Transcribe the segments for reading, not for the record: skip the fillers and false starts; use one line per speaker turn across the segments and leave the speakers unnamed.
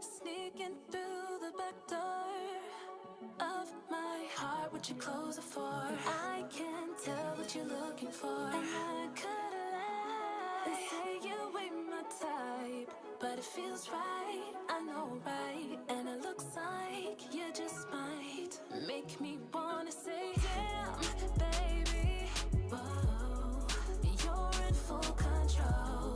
Sneaking through the back door of my heart, what you close it for? I can tell what you're looking for, and I could lie and say you ain't my type, but it feels right, I know right, and it looks like you just might make me wanna say, damn, baby, whoa, you're in full control.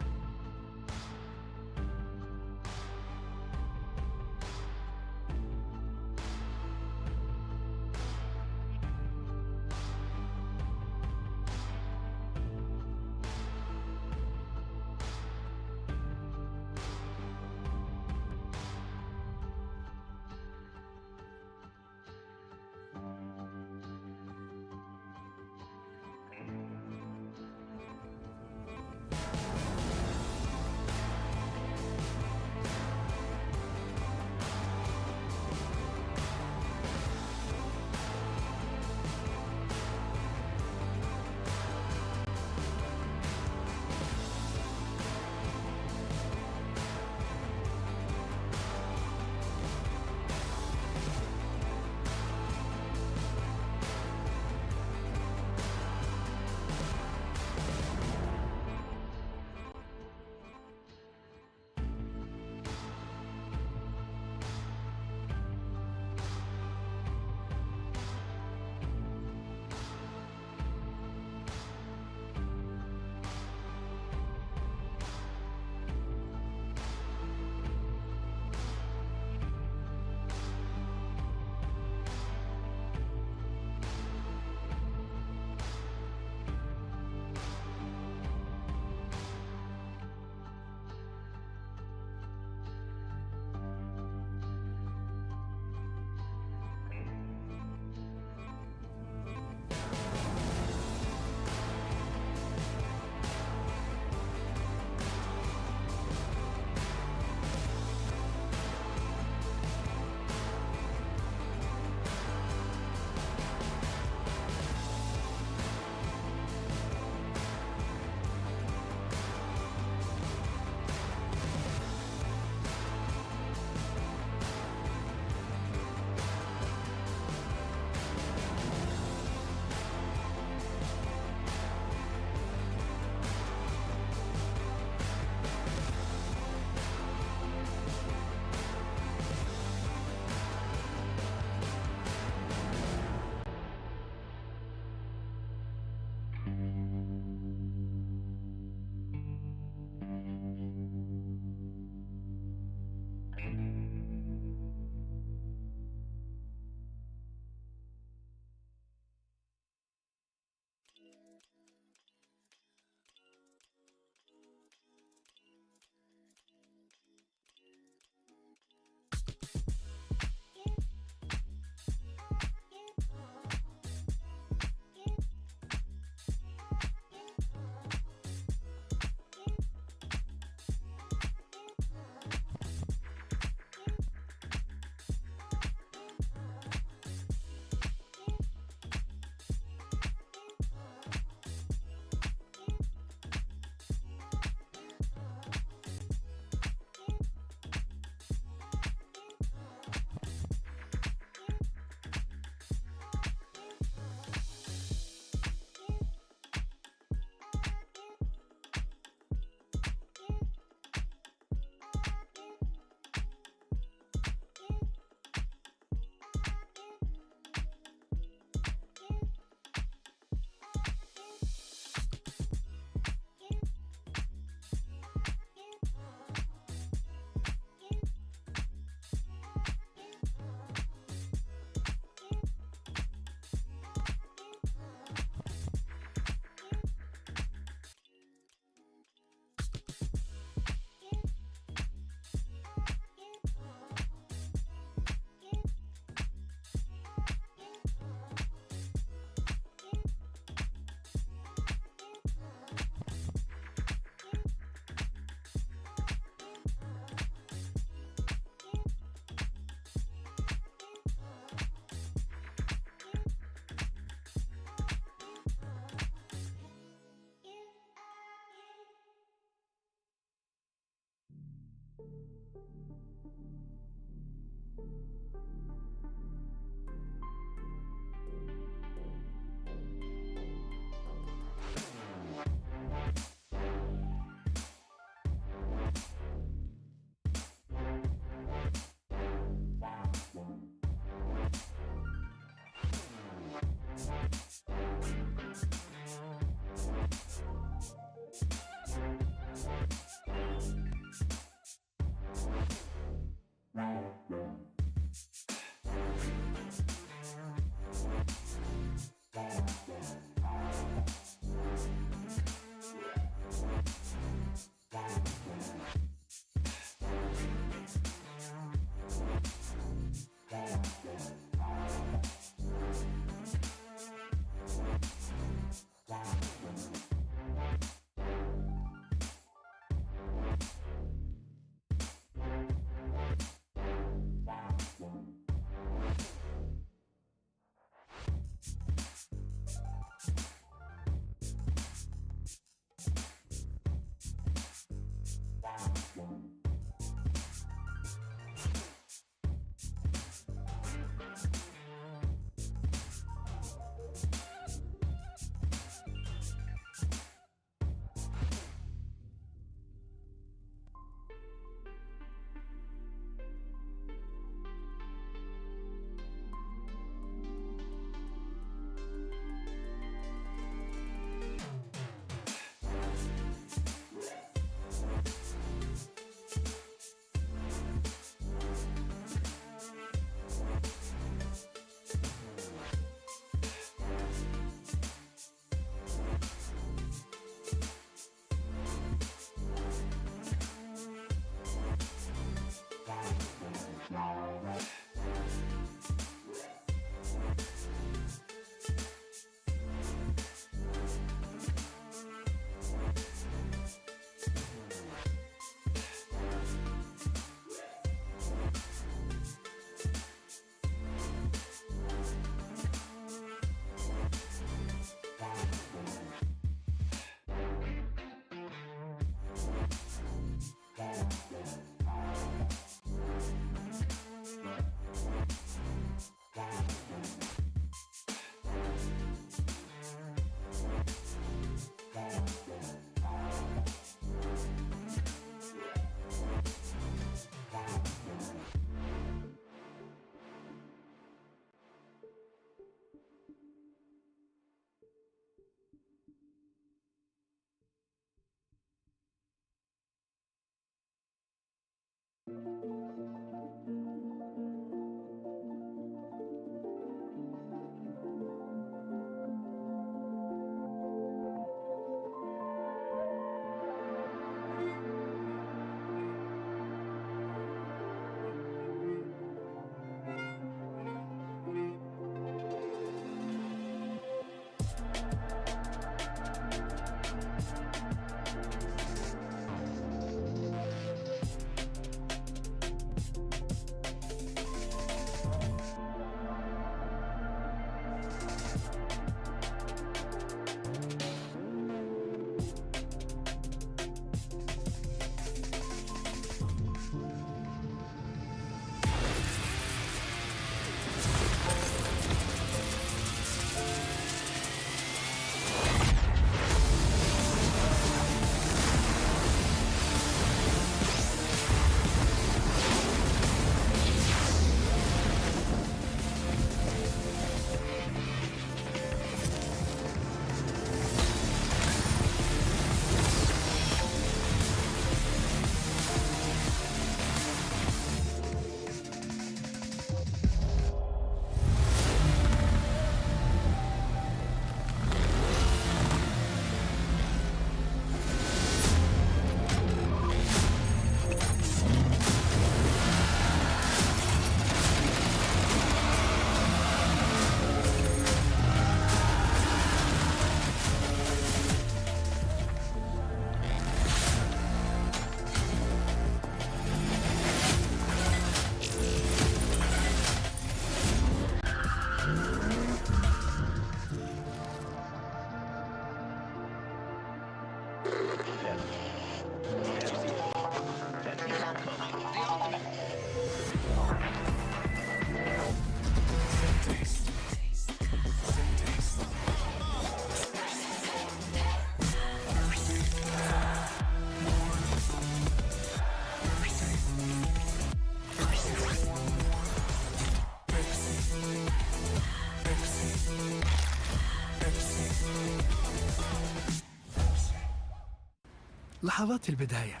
لحظات البداية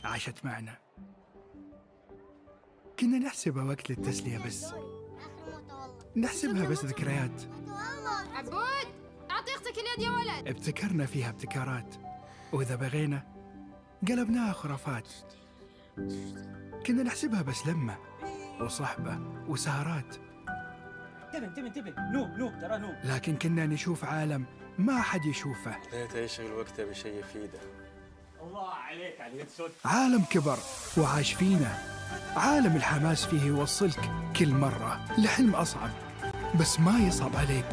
عاشت معنا، كنا نحسبها وقت للتسلية بس، نحسبها بس ذكريات.
عبود أعطي أختك اليد يا ولد.
ابتكرنا فيها ابتكارات، وإذا بغينا قلبناها خرافات. كنا نحسبها بس لمة وصحبة وسهرات،
انتبه نو ترى نو.
لكن كنا نشوف عالم ما حد يشوفه.
ليت يشغل وقته بشيء يفيده.
الله عليك على اليد صوت.
عالم كبر وعاش فينا، عالم الحماس فيه يوصلك كل مرة لحلم أصعب، بس ما يصعب عليك.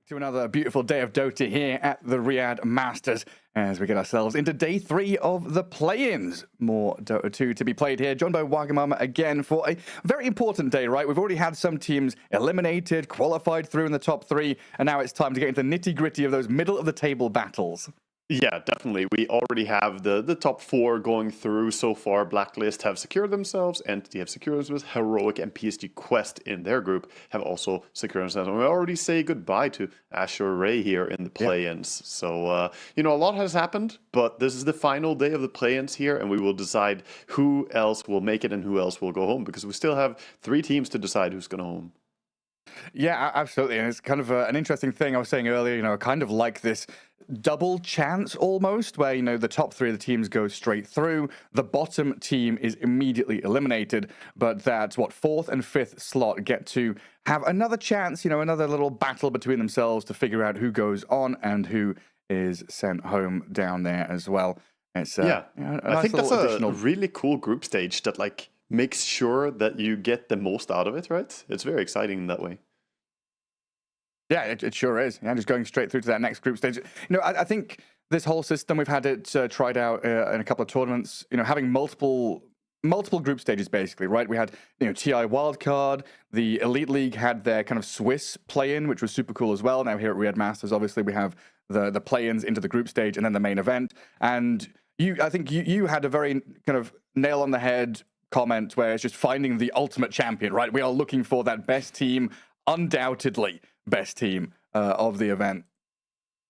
To another beautiful day of Dota here at the Riyadh Masters as we get ourselves into day 3 of the play-ins. More Dota 2 to be played here, joined by Wagamama again for a very important day, right? We've already had some teams eliminated, qualified through in the top 3, and now it's time to get into the nitty-gritty of those middle-of-the-table battles.
Yeah, definitely. We already have the top 4 going through so far. Blacklist have secured themselves, Entity have secured themselves, Heroic and PSG Quest in their group have also secured themselves. And we already say goodbye to Azure Ray here in the play-ins. Yeah. So, a lot has happened, but this is the final day of the play-ins here, and we will decide who else will make it and who else will go home, because we still have 3 teams to decide who's going to home.
Yeah, absolutely. And it's kind of an interesting thing I was saying earlier, kind of like this double chance almost, where, the top 3 of the teams go straight through. The bottom team is immediately eliminated, but that, 4th and 5th slot get to have another chance, another little battle between themselves to figure out who goes on and who is sent home down there as well. It's
I
nice
think that's
additional...
a really cool group stage that makes sure that you get the most out of it, right? It's very exciting in that way.
Yeah, it sure is. Yeah, just going straight through to that next group stage. I think this whole system, we've had it tried out in a couple of tournaments, having multiple group stages, basically, right? We had, TI Wildcard, the Elite League had their kind of Swiss play-in, which was super cool as well. Now here at Riyadh Masters, obviously, we have the play-ins into the group stage and then the main event. And I think you had a very kind of nail-on-the-head comment where it's just finding the ultimate champion, right? We are looking for that best team, undoubtedly best team of the event.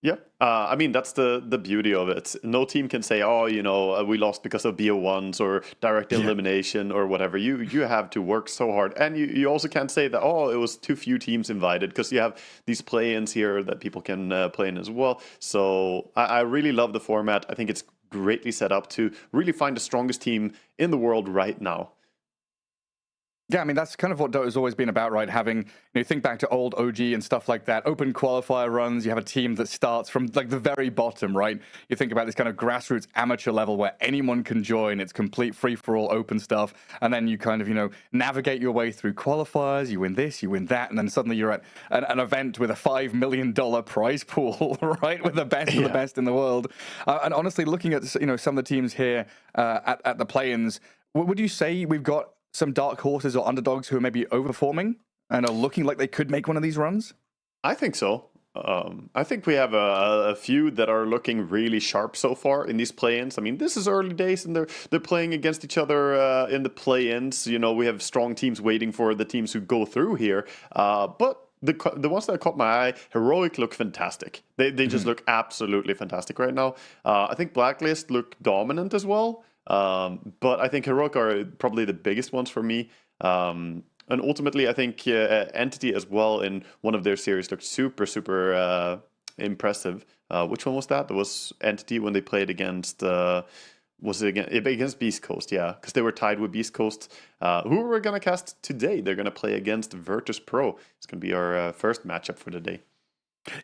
Yeah, that's the beauty of it. No team can say, we lost because of BO1s or direct elimination or whatever. You have to work so hard. And you also can't say that, it was too few teams invited, because you have these play-ins here that people can play in as well. So I really love the format. I think it's greatly set up to really find the strongest team in the world right now.
Yeah, that's kind of what Dota's always been about, right? Having, think back to old OG and stuff like that, open qualifier runs, you have a team that starts from the very bottom, right? You think about this kind of grassroots amateur level where anyone can join, it's complete free-for-all open stuff, and then you kind of, navigate your way through qualifiers, you win this, you win that, and then suddenly you're at an event with a $5 million prize pool, right? With the best of the best in the world. And honestly, looking at, some of the teams here at the play-ins, would you say we've got some dark horses or underdogs who are maybe overperforming and are looking like they could make one of these runs?
I think so. I think we have a few that are looking really sharp so far in these play-ins. I mean, this is early days, and they're playing against each other in the play-ins. You know, we have strong teams waiting for the teams who go through here. But the ones that caught my eye, Heroic look fantastic. They just look absolutely fantastic right now. I think Blacklist look dominant as well. But I think Heroic are probably the biggest ones for me. And ultimately, I think Entity as well in one of their series looked super impressive. Which one was that? That was Entity when they played against... was it against Beast Coast? Yeah, because they were tied with Beast Coast. Who we're going to cast today? They're going to play against virtus.pro. It's going to be our first matchup for the day.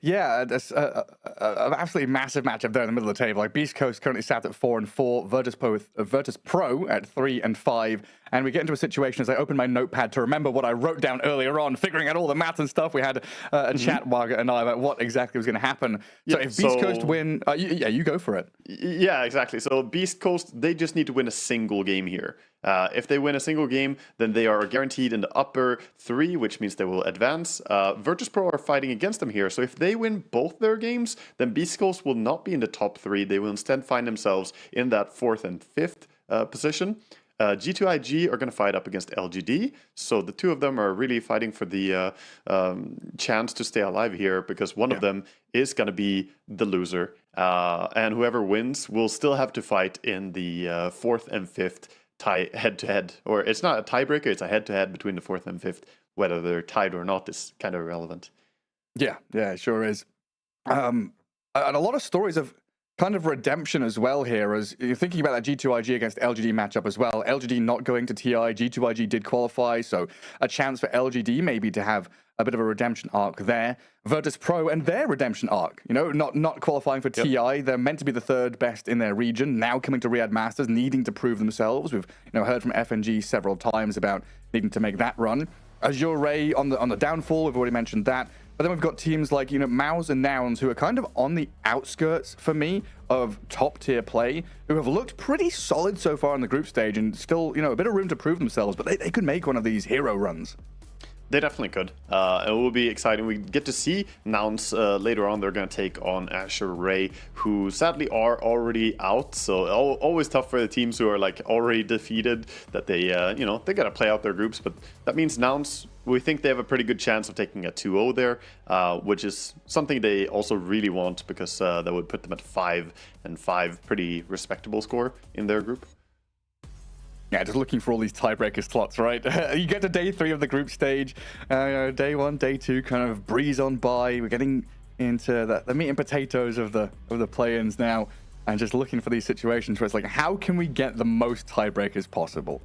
Yeah, that's an absolutely massive matchup there in the middle of the table. Like Beast Coast currently sat at 4-4, Virtus Pro at 3-5, and we get into a situation as I open my notepad to remember what I wrote down earlier on, figuring out all the math and stuff. We had a chat, Margaret and I, about what exactly was going to happen. So if Beast Coast win, you go for it.
Yeah, exactly. So Beast Coast, they just need to win a single game here. If they win a single game, then they are guaranteed in the upper 3, which means they will advance. virtus.pro are fighting against them here, so if they win both their games, then Beast Coast will not be in the top 3. They will instead find themselves in that 4th and 5th position. G2IG are going to fight up against LGD, so the two of them are really fighting for the chance to stay alive here, because one of them is going to be the loser, and whoever wins will still have to fight in the 4th and 5th tie head-to-head, or it's not a tiebreaker, it's a head-to-head between the 4th and 5th. Whether they're tied or not is kind of irrelevant.
Yeah, it sure is. And a lot of stories of kind of redemption as well here, as you're thinking about that G2IG against LGD matchup as well. LGD not going to TI, G2IG did qualify, so a chance for LGD maybe to have a bit of a redemption arc there. virtus.pro and their redemption arc, you know, not qualifying for TI. They're meant to be the 3rd best in their region, now coming to Riyadh Masters, needing to prove themselves. We've heard from FNG several times about needing to make that run. Azure Ray on the downfall, we've already mentioned that. But then we've got teams like, Mouse and Nouns, who are kind of on the outskirts, for me, of top-tier play, who have looked pretty solid so far in the group stage and still, a bit of room to prove themselves, but they could make one of these hero runs.
They definitely could. It will be exciting. We get to see Nouns later on. They're going to take on Azure Ray, who sadly are already out. So always tough for the teams who are like already defeated, that they, they got to play out their groups. But that means Nouns, we think they have a pretty good chance of taking a 2-0 there, which is something they also really want, because that would put them at 5-5, pretty respectable score in their group.
Yeah, just looking for all these tiebreaker slots, right? You get to day 3 of the group stage. Day 1, day 2 kind of breeze on by. We're getting into the meat and potatoes of the play-ins now, and just looking for these situations where it's like, how can we get the most tiebreakers possible?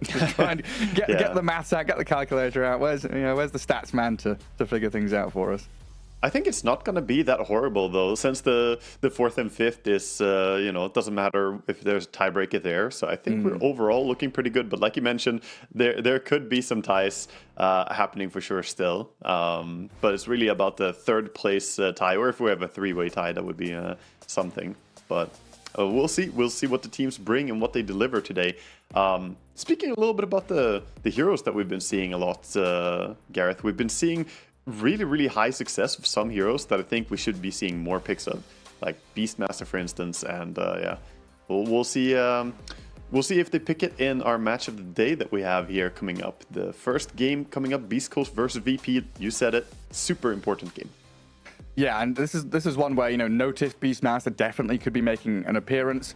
Just try and get the maths out, get the calculator out. Where's the stats man to figure things out for us?
I think it's not going to be that horrible, though, since the 4th and 5th is, it doesn't matter if there's a tiebreaker there. So I think we're overall looking pretty good. But like you mentioned, there could be some ties happening for sure still. But it's really about the 3rd place tie, or if we have a 3-way tie, that would be something. But we'll see. We'll see what the teams bring and what they deliver today. Speaking a little bit about the heroes that we've been seeing a lot, Gareth, we've been seeing really high success of some heroes that I think we should be seeing more picks of, like Beastmaster, for instance. And we'll see. We'll see if they pick it in our match of the day that we have here coming up. The first game coming up, Beast Coast versus VP. You said it, super important game.
Yeah, and this is one where Notice Beastmaster definitely could be making an appearance.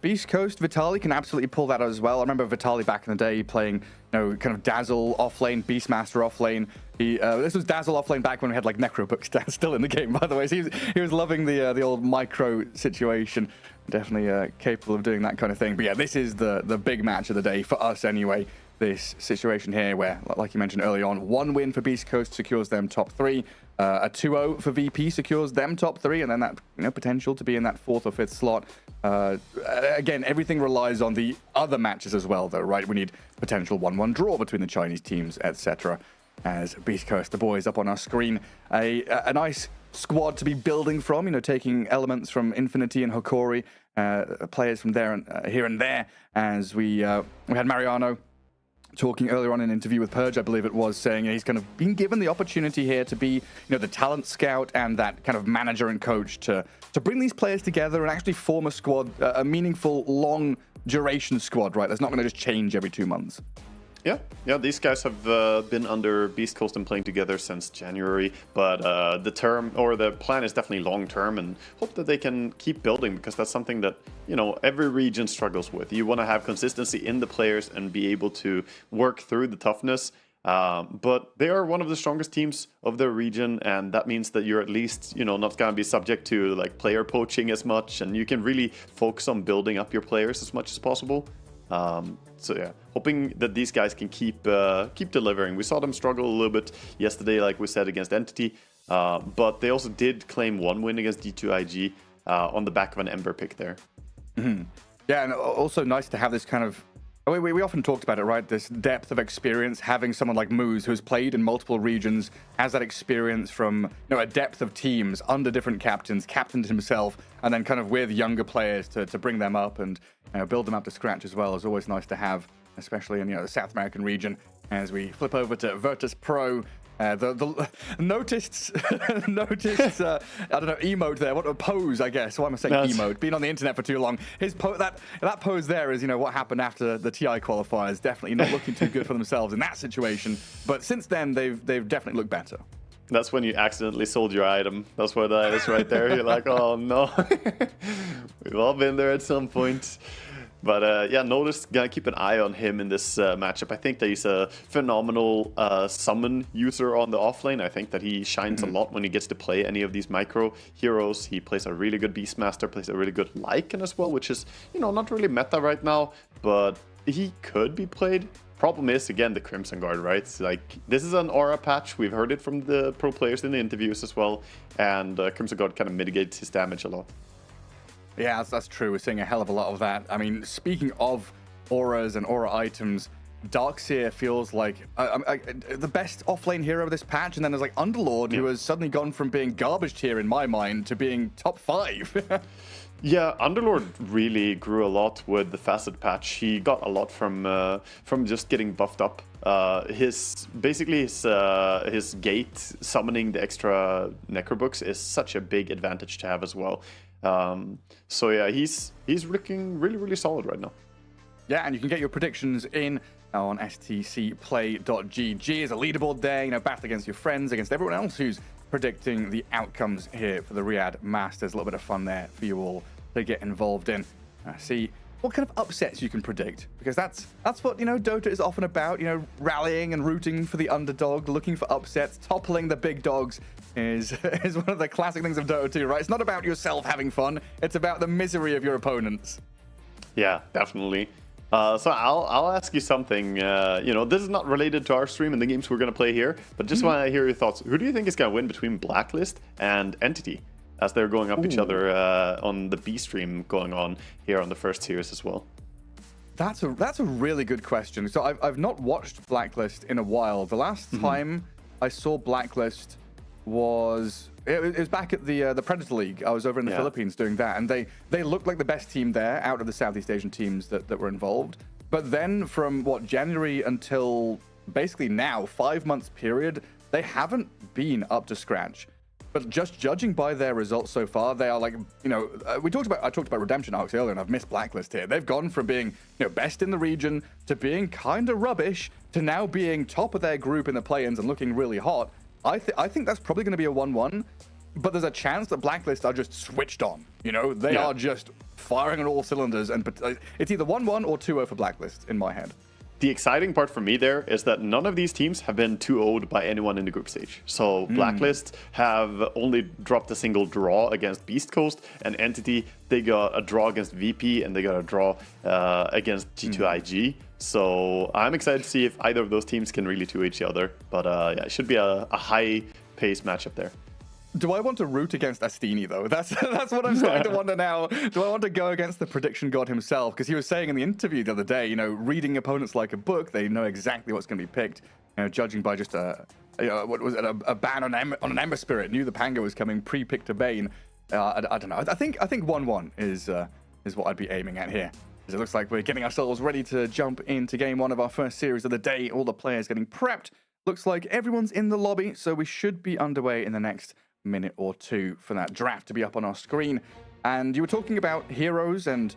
Beast Coast, Vitaly can absolutely pull that as well. I remember Vitaly back in the day playing, kind of Dazzle offlane, Beastmaster offlane. This was Dazzle offlane back when we had like Necrobook still in the game, by the way. So he was loving the old micro situation. Definitely capable of doing that kind of thing. But yeah, this is the big match of the day for us anyway. This situation here where, like you mentioned early on, 1 win for Beast Coast secures them top 3. A 2-0 for VP secures them top 3, and then that potential to be in that 4th or 5th slot. Again, everything relies on the other matches as well, though, right? We need potential 1-1 draw between the Chinese teams, etc. As Beast Coast, the boys up on our screen, a nice squad to be building from. Taking elements from Infinity and Hokori, players from there and here and there. As we had Mariano talking earlier on in an interview with Purge, I believe it was, saying he's kind of been given the opportunity here to be, the talent scout and that kind of manager and coach to bring these players together and actually form a squad, a meaningful, long duration squad, right? That's not going to just change every 2 months.
Yeah, these guys have been under Beast Coast and playing together since January, but the plan is definitely long term, and hope that they can keep building, because that's something that every region struggles with. You want to have consistency in the players and be able to work through the toughness. But they are one of the strongest teams of their region, and that means that you're at least not going to be subject to like player poaching as much, and you can really focus on building up your players as much as possible. So yeah, hoping that these guys can keep delivering. We saw them struggle a little bit yesterday, like we said, against Entity, but they also did claim 1 win against D2IG on the back of an Ember pick there.
Mm-hmm. Yeah, and also nice to have this kind of. We often talked about it, right? This depth of experience, having someone like Moose who's played in multiple regions, has that experience from a depth of teams under different captains, captained himself, and then kind of with younger players to bring them up and build them up to scratch as well is always nice to have, especially in the South American region. As we flip over to Virtus.pro, the noticed I don't know, emote there. What a pose, I guess. Why am I saying emote? Been on the internet for too long. His that pose there is what happened after the TI qualifiers. Definitely not looking too good for themselves in that situation. But since then, they've definitely looked better.
That's when you accidentally sold your item. That's what that is right there. You're like, oh no. We've all been there at some point. But yeah, notice, gonna keep an eye on him in this matchup. I think that he's a phenomenal summon user on the offlane. I think that he shines a lot when he gets to play any of these micro heroes. He plays a really good Beastmaster, plays a really good Lycan as well, which is, not really meta right now, but he could be played. Problem is, again, the Crimson Guard, right? Like, this is an aura patch. We've heard it from the pro players in the interviews as well, and Crimson Guard kind of mitigates his damage a lot.
Yeah, that's true. We're seeing a hell of a lot of that. I mean, speaking of auras and aura items, Darkseer feels like the best offlane hero of this patch, and then there's like Underlord, who has suddenly gone from being garbage tier in my mind to being top 5.
Yeah, Underlord really grew a lot with the Facet patch. He got a lot from just getting buffed up. His gate summoning the extra Necrobooks is such a big advantage to have as well. So yeah, he's looking really, really solid right now.
Yeah, and you can get your predictions in on stcplay.gg. As a leaderboard there, battle against your friends, against everyone else who's predicting the outcomes here for the Riyadh Masters. A little bit of fun there for you all to get involved in. See what kind of upsets you can predict, because that's what Dota is often about. Rallying and rooting for the underdog, looking for upsets, toppling the big dogs is one of the classic things of Dota 2, right? It's not about yourself having fun; it's about the misery of your opponents.
Yeah, definitely. So I'll ask you something. This is not related to our stream and the games we're going to play here, but just want to hear your thoughts. Who do you think is going to win between Blacklist and Entity, as they're going up each other on the B stream going on here on the first tiers as well?
That's a really good question. So I've not watched Blacklist in a while. The last time I saw Blacklist was back at the Predator League. I was over in the Philippines doing that, and they looked like the best team there out of the Southeast Asian teams that were involved. But then from January until basically now, 5 months period, they haven't been up to scratch. But just judging by their results so far, they are like, I talked about Redemption Arcs earlier, and I've missed Blacklist here. They've gone from being, best in the region to being kind of rubbish to now being top of their group in the play-ins and looking really hot. I think that's probably going to be a 1-1, but there's a chance that Blacklist are just switched on. They are just firing on all cylinders, and it's either 1-1 or 2-0 for Blacklist in my head.
The exciting part for me there is that none of these teams have been 2-0'd by anyone in the group stage. So Blacklist have only dropped a single draw against Beast Coast, and Entity, they got a draw against VP, and they got a draw against G2IG. So I'm excited to see if either of those teams can really 2 each other. But yeah, it should be a high-paced matchup there.
Do I want to root against Astini, though? That's what I'm starting to wonder now. Do I want to go against the prediction god himself? Because he was saying in the interview the other day, reading opponents like a book, they know exactly what's going to be picked. Judging by just a ban on an Ember Spirit, knew the Pango was coming, pre-picked a Bane. I don't know. I think 1-1 is what I'd be aiming at here. It looks like we're getting ourselves ready to jump into game one of our first series of the day. All the players getting prepped. Looks like everyone's in the lobby, so we should be underway in the next minute or two for that draft to be up on our screen. And you were talking about heroes and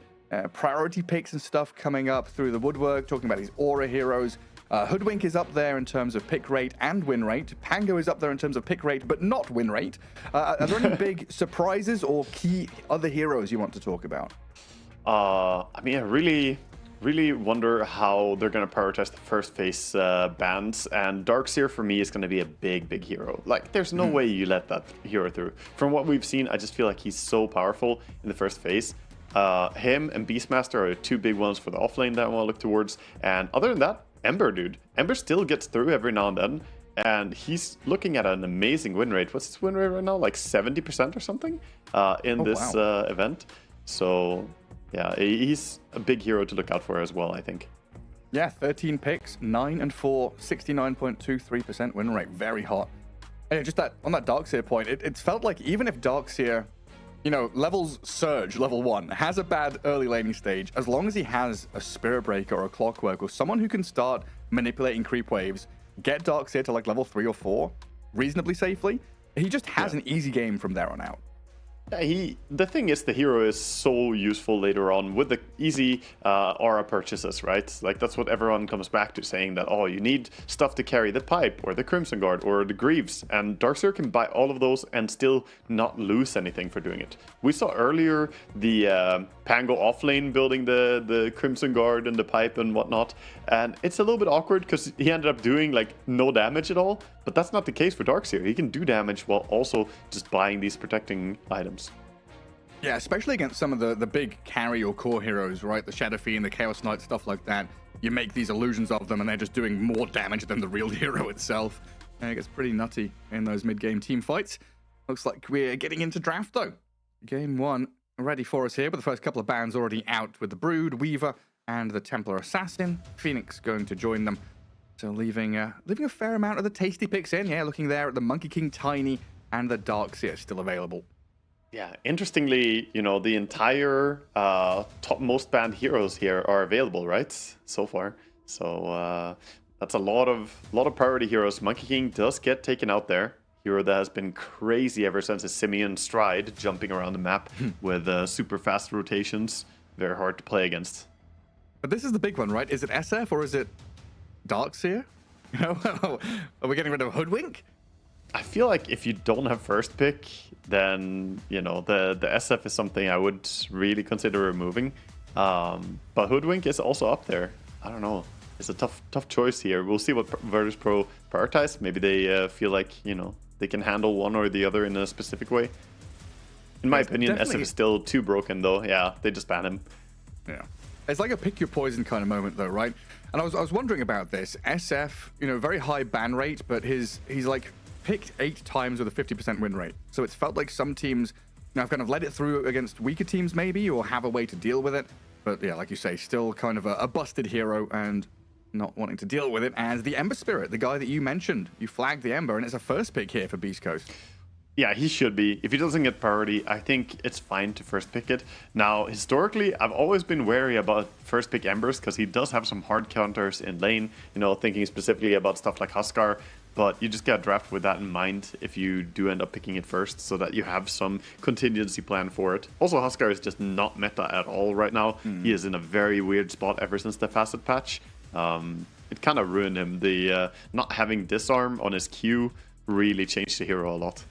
priority picks and stuff coming up through the woodwork, talking about these aura heroes. Hoodwink is up there in terms of pick rate and win rate. Pango is up there in terms of pick rate, but not win rate. Are there any big surprises or key other heroes you want to talk about?
I mean, I really wonder how they're going to prioritize the first phase bans, and Darkseer for me is going to be a big hero. Like, there's no way you let that hero through. From what we've seen, I just feel like he's so powerful in the first phase. Him and Beastmaster are two big ones for the offlane that I want to look towards, and other than that, Ember, dude. Ember still gets through every now and then, and he's looking at an amazing win rate. What's his win rate right now? Like 70% or something in this event. So yeah, he's a big hero to look out for as well, I think.
Yeah, 13 picks, 9 and 4, 69.23% win rate. Very hot. And just that on that Darkseer point, it felt like even if Darkseer, you know, levels surge, level 1, has a bad early laning stage, as long as he has a Spirit Breaker or a Clockwork or someone who can start manipulating creep waves, get Darkseer to like level 3 or 4 reasonably safely, he just has an easy game from there on out.
The thing is, the hero is so useful later on with the easy aura purchases, right? Like, that's what everyone comes back to, saying that, oh, you need stuff to carry the pipe or the Crimson Guard or the Greaves, and Darkseer can buy all of those and still not lose anything for doing it. We saw earlier the Pango offlane building the Crimson Guard and the pipe and whatnot, and it's a little bit awkward because he ended up doing like no damage at all, but that's not the case for Darkseer. He can do damage while also just buying these protecting items.
Yeah, especially against some of the big carry or core heroes, right? The Shadow Fiend, the Chaos Knight, stuff like that. You make these illusions of them and they're just doing more damage than the real hero itself. And it gets pretty nutty in those mid-game team fights. Looks like we're getting into draft though. Game one ready for us here, with the first couple of bans already out with the Brood, Weaver, and the Templar Assassin. Phoenix going to join them. So leaving a fair amount of the tasty picks in. Yeah, looking there at the Monkey King Tiny and the Darkseer still available.
Yeah, interestingly, you know, the entire top most banned heroes here are available, right? So far. So that's a lot of priority heroes. Monkey King does get taken out there. Hero that has been crazy ever since his Simian Stride, jumping around the map with super fast rotations. Very hard to play against.
But this is the big one, right? Is it SF or is it Darkseer? You know, are we getting rid of Hoodwink?
I feel like if you don't have first pick, then, you know, the SF is something I would really consider removing. But Hoodwink is also up there. I don't know. It's a tough choice here. We'll see what virtus.pro prioritize. Maybe they feel like, you know, they can handle one or the other in a specific way. In my opinion, SF is still too broken, though. Yeah, they just ban him.
Yeah. It's like a pick your poison kind of moment, though, right? And I was wondering about this. SF, you know, very high ban rate, but he's like picked 8 times with a 50% win rate. So it's felt like some teams, you know, have kind of let it through against weaker teams maybe, or have a way to deal with it. But yeah, like you say, still kind of a busted hero and not wanting to deal with it as the Ember Spirit, the guy that you mentioned. You flagged the Ember, and it's a first pick here for Beast Coast.
Yeah, he should be. If he doesn't get priority, I think it's fine to first pick it. Now, historically, I've always been wary about first pick Embers because he does have some hard counters in lane, you know, thinking specifically about stuff like Huskar. But you just gotta draft with that in mind if you do end up picking it first, so that you have some contingency plan for it. Also, Huskar is just not meta at all right now. He is in a very weird spot ever since the Facet patch. It kind of ruined him. The not having Disarm on his Q really changed the hero a lot.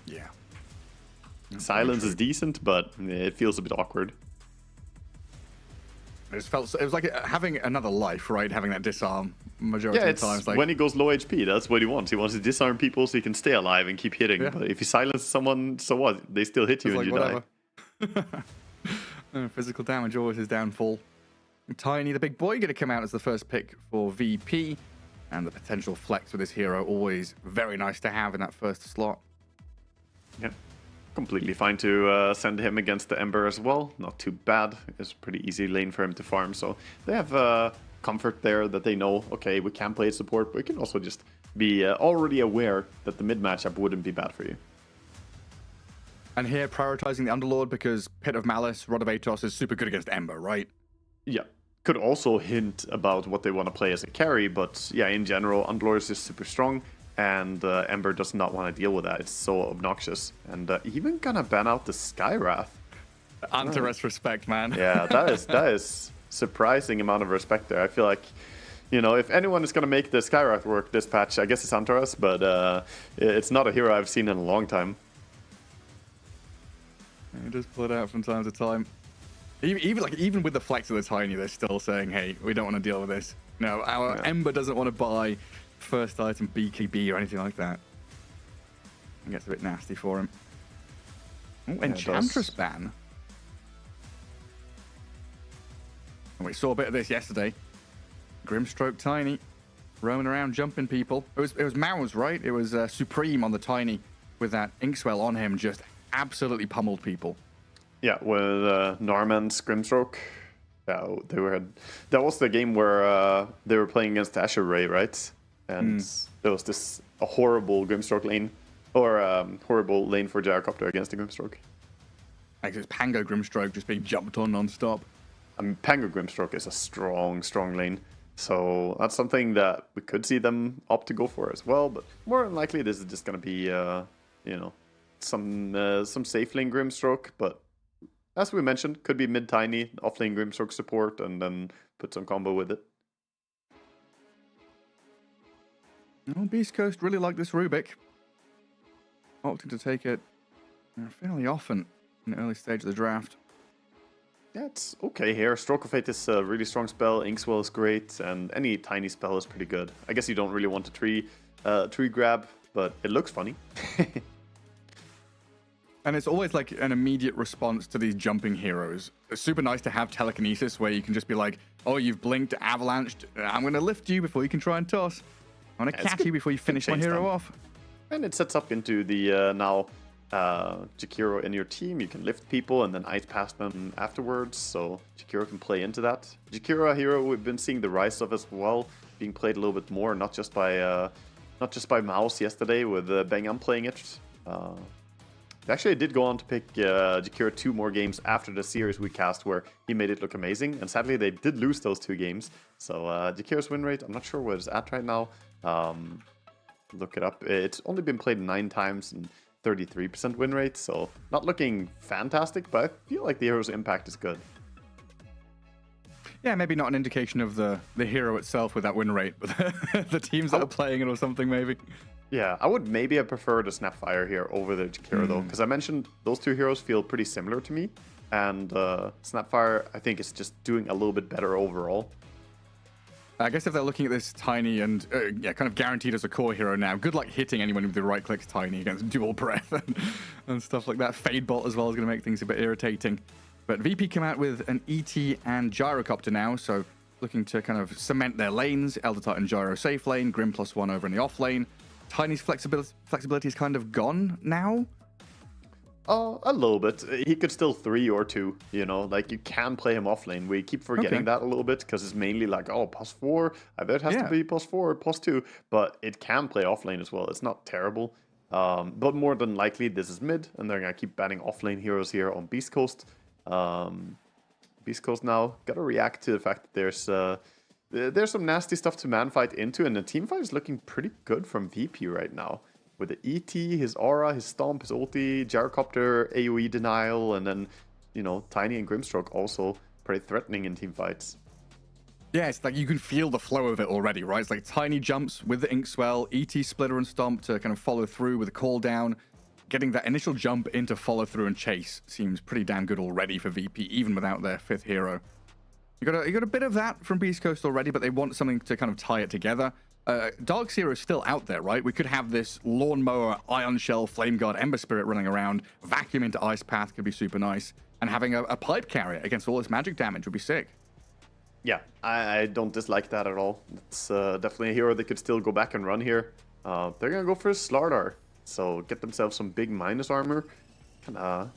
Yeah.
Silence is decent, but it feels a bit awkward.
It was like having another life, right? Having that disarm majority of the time.
Like, when he goes low HP, that's what he wants. He wants to disarm people so he can stay alive and keep hitting. Yeah. But if you silence someone, so what? They still hit you and
like,
you
die. Physical damage always his downfall. Tiny, the big boy, going to come out as the first pick for VP. And the potential flex with this hero, always very nice to have in that first slot.
Yeah. Completely fine to send him against the Ember as well. Not too bad. It's a pretty easy lane for him to farm. So they have comfort there that they know, okay, we can play support, but we can also just be already aware that the mid matchup wouldn't be bad for you.
And here, prioritizing the Underlord because Pit of Malice, Rod of Atos is super good against Ember, right?
Yeah. Could also hint about what they want to play as a carry, but yeah, in general, Undlore is super strong, and Ember does not want to deal with that. It's so obnoxious. And even gonna ban out the Skywrath.
Antares respect, man.
Yeah, that is surprising amount of respect there. I feel like, you know, if anyone is gonna make the Skywrath work this patch, I guess it's Antares, but it's not a hero I've seen in a long time.
He just pull it out from time to time. Even with the flex of the Tiny, they're still saying, hey, we don't want to deal with this. No, our Ember doesn't want to buy first item BKB or anything like that. It gets a bit nasty for him. Oh, Enchantress ban. And we saw a bit of this yesterday. Grimstroke Tiny roaming around, jumping people. It was Mouse, right? It was Supreme on the Tiny with that Inkswell on him, just absolutely pummeled people.
Yeah, with Norman's Grimstroke. Yeah, that was the game where they were playing against Asher Ray, right? And there was a horrible Grimstroke lane, or horrible lane for Gyrocopter against the Grimstroke.
Like it's Pango Grimstroke just being jumped on non-stop.
I mean, Pango Grimstroke is a strong lane. So that's something that we could see them opt to go for as well. But more than likely, this is just going to be, you know, some safe lane Grimstroke. But as we mentioned, could be mid-tiny, off-lane Grimstroke support, and then put some combo with it.
Oh, Beast Coast really like this Rubik. Opting to take it fairly often in the early stage of the draft.
Yeah, it's okay here. Stroke of Fate is a really strong spell. Inkswell is great, and any tiny spell is pretty good. I guess you don't really want a tree grab, but it looks funny.
And it's always like an immediate response to these jumping heroes. It's super nice to have telekinesis where you can just be like, oh, you've blinked, avalanched, I'm going to lift you before you can try and toss. I'm going to catch you before you finish my hero off.
And it sets up into the now Jakiro in your team. You can lift people and then ice past them afterwards, so Jakiro can play into that. Jakiro, a hero we've been seeing the rise of as well, being played a little bit more, not just by Mouse yesterday with Bangam playing it. Actually, I did go on to pick Jakiro 2 more games after the series we cast where he made it look amazing, and sadly they did lose those 2 games. So Jakiro's win rate, I'm not sure what it's at right now. Look it up. It's only been played 9 times and 33% win rate, so not looking fantastic, but I feel like the hero's impact is good.
Yeah, maybe not an indication of the hero itself with that win rate, but the teams that are playing it or something maybe.
Yeah, I would maybe have preferred a Snapfire here over the Jakiro though, because I mentioned those 2 heroes feel pretty similar to me, and Snapfire I think is just doing a little bit better overall.
I guess if they're looking at this Tiny and kind of guaranteed as a core hero now, good luck hitting anyone with the right clicks Tiny against dual breath and stuff like that. Fade Bolt as well is going to make things a bit irritating. But VP come out with an ET and Gyrocopter now, so looking to kind of cement their lanes. Elder Titan Gyro safe lane, Grim +1 over in the off lane. Tiny's flexibility is kind of gone now.
A little bit. He could still 3 or 2, you know, like you can play him off lane. We keep forgetting that a little bit because it's mainly like, oh, +4. I bet it has to be +4 or +2, but it can play off lane as well. It's not terrible. But more than likely, this is mid, and they're going to keep banning off lane heroes here on Beast Coast. Beast Coast now got to react to the fact that there's some nasty stuff to man fight into, and the team fight is looking pretty good from VP right now. With the ET, his aura, his stomp, his ulti, Gyrocopter, AoE denial, and then, you know, Tiny and Grimstroke also pretty threatening in team fights.
Yeah, it's like you can feel the flow of it already, right? It's like Tiny jumps with the Inkswell, ET Splitter and Stomp to kind of follow through with a call down. Getting that initial jump into follow through and chase seems pretty damn good already for VP, even without their 5th hero. You got a bit of that from Beast Coast already, but they want something to kind of tie it together. Dark Zero is still out there, right? We could have this Lawnmower, Ion Shell, Flame Guard, Ember Spirit running around. Vacuum into Ice Path could be super nice. And having a pipe carrier against all this magic damage would be sick.
Yeah, I don't dislike that at all. It's definitely a hero they could still go back and run here. They're going to go for Slardar. So get themselves some big minus armor. Kind of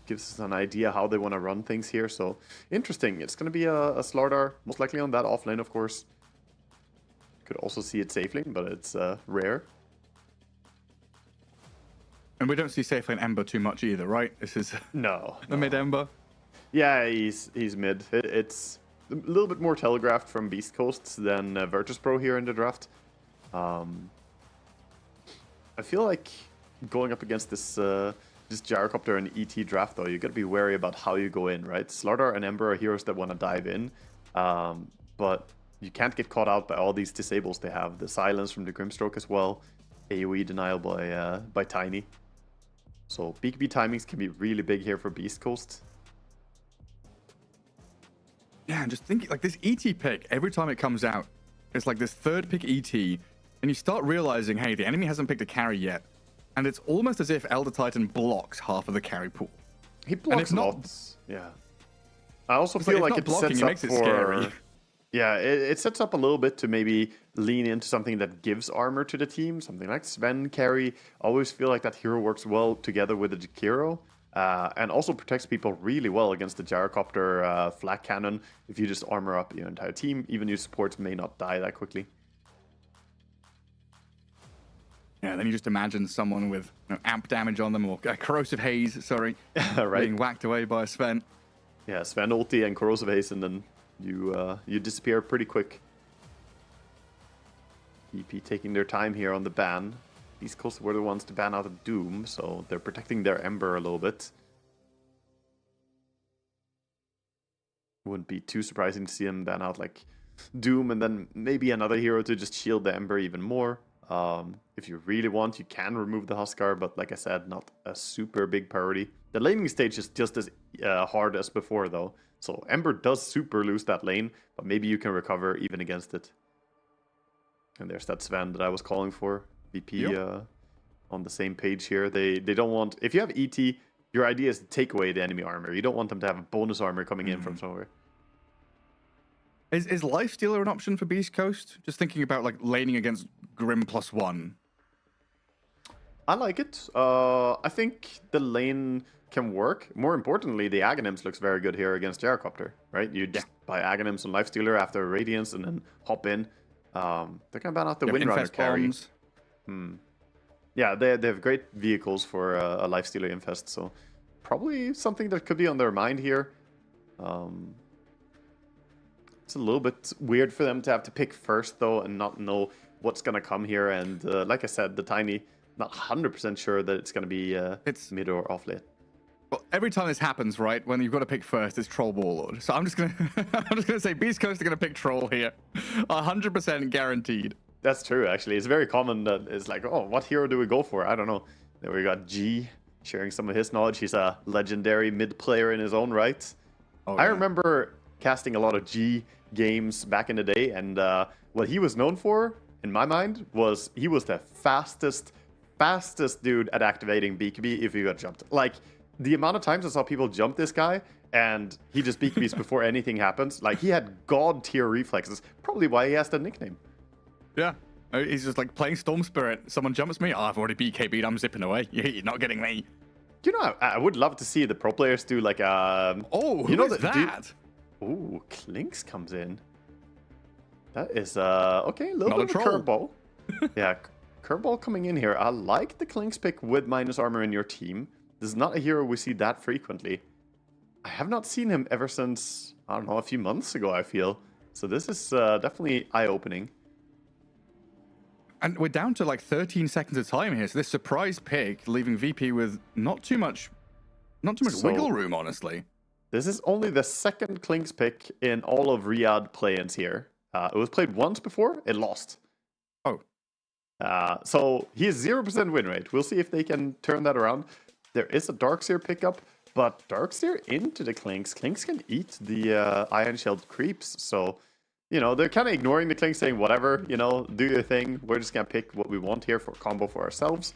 gives us an idea how they want to run things here. So interesting. It's going to be a Slardar, most likely on that offlane, of course. Could also see it safe lane, but it's rare.
And we don't see safe lane Ember too much either, right? This is
no.
mid Ember.
Yeah, he's mid. a little bit more telegraphed from Beast Coast than virtus.pro here in the draft. I feel like going up against this this gyrocopter and ET draft, though, you got to be wary about how you go in, right? Slardar and Ember are heroes that want to dive in, but you can't get caught out by all these disables they have. The silence from the Grimstroke as well, AoE denial by Tiny. So BKB timings can be really big here for Beast Coast.
Yeah, and just thinking, like, this ET pick, every time it comes out, it's like this third pick ET, and you start realizing, hey, the enemy hasn't picked a carry yet. And it's almost as if Elder Titan blocks half of the carry pool.
He blocks lots. Yeah. I also feel like it
blocking,
sets
it
up
makes it
for...
scary.
Yeah, it sets up a little bit to maybe lean into something that gives armor to the team. Something like Sven carry. Always feel like that hero works well together with the Jakiro. And also protects people really well against the gyrocopter flak cannon. If you just armor up your entire team, even your supports may not die that quickly.
Yeah, then you just imagine someone with amp damage on them, or corrosive haze, sorry,
right.
being whacked away by a Sven.
Yeah, Sven ulti and corrosive haze, and then you disappear pretty quick. EP taking their time here on the ban. East Coast were the ones to ban out of Doom, so they're protecting their Ember a little bit. Wouldn't be too surprising to see them ban out like Doom, and then maybe another hero to just shield the Ember even more. If you really want, you can remove the Huskar, but like I said, not a super big priority. The laning stage is just as hard as before, though. So Ember does super lose that lane, but maybe you can recover even against it. And there's that Sven that I was calling for. VP on the same page here. They don't want... If you have ET, your idea is to take away the enemy armor. You don't want them to have a bonus armor coming in from somewhere.
Is Lifestealer an option for Beast Coast? Just thinking about like laning against Grim +1.
I like it. I think the lane can work. More importantly, the Aghanims looks very good here against Gyrocopter, right? You just buy Aghanims and Lifestealer after Radiance and then hop in. They're gonna ban out the Windrunner carry. Yeah, they have great vehicles for a Lifestealer Infest, so probably something that could be on their mind here. It's a little bit weird for them to have to pick first, though, and not know what's going to come here. And like I said, the Tiny, not 100% sure that it's going to be it's mid or off late.
Well, every time this happens, right, when you've got to pick first, it's Troll Warlord. So I'm just going to say Beast Coast are going to pick Troll here. 100% guaranteed.
That's true, actually. It's very common that it's like, oh, what hero do we go for? I don't know. Then we got G sharing some of his knowledge. He's a legendary mid player in his own right. Oh, I remember casting a lot of G games back in the day, and what he was known for, in my mind, was he was the fastest dude at activating BKB if he got jumped. Like, the amount of times I saw people jump this guy, and he just BKBs before anything happens. Like, he had god tier reflexes, probably why he has that nickname.
Yeah, he's just like playing Storm Spirit. Someone jumps me, oh, I've already BKB'd, I'm zipping away. You're not getting me.
You know, I would love to see the pro players do like a...
Oh, who is that?
Ooh, Clinks comes in. That is, okay, a little bit of a curveball. Yeah, curveball coming in here. I like the Clinks pick with minus armor in your team. This is not a hero we see that frequently. I have not seen him ever since, I don't know, a few months ago, I feel. So this is definitely eye-opening.
And we're down to like 13 seconds of time here. So this surprise pick, leaving VP with not too much wiggle room, honestly.
This is only the second Clinks pick in all of Riyadh play-ins here. It was played once before, it lost.
Oh.
So he has 0% win rate. We'll see if they can turn that around. There is a Darkseer pickup, but Darkseer into the Clinks. Clinks can eat the Iron Shelled creeps, so... You know, they're kind of ignoring the Clinks, saying, whatever, you know, do your thing. We're just going to pick what we want here for combo for ourselves.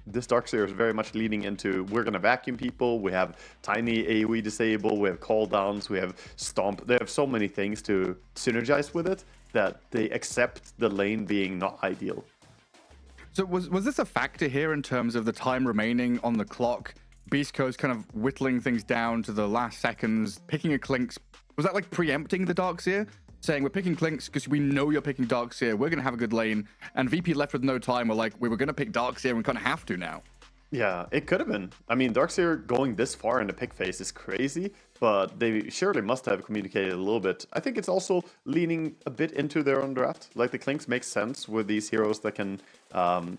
This Darkseer is very much leaning into, we're going to vacuum people. We have tiny AoE disable. We have cooldowns. We have stomp. They have so many things to synergize with it that they accept the lane being not ideal.
So was this a factor here in terms of the time remaining on the clock? Beast Coast kind of whittling things down to the last seconds, picking a Clinks. Was that like preempting the Darkseer? Saying we're picking Clinks because we know you're picking Darkseer, we're going to have a good lane, and VP left with no time, we're like, we were going to pick Darkseer and we kind of have to now.
Yeah, it could have been. I mean, Darkseer going this far in the pick phase is crazy, but they surely must have communicated a little bit. I think it's also leaning a bit into their own draft. Like the Klinks makes sense with these heroes that can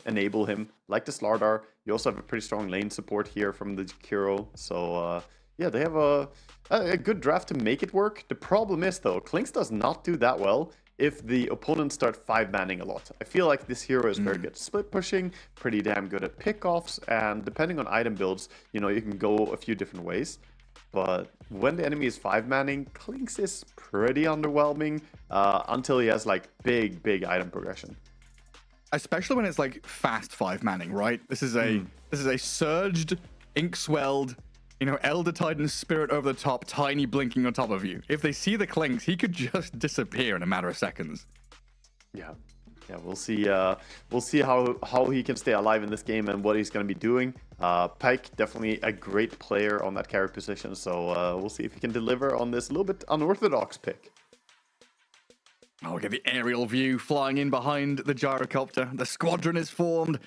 enable him, like the Slardar. You also have a pretty strong lane support here from the Jakiro. So yeah, they have a good draft to make it work. The problem is though, Klinks does not do that well if the opponents start 5-manning a lot. I feel like this hero is very good at split pushing, pretty damn good at pickoffs, and depending on item builds, you know, you can go a few different ways. But when the enemy is 5-manning, Klinks is pretty underwhelming until he has like big item progression.
Especially when it's like fast 5-manning, right? This is a surged, ink-swelled, you know, Elder Titan spirit over the top, tiny blinking on top of you. If they see the Klinks, he could just disappear in a matter of seconds.
Yeah, we'll see. We'll see how he can stay alive in this game and what he's going to be doing. Pyke, definitely a great player on that carry position, so we'll see if he can deliver on this little bit unorthodox pick.
Oh, we get the aerial view flying in behind the gyrocopter. The squadron is formed.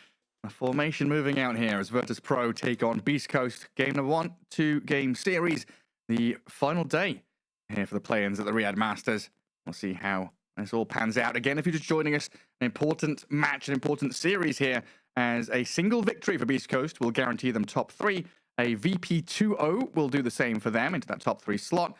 A formation moving out here as virtus.pro take on Beast Coast. Game number 1, 2-game series. The final day here for the play-ins at the Riyadh Masters. We'll see how this all pans out. Again, if you're just joining us, an important match, an important series here, as a single victory for Beast Coast will guarantee them top 3. A VP 2-0 will do the same for them into that top 3 slot.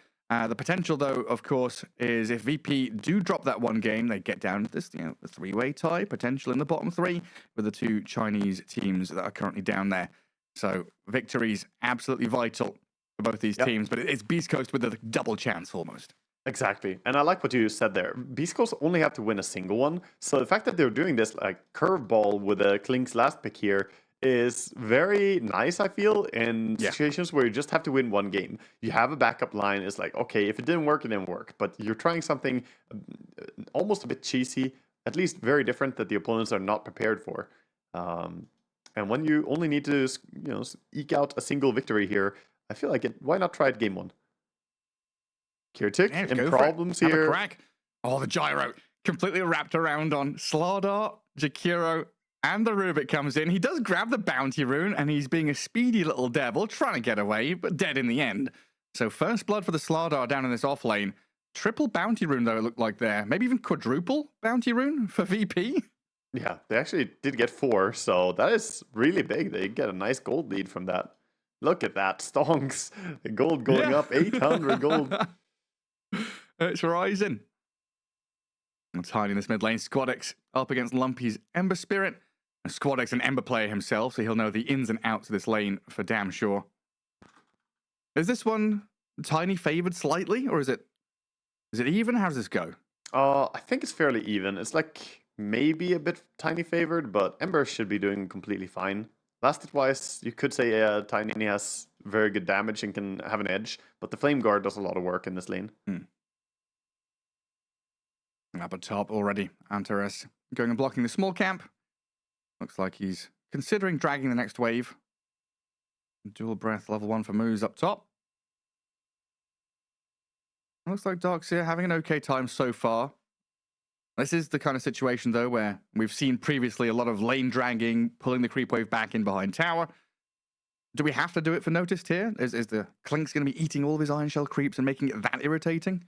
The potential, though, of course, is if VP do drop that one game, they get down to this, you know, the 3-way tie potential in the bottom 3 with the 2 Chinese teams that are currently down there. So victories absolutely vital for both these teams, but it's Beast Coast with a double chance almost.
Exactly, and I like what you said there. Beast Coast only have to win a single one, so the fact that they're doing this like curveball with a Klink's last pick here is very nice, I feel, in situations where you just have to win one game. You have a backup line. It's like, okay, if it didn't work, it didn't work. But you're trying something almost a bit cheesy, at least very different that the opponents are not prepared for. And when you only need to, you know, eke out a single victory here, I feel like why not try it game 1? Kirtik and problems here.
Have a crack. Oh, the gyro completely wrapped around on Slardar, Jakiro, and the Rubik comes in. He does grab the bounty rune, and he's being a speedy little devil, trying to get away, but dead in the end. So first blood for the Slardar down in this off lane. Triple bounty rune, though, it looked like there. Maybe even quadruple bounty rune for VP.
Yeah, they actually did get 4, so that is really big. They get a nice gold lead from that. Look at that, stonks. The gold going up, 800 gold.
It's rising. It's hiding in this mid lane. Squadex up against Lumpy's Ember Spirit. Squadex an Ember player himself, so he'll know the ins and outs of this lane for damn sure. Is this one tiny favored slightly, or is it even? How does this go?
I think it's fairly even. It's like maybe a bit tiny favored, but Ember should be doing completely fine. Lasted-wise, you could say Tiny has very good damage and can have an edge, but the Flame Guard does a lot of work in this lane.
Up at top already, Antares going and blocking the small camp. Looks like he's considering dragging the next wave. Dual breath level 1 for Moose up top. Looks like Darkseer having an okay time so far. This is the kind of situation, though, where we've seen previously a lot of lane dragging, pulling the creep wave back in behind tower. Do we have to do it for noticed here? Is the Klink's going to be eating all of his Iron Shell creeps and making it that irritating?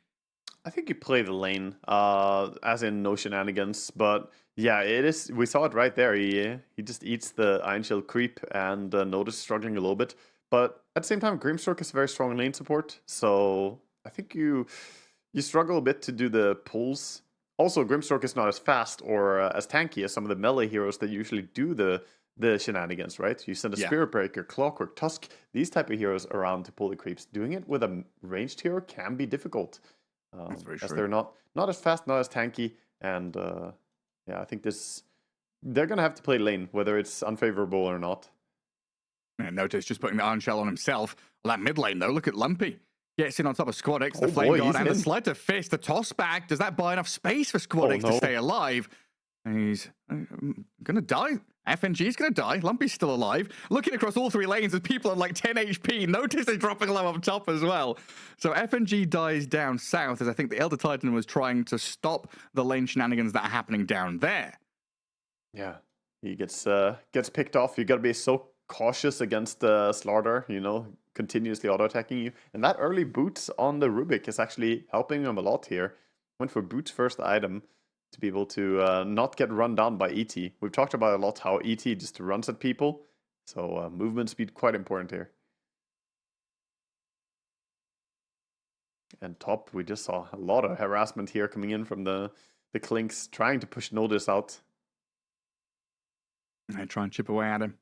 I think you play the lane, as in no shenanigans. But yeah, it is. We saw it right there. He just eats the Iron Shell creep, and Notice struggling a little bit. But at the same time, Grimstroke is a very strong lane support, so I think you struggle a bit to do the pulls. Also, Grimstroke is not as fast or as tanky as some of the melee heroes that usually do the shenanigans, right? You send a Spirit Breaker, Clockwork, Tusk, these type of heroes around to pull the creeps. Doing it with a ranged hero can be difficult.
That's very
as
true.
they're not as fast, not as tanky, and yeah, I think they're gonna have to play lane, whether it's unfavorable or not.
And Notice just putting the Iron Shell on himself. Well, that mid lane, though, look at Lumpy. Gets in on top of Squadex, the Flame Guard, and the Sled to Fist, the toss back. Does that buy enough space for Squadex to stay alive? And he's gonna die. FNG's gonna die. Lumpy's still alive. Looking across all 3 lanes as people are like 10 HP. Notice they're dropping low up top as well. So FNG dies down south as I think the Elder Titan was trying to stop the lane shenanigans that are happening down there.
Yeah, he gets picked off. You gotta be so cautious against the Slaughter, you know, continuously auto-attacking you. And that early boots on the Rubik is actually helping him a lot here. Went for boots first item to be able to not get run down by ET. We've talked about a lot how ET just runs at people. So movement speed quite important here. And top, we just saw a lot of harassment here coming in from the Clinks, trying to push Notice out.
I try and chip away at him.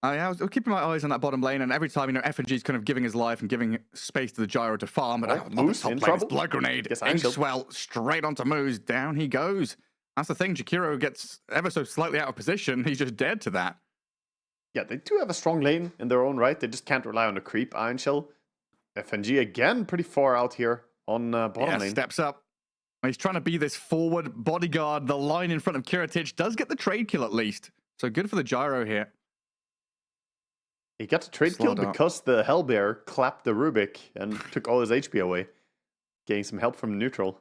I was keeping my eyes on that bottom lane, and every time, you know, FNG's kind of giving his life and giving space to the Gyro to farm. But
Moose in trouble.
Blood grenade. Inkswell straight onto Moose. Down he goes. That's the thing. Jakiro gets ever so slightly out of position. He's just dead to that.
Yeah, they do have a strong lane in their own right. They just can't rely on the creep. Iron Shell. FNG again pretty far out here on bottom lane.
Steps up. He's trying to be this forward bodyguard. The line in front of Kiritich does get the trade kill at least. So good for the Gyro here.
He got the trade kill because the Hellbear clapped the Rubik and took all his HP away. Getting some help from neutral.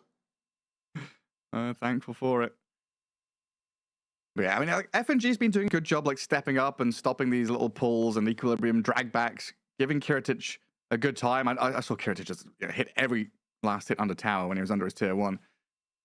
Thankful for it. But yeah, I mean, like, FNG's been doing a good job, like, stepping up and stopping these little pulls and equilibrium dragbacks, giving Kiritich a good time. I saw Kiritich just hit every last hit under tower when he was under his tier 1.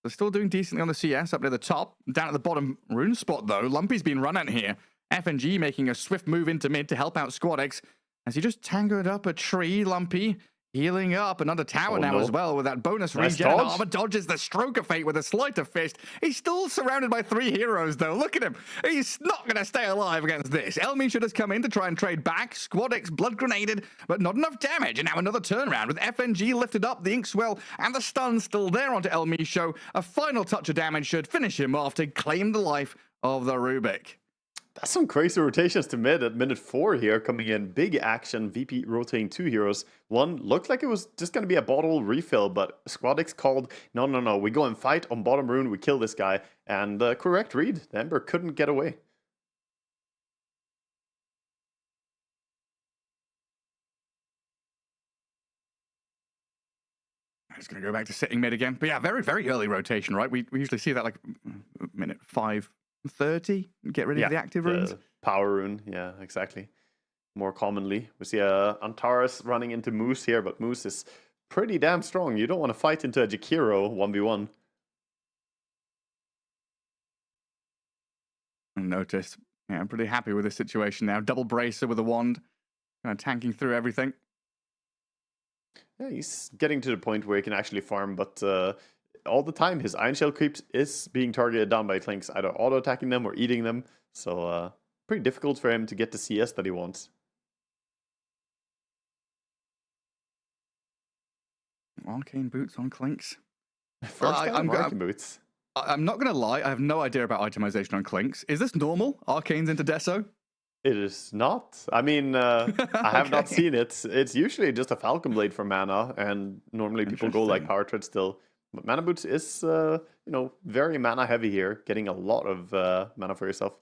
They're still doing decently on the CS up near the top. Down at the bottom rune spot, though, Lumpy's been run at here. FNG making a swift move into mid to help out SquadX as he just tangled up a tree. Lumpy healing up and under tower now as well with that bonus regen. Armor dodges the stroke of fate with a sleight of fist. He's still surrounded by 3 heroes though. Look at him. He's not going to stay alive against this. Elmi should have come in to try and trade back. SquadX blood grenaded, but not enough damage. And now another turnaround with FNG lifted up, the Inkswell and the stun still there onto Elmi show. A final touch of damage should finish him off to claim the life of the Rubik.
That's some crazy rotations to mid at minute 4 here, coming in. Big action, VP rotating 2 heroes. One looked like it was just going to be a bottle refill, but SquadX called, no, we go and fight on bottom rune, we kill this guy. And correct read, the Ember couldn't get away.
He's going to go back to sitting mid again. But yeah, very, very early rotation, right? We usually see that like minute 5:30, get rid of the active runes.
Power rune, yeah, exactly. More commonly. We see Antares running into Moose here, but Moose is pretty damn strong. You don't want to fight into a Jakiro 1v1.
Notice. Yeah, I'm pretty happy with this situation now. Double bracer with a wand. Kind of tanking through everything.
Yeah, he's getting to the point where he can actually farm, but all the time his Iron Shell creeps is being targeted down by Clinks, either auto-attacking them or eating them. So pretty difficult for him to get the CS that he wants.
Arcane boots on Clinks.
First time Arcane boots.
I'm not going to lie, I have no idea about itemization on Clinks. Is this normal? Arcanes into Deso?
It is not. I mean, I have not seen it. It's usually just a Falcon Blade for mana, and normally people go like Power Tread still. But Mana Boots is, very mana heavy here, getting a lot of mana for yourself.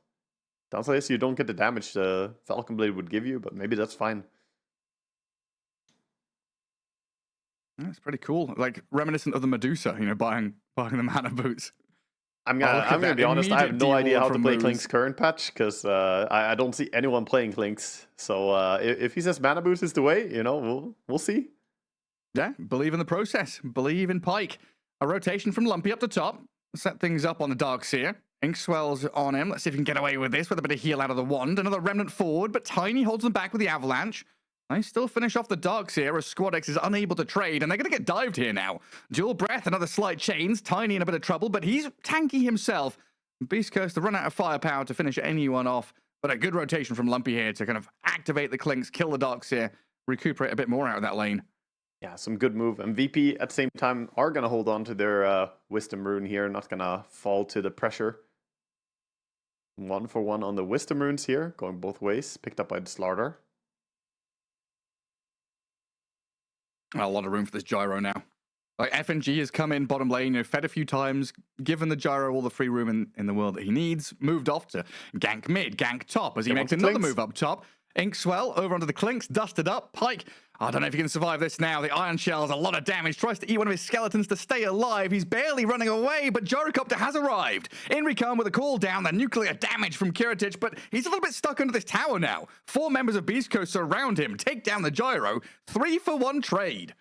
Downside you don't get the damage the Falcon Blade would give you, but maybe that's fine.
That's pretty cool. Like reminiscent of the Medusa, buying the Mana Boots.
I'm gonna be honest. I have no idea how to play Clink's current patch because I don't see anyone playing Clinks. So if he says Mana Boots is the way, we'll see.
Yeah, believe in the process. Believe in Pyke. A rotation from Lumpy up to top. Set things up on the Darkseer. Inkswell's on him. Let's see if he can get away with this with a bit of heal out of the wand. Another Remnant forward, but Tiny holds them back with the Avalanche. They still finish off the Darkseer as SquadX is unable to trade, and they're going to get dived here now. Dual Breath, another slight chains. Tiny in a bit of trouble, but he's tanky himself. Beast Curse to run out of firepower to finish anyone off, but a good rotation from Lumpy here to kind of activate the Clinks, kill the Darkseer, recuperate a bit more out of that lane.
Yeah, some good move. And VP at the same time are going to hold on to their Wisdom Rune here, not going to fall to the pressure. 1-for-1 on the Wisdom Runes here, going both ways, picked up by the Slaughter.
A lot of room for this Gyro now. Like FNG has come in bottom lane, fed a few times, given the Gyro all the free room in the world that he needs, moved off to gank mid, gank top as he makes another move up top. Inkswell over onto the Clinks, dusted up. Pyke I don't know if he can survive this now. The Iron Shell's a lot of damage. Tries to eat one of his skeletons to stay alive. He's barely running away, but Gyrocopter has arrived. In we come with a call down, the nuclear damage from Kiritich, but he's a little bit stuck under this tower now. 4 members of Beast Coast surround him, take down the Gyro. 3-for-1 trade.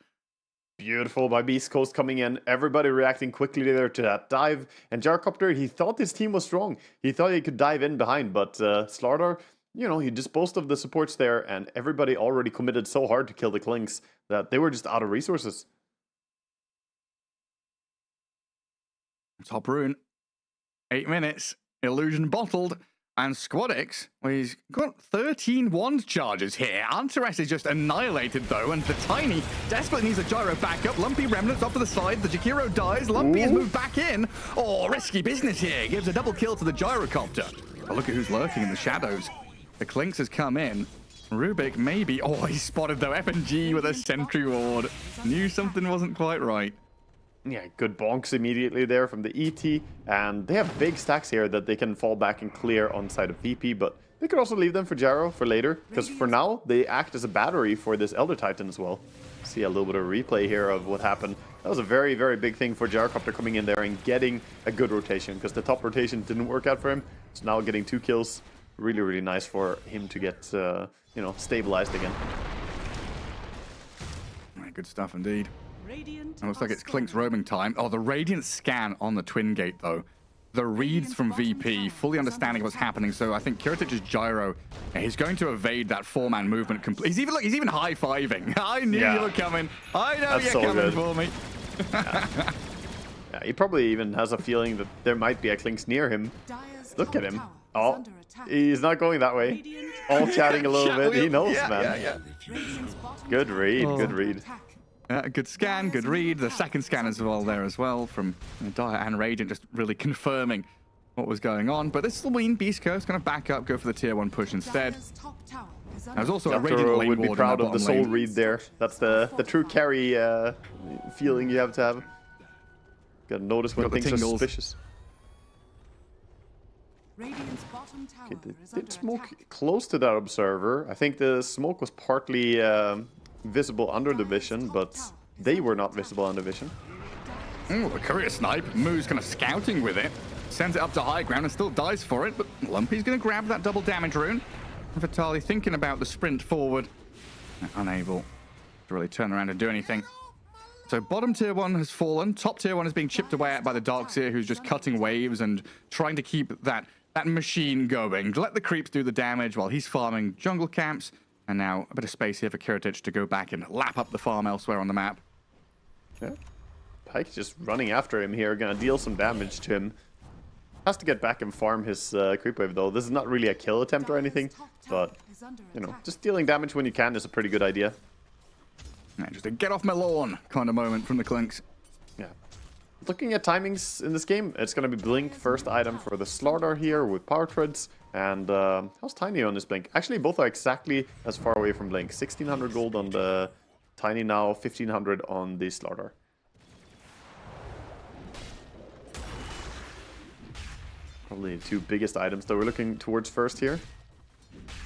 Beautiful by Beast Coast coming in. Everybody reacting quickly there to that dive. And Gyrocopter, he thought his team was strong. He thought he could dive in behind, but Slardar, you know, he disposed of the supports there, and everybody already committed so hard to kill the Clinks that they were just out of resources.
Top rune. 8 minutes. Illusion bottled. And Squadix, well, he's got 13 wand charges here. Antares is just annihilated, though, and the Tiny desperately needs a Gyro backup. Lumpy remnants off to the side. The Jakiro dies. Lumpy has moved back in. Oh, risky business here. Gives a double kill to the Gyrocopter. Oh, look at who's lurking in the shadows. The Clinks has come in. Rubik, maybe. Oh, he's spotted, though. FNG with a Sentry Ward. Knew something wasn't quite right.
Yeah, good bonks immediately there from the ET. And they have big stacks here that they can fall back and clear on side of VP. But they could also leave them for Gyro for later. Because for now, they act as a battery for this Elder Titan as well. See a little bit of replay here of what happened. That was a very, very big thing for Gyrocopter coming in there and getting a good rotation. Because the top rotation didn't work out for him. So now getting 2 kills. Really, really nice for him to get, you know, stabilized again.
Good stuff indeed. Looks like it's Clink's roaming time. Oh, the Radiant scan on the Twin Gate, though. The reads from VP, fully understanding what's happening. So I think Kiritich's Gyro, he's going to evade that 4-man movement completely. He's even high-fiving. I knew you were coming. I know you're coming for me.
Yeah, he probably even has a feeling that there might be a Clinks near him. Look at him. Oh, he's not going that way. All chatting a little bit. He knows, man.
Yeah.
Good read, good read.
Good scan, good read. The second scan as well there as well from Dire and Radiant, just really confirming what was going on. But this will mean Beast Coast going to back up, go for the tier 1 push instead. There's also a Radiant lane
would be
ward
proud
in
of the
bottom
soul
lane.
read there. That's the true carry feeling you have to have. Gotta notice when things are suspicious. Okay, they did smoke close to that observer. I think the smoke was partly visible under the vision, but they were not visible under vision.
Ooh, a career snipe. Moo's kind of scouting with it. Sends it up to high ground and still dies for it, but Lumpy's going to grab that double damage rune. Vitali thinking about the sprint forward. Unable to really turn around and do anything. So bottom tier 1 has fallen. Top tier 1 is being chipped away at by the Darkseer, who's just cutting waves and trying to keep that machine going. Let the creeps do the damage while he's farming jungle camps. And now a bit of space here for Kiritich to go back and lap up the farm elsewhere on the map.
Yeah. Pike just running after him here, gonna deal some damage to him. Has to get back and farm his creep wave though. This is not really a kill attempt or anything, but you know, just dealing damage when you can is a pretty good idea.
Yeah, just a get off my lawn kind of moment from the Clinks.
Yeah. Looking at timings in this game, it's going to be Blink first item for the Slardar here with Power Treads. And how's Tiny on this Blink? Actually, both are exactly as far away from Blink. 1600 gold on the Tiny now, 1500 on the Slardar. Probably the 2 biggest items that we're looking towards first here.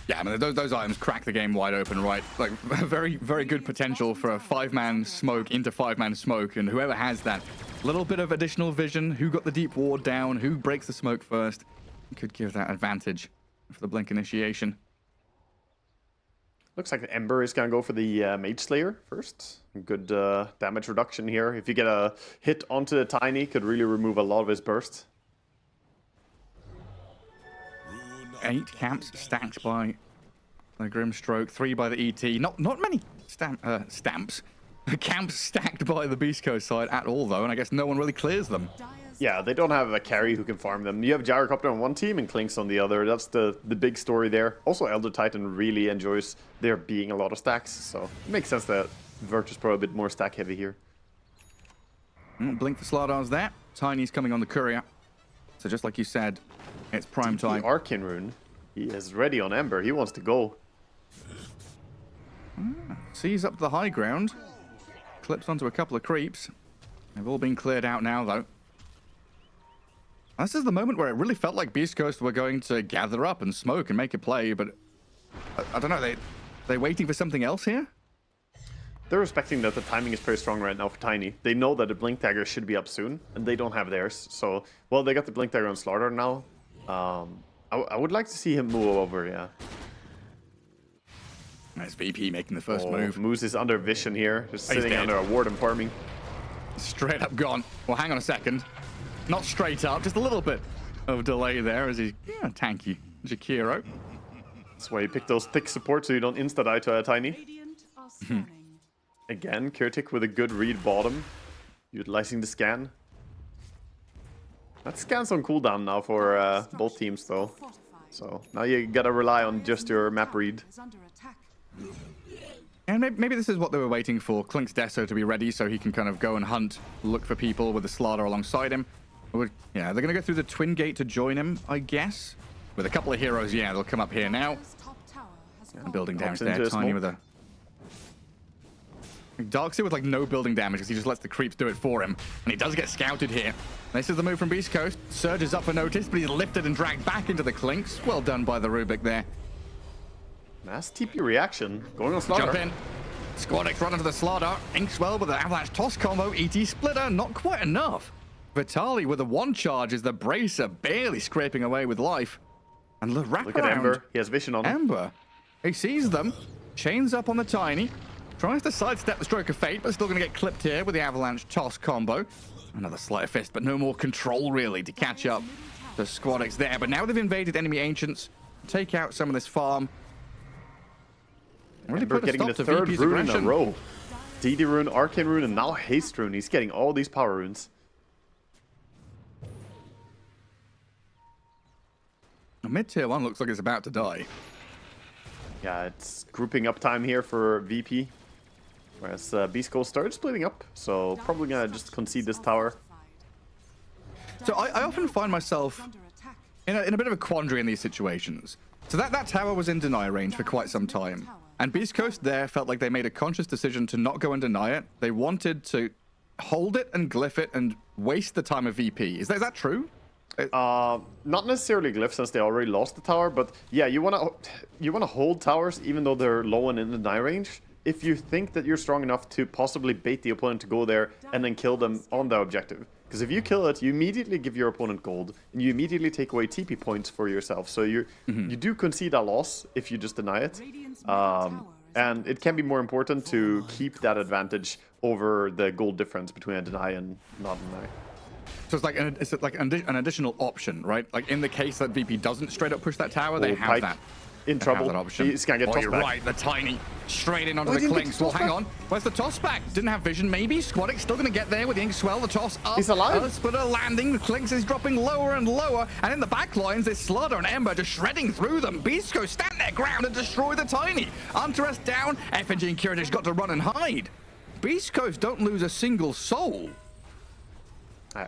Yeah, I mean, those items crack the game wide open, right? Like, very, very good potential for a 5-man smoke into 5-man smoke, and whoever has that little bit of additional vision, who got the deep ward down, who breaks the smoke first, could give that advantage for the Blink initiation.
Looks like the Ember is going to go for the Mage Slayer first. Good damage reduction here. If you get a hit onto the Tiny, could really remove a lot of his burst.
8 camps stacked by the Grimstroke, 3 by the ET. Not many stamps. Camps stacked by the Beast Coast side at all, though, and I guess no one really clears them.
Yeah, they don't have a carry who can farm them. You have Gyrocopter on one team and Clinks on the other. That's the big story there. Also, Elder Titan really enjoys there being a lot of stacks, so it makes sense that virtus.pro a bit more stack heavy here.
Blink for Slardar's there. Tiny's coming on the courier. So just like you said, it's prime time.
The Arcane Rune, he is ready on Ember. He wants to go.
Sees up the high ground. Clips onto a couple of creeps. They've all been cleared out now, though. This is the moment where it really felt like Beast Coast were going to gather up and smoke and make a play, but I don't know, they waiting for something else here?
they're respecting that the timing is pretty strong right now for Tiny. They know that the Blink Dagger should be up soon, and they don't have theirs. So, well, they got the Blink Dagger on Slaughter now. I would like to see him move over, yeah.
Nice VP making the first move.
Moose is under vision here, just sitting under a ward and farming.
Straight up gone. Well, hang on a second. Not straight up, just a little bit of delay there as he's tanky. Jakiro.
That's why you pick those thick supports so you don't insta-die to a Tiny. Again, Kurtik with a good read bottom, utilizing the scan. That scan's on cooldown now for both teams though. So now you gotta rely on just your map read.
And maybe this is what they were waiting for, Klink's Deso to be ready so he can kind of go and hunt, look for people with the Slaughter alongside him. Yeah, they're going to go through the Twin Gate to join him, I guess. With a couple of heroes, yeah, they'll come up here now. And building damage there, Tiny with a... Darkseid with like no building damage because he just lets the creeps do it for him. And he does get scouted here. This is the move from Beast Coast. Surge is up for notice, but he's lifted and dragged back into the Klinks. Well done by the Rubik there.
Nice TP reaction. Going on Slaughter.
Jump in. Squadix run into the Slaughter. Inkswell with the Avalanche toss combo. ET splitter, not quite enough. Vitali with a one charge is the Bracer barely scraping away with life. And look
at Ember. He has vision on him.
Ember. He sees them. Chains up on the Tiny. Tries to sidestep the Stroke of Fate, but still going to get clipped here with the Avalanche toss combo. Another Sleight of Fist, but no more control really to catch up to Squadix there. But now they've invaded enemy Ancients. Take out some of this farm.
Really put getting the third
VP's
rune
aggression.
in a row. DD rune, Arcane rune, and now Haste rune. He's getting all these power runes.
Mid-tier 1 looks like it's about to die.
Yeah, it's grouping up time here for VP. Whereas Beast Coast started splitting up, so probably gonna just concede this tower.
So I often find myself in a bit of a quandary in these situations. So that tower was in deny range for quite some time. And Beast Coast there felt like they made a conscious decision to not go and deny it. They wanted to hold it and glyph it and waste the time of VP. Is that true?
Not necessarily glyph since they already lost the tower, but yeah, you wanna hold towers even though they're low and in the deny range. If you think that you're strong enough to possibly bait the opponent to go there and then kill them on the objective. Because if you kill it, you immediately give your opponent gold, and you immediately take away TP points for yourself. So you do concede a loss if you just deny it. And it can be more important to keep that advantage over the gold difference between a deny and not deny.
So it's like an additional option, right? Like in the case that VP doesn't straight up push that tower, they have that.
In trouble.
He's
gonna get tossed
you're
back.
right, the Tiny straight in onto the Klinks. Well, hang on. Where's the toss back? Didn't have vision, maybe. Squadix still gonna get there with the Inkswell, the toss up.
He's alive.
Splitter landing. The Klinks is dropping lower and lower. And in the back lines, there's Slaughter and Ember just shredding through them. Beast Coast stand their ground and destroy the Tiny. Hunteress down. FNG and Curitage got to run and hide. Beast Coast don't lose a single soul.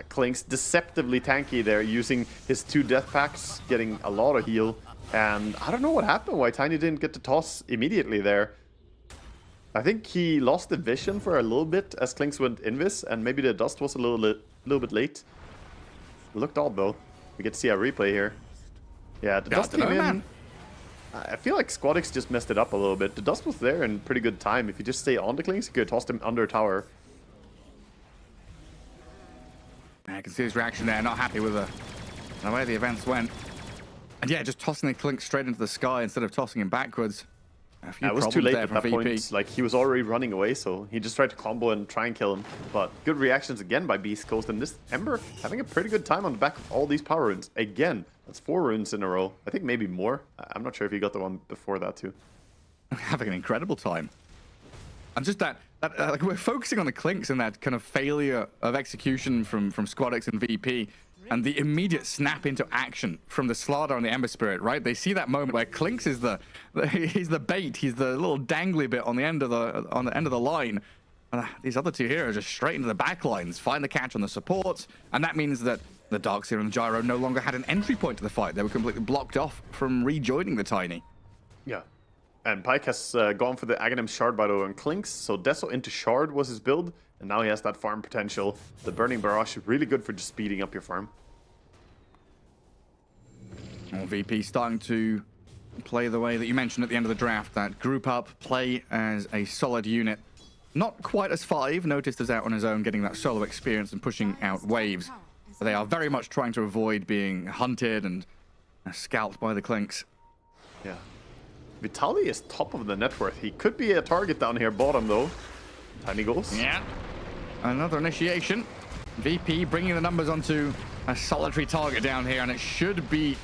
Klinks deceptively tanky there, using his 2 death packs, getting a lot of heal. And I don't know what happened, why Tiny didn't get the toss immediately there. I think he lost the vision for a little bit as Klinks went invis, and maybe the dust was a little bit late. Looked odd though. We get to see a replay here. Yeah, the dust came in. I feel like Squadix just messed it up a little bit. The dust was there in pretty good time. If you just stay on the Klinks, you could have tossed him under tower.
I can see his reaction there, not happy with the way the events went. And yeah, just tossing the Klink straight into the sky instead of tossing him backwards.
It was too late at that point. Like, he was already running away, so he just tried to combo and try and kill him. But good reactions again by Beast Coast, and this Ember having a pretty good time on the back of all these power runes. Again, that's 4 runes in a row. I think maybe more. I'm not sure if he got the one before that too.
Having an incredible time. And just that like, we're focusing on the Klinks and that kind of failure of execution from Squadix and VP. And the immediate snap into action from the Slaughter and the Ember Spirit, right? They see that moment where Klinks is he's the bait, he's the little dangly bit on the end of the line. These other 2 heroes just straight into the back lines, find the catch on the supports, and that means that the Darkseer and the Gyro no longer had an entry point to the fight. They were completely blocked off from rejoining the Tiny.
Yeah. And Pyke has gone for the Aghanim Shard by the way on Klinks, so Deso into Shard was his build, and now he has that farm potential. The Burning Barrage is really good for just speeding up your farm.
Well, VP starting to play the way that you mentioned at the end of the draft, that group up, play as a solid unit. Not quite as 5. Noticed is out on his own, getting that solo experience and pushing out waves. But they are very much trying to avoid being hunted and scalped by the Clinks.
Yeah. Vitaly is top of the net worth. He could be a target down here bottom, though. Tiny goals.
Yeah. Another initiation. VP bringing the numbers onto a solitary target down here, and it should be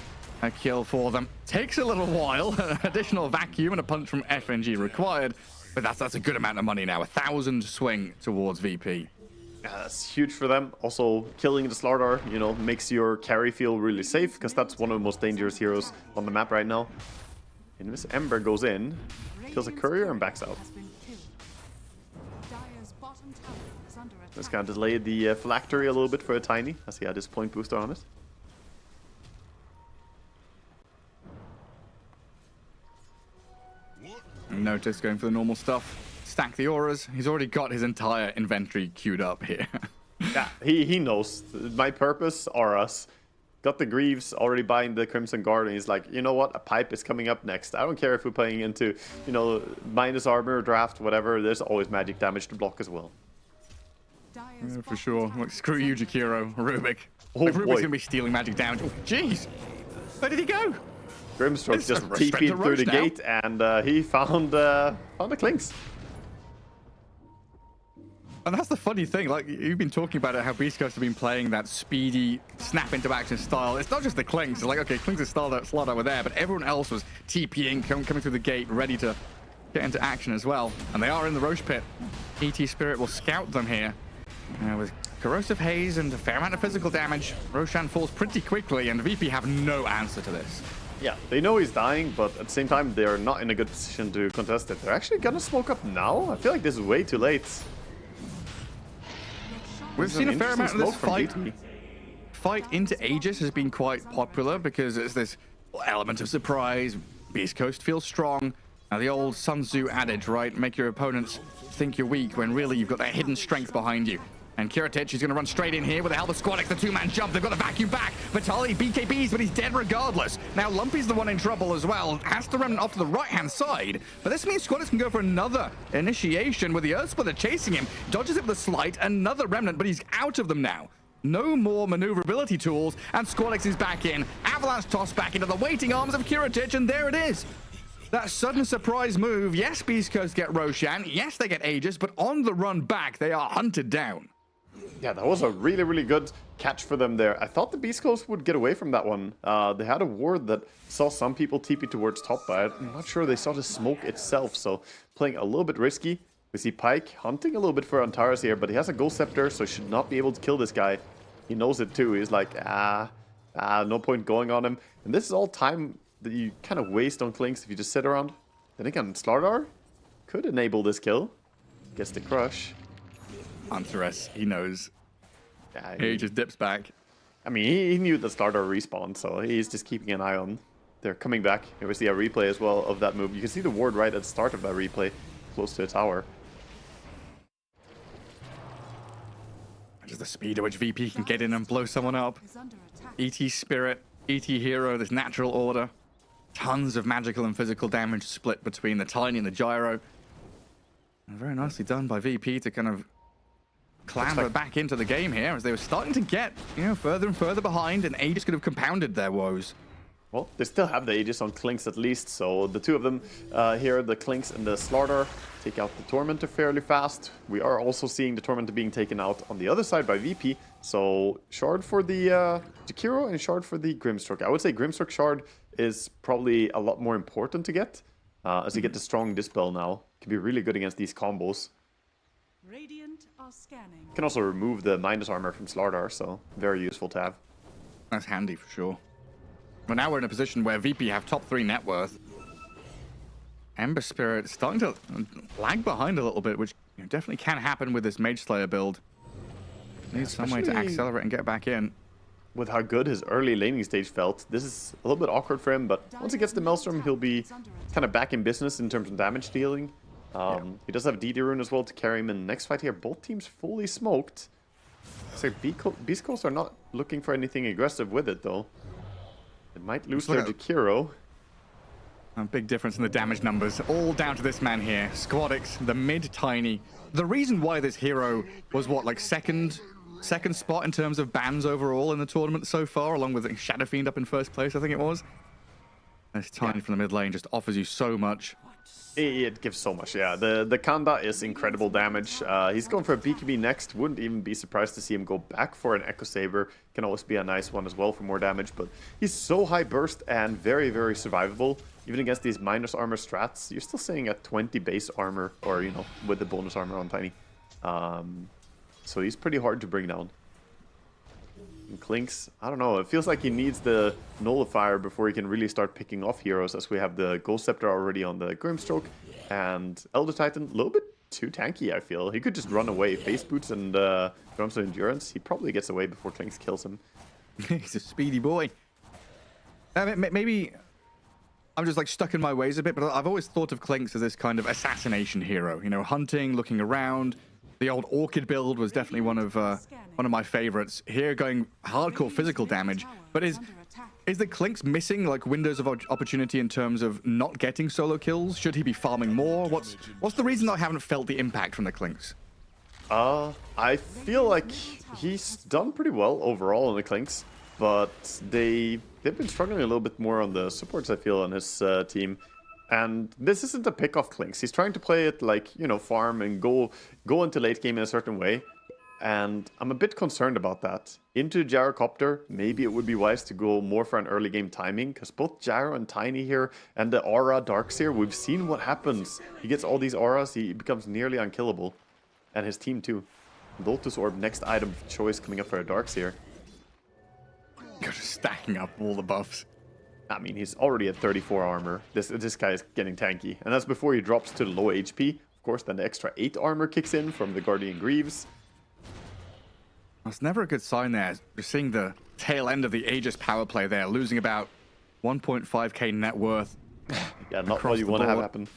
a kill for them. Takes a little while. Additional vacuum and a punch from FNG required, but that's a good amount of money now. 1,000 swing towards VP.
Yeah, that's huge for them. Also, killing the Slardar, you know, makes your carry feel really safe, because that's one of the most dangerous heroes on the map right now. And this Ember goes in, kills a courier, and backs out. Just gonna delay the phylactery a little bit for a Tiny, as he had his point booster on it.
Notice going for the normal stuff. Stack the auras. He's already got his entire inventory queued up here.
Yeah, he knows. My purpose, auras. Got the Greaves already buying the Crimson Guard, and he's like, you know what? A pipe is coming up next. I don't care if we're playing into, you know, minus armor, draft, whatever. There's always magic damage to block as well.
Yeah, for sure. Like, screw you, Jakiro. Rubik.
Oh,
like, Rubik's
boy.
gonna be stealing magic damage. Oh, jeez. Where did he go?
Grimstroke
It's
just
a respect
TP'd
to
through the
Roche now.
gate, and he found the Clinks.
And that's the funny thing, like, you've been talking about it, how Beast Coast have been playing that speedy, snap into action style. It's not just the Clinks. It's like, okay, Clinks and Slot over there, but everyone else was TPing, coming through the gate, ready to get into action as well. And they are in the Roche pit. ET Spirit will scout them here. With Corrosive Haze and a fair amount of physical damage, Roshan falls pretty quickly, and VP have no answer to this.
Yeah, they know he's dying, but at the same time, they're not in a good position to contest it. They're actually gonna smoke up now? I feel like this is way too late.
We've seen a fair amount of this fight.
BT.
Fight into Aegis has been quite popular because it's this element of surprise. Beast Coast feels strong. Now, the old Sun Tzu adage, right? Make your opponents think you're weak when really you've got that hidden strength behind you. And Kiritich is going to run straight in here with the help of Squadix, the two-man jump. They've got a vacuum back. Vitaly, BKBs, but he's dead regardless. Now, Lumpy's the one in trouble as well. Has to run off to the right-hand side. But this means Squadix can go for another initiation with the Earthsplitter chasing him. Dodges it with a slight, another remnant, but he's out of them now. No more maneuverability tools, and Squadix is back in. Avalanche toss back into the waiting arms of Kiritich, and there it is. That sudden surprise move. Yes, Beast Coast get Roshan. Yes, they get Aegis, but on the run back, they are hunted down.
Yeah, that was a really, really good catch for them there. I thought the Beast Coast would get away from that one. They had a ward that saw some people TP towards top, but I'm not sure they saw the smoke itself, so playing a little bit risky. We see Pyke hunting a little bit for Antares here, but he has a Ghost Scepter, so he should not be able to kill this guy. He knows it too. He's like, no point going on him. And this is all time that you kind of waste on Clinks if you just sit around. Then again, Slardar could enable this kill. Gets the crush.
Antares, he knows.
Yeah,
He just dips back.
I mean, he knew that Slardar respawned, so he's just keeping an eye on. They're coming back. Here we see a replay as well of that move. You can see the ward right at the start of that replay, close to a tower.
Just the speed at which VP can get in and blow someone up. ET Spirit, ET Hero, this natural order. Tons of magical and physical damage split between the Tiny and the Gyro. And very nicely done by VP to kind of clamber back into the game here as they were starting to get, further and further behind, and Aegis could have compounded their woes.
Well, they still have the Aegis on Clinks at least, so the two of them here, the Clinks and the Slardar, take out the Tormentor fairly fast. We are also seeing the Tormentor being taken out on the other side by VP, so Shard for the Jakiro and Shard for the Grimstroke. I would say Grimstroke Shard is probably a lot more important to get, as you get the strong Dispel now. Can be really good against these combos.
Radiant are scanning.
Can also remove the minus armor from Slardar, so very useful to have.
That's handy for sure. But now we're in a position where VP have top 3 net worth. Ember Spirit starting to lag behind a little bit, which definitely can happen with this Mage Slayer build. Needs some way to
especially
accelerate and get back in.
With how good his early laning stage felt, this is a little bit awkward for him, but once he gets the Maelstrom, he'll be kind of back in business in terms of damage dealing. He does have DD Rune as well to carry him in the next fight here. Both teams fully smoked. So Beast Coast are not looking for anything aggressive with it, though. It might lose their Jakiro.
A big difference in the damage numbers, all down to this man here, Squadix, the mid-tiny. The reason why this hero was, what, like second spot in terms of bans overall in the tournament so far, along with Shadow Fiend up in first place, I think it was. This Tiny from the mid lane just offers you so much.
It gives so much, yeah. The Kanda is incredible damage. He's going for a BKB next. Wouldn't even be surprised to see him go back for an Echo Saber. Can always be a nice one as well for more damage, but he's so high burst and very, very survivable. Even against these minus armor strats, you're still seeing a 20 base armor, or, you know, with the bonus armor on Tiny. So he's pretty hard to bring down. And Clinks, I don't know, it feels like he needs the Nullifier before he can really start picking off heroes, as we have the Ghost Scepter already on the Grimstroke, and Elder Titan, a little bit too tanky, I feel. He could just run away. Face Boots and Drums of Endurance, he probably gets away before Clinks kills him.
He's a speedy boy. Maybe I'm just like stuck in my ways a bit, but I've always thought of Clinks as this kind of assassination hero. You know, hunting, looking around. The old Orchid build was definitely one of my favorites. Here, going hardcore physical damage. But is the Clinks missing like windows of opportunity in terms of not getting solo kills? Should he be farming more? What's the reason I haven't felt the impact from the Clinks?
I feel like he's done pretty well overall on the Clinks, but they've been struggling a little bit more on the supports, I feel, on his team. And this isn't a pick off Clinks. He's trying to play it like, you know, farm and go into late game in a certain way. And I'm a bit concerned about that. Into Gyrocopter, maybe it would be wise to go more for an early game timing, because both Gyro and Tiny here and the Aura Darkseer, we've seen what happens. He gets all these auras, he becomes nearly unkillable. And his team too. Lotus Orb, next item of choice coming up for a Darkseer.
You're just stacking up all the buffs.
I mean, he's already at 34 armor. This guy is getting tanky. And that's before he drops to the low HP. Of course, then the extra 8 armor kicks in from the Guardian Greaves.
That's never a good sign there. You're seeing the tail end of the Aegis power play there, losing about 1.5k net worth.
Yeah, not what you want to have happen.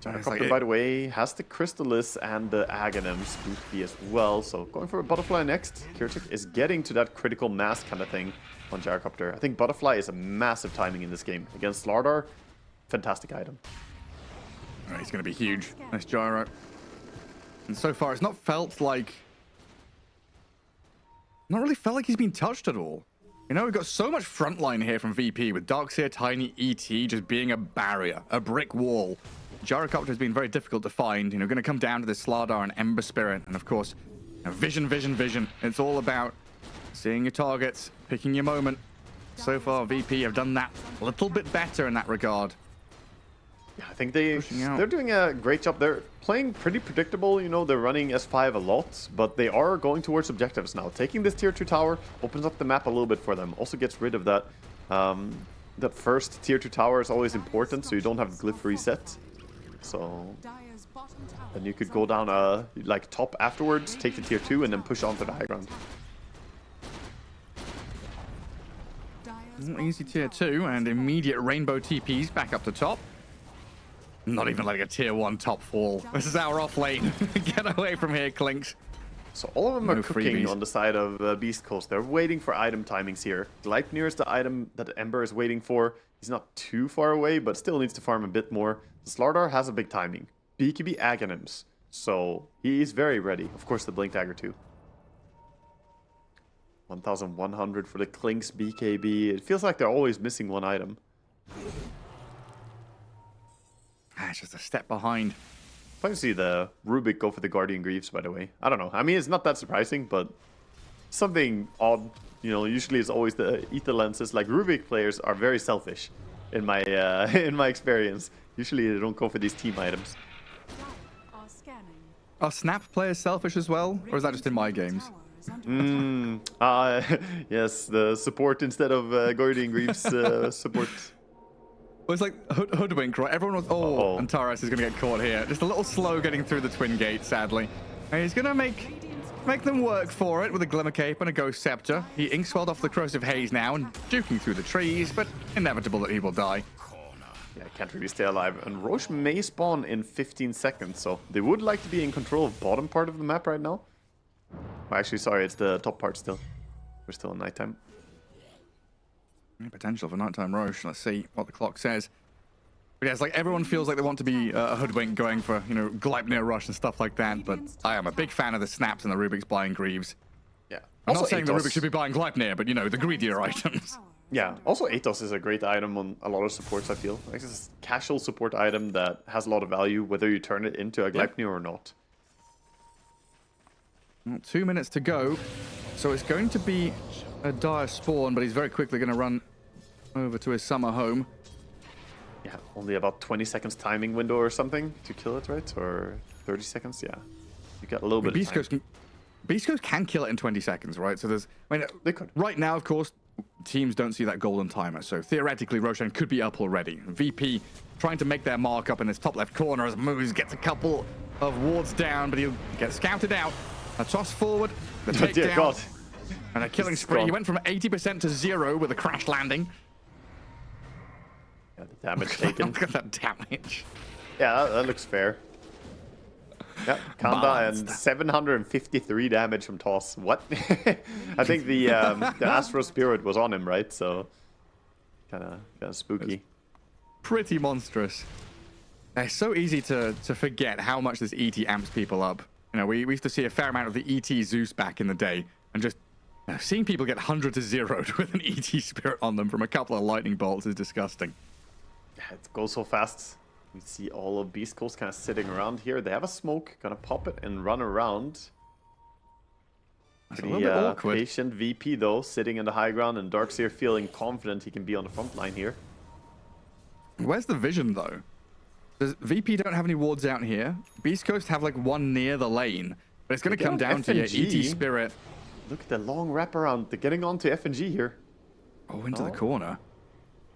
Gyrocopter, by the way, has the Crystallis and the Aghanims boosty as well. So going for a Butterfly next. Kirtik is getting to that critical mass kind of thing on Gyrocopter. I think Butterfly is a massive timing in this game. Against Slardar, fantastic item.
Right, he's going to be huge. Nice Gyro. And so far, it's not really felt like he's been touched at all. You know, we've got so much frontline here from VP with Darkseer, Tiny, ET just being a barrier, a brick wall. Gyrocopter has been very difficult to find. You know, going to come down to this Slardar and Ember Spirit. And of course, you know, vision. It's all about seeing your targets, picking your moment. So far, VP have done that a little bit better in that regard.
Yeah, I think they're doing a great job. They're playing pretty predictable. You know, they're running S5 a lot, but they are going towards objectives now. Taking this tier 2 tower opens up the map a little bit for them. Also gets rid of that. That first tier 2 tower is always important, so you don't have glyph reset. So then you could go down like top afterwards, take the tier 2, and then push on to the high ground.
Easy tier 2 and immediate rainbow TPs back up to top. Not even like a tier 1 top fall. This is our off lane. Get away from here, Clinks.
So all of them are cooking
freebies
on the side of Beast Coast. They're waiting for item timings here. Gleipnir is the item that Ember is waiting for. He's not too far away, but still needs to farm a bit more. Slardar has a big timing. BKB Aghanims. So he's very ready. Of course, the Blink Dagger too. 1,100 for the Clinks BKB. It feels like they're always missing one item.
It's just a step behind.
Fun to see the Rubik go for the Guardian Greaves, by the way. I don't know. I mean, it's not that surprising, but something odd. You know, usually it's always the Ether lenses. Like, Rubik players are very selfish in my experience. Usually they don't go for these team items.
Are Snap players selfish as well? Or is that just in my games?
Yes, the support instead of Guardian Greaves support.
Well, it's like hoodwink, right? Everyone was... Oh, and Taras is going to get caught here. Just a little slow getting through the Twin Gate, sadly. And he's going to make them work for it with a Glimmer Cape and a Ghost Scepter. He inkswelled off the Corrosive Haze now and juking through the trees, but inevitable that he will die.
Yeah, can't really stay alive. And Roche may spawn in 15 seconds, so they would like to be in control of bottom part of the map right now. Oh, actually, sorry, it's the top part still. We're still in nighttime.
Any potential for nighttime Roche. Let's see what the clock says. But yeah, it's like everyone feels like they want to be a hoodwink going for, you know, Gleipnir Rush and stuff like that. But I am a big fan of the snaps and the Rubik's buying Greaves.
Yeah.
I'm
Also
not saying the
Atos.
Rubik should be buying Gleipnir, but, you know, the greedier items.
Yeah. Also, Atos is a great item on a lot of supports, I feel. Like, it's a casual support item that has a lot of value, whether you turn it into a Gleipnir or not.
Well, 2 minutes to go. So it's going to be a dire spawn, but he's very quickly going to run over to his summer home.
Yeah, only about 20 seconds timing window or something to kill it, right? Or 30 seconds, yeah. You got a little bit
Beast
of
Coast
time.
Beast Coast can kill it in 20 seconds, right? So there's, I mean,
They could.
right now, of course, teams don't see that golden timer. So theoretically, Roshan could be up already. VP trying to make their mark up in this top left corner as Moose gets a couple of wards down, but he'll get scouted out. A toss forward, the
Oh, dear
takedown,
God.
and a killing
This is
spree. He
gone.
went from 80% to 0 with a crash landing.
Yeah, the damage taken.
Look at that damage.
Yeah, that looks fair. Yeah, Kanda
Balanced.
and 753 damage from Toss. What? I think the Astro Spirit was on him, right? So kind of spooky.
Pretty monstrous. It's so easy to forget how much this ET amps people up. You know, we used to see a fair amount of the ET Zeus back in the day, and just seeing people get 100 to 0'd with an ET Spirit on them from a couple of lightning bolts is disgusting.
Yeah, it goes so fast. We see all of Beast Coast kind of sitting around here. They have a smoke, gonna pop it and run around.
That's a little bit awkward.
Patient VP though, sitting in the high ground, and Darkseer feeling confident he can be on the front line here.
Where's the vision, though? Does VP don't have any wards out here? Beast Coast have, like, one near the lane. But it's going to
They
come
get
down
on
to your
FNG.
ET Spirit.
Look at the long wraparound. They're getting onto FNG here.
Oh, into the corner.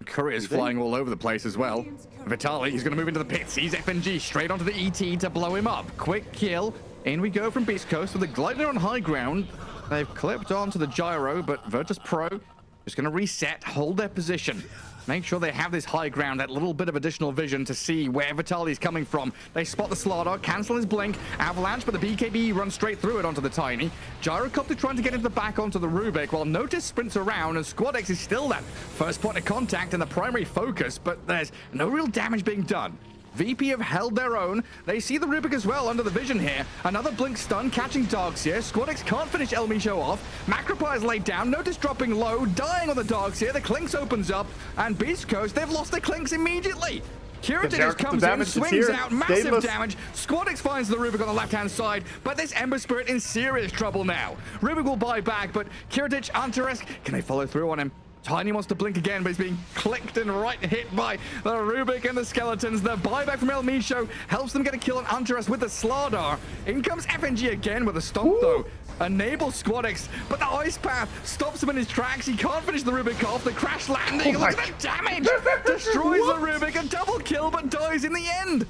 Courier's
they?
flying all over the place as well. Vitali, he's going to move into the pits. Sees FNG straight onto the ET to blow him up. Quick kill. In we go from Beast Coast with the Gleipnir on high ground. They've clipped onto the gyro, but virtus.pro is going to reset, hold their position. Make sure they have this high ground, that little bit of additional vision to see where Vitali's coming from. They spot the Slardar, cancel his blink, avalanche, but the BKB runs straight through it onto the Tiny. Gyrocopter trying to get into the back onto the Rubik, while Notice sprints around, and SquadX is still that first point of contact and the primary focus, but there's no real damage being done. VP have held their own. They see the Rubik as well under the vision here. Another blink stun catching Darkseer. SquadX can't finish El Micho off. Macropie is laid down. Notice dropping low, dying on the Darkseer. The Clinks opens up, and Beast Coast, they've lost their Clinks immediately. Kiritin just comes in, swings out, massive damage. SquadX finds the Rubik on the left-hand side, but this Ember Spirit in serious trouble now. Rubik will buy back, but Kiritic, Antares, can they follow through on him? Tiny wants to blink again, but he's being clicked and hit by the Rubik and the Skeletons. The buyback from El Micho helps them get a kill on Antares with the Slardar. In comes FNG again with a stomp, though. Enables SquadX, but the Ice Path stops him in his tracks. He can't finish the Rubik off. The crash landing, look at the damage! Destroys the Rubik, a double kill, but dies in the end.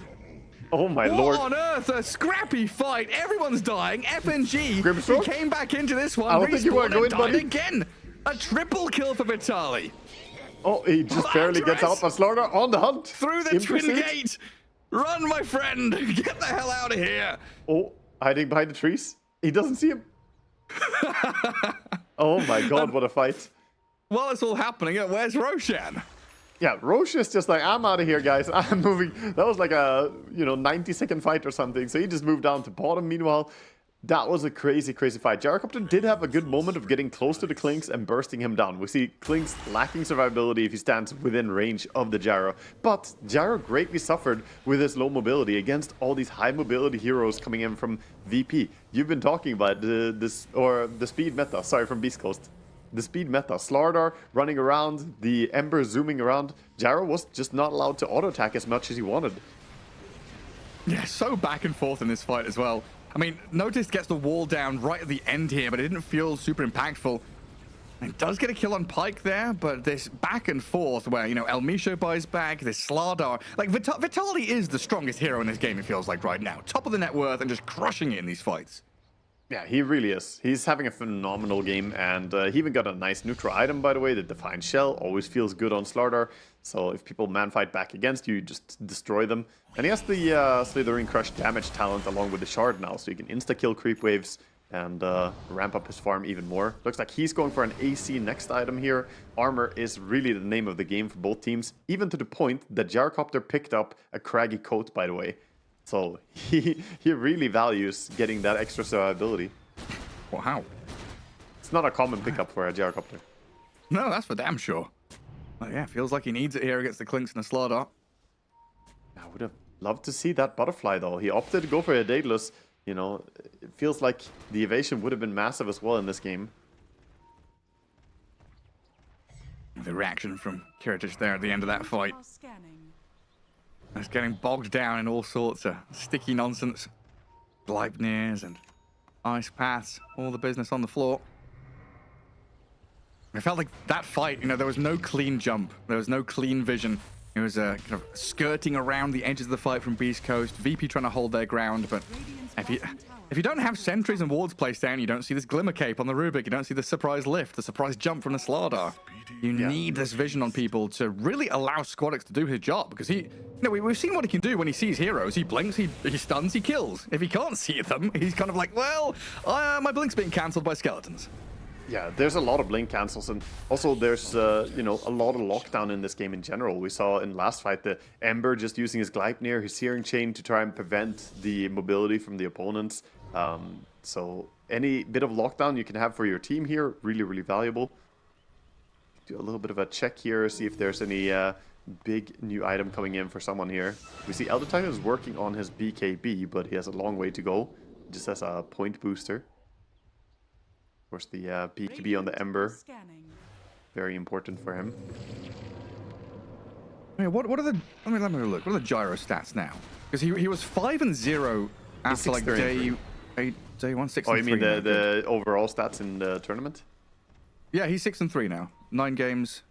Oh my lord.
What on earth? A scrappy fight. Everyone's dying. FNG, he
Grimstroke?
came back into this one,
I don't think you were
respawned
going,
and died
buddy.
again. A triple kill for Vitali.
Oh, he just barely gets out, but Slardar on the hunt.
Through the
In
twin
pursuit.
gate. Run, my friend. Get the hell out of here.
Oh, hiding behind the trees. He doesn't see him. Oh my god, what a fight.
While it's all happening, where's Roshan?
Yeah, Roche is just like, I'm out of here, guys. I'm moving. That was like a, 90-second fight or something. So he just moved down to bottom. Meanwhile, that was a crazy, crazy fight. Gyrocopter did have a good moment of getting close to the Clinks and bursting him down. We see Clinks lacking survivability if he stands within range of the Gyro. But Gyro greatly suffered with his low mobility against all these high mobility heroes coming in from VP. You've been talking about the speed meta, sorry, from Beast Coast. The speed meta. Slardar running around, the Ember zooming around. Gyro was just not allowed to auto-attack as much as he wanted.
Yeah, so back and forth in this fight as well. I mean, Notice gets the wall down right at the end here, but it didn't feel super impactful. It does get a kill on Pike there, but this back and forth where, El Micho buys back, this Slardar. Like, Vitali is the strongest hero in this game, it feels like right now. Top of the net worth and just crushing it in these fights.
Yeah, he really is. He's having a phenomenal game, and he even got a nice neutral item, by the way. The Defiant Shell always feels good on Slardar. So if people man-fight back against you, just destroy them. And he has the Slithering Crush damage talent along with the Shard now, so you can insta-kill creep waves and ramp up his farm even more. Looks like he's going for an AC next item here. Armor is really the name of the game for both teams, even to the point that Gyrocopter picked up a craggy coat, by the way. So he really values getting that extra survivability.
Wow.
It's not a common pickup for a Gyrocopter.
No, that's for damn sure. But yeah, feels like he needs it here against the Clinks and the Slardar.
I would have loved to see that butterfly, though. He opted to go for a Daedalus. You know, it feels like the evasion would have been massive as well in this game.
The reaction from Kiritich there at the end of that fight.
Are scanning.
It's getting bogged down in all sorts of sticky nonsense. Gleipnirs and ice paths, all the business on the floor. I felt like that fight, you know, there was no clean jump. There was no clean vision. It was kind of skirting around the edges of the fight from Beast Coast. VP trying to hold their ground, but if you don't have sentries and wards placed down, you don't see this Glimmer Cape on the Rubik. You don't see the surprise lift, the surprise jump from the Slardar. You need this vision on people to really allow Squadix to do his job, because he, you know, we've seen what he can do when he sees heroes. He blinks, he stuns, he kills. If he can't see them, he's kind of like, well, my blink's being cancelled by skeletons.
Yeah, there's a lot of blink cancels, and also there's you know, a lot of lockdown in this game in general. We saw in last fight the Ember just using his Gleipnir, his Searing Chain to try and prevent the mobility from the opponents. So any bit of lockdown you can have for your team here, really, really valuable. Do a little bit of a check here, see if there's any big new item coming in for someone here. We see Elder Titan is working on his BKB, but he has a long way to go, just as a point booster. Of course, the BKB on the Ember,
Scanning.
very important for him.
I mean, what are the? Let me look. What are the gyro stats now? Because he was 5-0 after like day 1, 6.
Oh, you mean the overall stats in the tournament?
Yeah, he's 6-3 now. 9 games,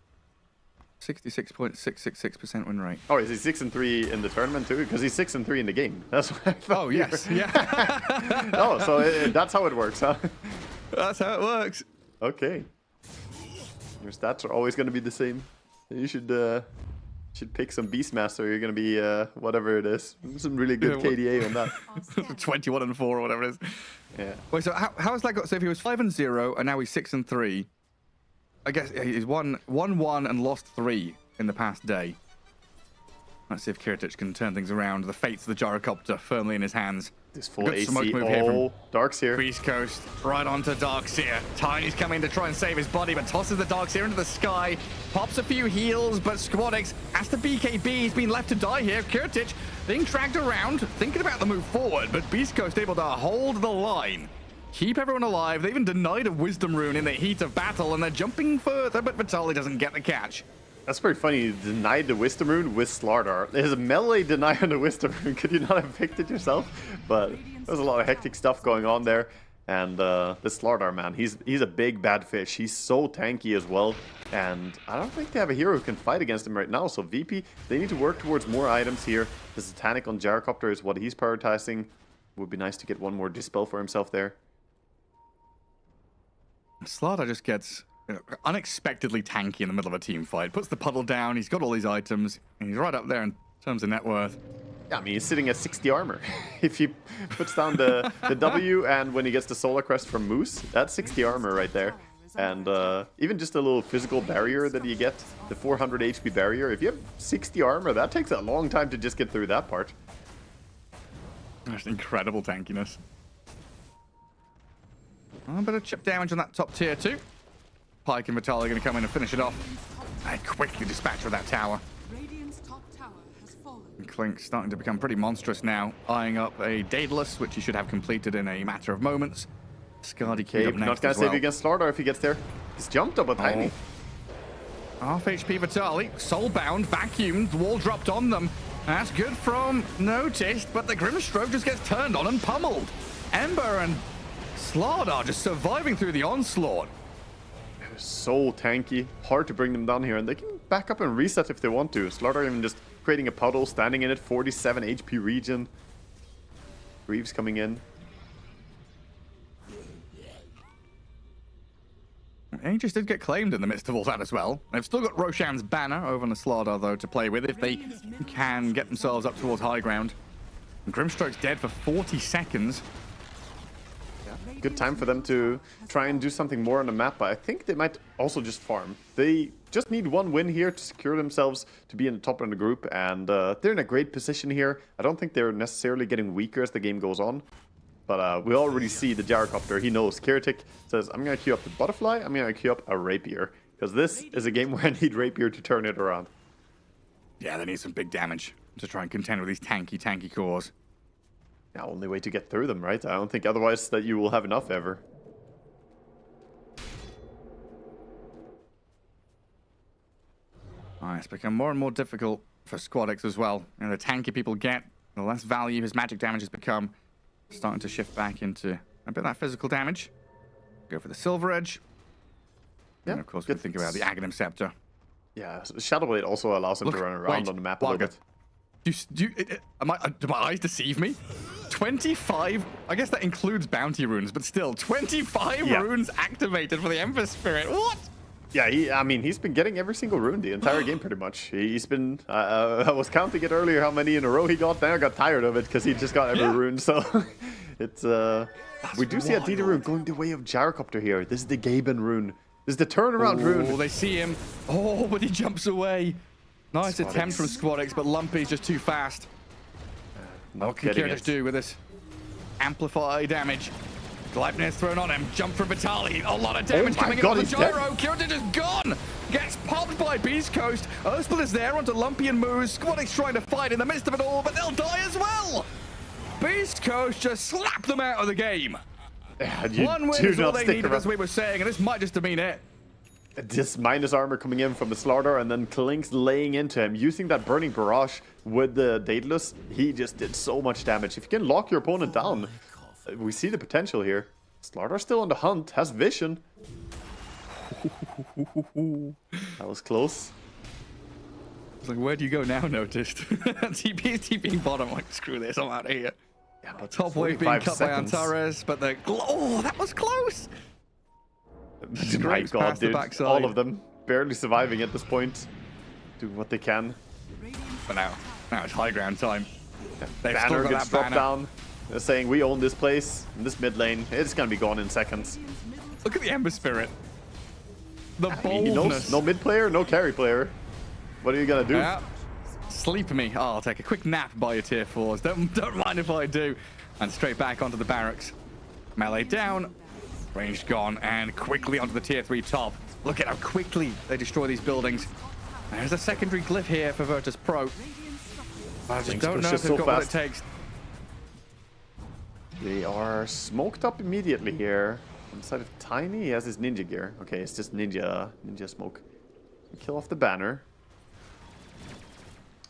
66.666% win rate.
Oh, is he 6-3 in the tournament too? Because he's 6-3 in the game. That's what I thought.
Oh yes, yeah.
Oh, so that's how it works, huh?
That's how it works.
Okay. Your stats are always going to be the same. You should pick some Beastmaster. You're going to be whatever it is. Some really good KDA on that.
21-4 or whatever it is.
Yeah.
Wait, so how has that got? So if he was 5-0 and now he's 6-3, I guess he's won 1 and lost 3 in the past day. Let's see if Kiritich can turn things around. The fates of the Gyrocopter firmly in his hands.
This full
Good
AC.
smoke move here from
Dark's here.
Beast Coast, right onto Darkseer. Tiny's coming to try and save his body, but tosses the Darkseer into the sky. Pops a few heals, but Squadix, as the BKB, he's been left to die here. Kiritich being dragged around, thinking about the move forward, but Beast Coast able to hold the line. Keep everyone alive. They even denied a Wisdom Rune in the heat of battle, and they're jumping further, but Vitali doesn't get the catch.
That's pretty funny. You denied the Wisdom Rune with Slardar. There's a melee deny on the Wisdom Rune. Could you not have picked it yourself? But there's a lot of hectic stuff going on there. And this Slardar, man, he's a big bad fish. He's so tanky as well. And I don't think they have a hero who can fight against him right now. So VP, they need to work towards more items here. The Satanic on Gyrocopter is what he's prioritizing. Would be nice to get one more Dispel for himself there.
Slardar just gets unexpectedly tanky in the middle of a team fight. Puts the puddle down, he's got all these items, and he's right up there in terms of net worth.
Yeah, I mean, he's sitting at 60 armor. If he puts down the W, and when he gets the Solar Crest from Moose, that's 60 armor right there. And even just a little physical barrier that you get, the 400 HP barrier, if you have 60 armor, that takes a long time to just get through that part.
That's incredible tankiness. A bit of chip damage on that top tier too. Pike and Vitali are going to come in and finish it off. They quickly dispatch with that tower.
Radiant's top tower has fallen.
And Clink's starting to become pretty monstrous now, eyeing up a Daedalus, which he should have completed in a matter of moments. Scardy queued up next
Not going to
as well.
save you against Slardar if he gets there. He's jumped up a tiny.
Half HP Vitali, soulbound, vacuumed, the wall dropped on them. That's good from Noticed, but the Grimstroke just gets turned on and pummeled. Ember and Slardar just surviving through the onslaught.
So tanky, hard to bring them down here, and they can back up and reset if they want to. Slardar even just creating a puddle, standing in it, 47 HP region. Greaves coming in.
Aegis did get claimed in the midst of all that as well. They've still got Roshan's banner over on the Slardar though to play with if they can get themselves up towards high ground. And Grimstroke's dead for 40 seconds.
Yeah, good time for them to try and do something more on the map, but I think they might also just farm. They just need one win here to secure themselves to be in the top of the group, and they're in a great position here. I don't think they're necessarily getting weaker as the game goes on, but we already see the gyrocopter. He knows. Kiratik says, I'm going to queue up the butterfly, I'm going to queue up a rapier, because this is a game where I need rapier to turn it around.
Yeah, they need some big damage to try and contend with these tanky cores.
Yeah, only way to get through them, right? I don't think otherwise that you will have enough ever.
It's become more and more difficult for Squadix as well. And the tanky people get, the less value his magic damage has become. Starting to shift back into a bit of that physical damage. Go for the Silver Edge.
Yeah,
and of course, we think about the Aghanim Scepter.
Yeah, so Shadow Blade also allows him to run around on the map a little bit.
Do my eyes deceive me? 25? I guess that includes bounty runes, but still, 25 runes activated for the Ember Spirit. What?
Yeah, I mean, he's been getting every single rune the entire game, pretty much. He's been... I was counting it earlier how many in a row he got. Then I got tired of it because he just got every rune. So it's... we do see a DD rune going the way of Gyrocopter here. This is the Gaben rune. This is the turnaround rune.
Oh, they see him. Oh, but he jumps away. Nice attempt from Squadix, but Lumpy's just too fast. What can Kiratik do with this? Amplify damage. Gleipnir's thrown on him. Jump from Vitaly. A lot of damage coming in from the gyro. Kiratik is gone. Gets popped by Beast Coast. Ursula is there onto Lumpy and Moose. Squadix trying to fight in the midst of it all, but they'll die as well. Beast Coast just slapped them out of the game. One win is all they needed, as we were saying, and this might just have been it.
This minus armor coming in from the Slardar, and then Klink's laying into him. Using that Burning Barrage with the Daedalus, he just did so much damage. If you can lock your opponent down, we see the potential here. Slardar still on the hunt, has vision. That was close.
It's like, where do you go now, Noticed? TPing bottom, like, screw this, I'm out of here.
Yeah, but
top wave being cut by Antares, but the... Oh, that was close!
My god, dude. All of them barely surviving at this point. Doing what they can.
But now it's high ground time.
Yeah. Banner gets dropped down. They're saying, we own this place, in this mid lane. It's gonna be gone in seconds.
Look at the Ember Spirit. The boldness.
No mid player, no carry player. What are you gonna do?
Yeah. Sleep me. Oh, I'll take a quick nap by your tier 4s. Don't mind if I do. And straight back onto the barracks. Melee down. Range gone, and quickly onto the tier 3 top. Look at how quickly they destroy these buildings. There's a secondary glyph here for Virtus.pro. I just don't know if they've got what it takes.
They are smoked up immediately here. On the side of Tiny, he has his ninja gear. Okay, it's just ninja smoke. Kill off the banner.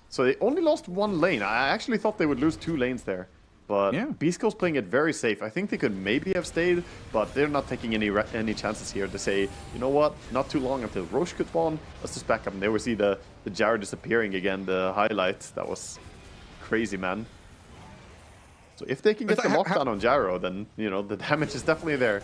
So they only lost one lane. I actually thought they would lose 2 lanes there. But yeah. Beastco's playing it very safe. I think they could maybe have stayed, but they're not taking any chances here to say, you know what, not too long until Roche could spawn. Let's just back up. And there we see the gyro disappearing again, the highlights. That was crazy, man. So if they can get the lockdown on gyro, then, you know, the damage is definitely there.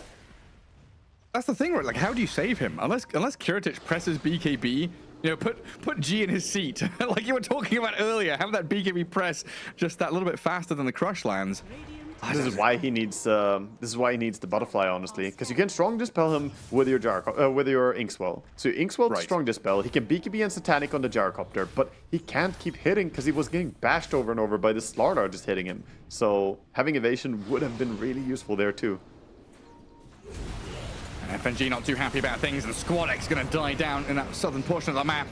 That's the thing, right? Like, how do you save him? Unless Kiratic presses BKB, you know, put G in his seat. Like you were talking about earlier, have that BKB press just that little bit faster than the crush lands.
This is why he needs the butterfly, honestly, because you can strong dispel him with your Inkswell. So Inkswell strong dispel, he can BKB and Satanic on the Gyrocopter, but he can't keep hitting because he was getting bashed over and over by the Slardar just hitting him. So having evasion would have been really useful there too.
FNG not too happy about things, and Squadix going to die down in that southern portion of the map.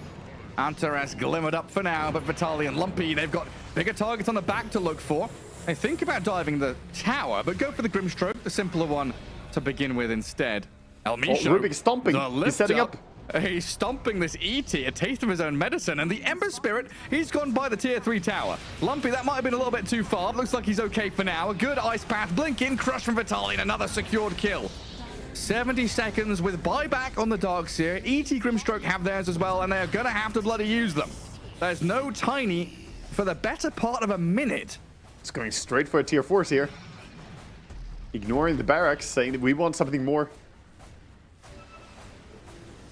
Antares glimmered up for now, but Vitaly and Lumpy, they've got bigger targets on the back to look for. They think about diving the tower, but go for the Grimstroke, the simpler one to begin with instead. Elmisho,
Rubik's stomping. He's setting up.
He's stomping this ET, a taste of his own medicine, and the Ember Spirit, he's gone by the tier 3 tower. Lumpy, that might have been a little bit too far. Looks like he's okay for now. A good ice path, blink in, crush from Vitaly, and another secured kill. 70 seconds with buyback on the Darkseer. ET Grimstroke have theirs as well, and they're gonna have to bloody use them. There's no Tiny for the better part of a minute.
It's going straight for a tier 4s here. Ignoring the barracks, saying that we want something more.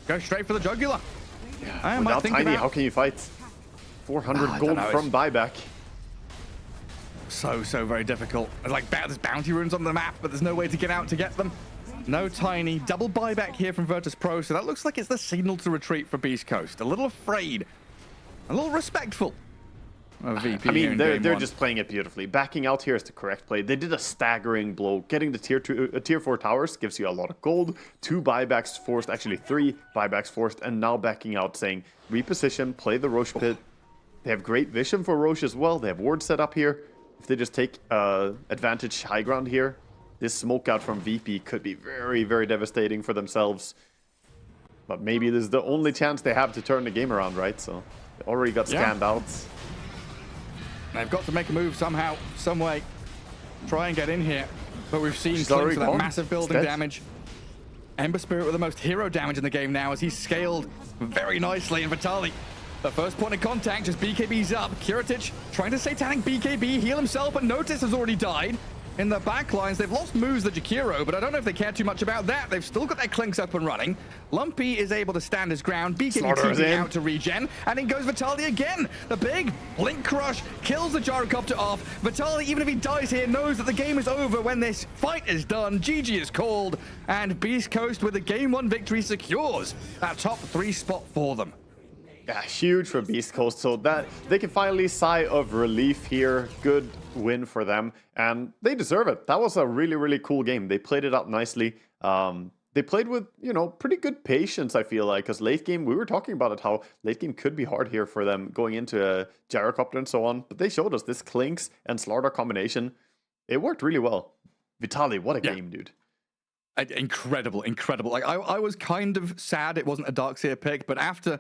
Go straight for the jugular.
Yeah, without Tiny, how can you fight? 400 gold from buyback.
So very difficult. There's bounty runes on the map, but there's no way to get out to get them. No Tiny. Double buyback here from virtus.pro, so that looks like it's the signal to retreat for Beast Coast. A little afraid, a little respectful of VP.
I mean,
here in
they're
game
just playing it beautifully. Backing out here is the correct play. They did a staggering blow. Getting the tier 4 towers gives you a lot of gold. 2 buybacks forced, actually 3 buybacks forced, and now backing out saying, reposition, play the Roche pit. They have great vision for Roche as well. They have ward set up here. If they just take advantage high ground here, this smoke out from VP could be very devastating for themselves. But maybe this is the only chance they have to turn the game around, right? So they already got scanned out.
They've got to make a move somehow, some way. Try and get in here. But we've seen Clinks with that massive building damage. Ember Spirit with the most hero damage in the game now as he's scaled very nicely. And Vitaly, the first point of contact, just BKB's up. Kuratic trying to Satanic BKB, heal himself, but Notice has already died. In the backlines, they've lost moves the Jakiro, but I don't know if they care too much about that. They've still got their Clinks up and running. Lumpy is able to stand his ground. BKB TPing out to regen, and in goes Vitaly again. The big Blink Crush kills the Gyrocopter off. Vitaly, even if he dies here, knows that the game is over when this fight is done. GG is called, and Beast Coast with a Game 1 victory secures that top 3 spot for them.
Yeah, huge for Beast Coast, so that they can finally sigh of relief here. Good win for them, and they deserve it. That was a really cool game. They played it up nicely. They played with, pretty good patience, I feel like, because late game, we were talking about it, how late game could be hard here for them going into a Gyrocopter and so on, but they showed us this Clinks and Slaughter combination. It worked really well. Vitaly, what a game, dude.
Incredible. Like, I was kind of sad it wasn't a Darkseer pick, but after,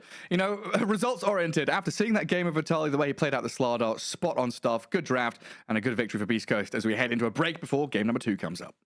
results oriented, after seeing that game of Vitaly, the way he played out the Slardar, spot on stuff, good draft, and a good victory for Beast Coast as we head into a break before game number 2 comes up.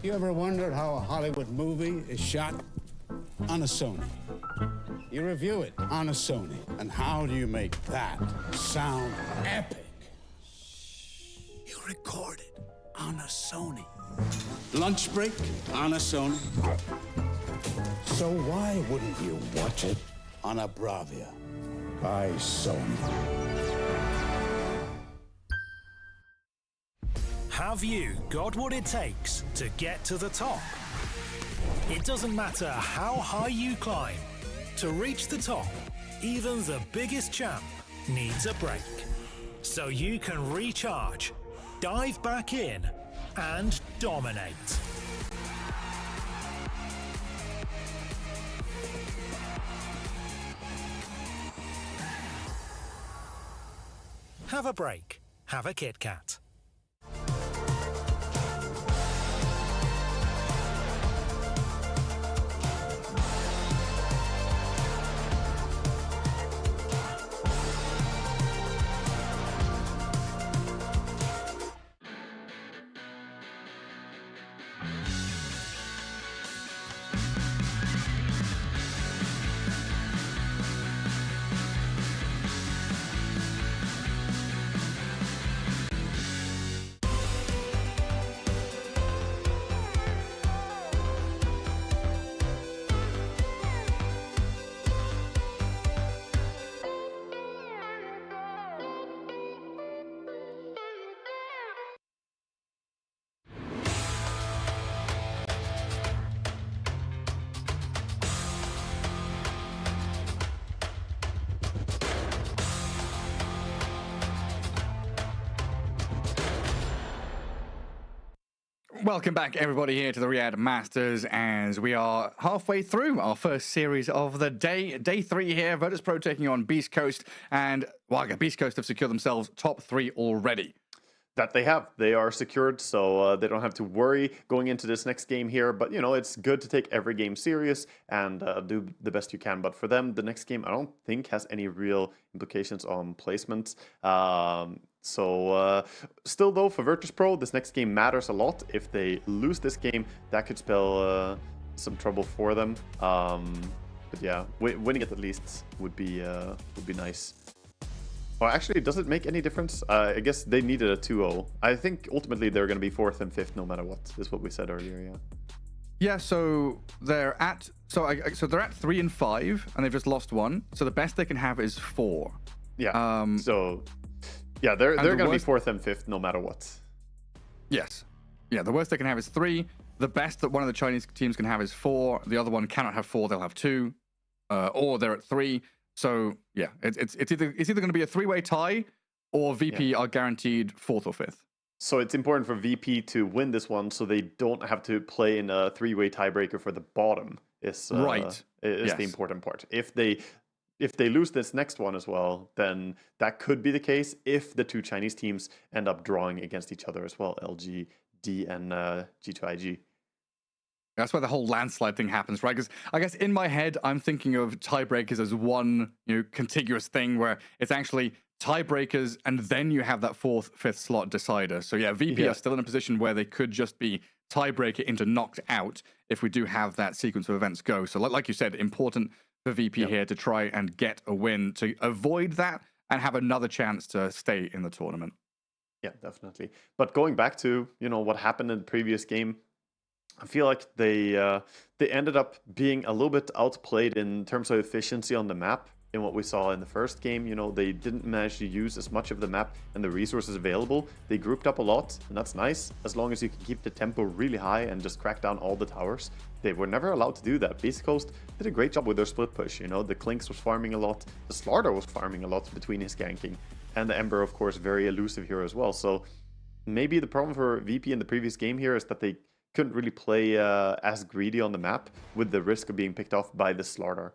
You ever wondered how a Hollywood movie is shot? On a Sony. You review it on a Sony. And how do you make that sound epic? You record it on a Sony. Lunch break on a Sony. So why wouldn't you watch it on a Bravia? by Sony.
Have you got what it takes to get to the top? It doesn't matter how high you climb. To reach the top, even the biggest champ needs a break. So you can recharge, dive back in, and dominate. Have a break. Have a Kit Kat.
Welcome back, everybody, here to the Riyadh Masters, as we are halfway through our first series of the day. Day 3 here, virtus.pro taking on Beast Coast, and Beast Coast have secured themselves top 3 already.
That they have. They are secured, so they don't have to worry going into this next game here. But, you know, it's good to take every game serious and do the best you can. But for them, the next game, I don't think has any real implications on placement. Still, though, for Virtus.pro, this next game matters a lot. If they lose this game, that could spell some trouble for them. But yeah, winning it at least would be nice. Well, actually, does it make any difference? I guess they needed a 2-0. I think ultimately they're going to be 4th and 5th no matter what, is what we said earlier, yeah.
Yeah, so they're at they're at 3 and 5, and they've just lost 1. So the best they can have is 4.
Yeah. Yeah, they're going to be 4th and 5th no matter what.
Yes. Yeah, the worst they can have is 3. The best that one of the Chinese teams can have is 4. The other one cannot have 4; they'll have 2, or they're at 3. So yeah, it's either going to be a 3-way tie, or VP are guaranteed 4th or 5th.
So it's important for VP to win this one, so they don't have to play in a 3-way tiebreaker for the bottom. Is
right?
Is the important part. If they lose this next one as well, then that could be the case if the 2 Chinese teams end up drawing against each other as well, LGD and G2IG.
That's where the whole landslide thing happens, right? Because I guess in my head, I'm thinking of tiebreakers as one, contiguous thing where it's actually tiebreakers and then you have that 4th, 5th slot decider. So yeah, VP are still in a position where they could just be tiebreaker into knocked out if we do have that sequence of events go. So like you said, important for VP here to try and get a win to avoid that and have another chance to stay in the tournament.
Yeah, definitely. But going back to, what happened in the previous game, I feel like they ended up being a little bit outplayed in terms of efficiency on the map in what we saw in the first game. They didn't manage to use as much of the map and the resources available. They grouped up a lot, and that's nice, as long as you can keep the tempo really high and just crack down all the towers. They were never allowed to do that. Beast Coast did a great job with their split push. The Clinks was farming a lot, the Slardar was farming a lot between his ganking, and the Ember, of course, very elusive here as well. So maybe the problem for VP in the previous game here is that they couldn't really play as greedy on the map with the risk of being picked off by the Slardar.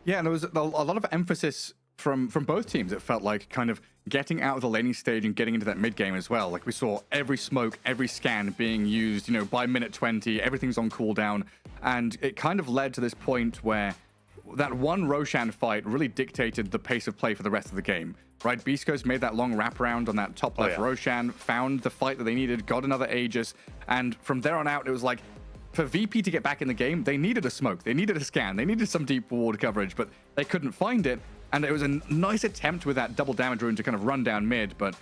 Yeah, and there was a lot of emphasis from both teams. It felt like kind of getting out of the laning stage and getting into that mid game as well. Like we saw every smoke, every scan being used, by minute 20, everything's on cooldown. And it kind of led to this point where that one Roshan fight really dictated the pace of play for the rest of the game, right? Beast Coast made that long wraparound on that top left Roshan, found the fight that they needed, got another Aegis, and from there on out, it was like, for VP to get back in the game, they needed a smoke, they needed a scan, they needed some deep ward coverage, but they couldn't find it, and it was a nice attempt with that double damage rune to kind of run down mid, but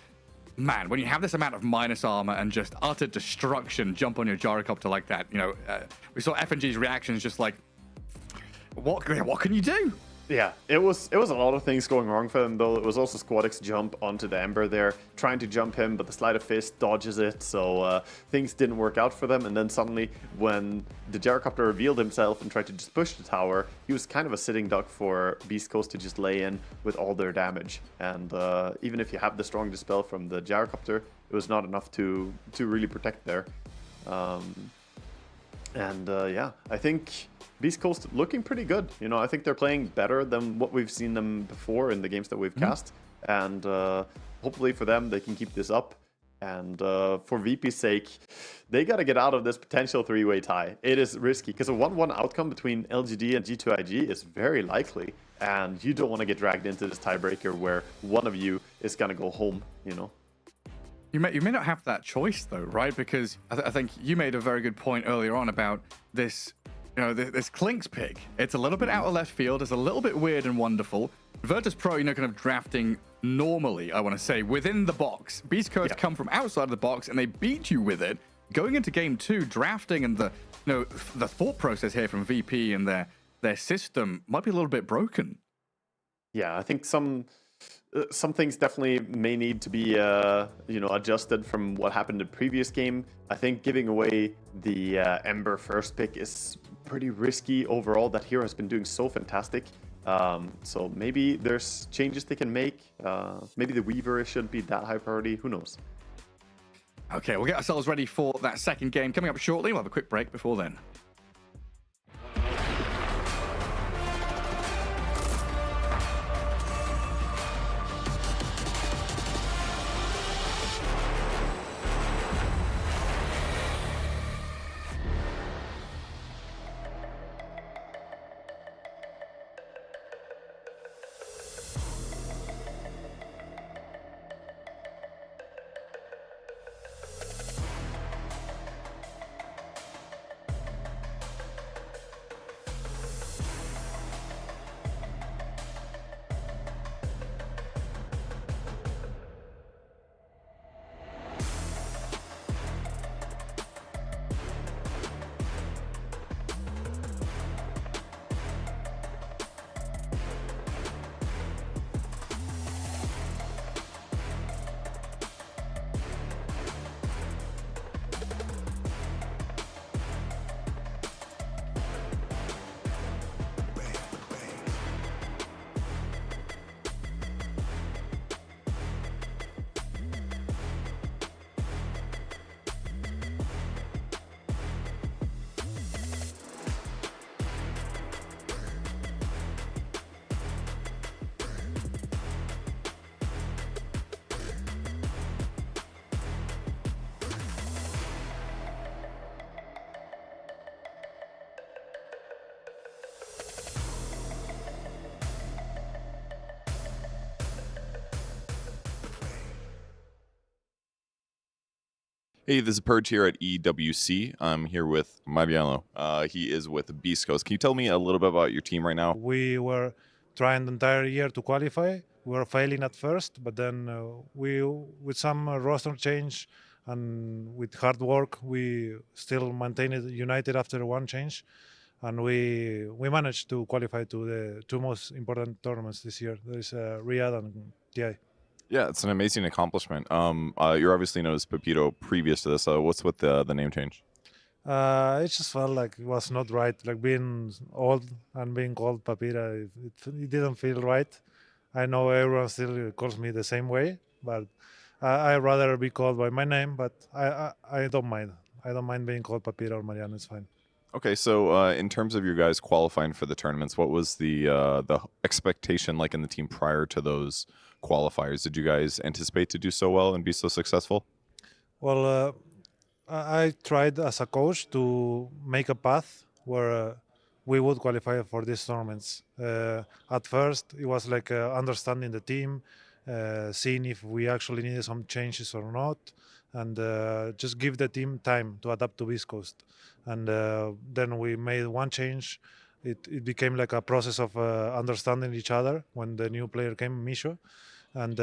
man, when you have this amount of minus armor and just utter destruction jump on your gyrocopter like that, we saw FNG's reactions just like, what can you do?
Yeah, it was a lot of things going wrong for them though. It was also Squadix jump onto the Ember there, trying to jump him, but the Sleight of Fist dodges it, so things didn't work out for them. And then suddenly, when the Gyrocopter revealed himself and tried to just push the tower, he was kind of a sitting duck for Beast Coast to just lay in with all their damage. And even if you have the strong dispel from the Gyrocopter, it was not enough to really protect there. Yeah, I think Beast Coast looking pretty good. You know, I think they're playing better than what we've seen them before in the games that we've cast. And hopefully for them, they can keep this up. And for VP's sake, they got to get out of this potential three-way tie. It is risky because a 1-1 outcome between LGD and G2IG is very likely. And you don't want to get dragged into this tiebreaker where one of you is going to go home, you know.
You may not have that choice though, right? Because I think you made a very good point earlier on about this, you know, this Clinkz pick. It's a little bit out of left field. It's a little bit weird and wonderful. Virtus.pro, you know, kind of drafting normally, I want to say, within the box. Beast Coast come from outside of the box and they beat you with it. Going into game 2, drafting and the thought process here from VP and their system might be a little bit broken.
Yeah, I think some things definitely may need to be adjusted from what happened in the previous game. I think giving away the Ember first pick is pretty risky overall. That hero has been doing so fantastic. So maybe there's changes they can make. Maybe the Weaver shouldn't be that high priority. Who knows?
Okay, we'll get ourselves ready for that second game coming up shortly. We'll have a quick break before then.
Hey, this is Purge here at EWC. I'm here with Mariano. He is with Beast Coast. Can you tell me a little bit about your team right now?
We were trying the entire year to qualify. We were failing at first, but then we, with some roster change and with hard work, we still maintained it united after one change. And we managed to qualify to the two most important tournaments this year. There is Riyadh and TI.
Yeah, it's an amazing accomplishment. You're obviously known as Pepito previous to this. What's with the name change?
It just felt like it was not right. Like being old and being called Papira, it didn't feel right. I know everyone still calls me the same way, but I'd rather be called by my name, but I don't mind. I don't mind being called Papira or Mariano, it's fine.
Okay, so in terms of your guys qualifying for the tournaments, what was the expectation like in the team prior to those qualifiers? Did you guys anticipate to do so well and be so successful?
Well, I tried as a coach to make a path where we would qualify for these tournaments. At first, it was like understanding the team, seeing if we actually needed some changes or not, and just give the team time to adapt to Beast Coast. And then we made one change. It became like a process of understanding each other when the new player came, Misho. And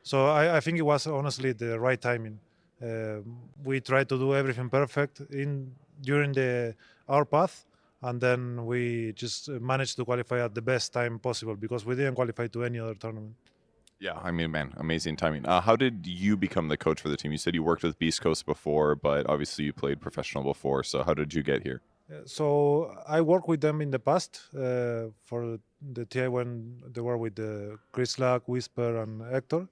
so I think it was honestly the right timing. We tried to do everything perfect during our path, and then we just managed to qualify at the best time possible because we didn't qualify to any other tournament.
Yeah, I mean, man, amazing timing. How did you become the coach for the team? You said you worked with Beast Coast before, but obviously you played professional before. So how did you get here?
So I worked with them in the past for the TI when they were with Chris Lack, Whisper, and Hector,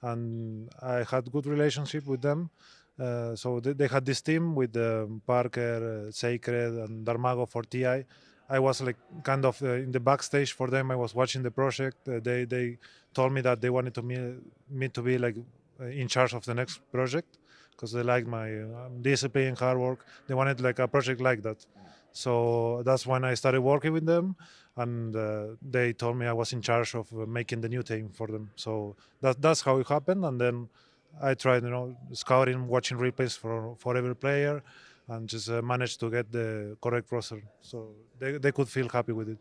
and I had good relationship with them. So they had this team with Parker, Sacred, and Darmago for TI. I was like kind of in the backstage for them. I was watching the project. They told me that they wanted me to be like in charge of the next project because they liked my discipline, hard work. They wanted like a project like that. So that's when I started working with them, and they told me I was in charge of making the new team for them. So that's how it happened, and then I tried, scouting, watching replays for every player, and just managed to get the correct roster. So they could feel happy with it.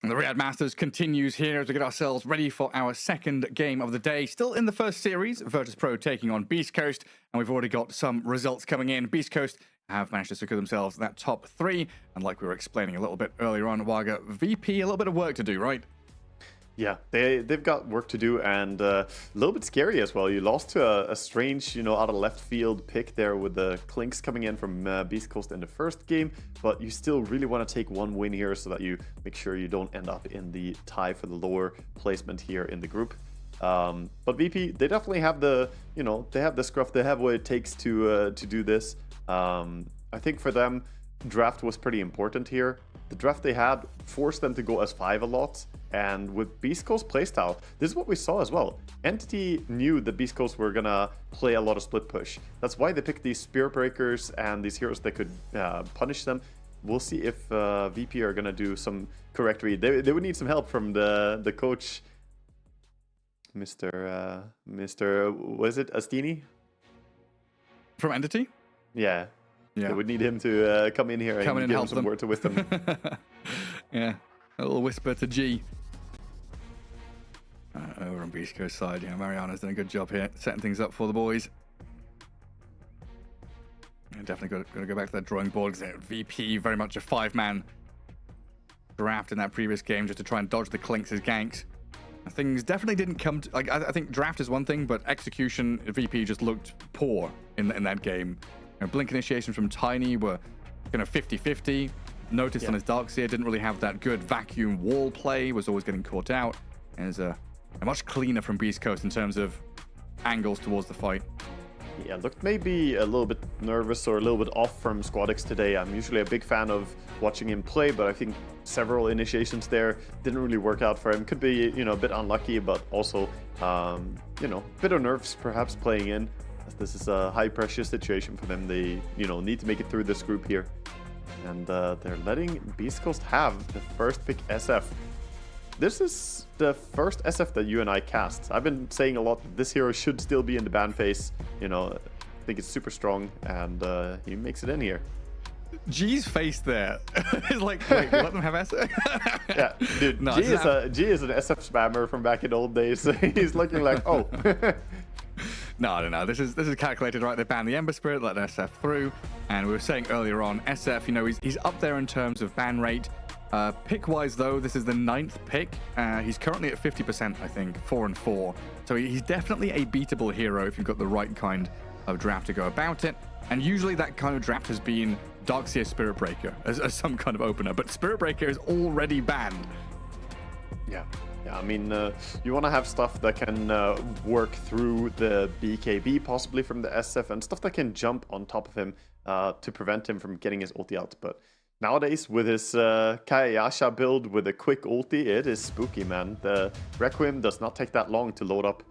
And the Riyadh Masters continues here as we get ourselves ready for our second game of the day. Still in the first series, virtus.pro taking on Beast Coast, and we've already got some results coming in. Beast Coast have managed to secure themselves that top 3, and like we were explaining a little bit earlier on, Waga, VP, a little bit of work to do, right?
Yeah, they've got work to do, and a little bit scary as well. You lost to a strange, out of left field pick there with the Clinks coming in from Beast Coast in the first game, but you still really want to take one win here so that you make sure you don't end up in the tie for the lower placement here in the group. But VP, they definitely have the, they have the scruff, they have what it takes to do this. I think for them, draft was pretty important here. The draft they had forced them to go as 5 a lot. And with Beast Coast playstyle, this is what we saw as well. Entity knew that Beast Coast were gonna play a lot of split push. That's why they picked these Spirit Breakers and these heroes that could punish them. We'll see if VP are gonna do some correct read. They would need some help from the coach, Mr. Was it Astini?
From Entity?
Yeah. They would need him to come in here and give him some word to wisdom.
Yeah, a little whisper to G. Over on Beast Coast side, Mariana's done a good job here, setting things up for the boys. Definitely got to go back to that drawing board, because VP very much a 5-man draft in that previous game just to try and dodge the Clinks' ganks. Things definitely didn't come to, I think draft is one thing, but execution, VP just looked poor in that game. Blink initiations from Tiny were kind of 50-50. Noticed on his Darkseer didn't really have that good vacuum wall play, was always getting caught out. And is a much cleaner from Beast Coast in terms of angles towards the fight.
Yeah, looked maybe a little bit nervous or a little bit off from Squadix today. I'm usually a big fan of watching him play, but I think several initiations there didn't really work out for him. Could be, a bit unlucky, but also, bit of nerves perhaps playing in, as this is a high pressure situation for them. They, need to make it through this group here. And they're letting Beast Coast have the first pick SF. This is the first SF that you and I cast. I've been saying a lot that this hero should still be in the ban phase. I think it's super strong, and he makes it in here.
G's face there is like, wait, let them have SF?
Yeah, dude, no, G is an SF spammer from back in old days. He's looking like, oh.
No. This is calculated, right? They banned the Ember Spirit, let SF through, and we were saying earlier on, SF, he's up there in terms of ban rate. Pick-wise, though, this is the 9th pick. He's currently at 50%, I think, 4-4. So he's definitely a beatable hero if you've got the right kind of draft to go about it. And usually that kind of draft has been Darkseer Spirit Breaker as some kind of opener, but Spirit Breaker is already banned.
Yeah, I mean, you want to have stuff that can work through the BKB, possibly from the SF, and stuff that can jump on top of him to prevent him from getting his ulti out. But nowadays, with his Kayasha build with a quick ulti, it is spooky, man. The Requiem does not take that long to load up.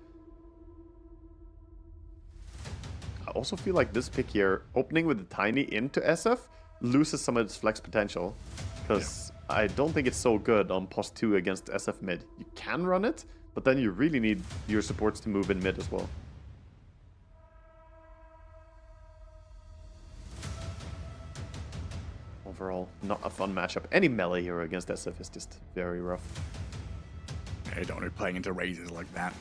I also feel like this pick here, opening with the Tiny into SF, loses some of its flex potential, because I don't think it's so good on post 2 against SF mid. You can run it, but then you really need your supports to move in mid as well. overall not a fun matchup. Any melee hero against SF is just very rough.
I don't want to be playing into razors like that.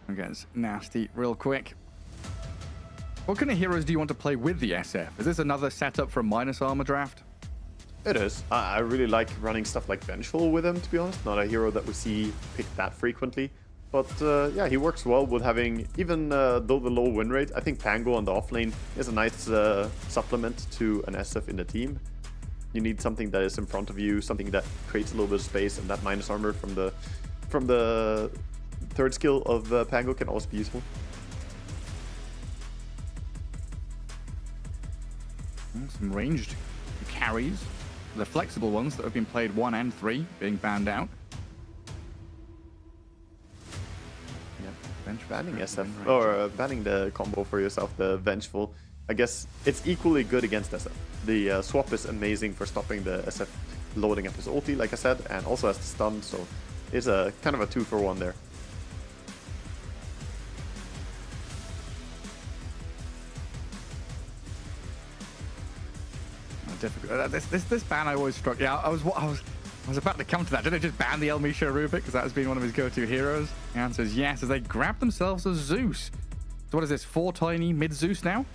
It gets nasty real quick. What kind of heroes do you want to play with the SF? Is this another setup for a minus armor draft?
It is. I really like running stuff like Vengeful with him, to be honest. Not a hero that we see picked that frequently. But yeah, he works well with having, even though the low win rate, I think Pango on the offlane is a nice supplement to an SF in the team. You need something that is in front of you, something that creates a little bit of space, and that minus armor from the third skill of Pango can also be useful.
Some ranged carries. The flexible ones that have been played 1 and 3 being banned out.
Yeah, banning SF, or banning the combo for yourself, the Vengeful. I guess it's equally good against SF. The swap is amazing for stopping the SF loading up his ulti, like I said, and also has the stun, so it's a kind of a 2-for-1 there.
Difficult. This ban I always struck. Yeah, I was about to come to that. Did they just ban the Elmisha Rubik because that has been one of his go-to heroes? The answer is yes, as they grab themselves a Zeus. So what is this? 4 tiny mid Zeus now?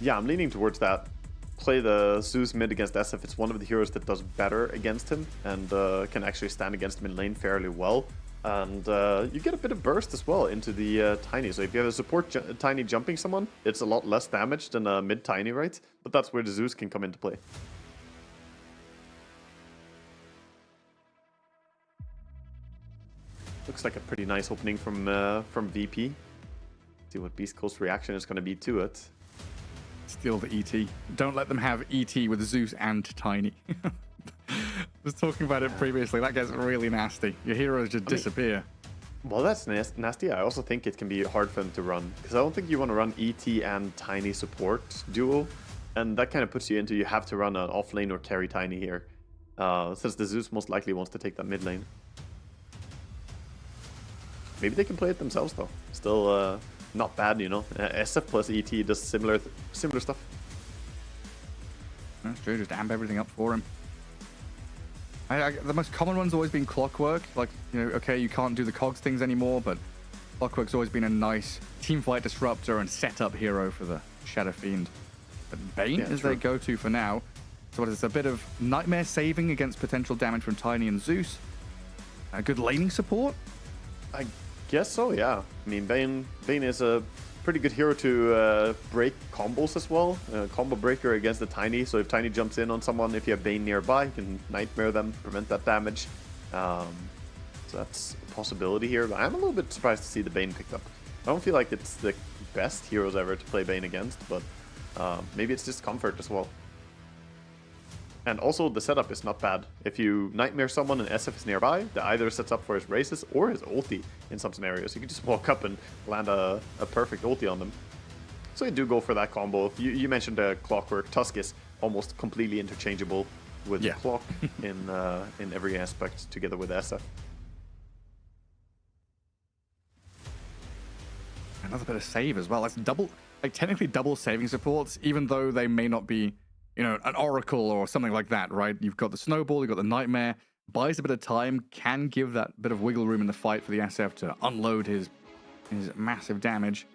Yeah, I'm leaning towards that. Play the Zeus mid against SF. It's one of the heroes that does better against him and can actually stand against him in lane fairly well. And you get a bit of burst as well into the Tiny. So if you have a support Tiny jumping someone, it's a lot less damage than a mid Tiny, right? But that's where the Zeus can come into play. Looks like a pretty nice opening from VP. See what Beast Coast's reaction is going to be to it.
Steal the ET. Don't let them have ET with Zeus and Tiny. Was talking about it previously. That gets really nasty. Your heroes just disappear.
Well, that's nasty. I also think it can be hard for them to run, because I don't think you want to run ET and Tiny support duo, and that kind of puts you into you have to run an off lane or carry Tiny here, since the Zeus most likely wants to take that mid lane. Maybe they can play it themselves though. Still not bad, you know. SF plus ET does similar stuff.
That's true. Just amp everything up for him. The most common one's always been Clockwork. Like, you know, okay, you can't do the cogs things anymore, but Clockwork's always been a nice teamfight disruptor and setup hero for the Shadow Fiend. But Bane is their go-to for now. So what is this? A bit of nightmare saving against potential damage from Tiny and Zeus. A good laning support?
I guess so, yeah. I mean, Bane is a pretty good hero to break combos as well. Combo breaker against the Tiny, so if Tiny jumps in on someone, if you have Bane nearby, you can nightmare them, prevent that damage. So that's a possibility here, but I'm a little bit surprised to see the Bane picked up. I don't feel like it's the best heroes ever to play Bane against, but maybe it's just comfort as well. And also, the setup is not bad. If you nightmare someone and SF is nearby, that either sets up for his races or his ulti in some scenarios. You can just walk up and land a perfect ulti on them. So you do go for that combo. You mentioned Clockwork. Tusk is almost completely interchangeable with Clock in every aspect together with SF.
Another bit of save as well. That's technically double saving supports, even though they may not be, you know, an Oracle or something like that, right? You've got the Snowball, you've got the Nightmare, buys a bit of time, can give that bit of wiggle room in the fight for the SF to unload his massive damage.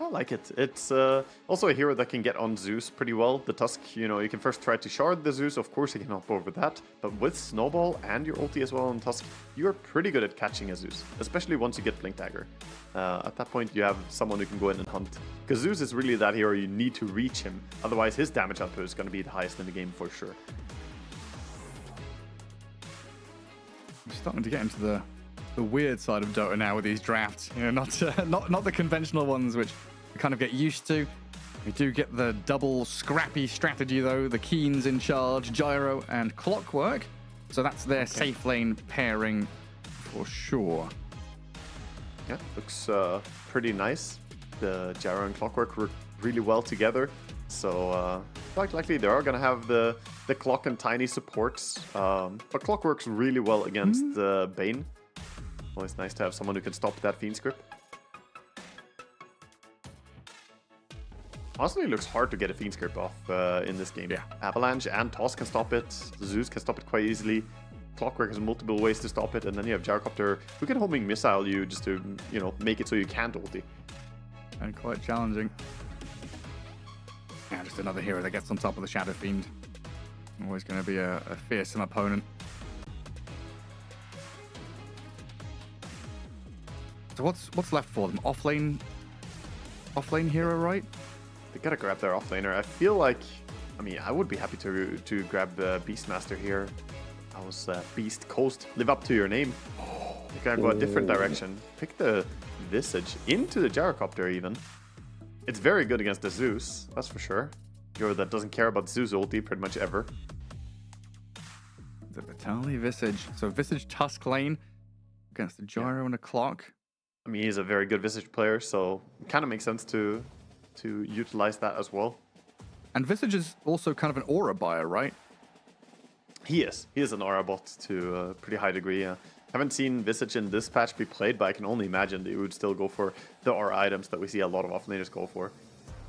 I like it. It's also a hero that can get on Zeus pretty well. The Tusk, you know, you can first try to shard the Zeus. Of course, you can hop over that. But with Snowball and your ulti as well on Tusk, you're pretty good at catching a Zeus, especially once you get Blink Dagger. At that point, you have someone who can go in and hunt. Because Zeus is really that hero, you need to reach him. Otherwise, his damage output is going to be the highest in the game for sure.
I'm starting to get into the weird side of Dota now with these drafts. You know, not the conventional ones, which we kind of get used to. We do get the double scrappy strategy though. The Keens in charge, Gyro and Clockwork. So that's their safe lane pairing for sure.
Yeah, looks pretty nice. The Gyro and Clockwork work really well together. So quite likely they are going to have the Clock and Tiny supports. But Clock works really well against Bane. Always nice to have someone who can stop that Fiend's grip. Honestly, it looks hard to get a Fiend's Grip off in this game.
Yeah.
Avalanche and Toss can stop it. Zeus can stop it quite easily. Clockwork has multiple ways to stop it, and then you have Gyrocopter who can homing missile you just to, you know, make it so you can't ulti.
And quite challenging. Yeah, just another hero that gets on top of the Shadow Fiend. Always going to be a fearsome opponent. So what's left for them? Offlane hero, right?
They gotta grab their offlaner. I feel like, I mean, I would be happy to grab Beastmaster here. I was Beast Coast. Live up to your name. You gotta go a different direction. Pick the Visage into the Gyrocopter even. It's very good against the Zeus, that's for sure. Hero that doesn't care about Zeus ulti pretty much ever.
The Vitality Visage. So Visage Tusk lane against the Gyro and a Clock.
I mean, he's a very good Visage player, so it kind of makes sense to utilize that as well.
And Visage is also kind of an aura buyer, right?
He is. He is an aura bot to a pretty high degree, yeah. Haven't seen Visage in this patch be played, but I can only imagine that he would still go for the aura items that we see a lot of offlaners go for.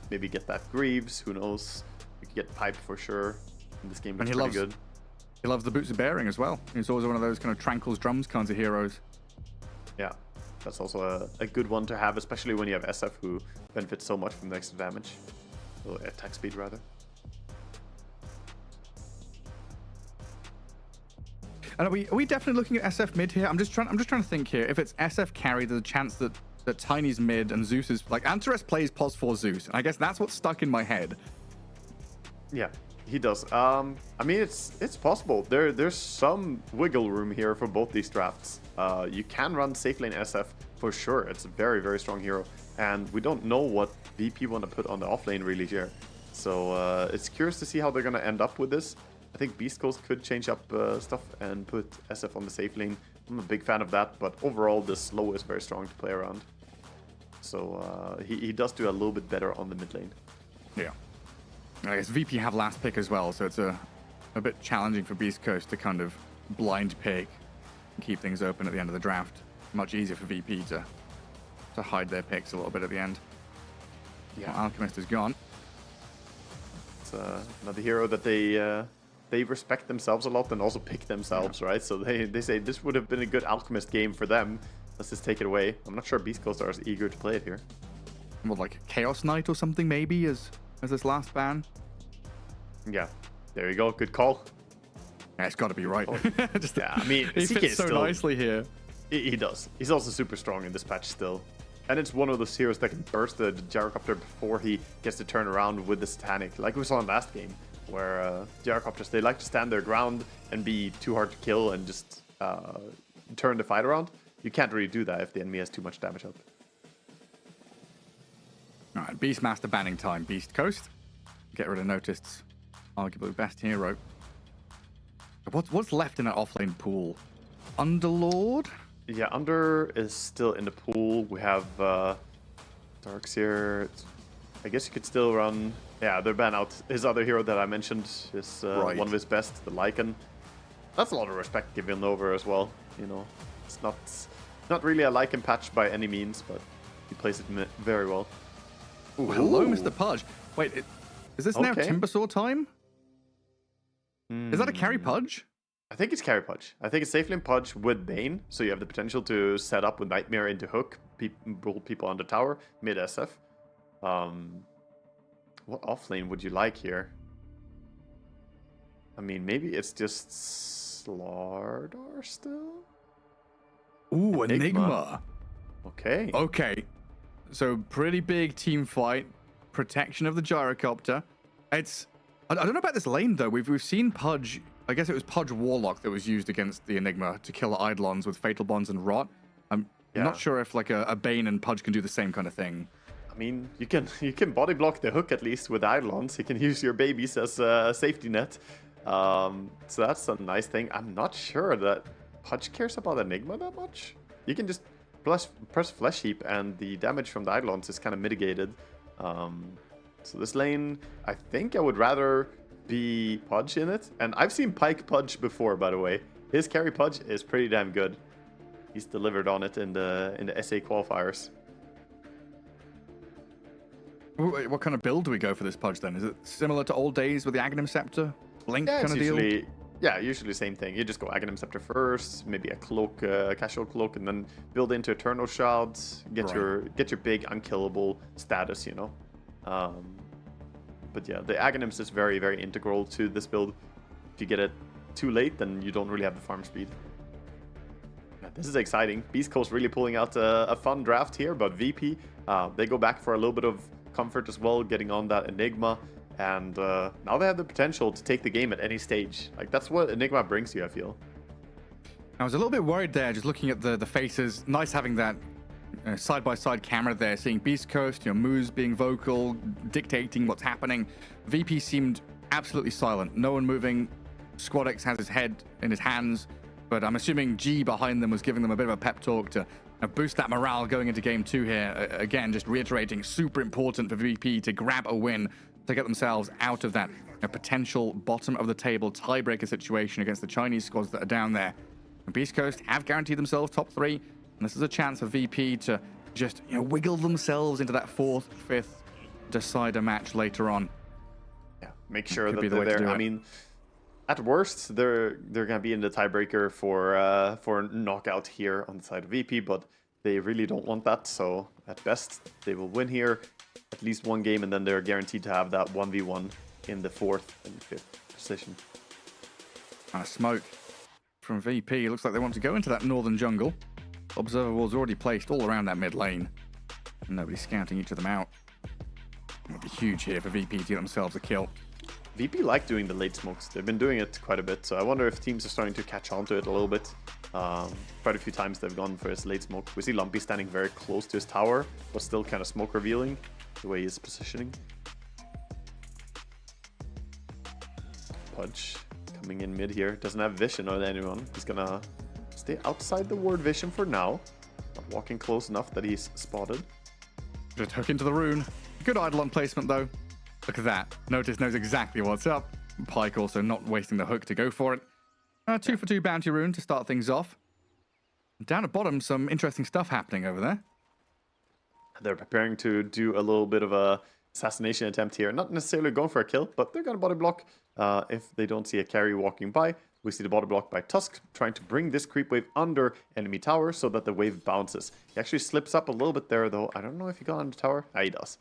Maybe get that Greaves, who knows. We could get Pipe for sure. And this game looks pretty good.
He loves the Boots of Bearing as well. He's always one of those kind of Tranquil's Drums kinds of heroes.
Yeah, that's also a good one to have, especially when you have SF who benefits so much from the extra damage. Or attack speed, rather.
And are we definitely looking at SF mid here? I'm just trying to think here. If it's SF carry, there's a chance that Tiny's mid and Zeus is like Antares plays pos for Zeus. And I guess that's what's stuck in my head.
Yeah, he does. I mean, it's possible. There's some wiggle room here for both these drafts. You can run safe lane SF for sure. It's a very, very strong hero. And we don't know what VP want to put on the off lane really here. So it's curious to see how they're going to end up with this. I think Beast Coast could change up stuff and put SF on the safe lane. I'm a big fan of that, but overall the slow is very strong to play around. So he does do a little bit better on the mid lane.
Yeah. I guess VP have last pick as well, so it's a bit challenging for Beast Coast to kind of blind pick and keep things open at the end of the draft. Much easier for VP to hide their picks a little bit at the end. Yeah, well, Alchemist is gone.
It's another hero that they respect themselves a lot and also pick themselves, right? So they say this would have been a good Alchemist game for them. Let's just take it away. I'm not sure Beast Coast are as eager to play it here.
Well, like Chaos Knight or something maybe as this last ban.
Yeah, there you go. Good call.
Yeah, it's got to be right.
Yeah, I mean,
he
CK
fits so
still,
nicely here.
He does. He's also super strong in this patch still. And it's one of those heroes that can burst the Gyrocopter before he gets to turn around with the Satanic, like we saw in last game, where Gyrocopters, they like to stand their ground and be too hard to kill and just turn the fight around. You can't really do that if the enemy has too much damage up.
All right, Beastmaster banning time. Beast Coast. Get rid of Noticed's arguably best hero. What's left in that offlane pool? Underlord?
Yeah, Under is still in the pool. We have Darkseer. I guess you could still run... Yeah, they're banned out. His other hero that I mentioned is one of his best, the Lycan. That's a lot of respect given over as well. You know, it's not really a Lycan patch by any means, but he plays it very well.
Ooh, hello, Mr. Pudge. Wait, is this now
Okay.
Timbersaw time? Is that a carry Pudge?
I think it's carry Pudge. I think it's safe lane Pudge with Bane, so you have the potential to set up with Nightmare into Hook, roll people on the tower, mid SF. What offlane would you like here? I mean, maybe it's just Slardar still?
Ooh, Enigma.
Okay.
Okay. So pretty big team fight. Protection of the Gyrocopter. I don't know about this lane though. We've seen Pudge. I guess it was Pudge Warlock that was used against the Enigma to kill the Eidolons with Fatal Bonds and Rot. I'm not sure if like a Bane and Pudge can do the same kind of thing.
I mean, you can body block the Hook at least with Eidolons. You can use your babies as a safety net. So that's a nice thing. I'm not sure that Pudge cares about Enigma that much. You can just press Flesh Heap and the damage from the Eidolons is kind of mitigated. So this lane, I think I would rather be Pudge in it. And I've seen Pyke Pudge before, by the way. His carry Pudge is pretty damn good. He's delivered on it in the SA qualifiers.
What kind of build do we go for this Pudge then? Is it similar to old days with the Aghanim Scepter? Blink kind of deal?
Usually the same thing. You just go Aghanim Scepter first, maybe a cloak, casual cloak, and then build into Eternal Shrouds, get your big unkillable status, you know. But yeah, the Aghanims is very, very integral to this build. If you get it too late, then you don't really have the farm speed. Yeah, this is exciting. Beast Coast really pulling out a fun draft here, but VP, they go back for a little bit of comfort as well, getting on that Enigma. And now they have the potential to take the game at any stage. Like, that's what Enigma brings you, I feel.
I was a little bit worried there, just looking at the faces. Nice having that side-by-side camera there, seeing Beast Coast, Moose being vocal, dictating what's happening. VP seemed absolutely silent. No one moving. Squadex has his head in his hands, but I'm assuming G behind them was giving them a bit of a pep talk to boost that morale going into game 2 here. Again, just reiterating, super important for VP to grab a win to get themselves out of that potential bottom of the table tiebreaker situation against the Chinese squads that are down there. And Beast Coast have guaranteed themselves top 3, and this is a chance for VP to just wiggle themselves into that 4th, 5th decider match later on.
Yeah, make sure that they're there. I mean, at worst, they're gonna be in the tiebreaker for knockout here on the side of VP, but they really don't want that. So at best, they will win here at least one game, and then they're guaranteed to have that 1v1 in the 4th and 5th position.
Smoke from VP. Looks like they want to go into that northern jungle. Observer walls already placed all around that mid lane, and nobody's scouting each of them out. It would be huge here for VP to get themselves a kill.
VP like doing the late smokes. They've been doing it quite a bit, so I wonder if teams are starting to catch on to it a little bit. Quite a few times they've gone for his late smoke. We see Lumpy standing very close to his tower, but still kind of smoke revealing the way he's positioning. Pudge coming in mid here. Doesn't have vision on anyone. He's gonna stay outside the ward vision for now. Not walking close enough that he's spotted.
Just hook into the rune. Good Eidolon placement though. Look at that. Notice knows exactly what's up. Pike also not wasting the hook to go for it. 2 for 2 bounty rune to start things off. Down at bottom, some interesting stuff happening over there.
They're preparing to do a little bit of a assassination attempt here. Not necessarily going for a kill, but they're going to body block if they don't see a carry walking by. We see the body block by Tusk, trying to bring this creep wave under enemy tower so that the wave bounces. He actually slips up a little bit there, though. I don't know if he got on the tower. He does.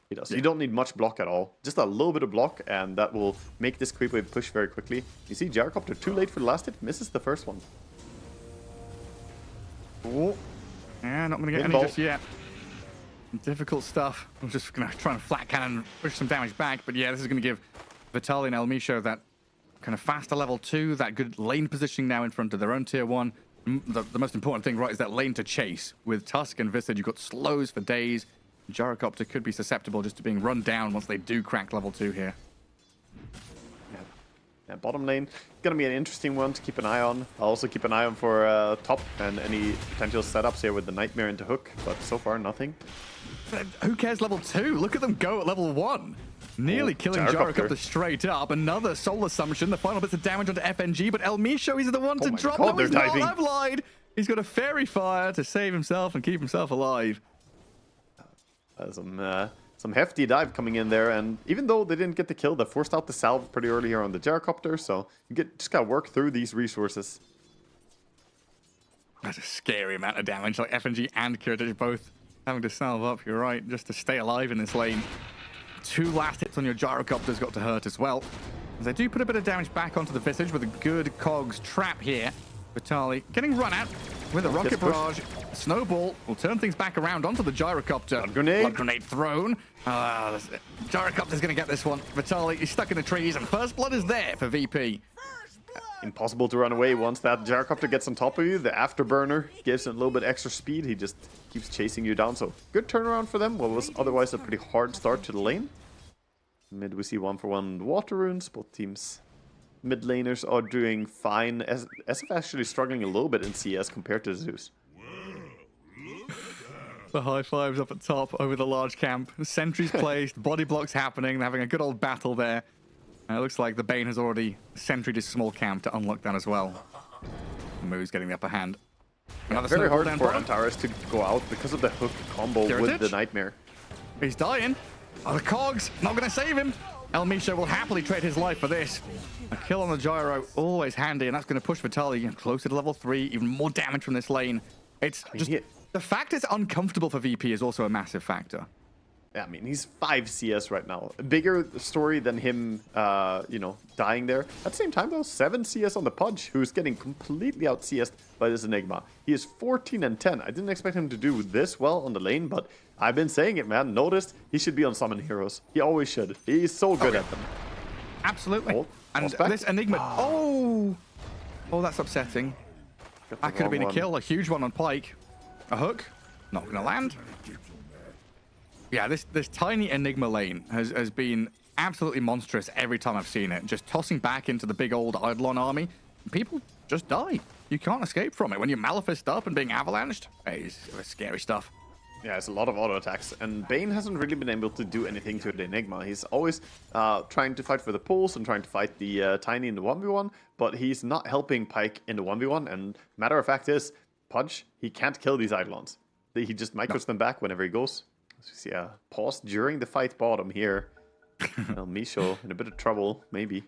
He does. Yeah. You don't need much block at all. Just a little bit of block, and that will make this creep wave push very quickly. You see Gyrocopter too late for the last hit. Misses the first one.
Oh. Yeah, not going to get any just yet. Difficult stuff. I'm just going to try and flat cannon, push some damage back. But yeah, this is going to give Vitaly and Elmisho that kind of faster level 2, that good lane positioning now in front of their own tier 1. The most important thing, right, is that lane to chase. With Tusk and Visage, you've got slows for days. Gyrocopter could be susceptible just to being run down once they do crack level 2 here.
Yeah, bottom lane, gonna be an interesting one to keep an eye on. I'll also keep an eye on for top and any potential setups here with the Nightmare into hook, but so far nothing.
But who cares level 2? Look at them go at level 1. Nearly killing Gyrocopter straight up. Another soul assumption. The final bits of damage onto FNG, but Elmisho is the one to drop.
God, he's not.
I've lied. He's got a fairy fire to save himself and keep himself alive.
Some hefty dive coming in there, and even though they didn't get the kill, they forced out the salve pretty early here on the Gyrocopter, so you just gotta work through these resources.
That's a scary amount of damage, like FNG and Kiritich both having to salve up, you're right, just to stay alive in this lane. 2 last hits on your Gyrocopter's got to hurt as well. They do put a bit of damage back onto the Visage with a good Cogs trap here. Vitaly getting run out with a rocket barrage. Snowball will turn things back around onto the Gyrocopter. Blood grenade thrown. Gyrocopter's going to get this one. Vitaly is stuck in the trees, and first blood is there for VP.
Impossible to run away once that Gyrocopter gets on top of you. The afterburner gives him a little bit extra speed. He just keeps chasing you down. So good turnaround for them. What was otherwise a pretty hard start to the lane. Mid we see 1-for-1 water runes. Both teams mid laners are doing fine. SF actually struggling a little bit in CS compared to Zeus.
The high fives up at top over the large camp. Sentries placed, body blocks happening. They're having a good old battle there. And it looks like the Bane has already sentried his small camp to unlock that as well. Moo's getting the upper hand.
Yeah, very hard for Antares to go out because of the hook combo with the Nightmare.
He's dying. Oh, the cogs, not going to save him. El Misha will happily trade his life for this. A kill on the gyro, always handy, and that's going to push Vitaly closer to level 3, even more damage from this lane. It's just... The fact it's uncomfortable for VP is also a massive factor.
Yeah, I mean, he's 5 CS right now. A bigger story than him, you know, dying there. At the same time, though, 7 CS on the Pudge, who's getting completely out CS'd by this Enigma. He is 14 and 10. I didn't expect him to do this well on the lane, but I've been saying it, man. Noticed he should be on Summon Heroes. He always should. He's so good at them.
Absolutely.
Oh,
and this Enigma... Oh, that's upsetting. That could have been a kill, a huge one on Pyke. A hook, not going to land. Yeah, this tiny Enigma lane has been absolutely monstrous every time I've seen it. Just tossing back into the big old Eidolon army. People just die. You can't escape from it. When you're Malefist up and being avalanched, it's scary stuff.
Yeah, it's a lot of auto attacks, and Bane hasn't really been able to do anything to the Enigma. He's always trying to fight for the pulls and trying to fight the Tiny in the 1v1, but he's not helping Pyke in the 1v1, and matter of fact is, Pudge, he can't kill these Eidolons. He just micros them back whenever he goes. So see a pause during the fight bottom here. El Misho in a bit of trouble, maybe.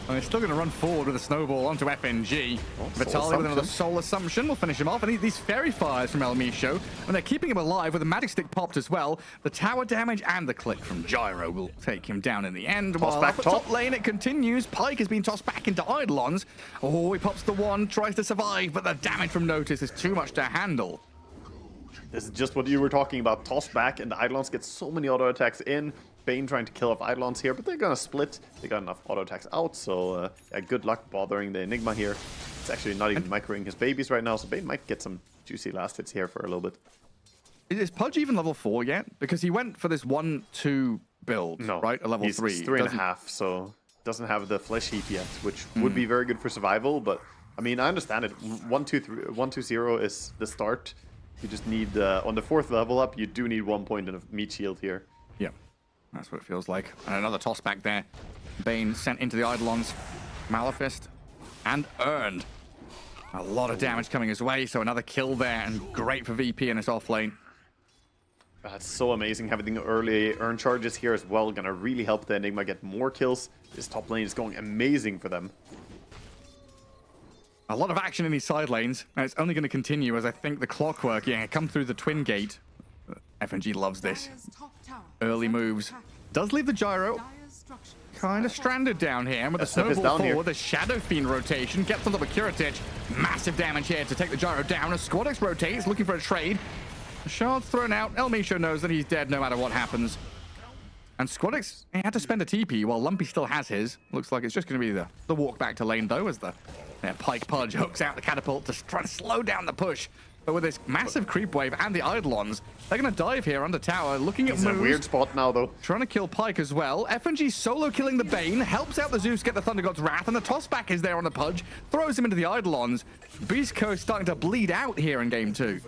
Well, he's still going to run forward with a snowball onto FNG. Vitaly with another soul assumption will finish him off. And these fairy fires from El Misho, and they're keeping him alive with a magic stick popped as well. The tower damage and the click from Gyro will take him down in the end. While up at top lane it continues. Pyke has been tossed back into Eidolons. Oh, he pops the one, tries to survive, but the damage from Notice is too much to handle.
This is just what you were talking about. Toss back, and the Eidolons get so many auto attacks in. Bane trying to kill off Eidolons here, but they're gonna split. They got enough auto attacks out, so yeah, good luck bothering the Enigma here. It's actually not even microing his babies right now, so Bane might get some juicy last hits here for a little bit.
Is Pudge even level 4 yet? Because he went for this 1-2 build, right? A level 3.
He's 3.5, so doesn't have the flesh heap yet, which would be very good for survival, but I mean, I understand it. 1-2-0 is the start. You just need, on the 4th level up, you do need 1 point in a meat shield here.
Yeah, that's what it feels like. And another toss back there. Bane sent into the Eidolons. Malefist and earned. A lot of damage coming his way, so another kill there, and great for VP in his off lane.
That's so amazing, having the early earn charges here as well. Gonna really help the Enigma get more kills. This top lane is going amazing for them.
A lot of action in these side lanes, and it's only going to continue as I think the clockwork, come through the twin gate. FNG loves this. Early moves. Does leave the gyro kind of stranded down here, and with the snowball forward, the Shadow Fiend rotation gets on top of Kiritich. Massive damage here to take the gyro down as Squadex rotates, looking for a trade. The shard's thrown out. El Misho knows that he's dead no matter what happens. And Squadex, he had to spend a TP while Lumpy still has his. Looks like it's just going to be the walk back to lane, though, as the Pyke Pudge hooks out the catapult to try to slow down the push. But with this massive creep wave and the Eidolons, they're going to dive here under tower, looking at moves.
It's a weird spot now, though.
Trying to kill Pyke as well. FNG solo killing the Bane, helps out the Zeus get the Thunder God's Wrath, and the toss back is there on the Pudge, throws him into the Eidolons. Beast Coast starting to bleed out here in game 2.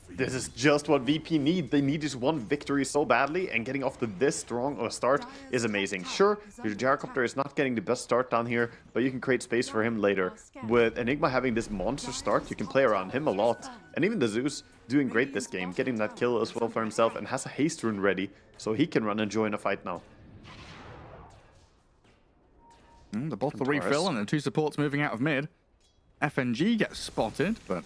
This is just what VP need. They need just one victory so badly, and getting off to this strong of a start is amazing. Sure, your Gyrocopter is not getting the best start down here, but you can create space for him later. With Enigma having this monster start, you can play around him a lot. And even the Zeus doing great this game, getting that kill as well for himself, and has a haste rune ready, so he can run and join a fight now.
The both the refill and the 2 supports moving out of mid. FNG gets spotted, but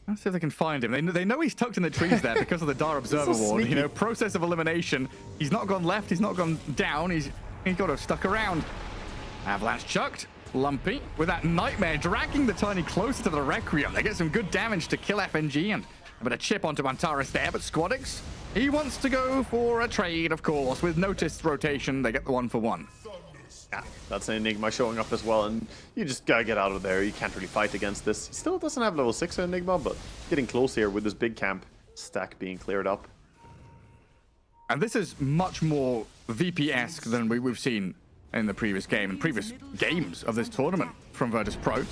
let's see if they can find him. They know he's tucked in the trees there because of the Dar Observer Ward. You know, process of elimination. He's not gone left, he's not gone down, he's got to have stuck around. Avalanche chucked. Lumpy with that Nightmare dragging the Tiny closer to the Requiem. They get some good damage to kill FNG and a bit of chip onto Antares there, but Squadex, he wants to go for a trade, of course. With Notice rotation, they get the 1-for-1.
Yeah, that's an Enigma showing up as well, and you just gotta get out of there. You can't really fight against this. He still doesn't have level 6 Enigma, but getting close here with this big camp stack being cleared up.
And this is much more VP-esque than we've seen in the previous game and previous games of this tournament from virtus.pro.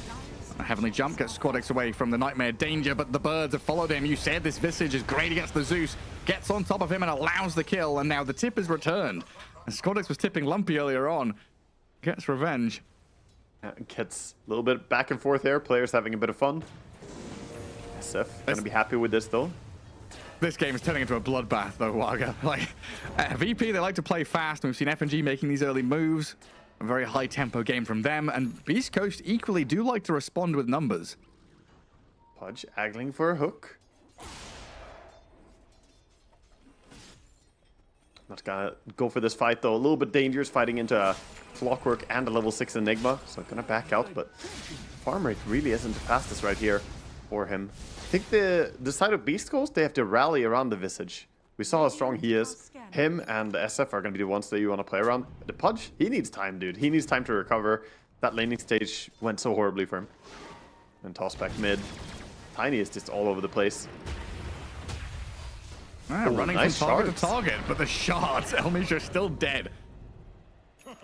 A heavenly jump gets Squadex away from the Nightmare danger, but the birds have followed him. You said this Visage is great against the Zeus. Gets on top of him and allows the kill, and now the tip is returned. And Squadex was tipping Lumpy earlier on. Gets revenge.
Gets a little bit back and forth there. Players having a bit of fun. SF gonna be happy with this, though.
This game is turning into a bloodbath, though, Waga. Like, VP, they like to play fast. We've seen FNG making these early moves. A very high-tempo game from them. And Beast Coast equally do like to respond with numbers.
Pudge angling for a hook. Not gonna go for this fight, though. A little bit dangerous fighting into a Clockwork and a level 6 Enigma. So gonna back out, but farm rate really isn't the fastest right here for him. I think the side of Beast Coast, they have to rally around the Visage. We saw how strong he is. Him and the SF are going to be the ones that you want to play around. The Pudge, he needs time, dude. He needs time to recover. That laning stage went so horribly for him. And toss back mid. Tiny is just all over the place.
Running
nice
from target
shards.
to target, but the shards, Elmisha's still dead.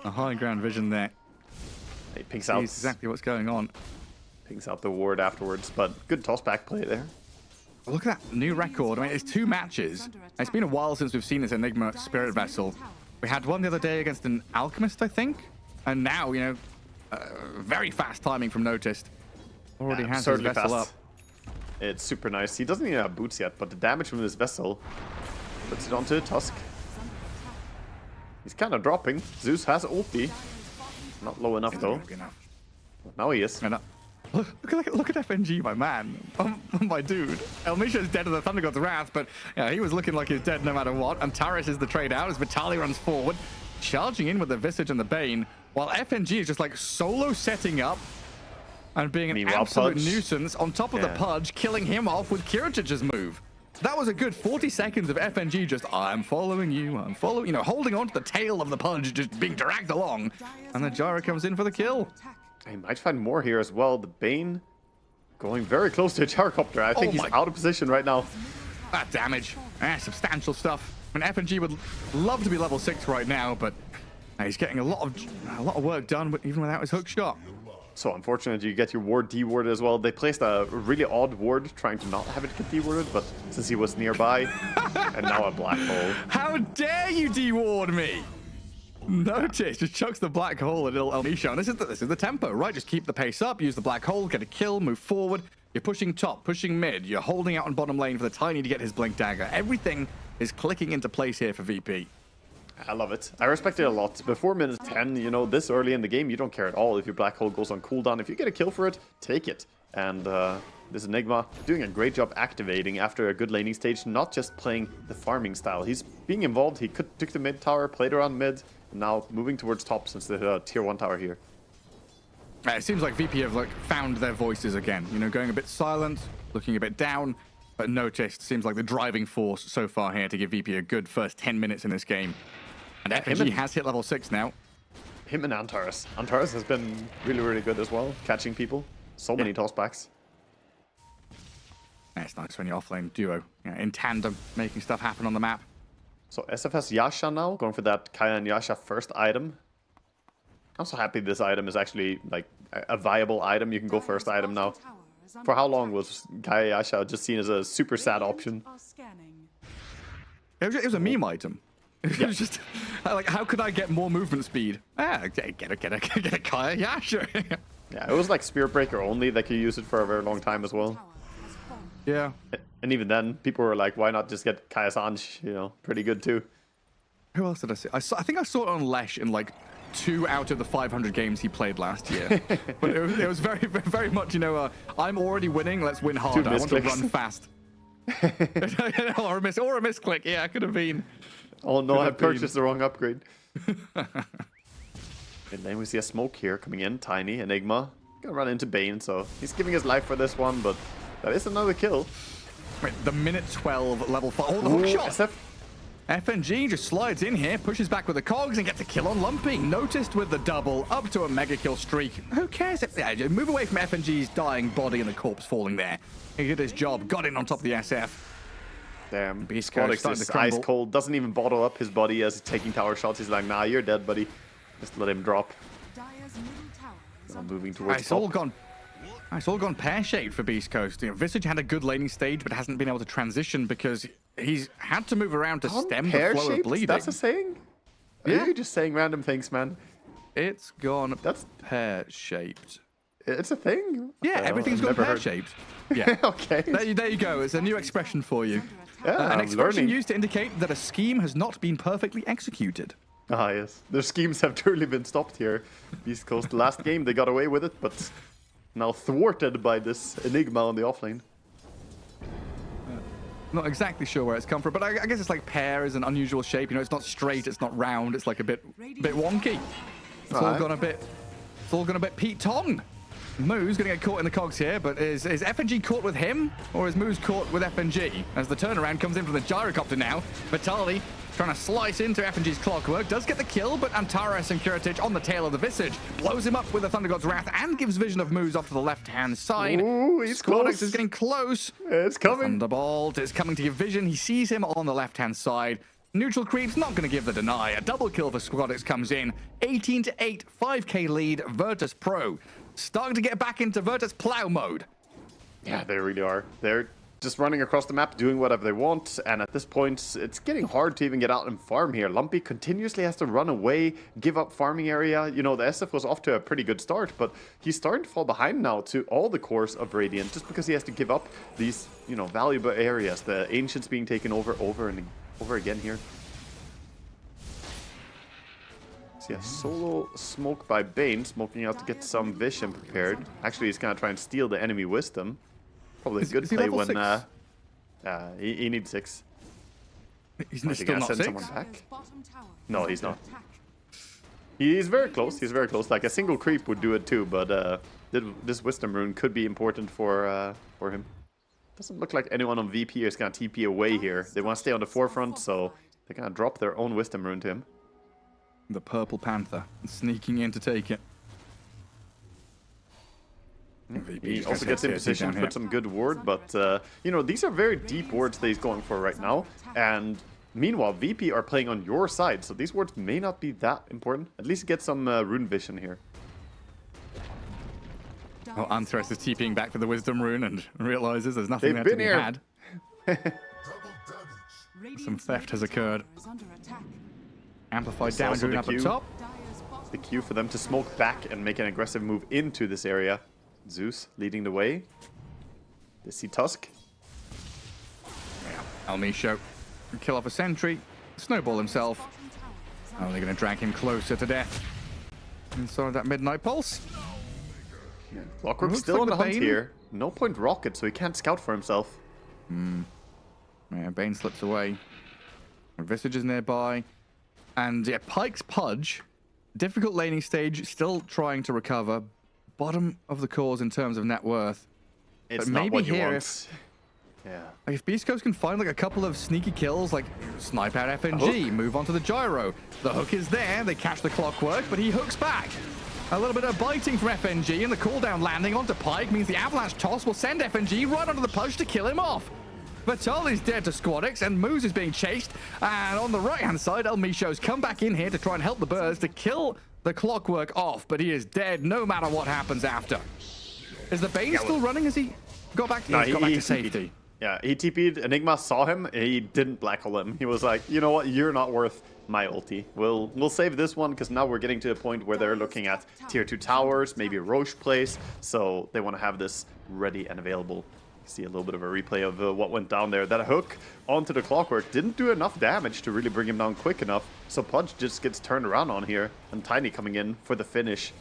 A high ground vision there.
He pinks out.
Exactly what's going on.
Pinks out the ward afterwards, but good toss back play there.
Look at that new record. I mean, it's 2 matches. It's been a while since we've seen this Enigma Spirit Vessel. We had one the other day against an Alchemist, I think. And now, you know, very fast timing from Noticed. Already has his vessel up.
It's super nice. He doesn't even have boots yet, but the damage from this vessel puts it onto Tusk. He's kind of dropping. Zeus has ulti. Not low enough, though. Now he is.
Look at FNG, my man. My dude. Elmisha's dead of the Thunder God's Wrath, but yeah, he was looking like he's dead no matter what. And Taris is the trade out as Vitali runs forward, charging in with the Visage and the Bane, while FNG is just like solo setting up and being an absolute nuisance on top of the Pudge, killing him off with Kiritch's move. That was a good 40 seconds of FNG just, I'm following you, I'm following, you know, holding on to the tail of the Pudge, just being dragged along. And then Jara comes in for the kill.
He might find more here as well. The Bane going very close to a Gyrocopter. I think he's out of position right now.
That damage. Substantial stuff. I mean, FNG would love to be level 6 right now, but he's getting a lot of work done even without his hook shot.
So unfortunate you get your ward dewarded as well. They placed a really odd ward trying to not have it get dewarded, but since he was nearby, and now a black hole.
How dare you deward me? Notice, just chucks the black hole at little Elmisha. And this is the tempo, right? Just keep the pace up, use the black hole, get a kill, move forward. You're pushing top, pushing mid. You're holding out on bottom lane for the Tiny to get his Blink Dagger. Everything is clicking into place here for VP.
I love it. I respect it a lot. Before minute 10, you know, this early in the game, you don't care at all if your black hole goes on cooldown. If you get a kill for it, take it. And this Enigma doing a great job activating after a good laning stage, not just playing the farming style. He's being involved. He took the mid tower, played around mid, and now moving towards top since the tier 1 tower here.
It seems like VP have found their voices again. You know, going a bit silent, looking a bit down, but Noticed seems like the driving force so far here to give VP a good first 10 minutes in this game. And FNG has hit level 6 now.
Him and Antares. Antares has been really, really good as well, catching people. So many tossbacks.
It's nice when you're offlane duo, in tandem, making stuff happen on the map.
So SF has Yasha now, going for that Kaya and Yasha first item. I'm so happy this item is actually like a viable item. You can go first item now. For how long was Kaya Yasha just seen as a super sad option?
It was a meme item. It was just like, how could I get more movement speed? Get a Kaya Yasha.
Yeah, it was like Spear Breaker only that could use it for a very long time as well.
Yeah.
And even then, people were like, why not just get Kaya Sanj? You know, pretty good too.
Who else did I see? I think I saw it on Lesh in like 2 out of the 500 games he played last year. But it was very, very much, you know, I'm already winning, let's win harder. I want to run fast. or a misclick. Yeah, it could have been.
Oh no, I purchased the wrong upgrade. And then we see a smoke here coming in. Tiny, Enigma. Gonna run into Bane, so he's giving his life for this one, but that is another kill.
Wait, the minute 12 level 5. Oh, the hook shot! SF. FNG just slides in here, pushes back with the cogs, and gets a kill on Lumpy. Noticed with the double, up to a mega kill streak. Who cares? Just move away from FNG's dying body and the corpse falling there. He did his job, got in on top of the SF.
Damn,
Beast
Codex is ice cold, doesn't even bottle up his body as he's taking tower shots. He's like, nah, you're dead, buddy. Just let him drop. Now moving towards
it's all gone pear-shaped for Beast Coast. You know, Visage had a good laning stage, but hasn't been able to transition because he's had to move around to stem the flow of bleeding.
That's a saying?
Yeah.
Are you just saying random things, man?
It's gone pear-shaped.
It's a thing?
Yeah, everything's gone pear-shaped. Yeah.
Okay.
There you go. It's a new expression for you. An expression
learning.
used to indicate that a scheme has not been perfectly executed.
Ah, yes. Their schemes have truly been stopped here. East Coast, last game, they got away with it, but now thwarted by this Enigma on the offlane.
Not exactly sure where it's come from, but I guess it's like pear is an unusual shape. You know, it's not straight, it's not round, it's like a bit wonky. It's all gone a bit Pete Tong. Moo's gonna get caught in the cogs here, but is FNG caught with him, or is Moo's caught with FNG? As the turnaround comes in from the gyrocopter now, Vitali trying to slice into FNG's clockwork, does get the kill, but Antares and Curatage on the tail of the Visage blows him up with the Thunder God's Wrath and gives vision of Moose off to the left-hand side.
Ooh, he's close.
is getting close.
It's coming.
Thunderbolt is coming to give vision. He sees him on the left-hand side. Neutral creep's not going to give the deny. A double kill for Squadix comes in. 18-8, 5k lead, virtus.pro. Starting to get back into Virtus plow mode.
Yeah, they really are. They're just running across the map, doing whatever they want, and at this point, it's getting hard to even get out and farm here. Lumpy continuously has to run away, give up farming area. You know, the SF was off to a pretty good start, but he's starting to fall behind now to all the cores of Radiant, just because he has to give up these, you know, valuable areas. The Ancients being taken over and over again here. See a solo smoke by Bane, smoking out to get some vision prepared. Actually, he's gonna try and steal the enemy wisdom. Probably a good play when he needs 6.
He's still not 6?
Someone back? No, he's not. He's very close. He's very close. Like a single creep would do it too, but this wisdom rune could be important for him. Doesn't look like anyone on VP is gonna TP away here. They want to stay on the forefront, so they're gonna drop their own wisdom rune to him.
The Purple Panther sneaking in to take it.
He also gets in position to put some good ward, but you know, these are very deep wards that he's going for right now. And meanwhile, VP are playing on your side, so these wards may not be that important. At least get some rune vision here.
Well, Antares is TPing back for the wisdom rune and realizes there's nothing there to be had. Some theft has occurred. Amplified damage rune up at top.
The cue for them to smoke back and make an aggressive move into this area. Zeus leading the way. They see Tusk.
Almisho kill off a sentry. Snowball himself. Oh, they're going to drag him closer to death. Inside that midnight pulse.
Yeah. Clockwork's still on the hunt here. No point rocket, so he can't scout for himself.
Yeah, Bane slips away. Visage is nearby. And yeah, Pyke's Pudge. Difficult laning stage, still trying to recover. Bottom of the cores in terms of net worth.
It's
but
not
maybe
what you
here,
want.
if Beast Coast can find like a couple of sneaky kills, like snipe out FNG, move on to the gyro. The hook is there, they catch the clockwork, but he hooks back. A little bit of biting from FNG, and the cooldown landing onto Pyke means the avalanche toss will send FNG right onto the Pudge to kill him off. Vitali's dead to Squadix, and Moose is being chased. And on the right-hand side, El Micho's come back in here to try and help the birds to kill the clockwork off, but he is dead no matter what happens after. Is the Bane still running? Has he got back?
No,
he's got back to safety.
Yeah, he TP'd. Enigma saw him, and he didn't black hole him. He was like, you know what? You're not worth my ulti. We'll save this one, because now we're getting to a point where they're looking at tier 2 towers, maybe Roche place, so they want to have this ready and available. See a little bit of a replay of what went down there. That hook onto the clockwork didn't do enough damage to really bring him down quick enough. So Pudge just gets turned around on here, and Tiny coming in for the finish.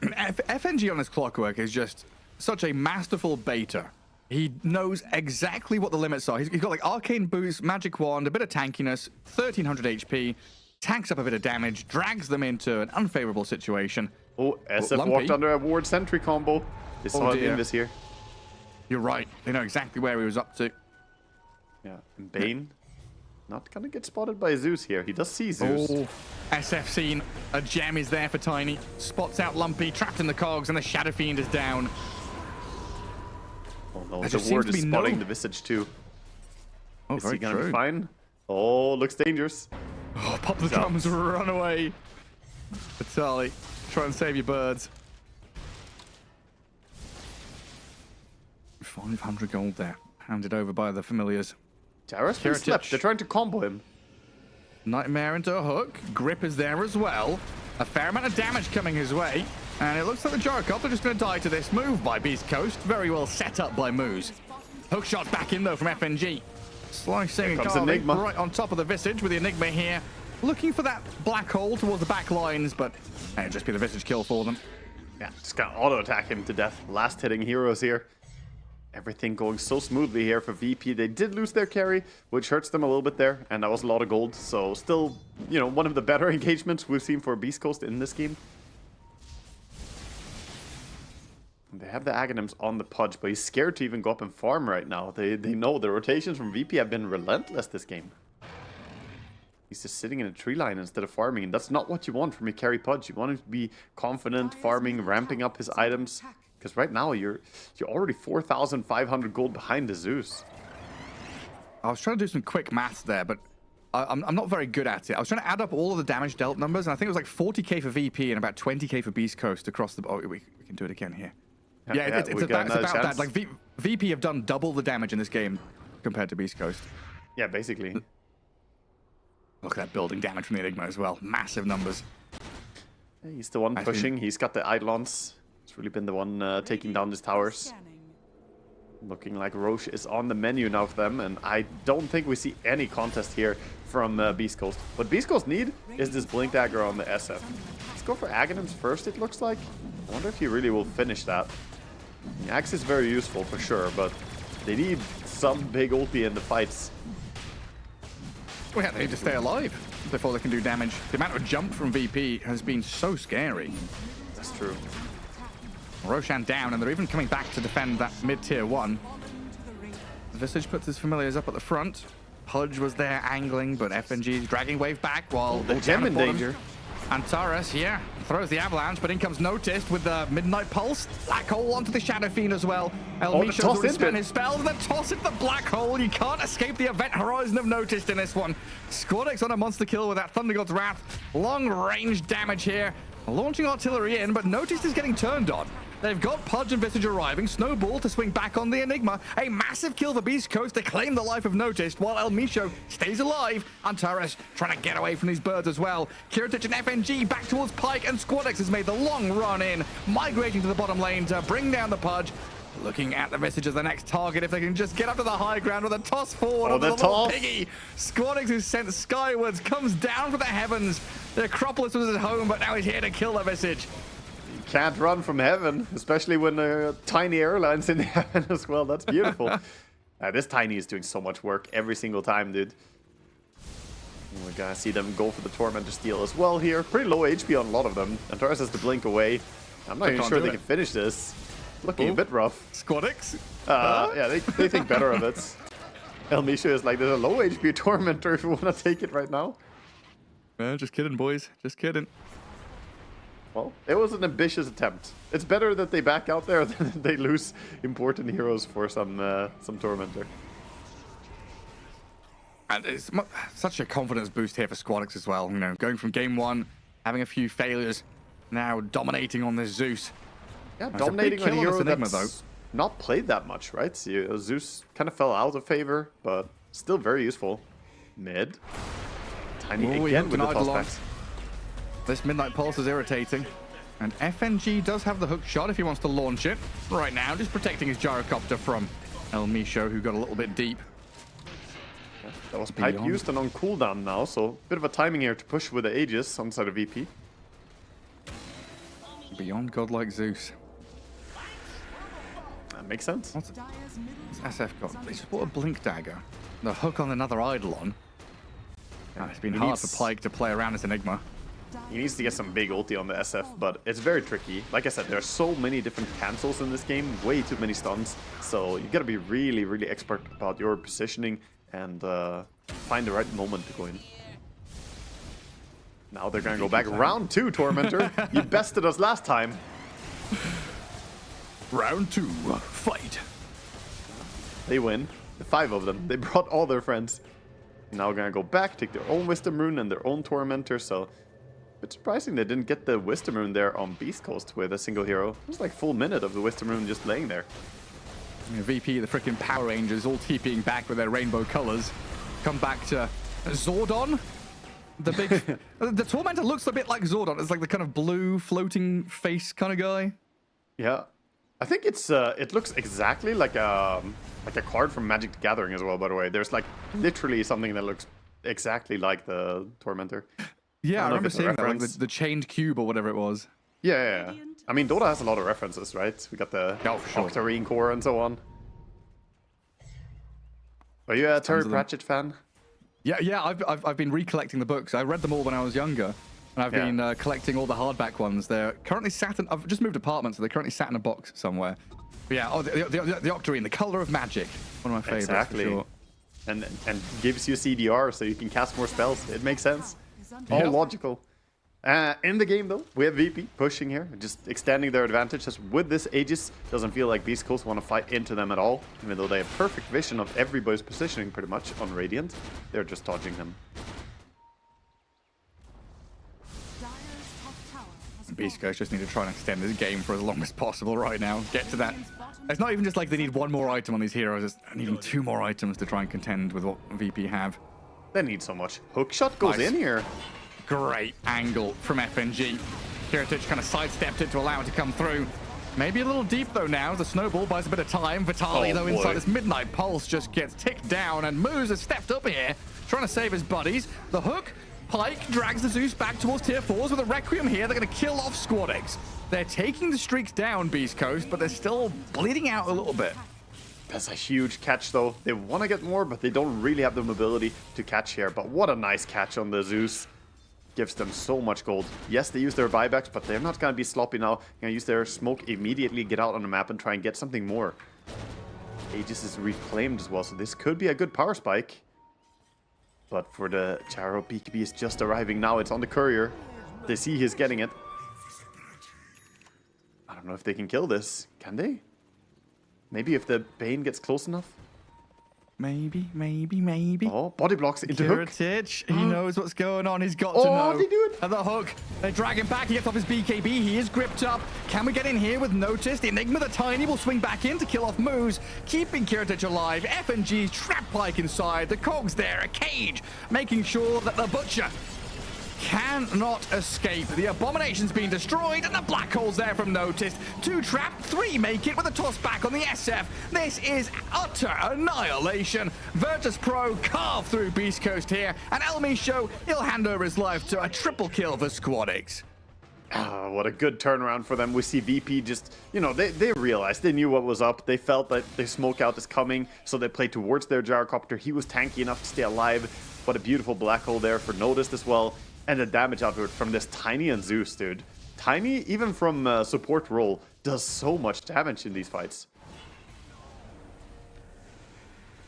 FNG on his clockwork is just such a masterful baiter. He knows exactly what the limits are. He's got like arcane boost, magic wand, a bit of tankiness, 1300 HP, tanks up a bit of damage, drags them into an unfavorable situation.
Oh, SF walked under a ward sentry combo. They saw him in this here.
You're right. They know exactly where he was up to.
Yeah, and Bane not gonna get spotted by Zeus here. He does see Zeus.
Oh, SF scene. A gem is there for Tiny. Spots out Lumpy, trapped in the cogs, and the Shadow Fiend is down.
Oh no, the ward is spotting the Visage too.
Oh,
is
very
he gonna
true.
be fine? Oh, looks dangerous.
Oh, pop the drums, run away. Vitali, try and save your birds. 500 gold there, handed over by the familiars.
Jarrus slept. They're trying to combo him.
Nightmare into a hook. Grip is there as well. A fair amount of damage coming his way. And it looks like the Gyrocopter just going to die to this move by Beast Coast. Very well set up by Moose. Hook shot back in though from FNG. Slicing and carving
Enigma
right on top of the Visage with the Enigma here. Looking for that black hole towards the back lines, but it'll just be the Visage kill for them.
Yeah, just gonna auto-attack him to death. Last hitting heroes here. Everything going so smoothly here for VP. They did lose their carry, which hurts them a little bit there, and that was a lot of gold. So still, you know, one of the better engagements we've seen for Beast Coast in this game. They have the Aghanims on the Pudge, but he's scared to even go up and farm right now. They know the rotations from VP have been relentless this game. He's just sitting in a tree line instead of farming, and that's not what you want from your carry Pudge. You want him to be confident, farming, ramping up his items. Because right now, you're already 4,500 gold behind the Zeus.
I was trying to do some quick maths there, but I'm not very good at it. I was trying to add up all of the damage dealt numbers, and I think it was like 40k for VP and about 20k for Beast Coast across the... Oh, we can do it again here. Yeah, it's about that. Like, VP have done double the damage in this game compared to Beast Coast.
Yeah, basically.
Look at that building damage from the Enigma as well. Massive numbers.
Yeah, he's the one pushing. He's got the Eidolons. He's really been the one taking down these towers. Looking like Roche is on the menu now for them, and I don't think we see any contest here from Beast Coast. What Beast Coast need is this Blink Dagger on the SF. Let's go for Aghanims first, it looks like. I wonder if he really will finish that. The Axe is very useful for sure, but they need some big ulti in the fights.
Well, yeah, they need to stay alive before they can do damage. The amount of jump from VP has been so scary.
That's true.
Roshan down, and they're even coming back to defend that mid-tier 1. Visage puts his familiars up at the front. Pudge was there angling, but FNG is dragging wave back while
the gem in danger.
Antares here throws the avalanche, but in comes Noticed with the Midnight Pulse. Black hole onto the Shadow Fiend as well. El Micho's spent his spells, and the toss into the black hole. You can't escape the event horizon of Noticed in this one. Squadix on a monster kill with that Thunder God's Wrath. Long range damage here. Launching artillery in, but Noticed is getting turned on. They've got Pudge and Visage arriving. Snowball to swing back on the Enigma. A massive kill for Beast Coast to claim the life of Noticed, while El Micho stays alive. Antares trying to get away from these birds as well. Kiritich and FNG back towards Pike, and Squadix has made the long run in, migrating to the bottom lane to bring down the Pudge. Looking at the Visage as the next target, if they can just get up to the high ground with a toss forward of the little piggy. Squadix is sent skywards, comes down for the heavens. The Acropolis was at home, but now he's here to kill the Visage.
Can't run from heaven, especially when Tiny airline's in heaven as well. That's beautiful. This Tiny is doing so much work every single time, dude. We're gonna see them go for the Tormentor steal as well here. Pretty low HP on a lot of them. Antares has to blink away. I'm not even sure they can finish this. Looking a bit rough.
Squadix?
Yeah, they think better of it. El Misha is like, there's a low HP Tormentor if you want to take it right now.
Just kidding, boys. Just kidding.
Well, it was an ambitious attempt. It's better that they back out there than they lose important heroes for some Tormentor.
And it's such a confidence boost here for Squadix as well. You know, going from game 1, having a few failures, now dominating on this Zeus.
Yeah, dominating on a hero that's not played that much, right? So, Zeus kind of fell out of favor, but still very useful. Mid. Tiny again with the tossbacks.
This Midnight Pulse is irritating. And FNG does have the hook shot if he wants to launch it. Right now, just protecting his gyrocopter from El Micho, who got a little bit deep.
Yeah, that was pipe used and on cooldown now, so a bit of a timing here to push with the Aegis on the side of VP.
Beyond godlike Zeus.
That makes sense.
What's SF got? They just bought a Blink Dagger. The hook on another Eidolon. It's been hard for Pike to play around as Enigma.
He needs to get some big ulti on the SF, but it's very tricky. Like I said, there are so many different cancels in this game, way too many stuns. So you gotta be really, really expert about your positioning and find the right moment to go in. Now they're gonna go back. Round 2, Tormentor. You bested us last time.
Round 2, fight.
They win. The 5 of them. They brought all their friends. Now we're gonna go back, take their own Wisdom Rune and their own Tormentor, so... It's surprising they didn't get the Wisdom Rune there on Beast Coast with a single hero. It was like full minute of the Wisdom Rune just laying there.
VP, the freaking Power Rangers, all TPing back with their rainbow colors. Come back to Zordon. The big... the Tormentor looks a bit like Zordon. It's like the kind of blue floating face kind of guy.
Yeah. I think it looks exactly like a card from Magic the Gathering as well, by the way. There's like literally something that looks exactly like the Tormentor.
Yeah, I remember seeing that, like the chained cube or whatever it was.
Yeah. I mean, Dota has a lot of references, right? We got the Octarine core and so on. Are you a Terry Pratchett fan?
Yeah. I've been recollecting the books. I read them all when I was younger, and I've been collecting all the hardback ones. They're currently sat in. I've just moved apartments, so they're currently sat in a box somewhere. But yeah, the Octarine, the color of magic, one of my favorites.
Exactly.
For sure.
And gives you CDR so you can cast more spells. It makes sense. All logical. In the game, though, we have VP pushing here, just extending their advantage. Just with this Aegis, doesn't feel like Beast Coast want to fight into them at all, even though they have perfect vision of everybody's positioning pretty much on Radiant. They're just dodging them.
Beast Coast just need to try and extend this game for as long as possible right now. Get to that. It's not even just like they need one more item on these heroes. It's needing 2 more items to try and contend with what VP have.
They need so much. Hookshot goes in here.
Great angle from FNG. Kiritich kind of sidestepped it to allow it to come through. Maybe a little deep though now. The snowball buys a bit of time. Vitali though inside this Midnight Pulse just gets ticked down, and Moose has stepped up here trying to save his buddies. The hook, Pike drags the Zeus back towards tier 4s with a Requiem here. They're going to kill off Squad X. They're taking the streaks down, Beast Coast, but they're still bleeding out a little bit.
That's a huge catch though. They want to get more, but they don't really have the mobility to catch here. But what a nice catch on the Zeus. Gives them so much gold. Yes, they use their buybacks, but they're not going to be sloppy now. They're going to use their smoke immediately, get out on the map, and try and get something more. Aegis is reclaimed as well, so this could be a good power spike. But for the Charo, BKB is just arriving now. It's on the courier. They see he's getting it. I don't know if they can kill this. Can they? Maybe if the Bane gets close enough?
Maybe.
Oh, body blocks into hook.
Kiritich, he knows what's going on. He's got to know.
They do it.
And the hook, they drag him back. He gets off his BKB. He is gripped up. Can we get in here with notice? The Enigma the Tiny will swing back in to kill off Moose, keeping Kiritich alive. FNG's trap Pike inside. The cogs there, a cage, making sure that the Butcher cannot escape. The Abomination's been destroyed, and the black hole's there from Noticed. 2 trapped, 3 make it with a toss back on the SF. This is utter annihilation. virtus.pro carved through Beast Coast here, and El Micho, he'll hand over his life to a triple kill for Squad X.
What a good turnaround for them. We see VP just, you know, they realized, they knew what was up. They felt that the smoke out is coming, so they played towards their Gyrocopter. He was tanky enough to stay alive. What a beautiful black hole there for Noticed as well. And the damage output from this Tiny and Zeus, dude. Tiny, even from support role, does so much damage in these fights.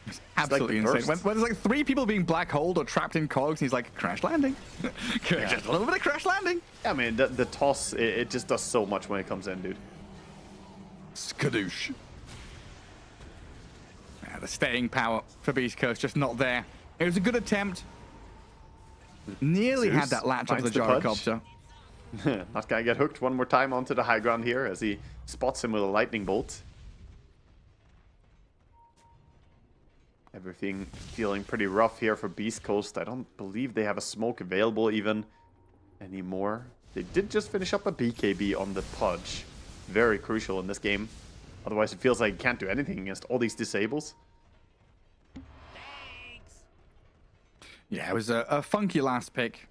It's absolutely insane. When there's like 3 people being black holed or trapped in cogs, and he's like, crash landing. Just a little bit of crash landing.
Yeah, I mean, the toss, it just does so much when it comes in, dude.
Skadoosh. Yeah, the staying power for Beast Coast just not there. It was a good attempt. Nearly
Zeus
had that latch onto the Gyrocopter.
Not gonna get hooked one more time onto the high ground here as he spots him with a lightning bolt. Everything feeling pretty rough here for Beast Coast. I don't believe they have a smoke available even anymore. They did just finish up a BKB on the Pudge. Very crucial in this game. Otherwise it feels like you can't do anything against all these disables.
Yeah, it was a funky last pick.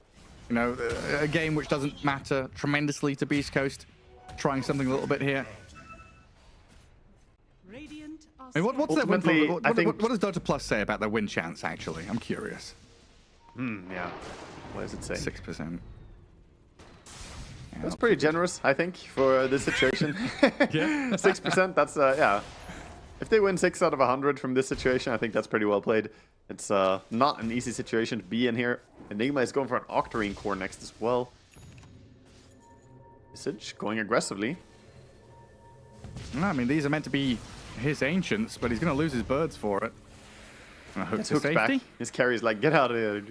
You know, a game which doesn't matter tremendously to Beast Coast. Trying something a little bit here. I mean, what does Dota Plus say about their win chance, actually? I'm curious.
Yeah. What does it say?
6%. Yeah,
that's pretty generous, I think, for this situation.
Yeah.
6%, that's, yeah. If they win 6 out of 100 from this situation, I think that's pretty well played. It's not an easy situation to be in here. Enigma is going for an Octarine core next as well. Visage going aggressively.
I mean, these are meant to be his Ancients, but he's going to lose his birds for it. Hook to safety.
Back. His carry's like, get out of here.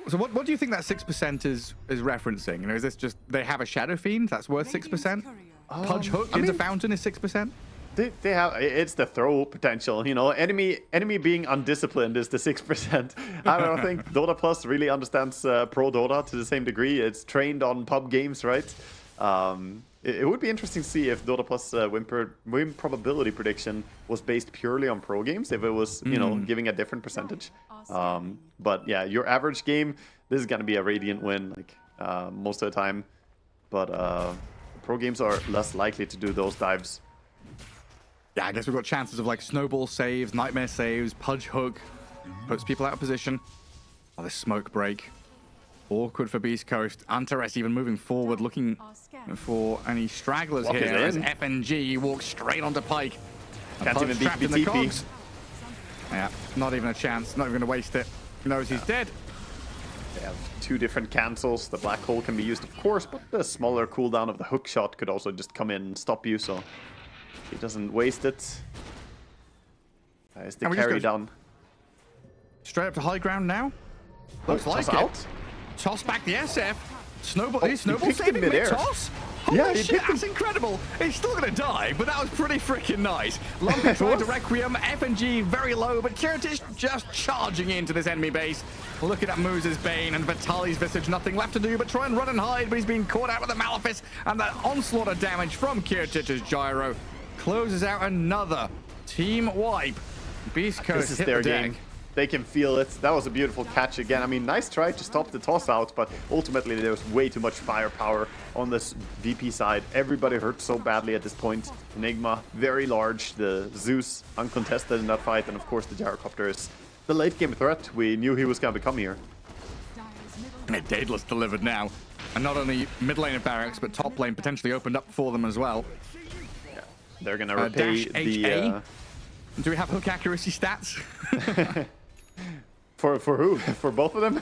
So what do you think that 6% is referencing? You know, is this just they have a Shadow Fiend that's worth 6%? Pudge hook into Fountain is 6%?
They have, it's the throw potential, you know. Enemy being undisciplined is the 6%. I don't think Dota Plus really understands Pro Dota to the same degree. It's trained on pub games, right? it would be interesting to see if Dota Plus win probability prediction was based purely on pro games, if it was, you know, giving a different percentage. But yeah, your average game, this is going to be a Radiant win, like most of the time. But pro games are less likely to do those dives.
Yeah, I guess we've got chances of like snowball saves, nightmare saves, pudge hook, puts people out of position. Oh, this smoke break. Awkward for Beast Coast. Antares even moving forward, looking for any stragglers here. As FNG walks straight onto Pike.
Can't even beat the TP.
Yeah, not even a chance. Not even going to waste it. Knows he's dead.
They have 2 different cancels. The black hole can be used, of course, but the smaller cooldown of the hook shot could also just come in and stop you, so he doesn't waste it. Is the carry down?
Straight up to high ground now. Looks like it.
Out.
Toss back the SF. Snowball, snowball saving mid-toss?
Yeah,
shit, that's incredible. He's still going to die, but that was pretty freaking nice. Lumpy trying to Requiem. FNG very low, but Kiritich just charging into this enemy base. Looking at Moose's Bane and Vitali's Visage. Nothing left to do but try and run and hide, but he's being caught out with the Malefice. And that onslaught of damage from Kiritich's Gyro closes out another team wipe. Beast Coast
This is
hit
their
the deck.
game. They can feel it. That was a beautiful catch again. I mean, nice try to stop the toss out, but ultimately there was way too much firepower on this VP side. Everybody hurt so badly at this point. Enigma, very large. The Zeus, uncontested in that fight. And of course, the Gyrocopter is the late game threat. We knew he was going to become here.
And Daedalus delivered now. And not only mid lane of Barracks, but top lane potentially opened up for them as well.
Yeah, they're going to repay the...
Do we have hook accuracy stats?
For who? For both of them?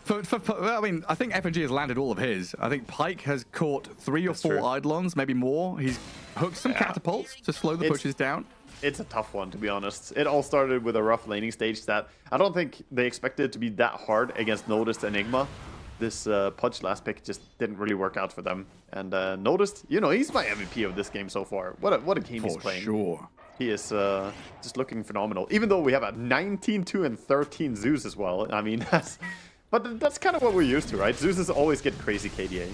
Well, I mean, I think FNG has landed all of his. I think Pike has caught 3 or 4 Eidolons, maybe more. He's hooked some catapults to slow the pushes down.
It's a tough one, to be honest. It all started with a rough laning stage that I don't think they expected it to be that hard against Noticed Enigma. This Pudge last pick just didn't really work out for them. And Noticed, you know, he's my MVP of this game so far. What a game he's playing.
For sure.
He is just looking phenomenal. Even though we have a 19-2 and 13 Zeus as well. I mean, but that's kind of what we're used to, right? Zeus always get crazy KDA.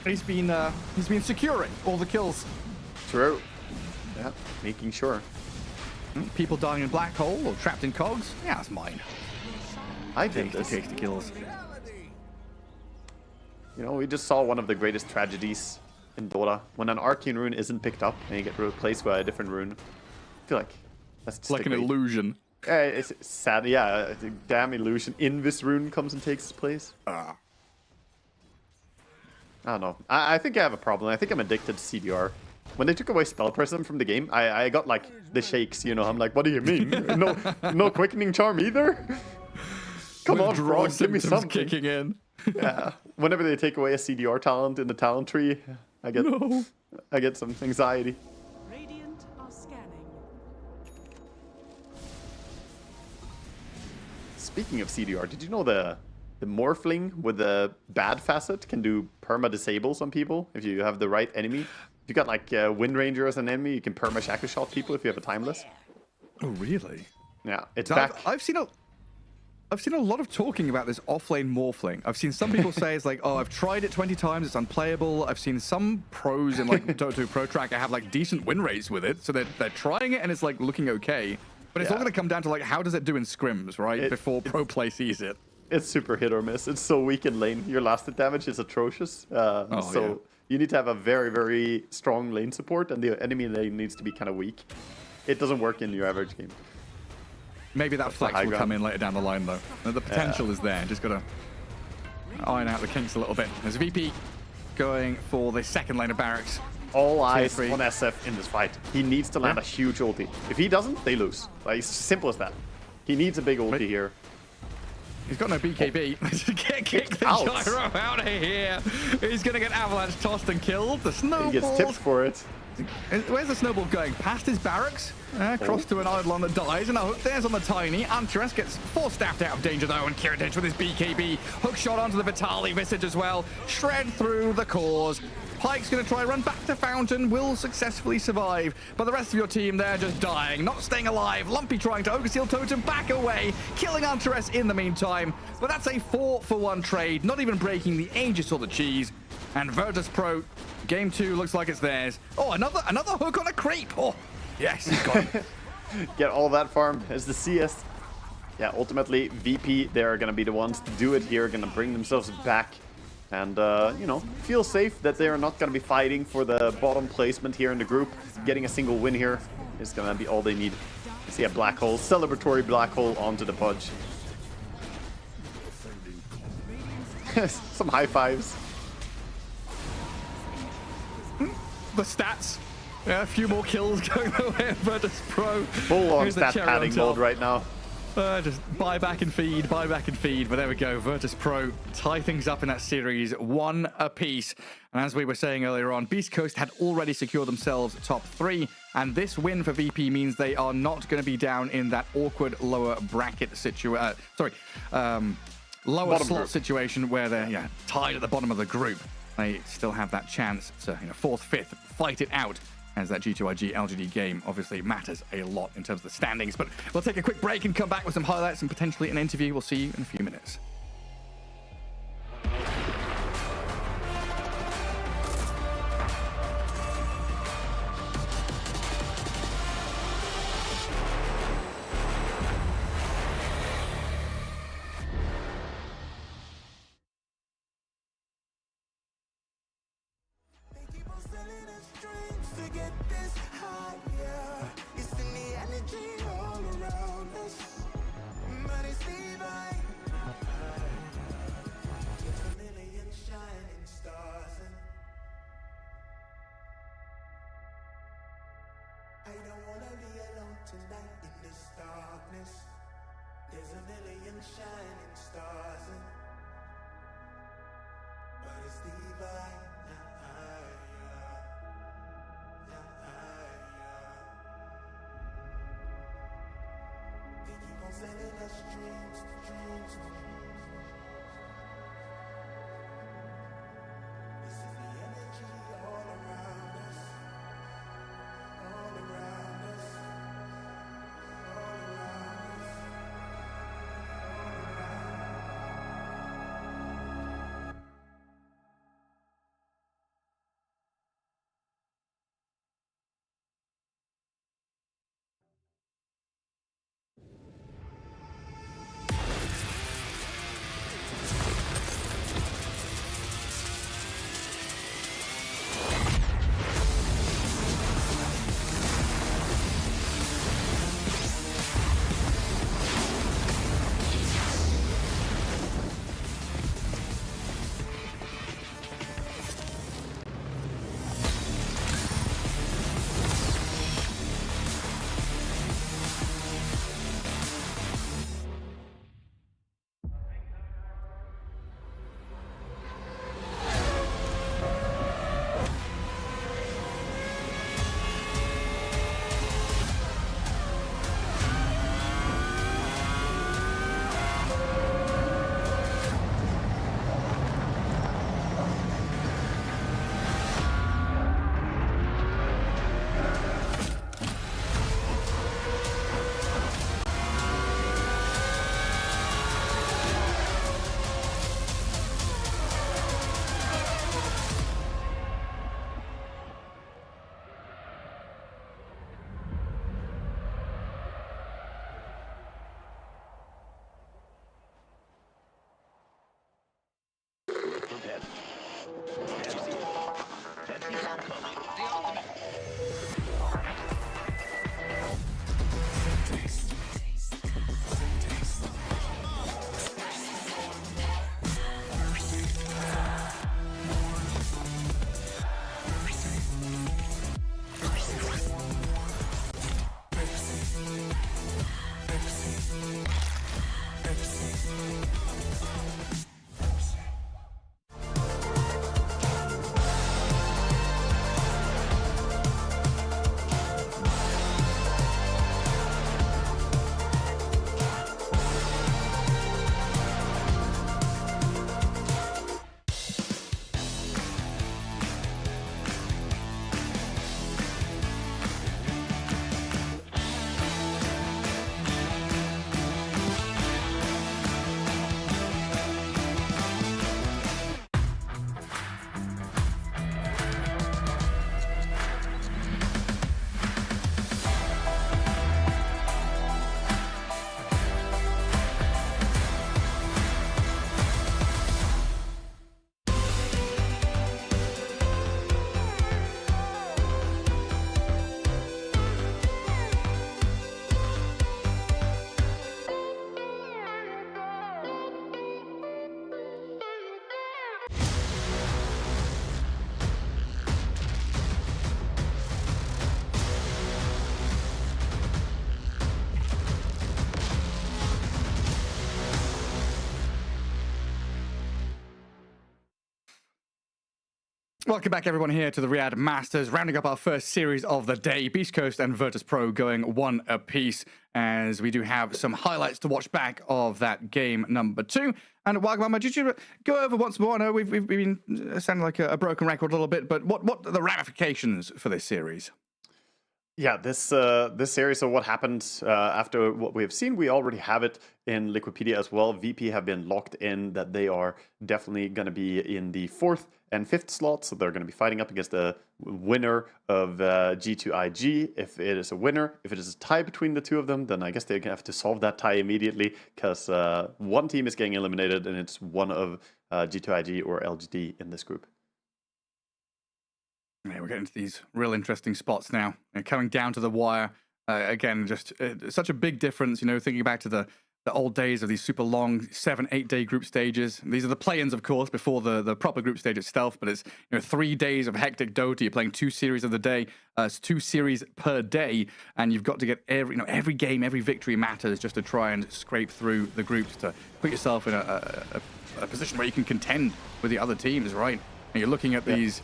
He's been securing all the kills.
True. Yeah, making sure.
People dying in black hole or trapped in cogs. Yeah, that's mine.
I did this.
Takes the kills.
You know, we just saw one of the greatest tragedies in Dota. When an arcane rune isn't picked up and you get replaced by a different rune. I feel like that's just
like an illusion.
It's sad. Yeah, a damn illusion. Invis rune comes and takes its place. I don't know. I think I have a problem. I think I'm addicted to CDR. When they took away Spell Prism from the game, I got like the shakes, you know. I'm like, what do you mean? No Quickening Charm either? Come on, frog, give me something.
Kicking in.
Yeah. Whenever they take away a CDR talent in the talent tree, I get some anxiety.
Radiant are scanning.
Speaking of CDR, did you know the Morphling with the bad facet can do perma disables on people if you have the right enemy? If you got like Wind Ranger as an enemy, you can perma shackle shot people if you have a timeless.
Oh really?
Yeah, it's
now,
back.
I've seen a lot of talking about this offlane Morphling. I've seen some people say it's like, oh, I've tried it 20 times, it's unplayable. I've seen some pros in like Dota Pro Tracker have like decent win rates with it, so they're trying it and it's like looking okay. But it's all going to come down to like, how does it do in scrims, right? Before pro play sees it.
It's super hit or miss. It's so weak in lane. Your last hit damage is atrocious. You need to have a very, very strong lane support, and the enemy lane needs to be kind of weak. It doesn't work in your average game.
Maybe that flex will come in later down the line, though. The potential is there. Just got to iron out the kinks a little bit. There's VP going for the second lane of Barracks.
All eyes on SF in this fight. He needs to land a huge ulti. If he doesn't, they lose. Like, it's simple as that. He needs a big ulti here.
He's got no BKB. Kick the Gyro out of here. He's going to get Avalanche tossed and killed. The snowball.
He gets tipped for it.
Where's the snowball going? Past his Barracks? Cross to an Eidolon that dies, and a hook there's on the Tiny. Antares gets force-staffed out of danger, though, and Kiritich with his BKB. Hook shot onto the Vitali Visage as well. Shred through the cores. Pike's going to try run back to Fountain, will successfully survive, but the rest of your team, they're just dying, not staying alive. Lumpy trying to Ogre Seal Totem back away, killing Antares in the meantime, but that's a 4-for-1 trade, not even breaking the Aegis or the Cheese. And Virtus.pro, game 2 looks like it's theirs. Oh, another hook on a creep. Oh, yes, he's got it.
Get all that farm as the CS. Yeah, ultimately, VP, they're going to be the ones to do it here, going to bring themselves back. And, you know, feel safe that they're not going to be fighting for the bottom placement here in the group. Getting a single win here is going to be all they need. See a black hole, celebratory black hole onto the Pudge. Some high fives.
The stats. Yeah, a few more kills going the way of Virtus.pro.
Full on stat padding mode right now.
Just buy back and feed, buy back and feed. But there we go. Virtus.pro tie things up in that series, 1 apiece. And as we were saying earlier on, Beast Coast had already secured themselves top 3. And this win for VP means they are not going to be down in that awkward lower bracket situation. Lower slot
group
situation where they're tied at the bottom of the group. They still have that chance to 4th, 5th, fight it out. As that G2IG LGD game obviously matters a lot in terms of the standings. But we'll take a quick break and come back with some highlights and potentially an interview. We'll see you in a few minutes. Welcome back, everyone, here to the Riyadh Masters, rounding up our first series of the day. Beast Coast and Virtus.pro going one apiece, as we do have some highlights to watch back of that game number 2. And Wagmama, did you go over once more? I know we've been sounding like a broken record a little bit, but what are the ramifications for this series?
Yeah, this series, so what happened after what we have seen, we already have it in Liquipedia as well. VP have been locked in that they are definitely going to be in the 4th and 5th slot, so they're going to be fighting up against the winner of G2IG. If it is a winner, if it is a tie between the two of them, then I guess they're going to have to solve that tie immediately, because one team is getting eliminated, and it's one of G2IG or LGD in this group.
Yeah, we're getting to these real interesting spots now. And coming down to the wire, again, just such a big difference, thinking back to the old days of these super long 7-8 day group stages. These are the play-ins, of course, before the proper group stage itself, but it's 3 days of hectic Dota. You're playing 2 series of the day, it's 2 series per day, and you've got to get every game, every victory matters just to try and scrape through the groups to put yourself in a position where you can contend with the other teams, right? And you're looking at these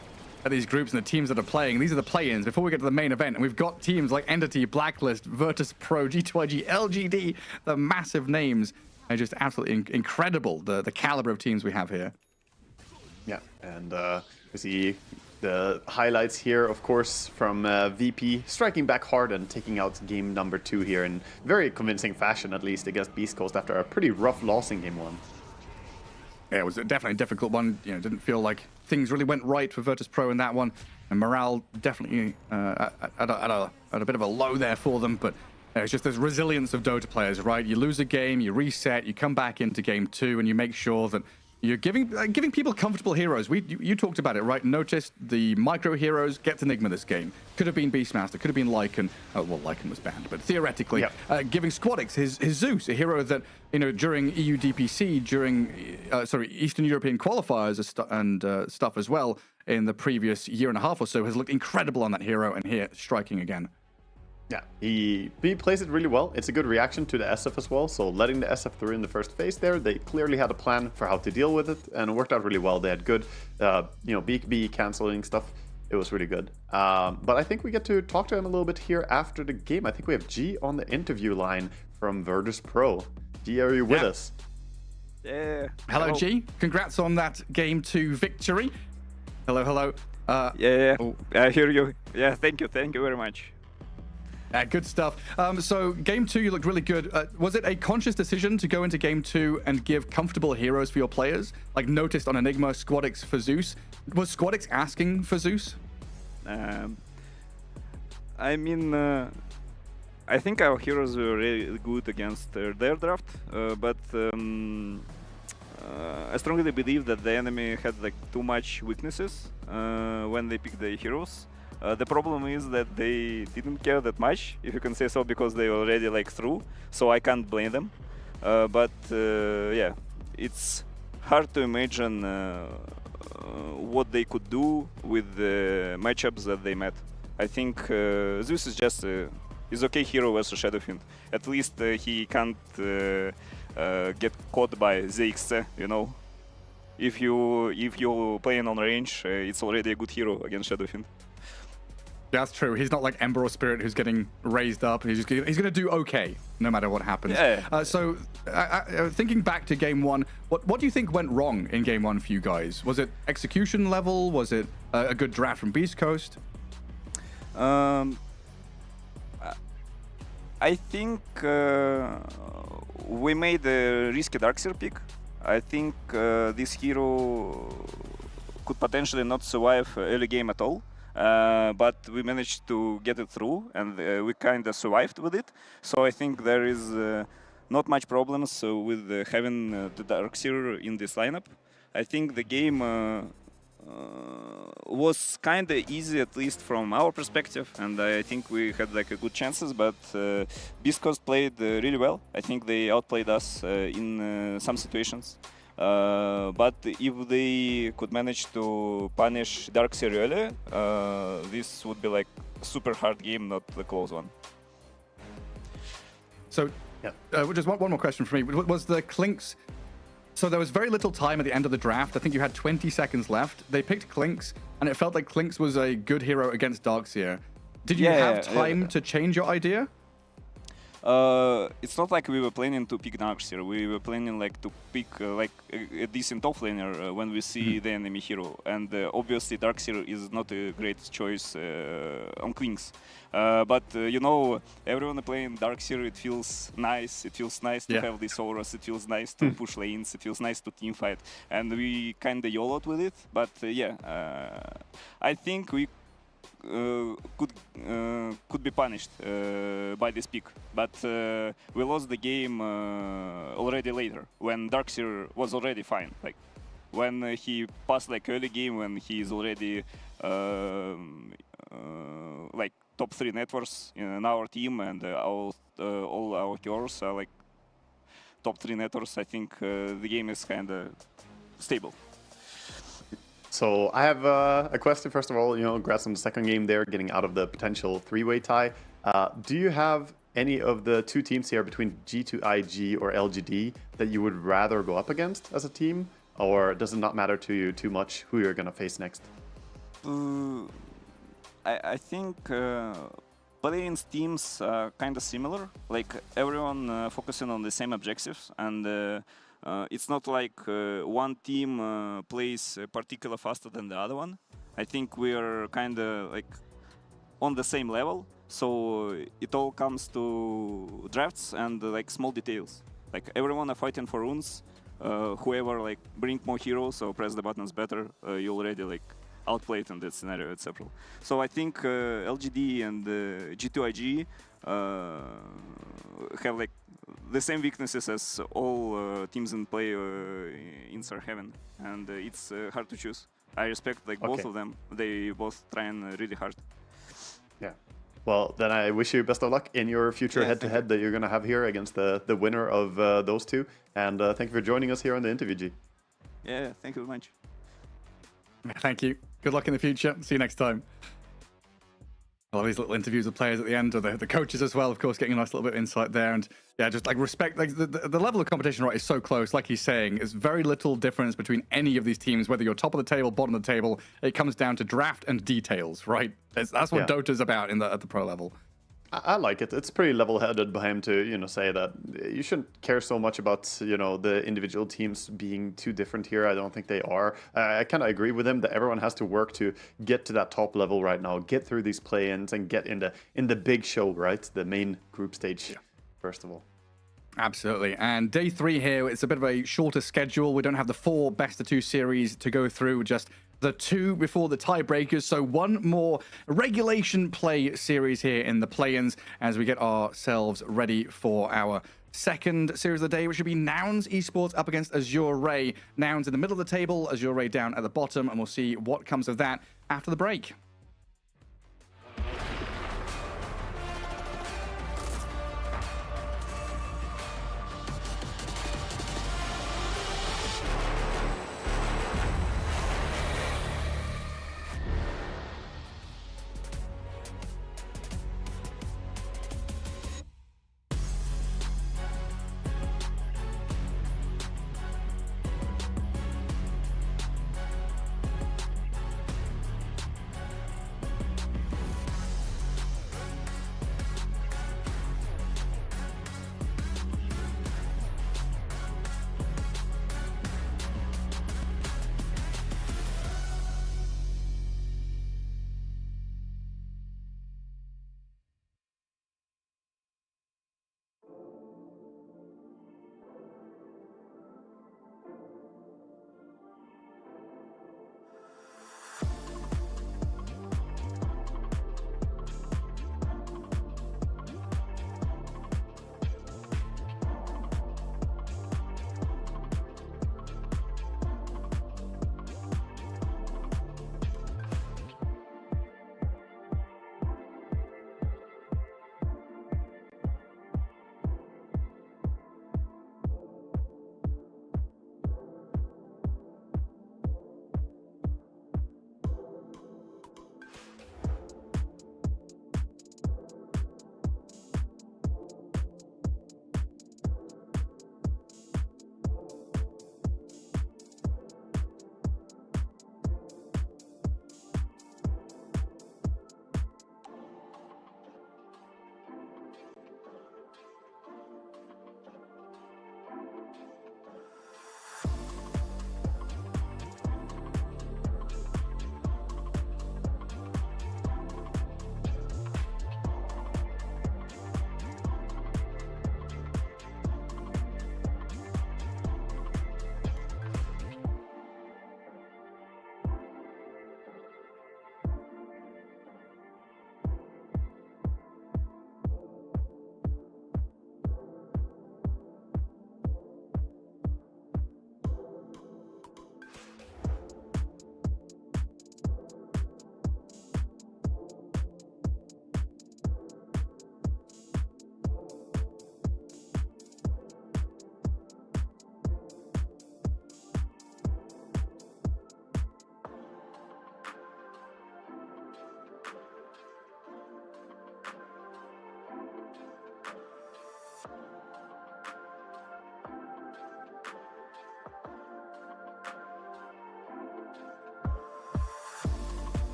groups and the teams that are playing. These are the play-ins before we get to the main event, and we've got teams like Entity, Blacklist, Virtus.pro, G2IG, LGD, the massive names. They're just absolutely incredible, the caliber of teams we have here.
Yeah, and we see the highlights here, of course, from VP striking back hard and taking out game number 2 here in very convincing fashion, at least against Beast Coast after a pretty rough loss in game 1.
Yeah, it was definitely a difficult one. Didn't feel like things really went right for Virtus.pro in that one, and morale definitely at a bit of a low there for them. But it's just this resilience of Dota players, right? You lose a game, you reset, you come back into game 2, and you make sure that you're giving people comfortable heroes. You talked about it, right? Noticed the micro heroes gets Enigma this game. Could have been Beastmaster, could have been Lycan. Oh, well, Lycan was banned, but theoretically, giving Squadix his Zeus, a hero that during EUDPC, during Eastern European qualifiers and stuff as well in the previous year and a half or so, has looked incredible on that hero, and here striking again.
Yeah, he plays it really well. It's a good reaction to the SF as well. So letting the SF through in the first phase there, they clearly had a plan for how to deal with it, and it worked out really well. They had good, BKB canceling stuff. It was really good. But I think we get to talk to him a little bit here after the game. I think we have G on the interview line from Virtus.pro. G, are you with us?
Yeah.
Hello, G. Congrats on that game 2 victory. Hello.
Yeah. I hear you. Yeah, thank you very much.
Good stuff. So game 2, you looked really good. Was it a conscious decision to go into game 2 and give comfortable heroes for your players? Like noticed on Enigma, Squadix for Zeus. Was Squadix asking for Zeus?
I think our heroes were really good against their draft, but I strongly believe that the enemy had too much weaknesses when they picked the heroes. The problem is that they didn't care that much, if you can say so, because they already through, so I can't blame them. But yeah, it's hard to imagine what they could do with the matchups that they met. I think Zeus is just is okay hero versus Shadowfiend. At least he can't get caught by ZXC, If you playing on range, it's already a good hero against Shadowfiend.
That's true. He's not like Ember or Spirit who's getting raised up. He's going to do okay no matter what happens.
Yeah.
So thinking back to game 1, what do you think went wrong in game 1 for you guys? Was it execution level? Was it a good draft from Beast Coast?
I think we made a risky Darkseer pick. I think this hero could potentially not survive early game at all. But we managed to get it through, and we kind of survived with it. So I think there is not much problems with having the Darkseer in this lineup. I think the game was kind of easy, at least from our perspective, and I think we had good chances. But Beast Coast played really well. I think they outplayed us in some situations. But if they could manage to punish Darkseer earlier, this would be a super hard game, not a close one.
So, just one more question for me. Was the Clinks So there was very little time at the end of the draft. I think you had 20 seconds left. They picked Klinks, and it felt like Klinks was a good hero against Darkseer. Did you have time to change your idea?
It's not like we were planning to pick Darkseer. We were planning like to pick like a decent offlaner when we see the enemy hero. And obviously Darkseer is not a great choice on Klinks. But you know, everyone playing Darkseer, it feels nice. It feels nice to have these auras. It feels nice to push lanes. It feels nice to teamfight. And we kind of YOLO'd with it. But I think we could be punished by this pick, but we lost the game already later when Darkseer was already fine. Like when he passed like early game, when he is already like top 3 networks in our team, and all our heroes are like top 3 networks. I think the game is kind of stable.
So I have a question. First of all, you know, congrats on the second game there, getting out of the potential 3-way tie. Do you have any of the 2 teams here between G2IG or LGD that you would rather go up against as a team? Or does it not matter to you too much who you're going to face next?
I think playing teams are kind of similar. Like everyone focusing on the same objectives, and it's not like one team plays particularly faster than the other one. I think we are kind of like on the same level, so it all comes to drafts and like small details. Like everyone are fighting for runes. Whoever like bring more heroes or press the buttons better, you already like outplayed in that scenario, etc. So I think LGD and G2IG have like the same weaknesses as all teams in play in Sir Heaven, and it's hard to choose. I respect like both of them. They both trying really hard.
Yeah. Well, then I wish you best of luck in your future head-to-head that you're going to have here against the winner of those 2. And thank you for joining us here on the interview, G.
Yeah, thank you very much.
Thank you. Good luck in the future. See you next time. I love these little interviews with players at the end, or the coaches as well, of course, getting a nice little bit of insight there. And yeah, just like respect, like the level of competition, right, is so close. Like he's saying, there's very little difference between any of these teams, whether you're top of the table, bottom of the table. It comes down to draft and details, right? That's what Dota's about at the pro level.
I like it. It's pretty level-headed by him to, you know, say that you shouldn't care so much about, you know, the individual teams being too different here. I don't think they are. I kind of agree with him that everyone has to work to get to that top level right now, get through these play-ins and get in the big show, right? The main group stage, first of all.
Absolutely. And day 3 here, it's a bit of a shorter schedule. We don't have the 4 best-of-2 series to go through, just the 2 before the tiebreakers. So one more regulation play series here in the play-ins as we get ourselves ready for our second series of the day, which should be Nouns Esports up against Azure Ray. Nouns in the middle of the table, Azure Ray down at the bottom, and we'll see what comes of that after the break.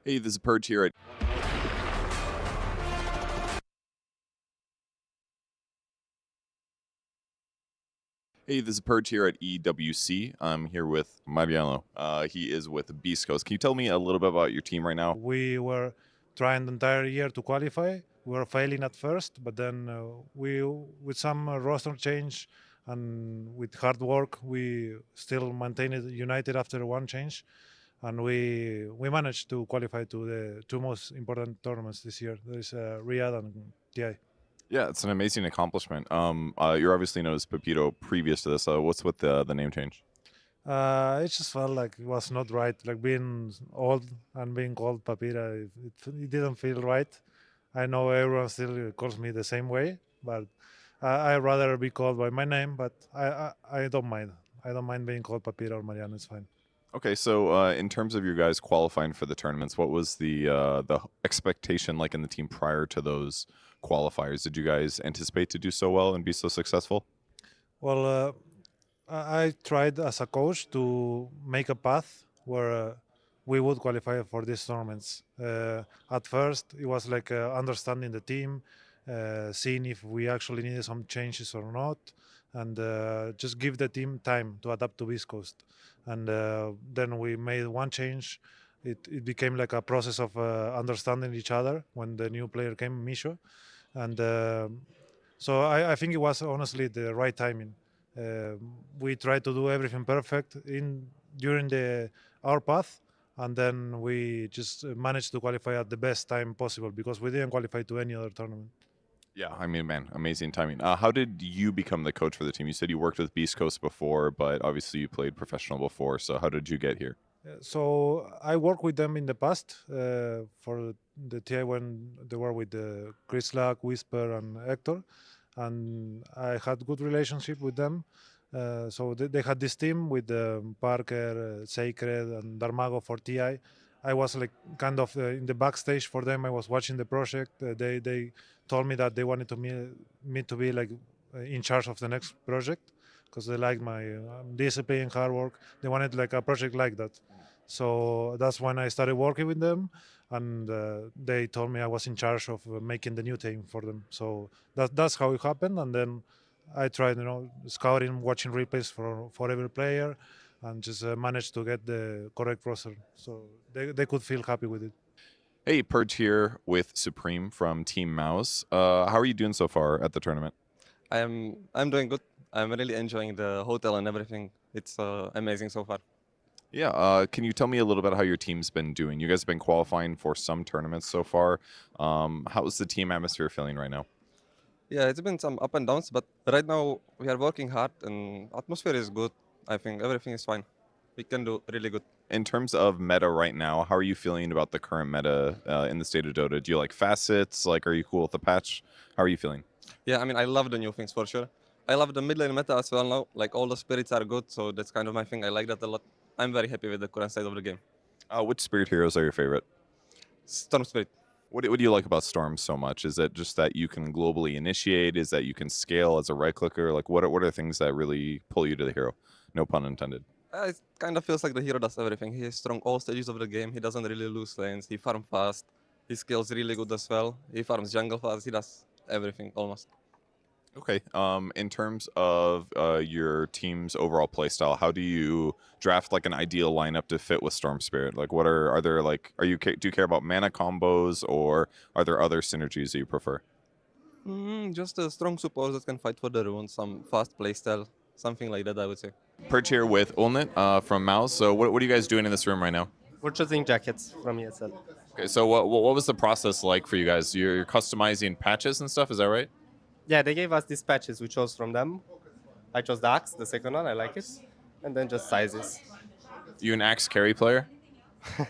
Hey, this is Purge here at Hey, this is Purge here at EWC. I'm here with Mariano. He is with Beast Coast. Can you tell me a little bit about your team right now?
We were trying the entire year to qualify. We were failing at first, but then we, with some roster change and with hard work, we still maintained it united after one change, and we managed to qualify to the two most important tournaments this year. There's Riyadh and TI.
Yeah, it's an amazing accomplishment. You're obviously known as Pepito previous to this. What's with the name change?
It just felt like it was not right. Like being old and being called Papira, it didn't feel right. I know everyone still calls me the same way, but I'd rather be called by my name. But I don't mind. I don't mind being called Papira or Mariano. It's fine.
Okay, so in terms of you guys qualifying for the tournaments, what was the expectation like in the team prior to those qualifiers? Did you guys anticipate to do so well and be so successful?
Well, I tried as a coach to make a path where we would qualify for these tournaments. At first, it was like understanding the team, seeing if we actually needed some changes or not, and just give the team time to adapt to East Coast. And then we made one change. It became like a process of understanding each other when the new player came, Misho. And so I think it was honestly the right timing. We tried to do everything perfect during our path, and then we just managed to qualify at the best time possible because we didn't qualify to any other tournament.
Yeah, I mean, man, amazing timing. How did you become the coach for the team? You said you worked with Beast Coast before, but obviously you played professional before. So how did you get here?
So I worked with them in the past for the TI when they were with Chris Lack, Whisper, and Hector, and I had good relationship with them. So they had this team with Parker, Sacred, and Darmago for TI. I was like kind of in the backstage for them. I was watching the project. They told me that they wanted me to be like in charge of the next project because they liked my discipline, hard work. They wanted like a project like that. So that's when I started working with them, and they told me I was in charge of making the new team for them. So that's how it happened, and then I tried, scouting, watching replays for every player, and just managed to get the correct roster, so they could feel happy with it.
Hey, Purge here with Supreme from Team Mouse. How are you doing so far at the tournament?
I'm doing good. I'm really enjoying the hotel and everything. It's amazing so far.
Yeah, can you tell me a little bit how your team's been doing? You guys have been qualifying for some tournaments so far. How's the team atmosphere feeling right now?
Yeah, it's been some up and downs, but right now we are working hard and atmosphere is good. I think everything is fine. We can do really good.
In terms of meta right now, how are you feeling about the current meta in the state of Dota? Do you like facets? Like, are you cool with the patch? How are you feeling?
Yeah, I mean, I love the new things for sure. I love the mid lane meta as well now. Like, all the spirits are good, so that's kind of my thing. I like that a lot. I'm very happy with the current state of the game.
Which spirit heroes are your favorite?
Storm Spirit.
What do you like about Storm so much? Is it just that you can globally initiate? Is that you can scale as a right clicker? Like, what are things that really pull you to the hero? No pun intended.
It kind of feels like the hero does everything. He is strong all stages of the game. He doesn't really lose lanes. He farms fast. His skills really good as well. He farms jungle fast. He does everything almost.
Okay. In terms of your team's overall playstyle, how do you draft like an ideal lineup to fit with Storm Spirit? Like, do you care about mana combos, or are there other synergies that you prefer?
Just a strong support that can fight for the runes, some fast playstyle, something like that, I would say.
Perch here with Ulnit from Mouse. So what are you guys doing in this room right now?
We're choosing jackets from ESL.
Okay, so what was the process like for you guys? You're customizing patches and stuff, is that right?
Yeah, they gave us these patches. We chose from them. I chose the Axe, the second one. I like it. And then just sizes.
You an Axe carry player?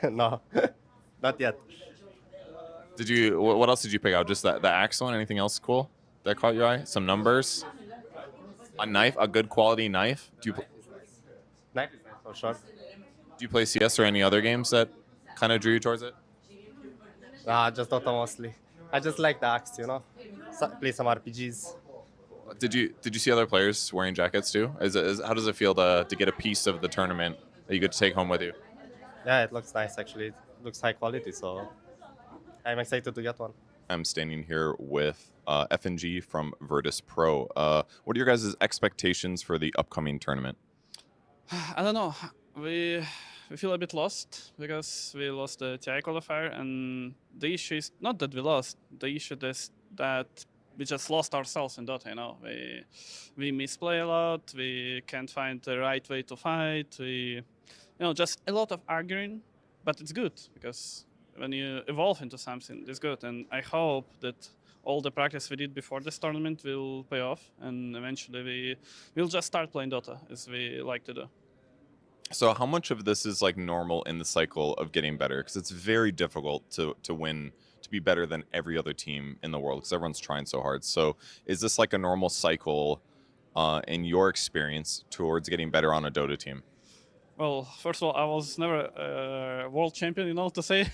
No, not yet.
What else did you pick out? Just the Axe one? Anything else cool that caught your eye? Some numbers? A knife? A good quality knife?
Knife is nice for sure.
Do you play CS or any other games that kind of drew you towards it?
Nah, just Dota mostly. I just like the Axe, play some RPGs.
Did you see other players wearing jackets too? How does it feel to get a piece of the tournament that you get to take home with you?
Yeah, it looks nice actually. looks high quality. So I'm excited to get one.
I'm standing here with FNG from virtus.pro. What are your guys' expectations for the upcoming tournament?
I don't know. We feel a bit lost because we lost the TI qualifier, and the issue is not that we lost. The issue is that we just lost ourselves in Dota. We misplay a lot. We can't find the right way to fight. Just a lot of arguing, but it's good because when you evolve into something, it's good. And I hope that all the practice we did before this tournament will pay off, and eventually we'll just start playing Dota as we like to do.
So how much of this is like normal in the cycle of getting better? Because it's very difficult to win, to be better than every other team in the world because everyone's trying so hard. So is this like a normal cycle in your experience towards getting better on a Dota team?
Well, first of all, I was never a world champion, to say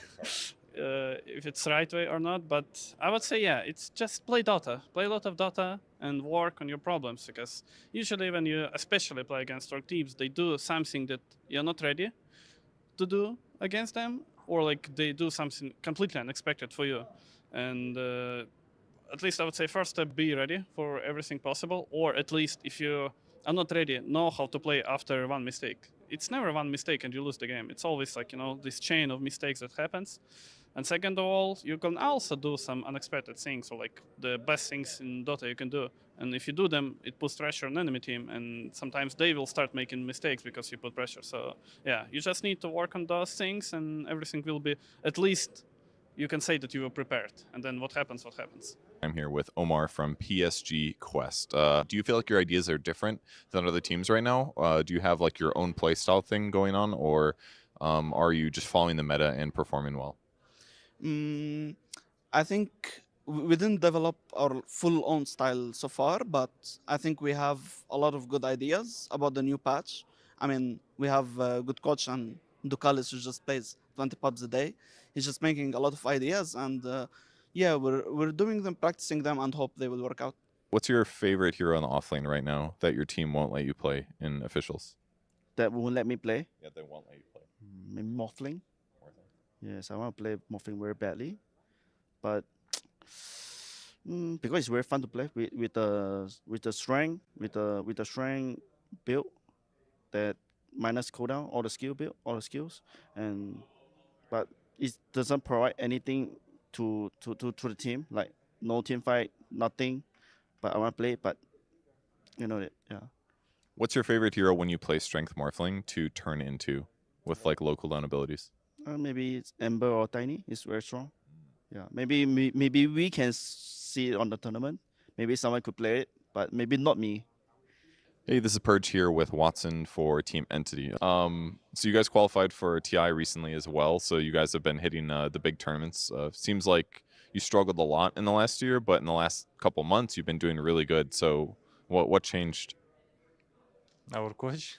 if it's the right way or not. But I would say, yeah, it's just play Dota. Play a lot of Dota and work on your problems. Because usually when you especially play against strong teams, they do something that you're not ready to do against them. Or like they do something completely unexpected for you. And at least I would say first step, be ready for everything possible. Or at least if you are not ready, know how to play after one mistake. It's never one mistake and you lose the game. It's always like, this chain of mistakes that happens. And second of all, you can also do some unexpected things, or like the best things in Dota you can do. And if you do them, it puts pressure on enemy team, and sometimes they will start making mistakes because you put pressure. So yeah, you just need to work on those things and everything will be, at least you can say that you were prepared. And then what happens, what happens.
I'm here with Omar from PSG Quest. Do you feel like your ideas are different than other teams right now? Do you have like your own play style thing going on, or are you just following the meta and performing well?
I think we didn't develop our full own style so far, but I think we have a lot of good ideas about the new patch. I mean, we have a good coach, and Dukalis, who just plays 20 pubs a day. He's just making a lot of ideas, and yeah, we're doing them, practicing them, and hope they will work out.
What's your favorite hero on the offlane right now that your team won't let you play in officials?
That won't let me play?
Yeah, they won't let you play.
Maybe Morphling. Yes, I want to play Morphling very badly, but because it's very fun to play with the strength build that minus cooldown all the skills, but it doesn't provide anything to the team, like no team fight, nothing. But I want to play it, but yeah.
What's your favorite hero when you play Strength Morphling to turn into with like low cooldown abilities?
Maybe it's Ember or Tiny. It's very strong. Yeah, maybe we can see it on the tournament. Maybe someone could play it, but maybe not me.
Hey, this is Purge here with Watson for Team Entity. So you guys qualified for TI recently as well. So you guys have been hitting the big tournaments. Seems like you struggled a lot in the last year, but in the last couple months you've been doing really good. So what changed?
Our coach.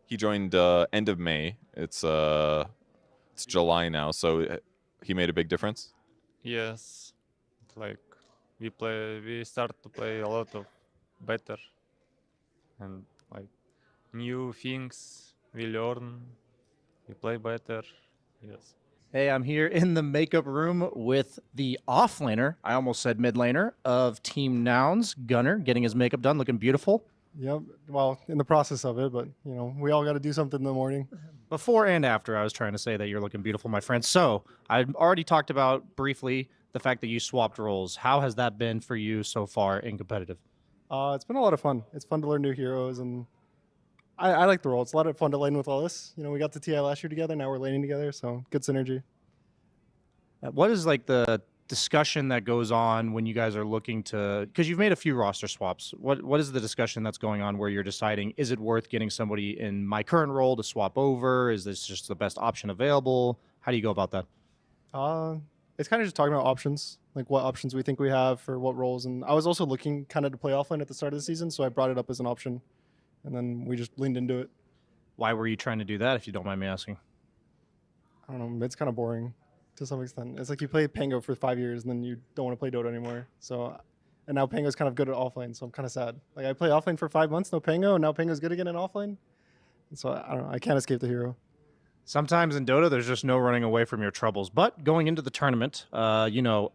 He joined end of May. It's July now, so he made a big difference.
Yes, like we start to play a lot of better, and like new things we learn, we play better. Yes.
Hey, I'm here in the makeup room with the offlaner, I almost said mid laner, of Team Nouns, Gunner, getting his makeup done, looking beautiful.
Yep. Well, in the process of it, but we all got to do something in the morning.
Before and after, I was trying to say that you're looking beautiful, my friend. So I've already talked about briefly the fact that you swapped roles. How has that been for you so far in competitive?
It's been a lot of fun. It's fun to learn new heroes, and I like the role. It's a lot of fun to lane with Ellis. We got to TI last year together. Now we're laning together, so good synergy.
What is like the discussion that goes on when you guys are looking to, because you've made a few roster swaps, what is the discussion that's going on where you're deciding, is it worth getting somebody in my current role to swap over? Is this just the best option available? How do you go about that?
It's kind of just talking about options, like what options we think we have for what roles. And I was also looking kind of to play offline at the start of the season, so I brought it up as an option, and then we just leaned into it.
Why were you trying to do that, if you don't mind me asking?
I don't know, it's kind of boring to some extent. It's like you play Pango for 5 years and then you don't want to play Dota anymore. So, and now Pango's kind of good at offlane, so I'm kind of sad. Like I play offlane for 5 months, no Pango, and now Pango's good again in offlane. And so I don't know, I can't escape the hero.
Sometimes in Dota, there's just no running away from your troubles. But going into the tournament, you know,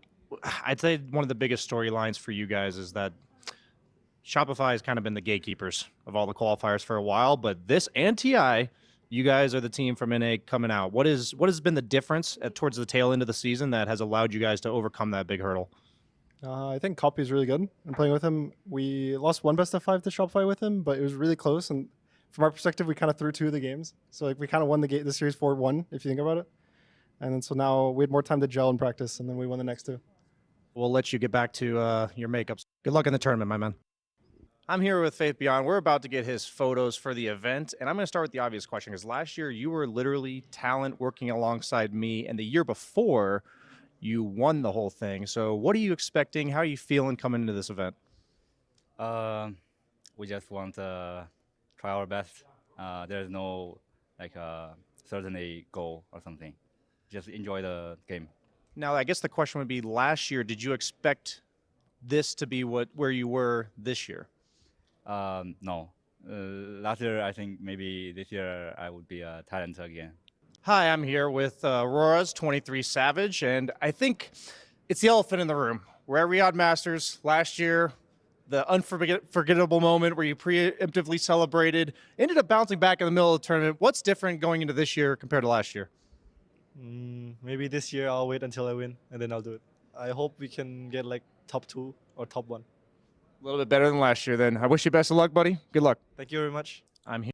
I'd say one of the biggest storylines for you guys is that Shopify has kind of been the gatekeepers of all the qualifiers for a while. But this and TI, you guys are the team from NA coming out. What has been the difference towards the tail end of the season that has allowed you guys to overcome that big hurdle?
I think Copy is really good. And playing with him, we lost one best of 5 to Shopify with him, but it was really close. And from our perspective, we kind of threw 2 of the games. So like we kind of won the series 4-1, if you think about it. And then so now we had more time to gel and practice, and then we won the next 2.
We'll let you get back to your makeups. Good luck in the tournament, my man. I'm here with Faith Beyond. We're about to get his photos for the event, and I'm going to start with the obvious question, because last year you were literally talent working alongside me, and the year before you won the whole thing. So what are you expecting? How are you feeling coming into this event?
We just want to try our best. There's no certainly goal or something. Just enjoy the game.
Now, I guess the question would be, last year, did you expect this to be where you were this year?
No. Last year, I think maybe this year I would be a talent again.
Hi, I'm here with Aurora's 23 Savage, and I think it's the elephant in the room. We're at Riyadh Masters last year, the unforgettable moment where you preemptively celebrated, ended up bouncing back in the middle of the tournament. What's different going into this year compared to last year?
Maybe this year I'll wait until I win, and then I'll do it. I hope we can get like top 2 or top 1.
A little bit better than last year, then. I wish you best of luck, buddy. Good luck.
Thank you very much.
I'm here.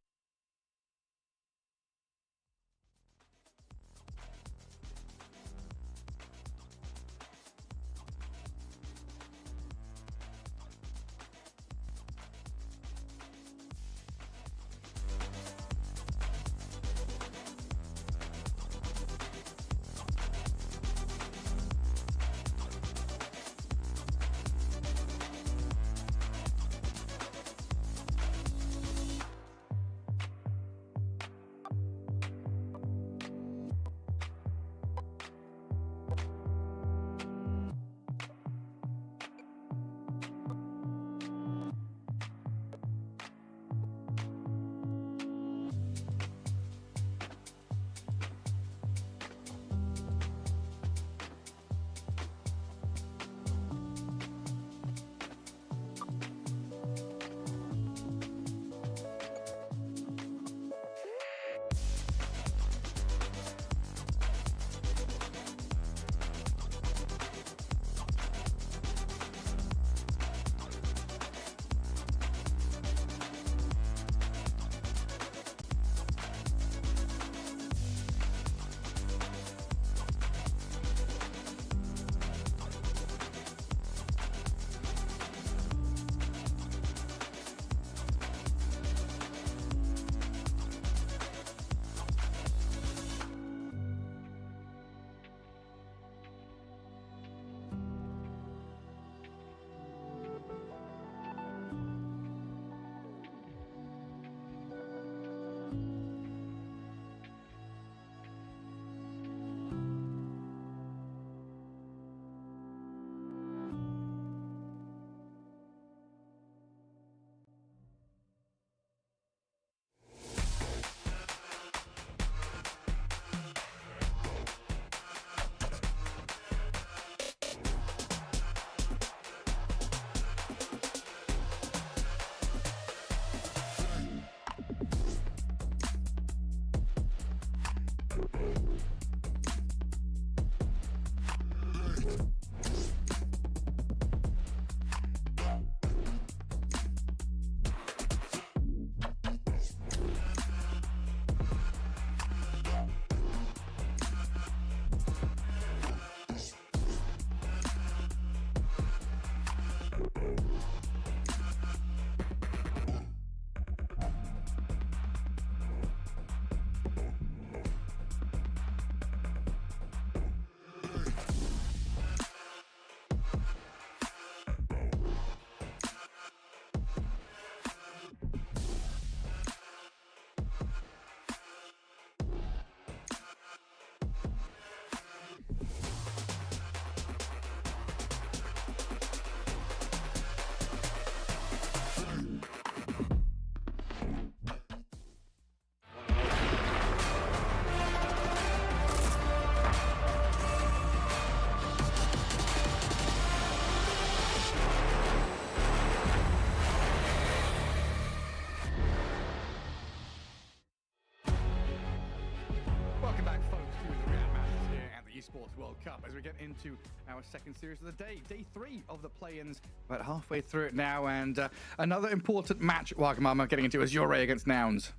Esports World Cup as we get into our second series of the day, day 3 of the play-ins. About halfway through it now, and another important match, Wagamama, getting into Azure against Nouns.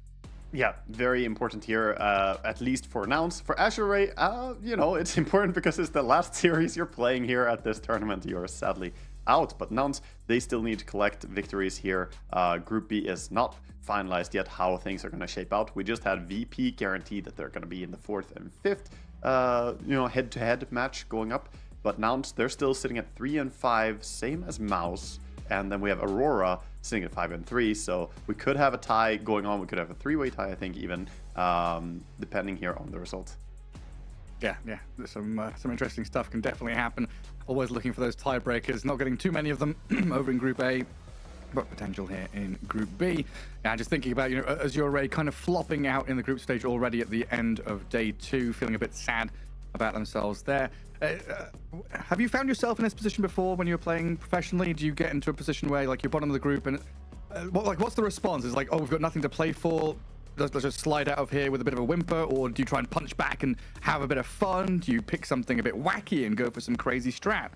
Yeah, very important here, at least for Nouns. For Azure, you know, it's important because it's the last series you're playing here at this tournament. You're sadly out, but Nouns, they still need to collect victories here. Group B is not finalized yet how things are going to shape out. We just had VP guarantee that they're going to be in the 4th and 5th, you know, head-to-head match going up. But Nouns, they're still sitting at 3 and 5, same as Mouse. And then we have Aurora sitting at 5 and 3, so we could have a tie going on. We could have a 3-way tie, I think, even, depending here on the result.
Yeah, there's some interesting stuff can definitely happen. Always looking for those tiebreakers, not getting too many of them over in Group A, but potential here in Group B. Yeah, just thinking about, you know, Azure kind of flopping out in the group stage already at the end of day 2, feeling a bit sad about themselves there. Have you found yourself in this position before when you were playing professionally? Do you get into a position where, like, you're bottom of the group and what's the response? Is like, oh, we've got nothing to play for, let's just slide out of here with a bit of a whimper? Or do you try and punch back and have a bit of fun? Do you pick something a bit wacky and go for some crazy strat?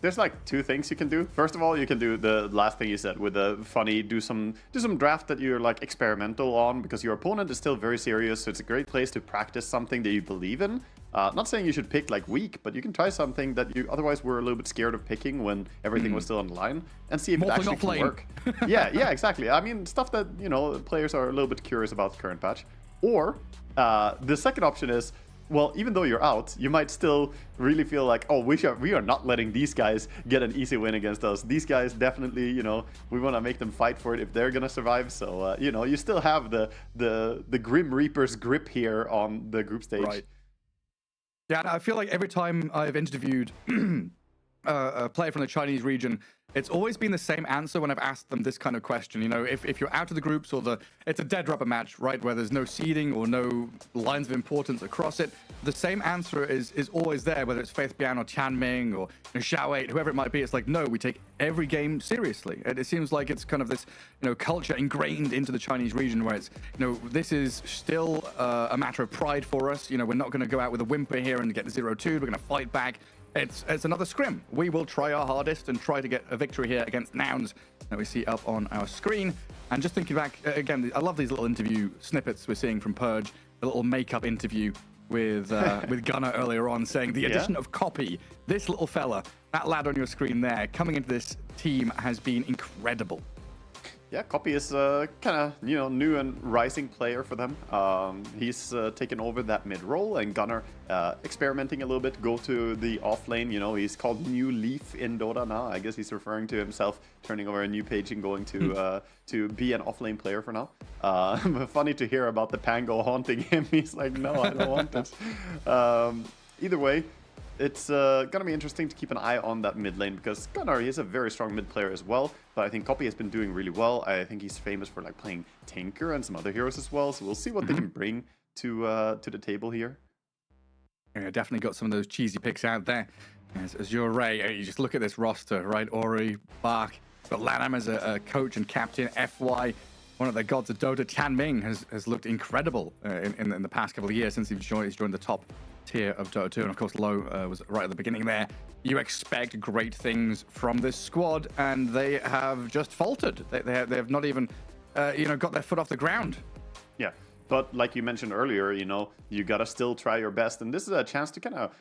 There's like 2 things you can do. First of all, you can do the last thing you said with the funny, do some draft that you're like experimental on, because your opponent is still very serious, so it's a great place to practice something that you believe in. Not saying you should pick like weak, but you can try something that you otherwise were a little bit scared of picking when everything was still on the line, and see if it actually can work. yeah, exactly. I mean, stuff that, you know, players are a little bit curious about the current patch. Or the second option is, well, even though you're out, you might still really feel like, oh, we are not letting these guys get an easy win against us. These guys definitely, you know, we want to make them fight for it if they're gonna survive. So, you know, you still have the Grim Reaper's grip here on the group stage.
Right. Yeah, I feel like every time I've interviewed a player from the Chinese region, it's always been the same answer when I've asked them this kind of question. You know, if you're out of the groups or it's a dead rubber match, right, where there's no seeding or no lines of importance across it, the same answer is always there, whether it's Faith Bian or Tianming or Xiao 8, whoever it might be. It's like, no, we take every game seriously. It seems like it's kind of this, you know, culture ingrained into the Chinese region where it's, you know, this is still a matter of pride for us. You know, we're not going to go out with a whimper here and get 0-2. We're going to fight back. It's another scrim. We will try our hardest and try to get a victory here against Nouns that we see up on our screen. And just thinking back, again, I love these little interview snippets we're seeing from Purge, the little makeup interview with Gunnar earlier on, saying the addition of Copy, this little fella, that lad on your screen there, coming into this team has been incredible.
Yeah, Copy is kind of, you know, new and rising player for them. He's taken over that mid role, and Gunnar experimenting a little bit, go to the off lane. You know, he's called New Leaf in Dota now. I guess he's referring to himself turning over a new page and going to be an off lane player for now. Funny to hear about the Pango haunting him. He's like, no, I don't want it. Either way, it's going to be interesting to keep an eye on that mid lane, because Gunnar, he's a very strong mid player as well, but I think Copy has been doing really well. I think he's famous for like playing Tinker and some other heroes as well, so we'll see what they can bring to the table here.
Yeah, definitely got some of those cheesy picks out there. As you're Ray, you just look at this roster, right? Ori, Bach, got Lanham as a coach and captain, FY, one of the gods of Dota. Tianming has looked incredible in the past couple of years since he's joined the top tier of Dota 2, and of course Low was right at the beginning there. You expect great things from this squad, and they have just faltered. They have not even you know, got their foot off the ground.
Yeah, but like you mentioned earlier, you know, you gotta still try your best, and this is a chance to kind of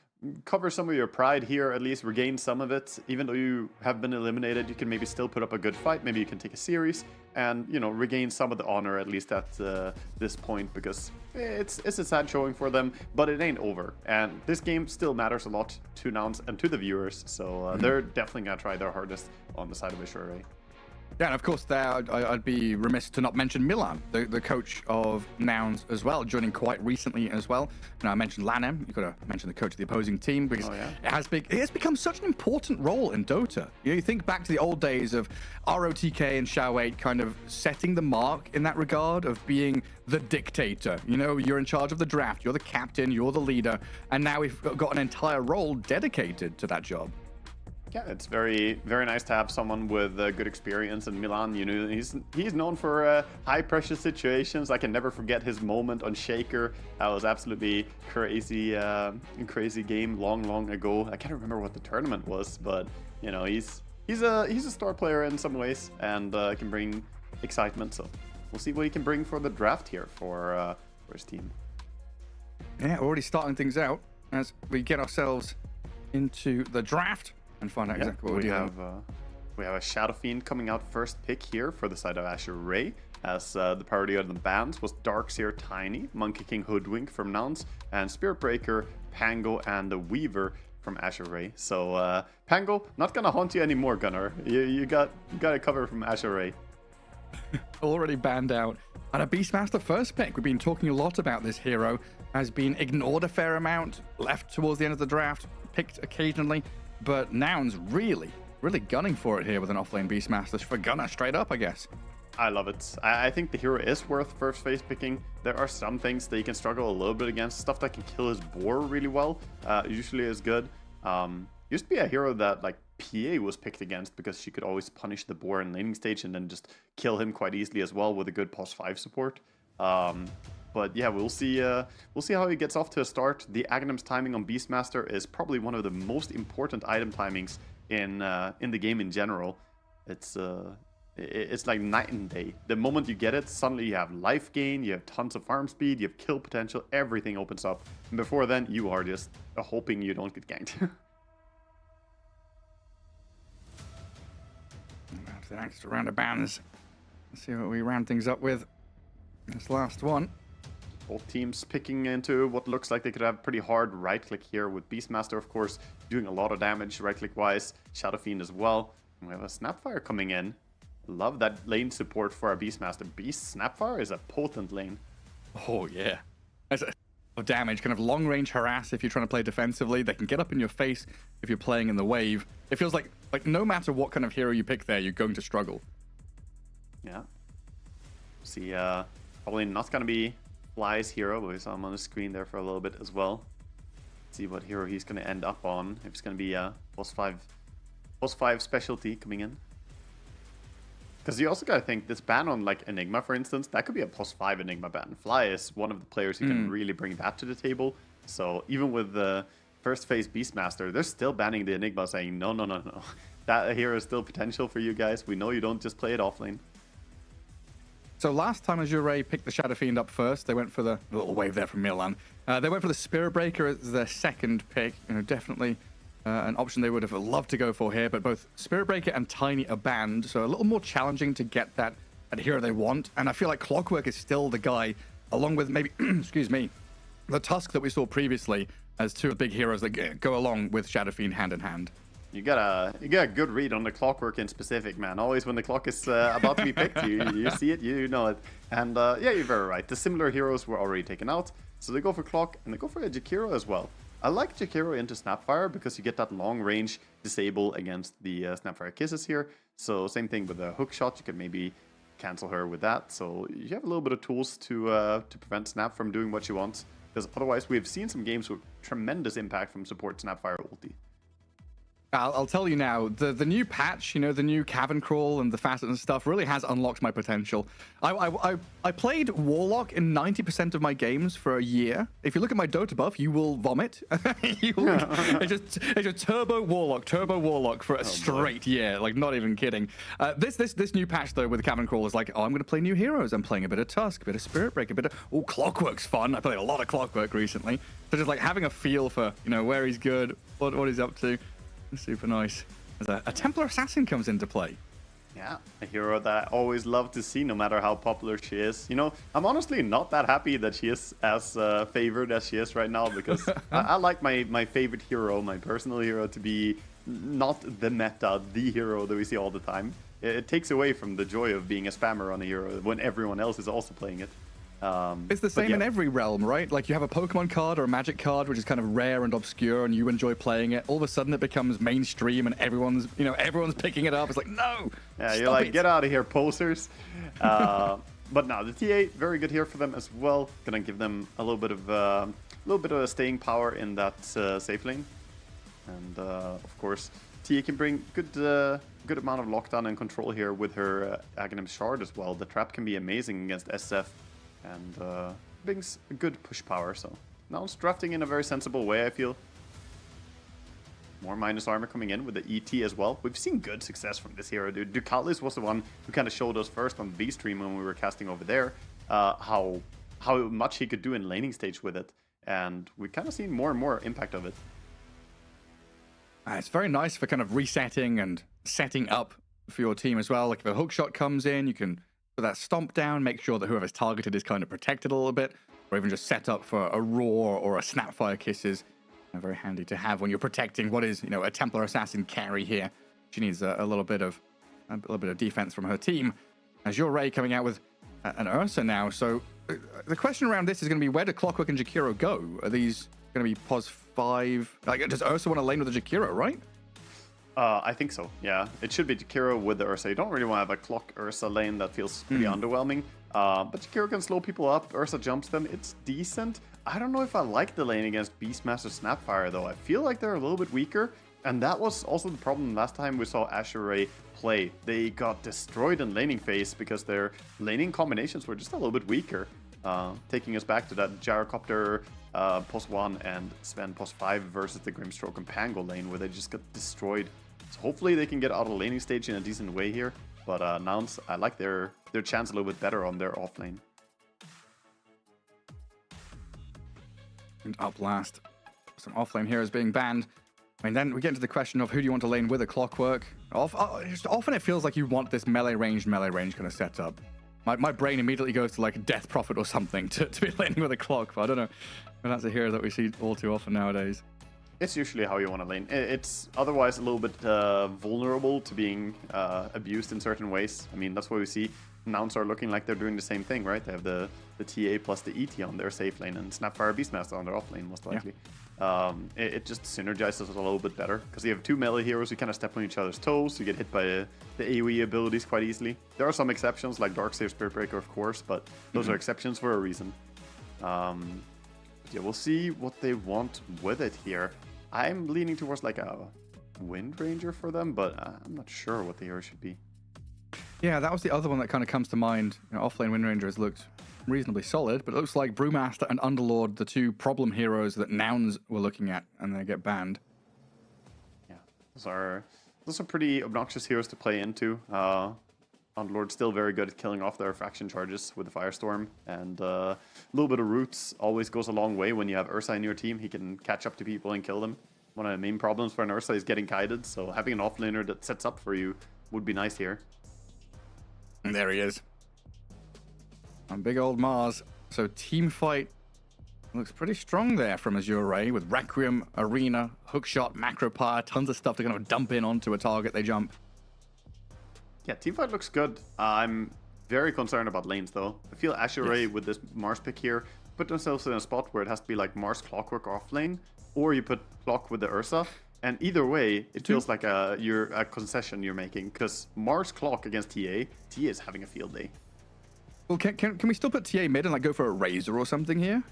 cover some of your pride here, at least regain some of it. Even though you have been eliminated, you can maybe still put up a good fight. Maybe you can take a series and, you know, regain some of the honor, at least at this point, because it's a sad showing for them, but it ain't over. And this game still matters a lot to Nouns and to the viewers, so they're definitely gonna try their hardest on the side of Azure.
Yeah, and of course there, I'd be remiss to not mention Milan, the coach of Nouns as well, joining quite recently as well. Now, I mentioned Lanem, you've got to mention the coach of the opposing team, because it has become such an important role in Dota. You know, you think back to the old days of ROTK and Xiao 8 kind of setting the mark in that regard of being the dictator. You know, you're in charge of the draft, you're the captain, you're the leader, and now we've got an entire role dedicated to that job.
Yeah, it's very nice to have someone with good experience in Milan. You know, he's known for high pressure situations. I can never forget his moment on Shaker. That was absolutely crazy, crazy game long ago. I can't remember what the tournament was, but you know, he's a star player in some ways and can bring excitement. So we'll see what he can bring for the draft here for his team.
Yeah, already starting things out as we get ourselves into the draft and find out exactly what we're doing.
We have a Shadow Fiend coming out first pick here for the side of Azure Ray, as the priority of the bans was Darkseer Tiny, Monkey King Hoodwink from Nouns, and Spirit Breaker, Pango, and the Weaver from Azure Ray. So Pango, not gonna haunt you anymore, Gunnar. You got it covered from Azure Ray.
Already banned out. And a Beastmaster first pick. We've been talking a lot about this hero. Has been ignored a fair amount, left towards the end of the draft, picked occasionally, but Nouns really gunning for it here with an offlane Beastmaster for Gunnar, straight up, I guess.
I love it. I think the hero is worth first phase picking. There are some things that you can struggle a little bit against. Stuff that can kill his boar really well usually is good. Used to be a hero that like PA was picked against because she could always punish the boar in laning stage and then just kill him quite easily as well with a good +5 support. But yeah, we'll see how he gets off to a start. The Aghanim's timing on Beastmaster is probably one of the most important item timings in the game in general. It's like night and day. The moment you get it, suddenly you have life gain, you have tons of farm speed, you have kill potential, everything opens up. And before then, you are just hoping you don't get ganked.
The next round of bans. Let's see what we round things up with. This last one.
Both teams picking into what looks like they could have pretty hard right click here with Beastmaster, of course, doing a lot of damage right click wise. Shadow Fiend as well. And we have a Snapfire coming in. Love that lane support for our Beastmaster. Beast Snapfire is a potent lane.
Oh yeah. That's a damage, kind of long range harass if you're trying to play defensively. They can get up in your face if you're playing in the wave. It feels like no matter what kind of hero you pick there, you're going to struggle.
Yeah. See, probably not going to be Fly's hero, but we saw him on the screen there for a little bit as well. See what hero he's going to end up on. If it's going to be a +5 specialty coming in. Because you also got to think, this ban on like Enigma, for instance, that could be a +5 Enigma ban. Fly is one of the players who can really bring that to the table. So even with the first phase Beastmaster, they're still banning the Enigma, saying, no. That hero is still potential for you guys. We know you don't just play it offlane.
So last time Azure Ray picked the Shadow Fiend up first, they went for the little wave there from Milan. They went for the Spirit Breaker as their second pick. You know, definitely an option they would have loved to go for here, but both Spirit Breaker and Tiny are banned, so a little more challenging to get that hero they want. And I feel like Clockwork is still the guy, along with maybe, excuse me, the Tusk that we saw previously, as two of the big heroes that go along with Shadow Fiend hand in hand.
You got a good read on the Clockwork in specific, man. Always when the clock is about to be picked, you see it, you know it. And yeah, you're very right. The similar heroes were already taken out, so they go for Clock and they go for a Jakiro as well. I like Jakiro into Snapfire because you get that long range disable against the Snapfire Kisses here. So same thing with a hook shot, you can maybe cancel her with that. So you have a little bit of tools to prevent Snap from doing what she wants. Because otherwise we've seen some games with tremendous impact from support Snapfire ulti.
I'll tell you now, the new patch, you know, the new Cavern Crawl and the facets and stuff really has unlocked my potential. I played Warlock in 90% of my games for a year. If you look at my Dota buff, you will vomit. It's just turbo Warlock for a straight year, like not even kidding. This new patch though with the Cavern Crawl is like, oh, I'm going to play new heroes. I'm playing a bit of Tusk, a bit of Spirit Breaker, a bit of Clockwork's fun. I played a lot of Clockwork recently, so just like having a feel for where he's good, what he's up to. Super nice. As a Templar Assassin comes into play.
Yeah, a hero that I always love to see, no matter how popular she is. You know, I'm honestly not that happy that she is as favored as she is right now, because I like my favorite hero, my personal hero, to be not the meta, the hero that we see all the time. It takes away from the joy of being a spammer on a hero when everyone else is also playing it.
It's the same in every realm, right? Like you have a Pokemon card or a Magic card, which is kind of rare and obscure, and you enjoy playing it. All of a sudden, it becomes mainstream, and everyone's picking it up. It's like, no.
Yeah, you're like, get out of here, posers. But no, the TA very good here for them as well. Gonna give them a little bit of a staying power in that safe lane, and of course, Tia can bring good amount of lockdown and control here with her Aghanim Shard as well. The trap can be amazing against SF and brings a good push power. So now it's drafting in a very sensible way, I feel. More minus armor coming in with the ET as well. We've seen good success from this hero, dude. Ducalis was the one who kind of showed us first on the B stream when we were casting over there how much he could do in laning stage with it. And we kind of seen more and more impact of it.
It's very nice for kind of resetting and setting up for your team as well. Like if a hook shot comes in, you can put that stomp down, make sure that whoever's targeted is kind of protected a little bit, or even just set up for a roar or a snapfire kisses. Very handy to have when you're protecting what is, a Templar Assassin carry here. She needs a little bit of defense from her team. Azure Ray coming out with an Ursa now. So the question around this is going to be, where do Clockwork and Jakiro go? Are these going to be pos 5? Like, does Ursa want to lane with the Jakiro, right?
I think so, yeah. It should be Jakiro with the Ursa. You don't really want to have a Clock Ursa lane that feels pretty underwhelming. But Jakiro can slow people up. Ursa jumps them. It's decent. I don't know if I like the lane against Beastmaster Snapfire, though. I feel like they're a little bit weaker. And that was also the problem last time we saw Azure Ray play. They got destroyed in laning phase because their laning combinations were just a little bit weaker. Taking us back to that Gyrocopter post 1 and Sven post 5 versus the Grimstroke and Pango lane where they just got destroyed. So hopefully they can get out of the laning stage in a decent way here. But Nouns, I like their chance a little bit better on their off lane.
And up last, some offlane heroes being banned. I mean, then we get into the question of who do you want to lane with a Clockwork. Often it feels like you want this melee range kind of setup. My brain immediately goes to like Death Prophet or something to be laning with a Clock, but I don't know. But that's a hero that we see all too often nowadays.
It's usually how you want to lane. It's otherwise a little bit vulnerable to being abused in certain ways. I mean, that's what we see. Nouns are looking like they're doing the same thing, right? They have the TA plus the ET on their safe lane and Snapfire Beastmaster on their off lane, most likely. Yeah. It just synergizes a little bit better because you have two melee heroes who kind of step on each other's toes. You get hit by the AoE abilities quite easily. There are some exceptions like Darkseer, Spirit Breaker, of course, but those are exceptions for a reason. Yeah, we'll see what they want with it here. I'm leaning towards like a Wind Ranger for them, but I'm not sure what the hero should be.
Yeah, that was the other one that kind of comes to mind. Offlane Wind Ranger has looked reasonably solid, but it looks like Brewmaster and Underlord, the two problem heroes that Nouns were looking at, and they get banned.
Yeah, those are pretty obnoxious heroes to play into. Underlord's still very good at killing off their faction charges with the Firestorm, and a little bit of roots always goes a long way when you have Ursa in your team. He can catch up to people and kill them. One of the main problems for an Ursa is getting kited, so having an offlaner that sets up for you would be nice here.
And there he is. On big old Mars. So team fight looks pretty strong there from Azure Ray with Requiem, Arena, Hookshot, Macropire, tons of stuff to kind of dump in onto a target they jump.
Yeah, teamfight looks good. I'm very concerned about lanes though. I feel Azure Ray with this Mars pick here put themselves in a spot where it has to be like Mars Clockwork off lane, or you put Clock with the Ursa. And either way, it feels like a concession you're making, because Mars Clock against TA is having a field day.
Well, can we still put TA mid and like go for a Razor or something here?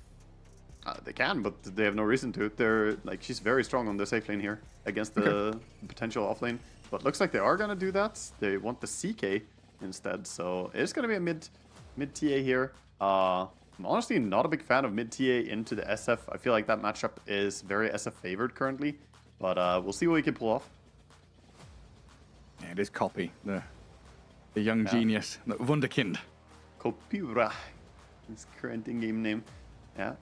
They can, but they have no reason to. They're like, she's very strong on the safe lane here against the potential off lane. But looks like they are gonna do that. They want the CK instead, so it's gonna be a mid TA here. I'm honestly not a big fan of mid TA into the SF. I feel like that matchup is very SF favored currently. But we'll see what we can pull off.
Yeah, it is Copy, the young genius, the Wunderkind.
Kopura, his current in-game name. Yeah,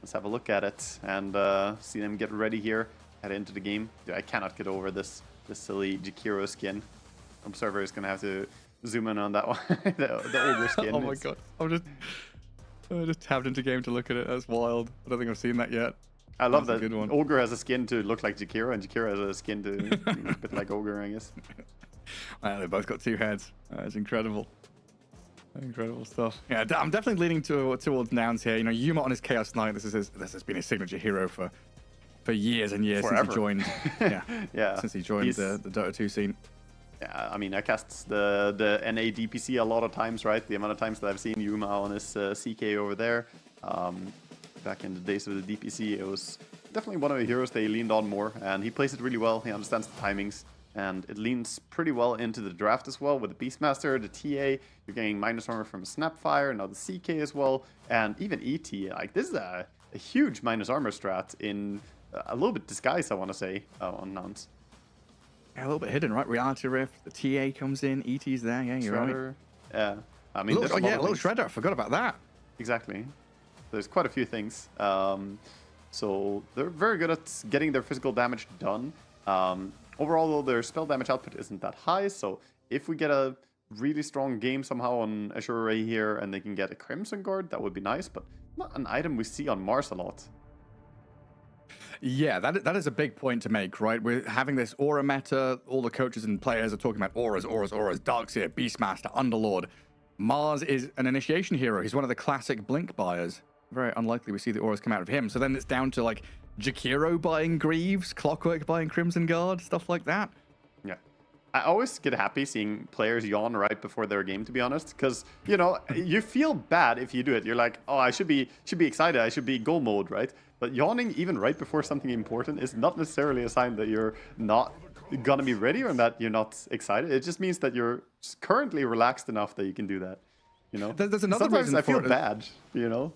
let's have a look at it and see them get ready here, head into the game. Dude, I cannot get over this silly Jakiro skin. Observer is gonna have to zoom in on that one, the older skin.
Oh my god, I just tabbed into game to look at it. That's wild. I don't think I've seen that yet.
I love that Ogre has a skin to look like Jakiro, and Jakiro has a skin to look a bit like Ogre, I guess.
Wow, they both got two heads. That's incredible. Incredible stuff. Yeah, I'm definitely leaning towards Nouns here. Yuma on his Chaos Knight. This has been his signature hero for years and years.
Forever.
Since he joined.
Yeah.
Since he joined the Dota 2 scene.
Yeah, I mean, I cast the NA DPC a lot of times, right? The amount of times that I've seen Yuma on his CK over there. Back in the days of the DPC, it was definitely one of the heroes they leaned on more, and he plays it really well. He understands the timings. and it leans pretty well into the draft as well with the Beastmaster, the TA. You're getting minus armor from Snapfire, now the CK as well, and even ET. Like, this is a huge minus armor strat in a little bit disguised, I want to say, on Nouns.
Yeah, a little bit hidden, right? Reality Rift, the TA comes in, ET's there, yeah, you're
Shredder.
right.
Yeah, I mean,
Little Shredder, I forgot about that.
Exactly. There's quite a few things. So they're very good at getting their physical damage done. Overall, though, their spell damage output isn't that high, so if we get a really strong game somehow on Azure Ray here and they can get a Crimson Guard, that would be nice, but not an item we see on Mars a lot.
Yeah, that is a big point to make, right? We're having this aura meta. All the coaches and players are talking about auras, Darkseer, Beastmaster, Underlord. Mars is an initiation hero. He's one of the classic Blink buyers. Very unlikely we see the auras come out of him. So then it's down to like Jakiro buying Greaves, Clockwork buying Crimson Guard, stuff like that.
Yeah. I always get happy seeing players yawn right before their game, to be honest, because, you know, you feel bad if you do it. You're like, oh, I should be excited. I should be go mode, right? But yawning even right before something important is not necessarily a sign that you're not gonna be ready or that you're not excited. It just means that you're currently relaxed enough that you can do that. You know,
there's another
Sometimes
reason
I feel
for it.
bad. You know,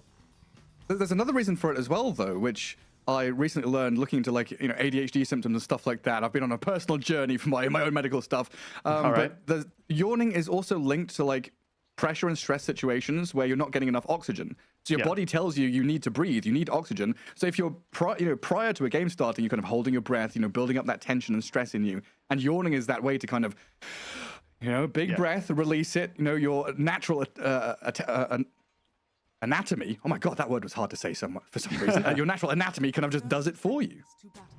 there's another reason for it as well, though, which I recently learned looking into, like, you know, ADHD symptoms and stuff like that. I've been on a personal journey for my own medical stuff. But the yawning is also linked to like pressure and stress situations where you're not getting enough oxygen. So your body tells you need to breathe, you need oxygen. So if you're prior to a game starting, you're kind of holding your breath, you know, building up that tension and stress in you. And yawning is that way to kind of, you know, big breath, release it. You know, your natural anatomy. Oh my god, that word was hard to say for some reason. Your natural anatomy kind of just does it for you.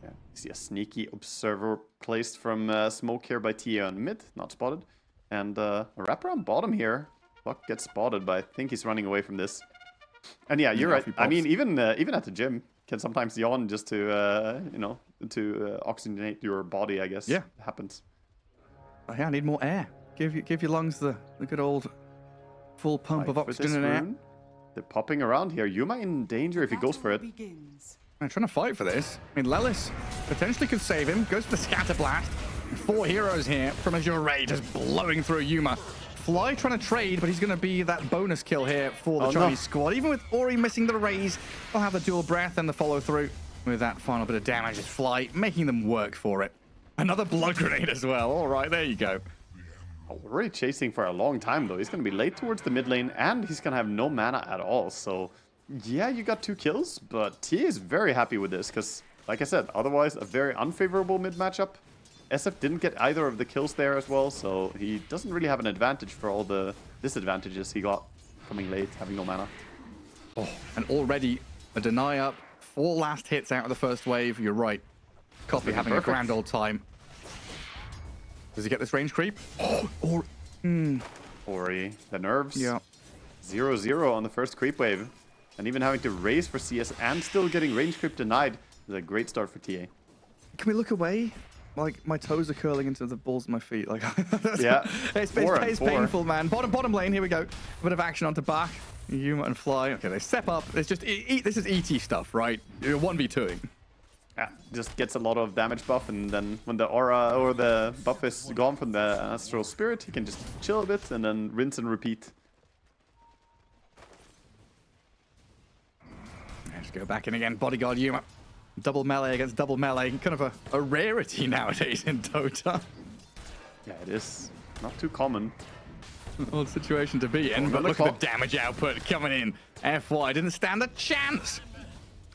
Yeah. See a sneaky observer placed from smoke here by Tia on mid, not spotted, and a wraparound bottom here. Buck gets spotted, but I think he's running away from this. And yeah, you're right. I mean, even at the gym, can sometimes yawn just to you know, to oxygenate your body. I guess.
Yeah,
it happens.
Oh, yeah, I need more air. Give your lungs the good old full pump of oxygen and air.
They're popping around here. Yuma in danger if he goes for it.
I'm trying to fight for this. I mean, Lelis potentially could save him. Goes for the Scatter Blast. 4 heroes here from Azure Ray just blowing through Yuma. Fly trying to trade, but he's going to be that bonus kill here for the Chinese squad. Even with Ori missing the raise, they'll have the dual breath and the follow through with that final bit of damage as Fly making them work for it. Another blood grenade as well. All right, there you go.
Already chasing for a long time, though. He's going to be late towards the mid lane, and he's going to have no mana at all. So, yeah, you got 2 kills, but he is very happy with this because, like I said, otherwise a very unfavorable mid matchup. SF didn't get either of the kills there as well, so he doesn't really have an advantage for all the disadvantages he got coming late, having no mana.
Oh, and already a deny up. 4 last hits out of the first wave. You're right. Copy having a grand old time. Does he get this range creep? Oh,
Ori, the nerves.
Yeah.
0-0 on the first creep wave. And even having to raise for CS and still getting range creep denied is a great start for TA.
Can we look away? Like, my toes are curling into the balls of my feet. Like,
yeah.
It's painful, man. Bottom lane, here we go. A bit of action onto back. Yuma and Fly. Okay, they step up. It's just, this is ET stuff, right? You're 1v2ing.
Yeah, just gets a lot of damage buff, and then when the aura or the buff is gone from the Astral Spirit, he can just chill a bit and then rinse and repeat.
Let's go back in again. Bodyguard Yuma. Double melee against double melee. Kind of a rarity nowadays in Dota.
Yeah, it is. Not too common.
Odd situation to be in, but look at the damage output coming in. FY didn't stand a chance.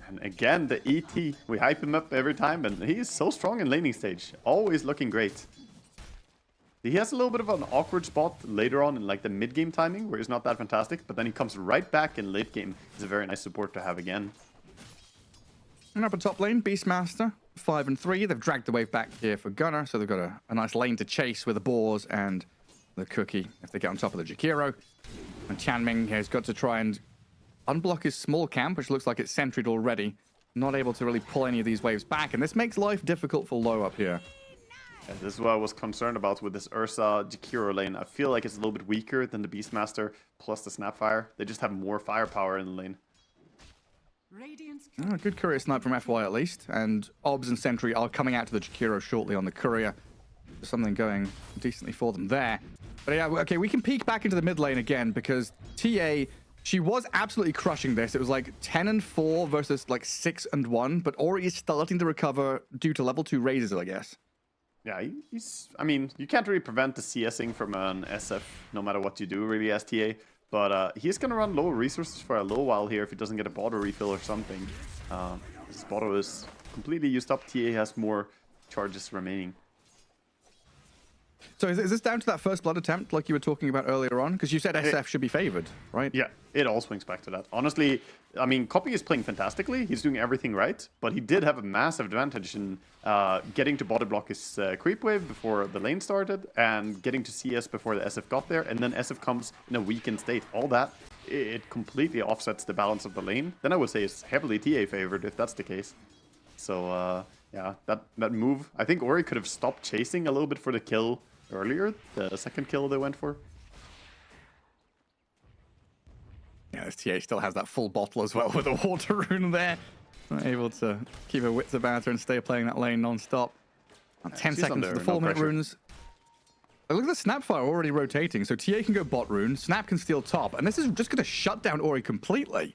And again, the ET. We hype him up every time, and he is so strong in laning stage. Always looking great. He has a little bit of an awkward spot later on in like the mid-game timing, where he's not that fantastic, but then he comes right back in late game. He's a very nice support to have again.
And up at top lane, Beastmaster, 5 and 3. They've dragged the wave back here for Gunner, so they've got a nice lane to chase with the Boars and the Cookie if they get on top of the Jakiro. And Chanming has got to try and unblock his small camp, which looks like it's sentried already. Not able to really pull any of these waves back, and this makes life difficult for Low up here.
Yeah, this is what I was concerned about with this Ursa Jakiro lane. I feel like it's a little bit weaker than the Beastmaster plus the Snapfire. They just have more firepower in the lane.
Oh, good courier snipe from FY at least, and Obs and Sentry are coming out to the Jakiro shortly on the courier. something going decently for them there. But yeah, okay, we can peek back into the mid lane again because TA, she was absolutely crushing this. It was like 10-4 versus like 6-1, but Ori is starting to recover due to level 2 raises, I guess.
Yeah, I mean, you can't really prevent the CSing from an SF no matter what you do, really, as TA. But he's going to run low resources for a little while here if he doesn't get a bottle refill or something. His bottle is completely used up. TA has more charges remaining.
So is this down to that first blood attempt like you were talking about earlier on? Because you said SF should be favored, right?
Yeah, it all swings back to that. Honestly, I mean, Copy is playing fantastically. He's doing everything right, but he did have a massive advantage in getting to body block his creep wave before the lane started and getting to CS before the SF got there, and then SF comes in a weakened state. All that, it completely offsets the balance of the lane. Then I would say it's heavily TA favored if that's the case. So, yeah, that move, I think Ori could have stopped chasing a little bit for the kill earlier, the second kill they went for.
Yeah, this TA still has that full bottle as well with a water rune there. Not able to keep her wits about her and stay playing that lane non-stop. 10 seconds to the 4-minute runes. Oh, look at the Snapfire already rotating, so TA can go bot rune, Snap can steal top, and this is just going to shut down Ori completely.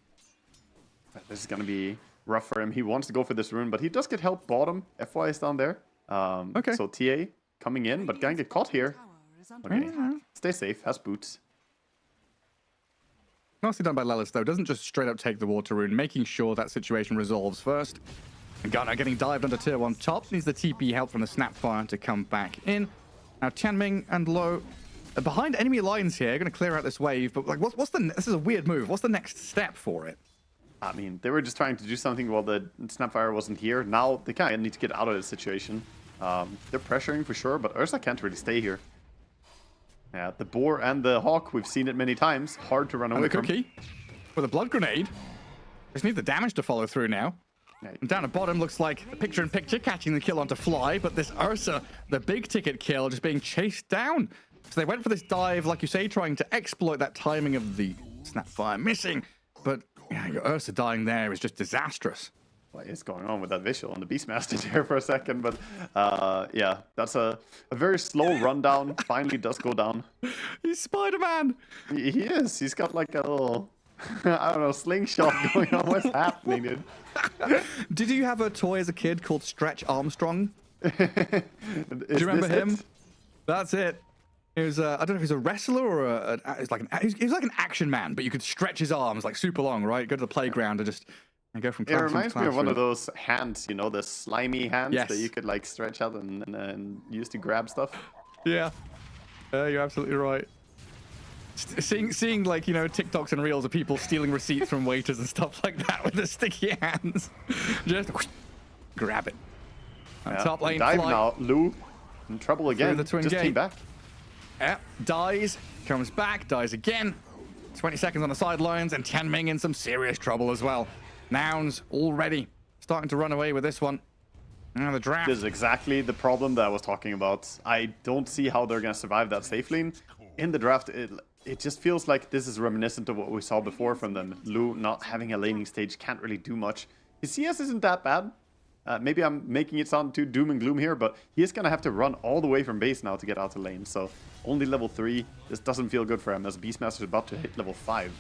This is going to be rough for him. He wants to go for this rune, but he does get help bottom. FY is down there. Okay. So TA coming in, but gonna get caught here. Okay, stay safe, has boots.
Nicely done by Lelis, though. Doesn't just straight up take the water rune, making sure that situation resolves first. And Gunnar getting dived under tier 1 top. Needs the TP help from the Snapfire to come back in. Now Tianming and Low behind enemy lines here, going to clear out this wave. But like, what's the? This is a weird move. What's the next step for it?
I mean, they were just trying to do something while the Snapfire wasn't here. Now they kind of need to get out of this situation. They're pressuring for sure, but Ursa can't really stay here. Yeah, the Boar and the Hawk, we've seen it many times. Hard to run away from.
Cookie with a blood grenade. Just need the damage to follow through now. And down at bottom looks like a picture-in-picture catching the kill onto Fly, but this Ursa, the big ticket kill, just being chased down. So they went for this dive, like you say, trying to exploit that timing of the Snapfire missing. But yeah, Ursa dying there is just disastrous.
What is going on with that visual on the Beastmaster there for a second? But yeah, that's a very slow rundown. Finally does go down.
He's Spider-Man.
He is. He's got like a little, I don't know, slingshot going on. What's happening, dude?
Did you have a toy as a kid called Stretch Armstrong? Do you remember him?
It?
That's it. He was, I don't know if he's a wrestler or he was like an action man, but you could stretch his arms like super long, right? Go to the playground and just go from classroom to
It reminds me of one
classroom.
of those hands, you know, the slimy hands
Yes.
that you could like stretch out and use to grab stuff.
Yeah, you're absolutely right. Seeing like, you know, TikToks and reels of people stealing receipts from waiters and stuff like that with the sticky hands. Just grab it.
Yeah.
Top lane
dive
Fly.
now. Lou in trouble again.
The twin
Just
gate.
came back.
Yeah, dies, comes back, dies again. 20 seconds on the sidelines, and Tianming in some serious trouble as well. Nouns already starting to run away with this one. Now the draft.
This is exactly the problem that I was talking about. I don't see how they're going to survive that safe lane. In the draft, it just feels like this is reminiscent of what we saw before from them. Lou not having a laning stage, can't really do much. His CS isn't that bad. Maybe I'm making it sound too doom and gloom here, but he is going to have to run all the way from base now to get out of lane. So only level 3. This doesn't feel good for him as Beastmaster is about to hit level 5.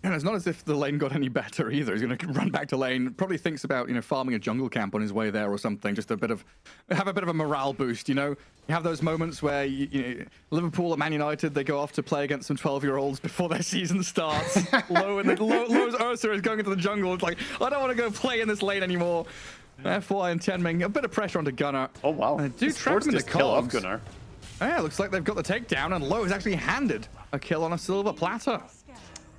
And it's not as if the lane got any better either. He's going to run back to lane. Probably thinks about, you know, farming a jungle camp on his way there or something. Just have a bit of a morale boost, you know? You have those moments where, you know, Liverpool and Man United, they go off to play against some 12-year-olds before their season starts. Low's Ursa is going into the jungle. It's like, I don't want to go play in this lane anymore. FY and Tianming, a bit of pressure onto Gunnar.
Oh, wow.
And they do trap him in the
kill off
cogs.
Gunnar.
Yeah, looks like they've got the takedown, and Low is actually handed a kill on a silver platter.